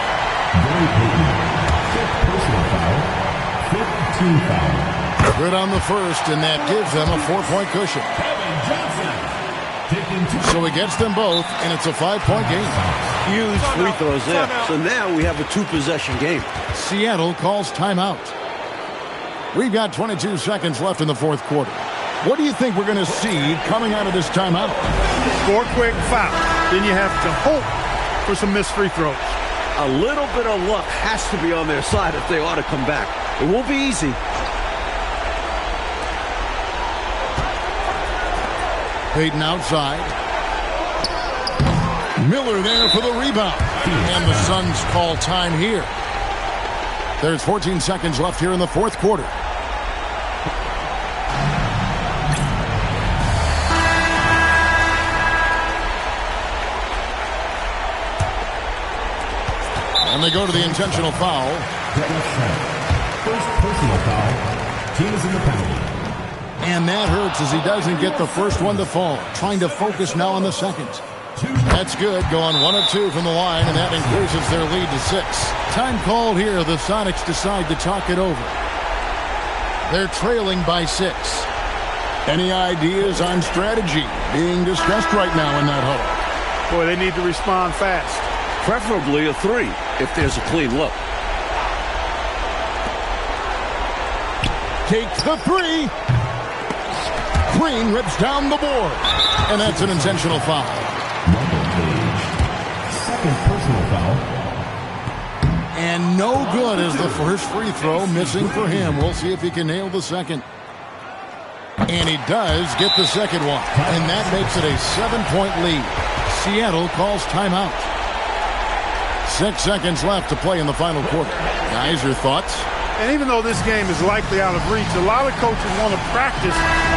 Gary Payton, 5th personal foul, 5th team foul. Good on the first, and that gives them a 4-point cushion. Kevin Johnson. So he gets them both, and it's a 5-point game. Huge free throws there. So now we have a 2-possession game. Seattle calls timeout. We've got 22 seconds left in the fourth quarter. What do you think we're going to see coming out of this timeout? Score quick, foul. Then you have to hope for some missed free throws. A little bit of luck has to be on their side if they ought to come back. It won't be easy. Payton outside. Miller there for the rebound. And the Suns call time here. There's 14 seconds left here in the fourth quarter. And they go to the intentional foul. First personal foul. Team is in the penalty. And that hurts as he doesn't get the first one to fall. Trying to focus now on the second. That's good. Going 1 of 2 from the line, and that increases their lead to 6. Time called here. The Sonics decide to talk it over. They're trailing by 6. Any ideas on strategy being discussed right now in that huddle? Boy, they need to respond fast. Preferably a 3 if there's a clean look. Takes the 3. Green rips down the board. And that's an intentional foul. Michael Page, 2nd personal foul. And no good as the first free throw missing for him. We'll see if he can nail the second. And he does get the second one. And that makes it a 7-point lead. Seattle calls timeout. 6 seconds left to play in the final quarter. Guys, your thoughts? And even though this game is likely out of reach, a lot of coaches want to practice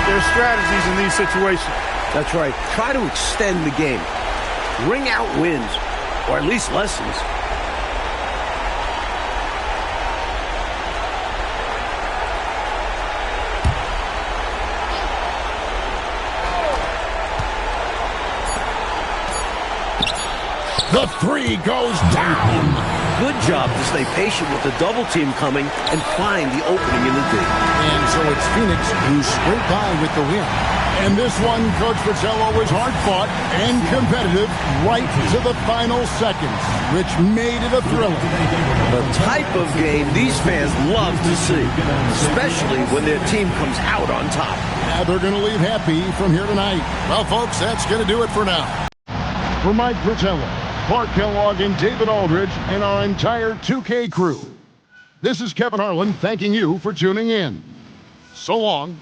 their strategies in these situations. That's right. Try to extend the game. Ring out wins, or at least lessons. The three goes down. Good job to stay patient with the double team coming and find the opening in the D. And so it's Phoenix who scraped by with the win. And this one, Coach Fratello, was hard-fought and competitive right to the final seconds, which made it a thriller. The type of game these fans love to see, especially when their team comes out on top. Yeah, they're going to leave happy from here tonight. Well, folks, that's going to do it for now. For Mike Fratello, Clark Kellogg, and David Aldridge, and our entire 2K crew, this is Kevin Harlan thanking you for tuning in. So long.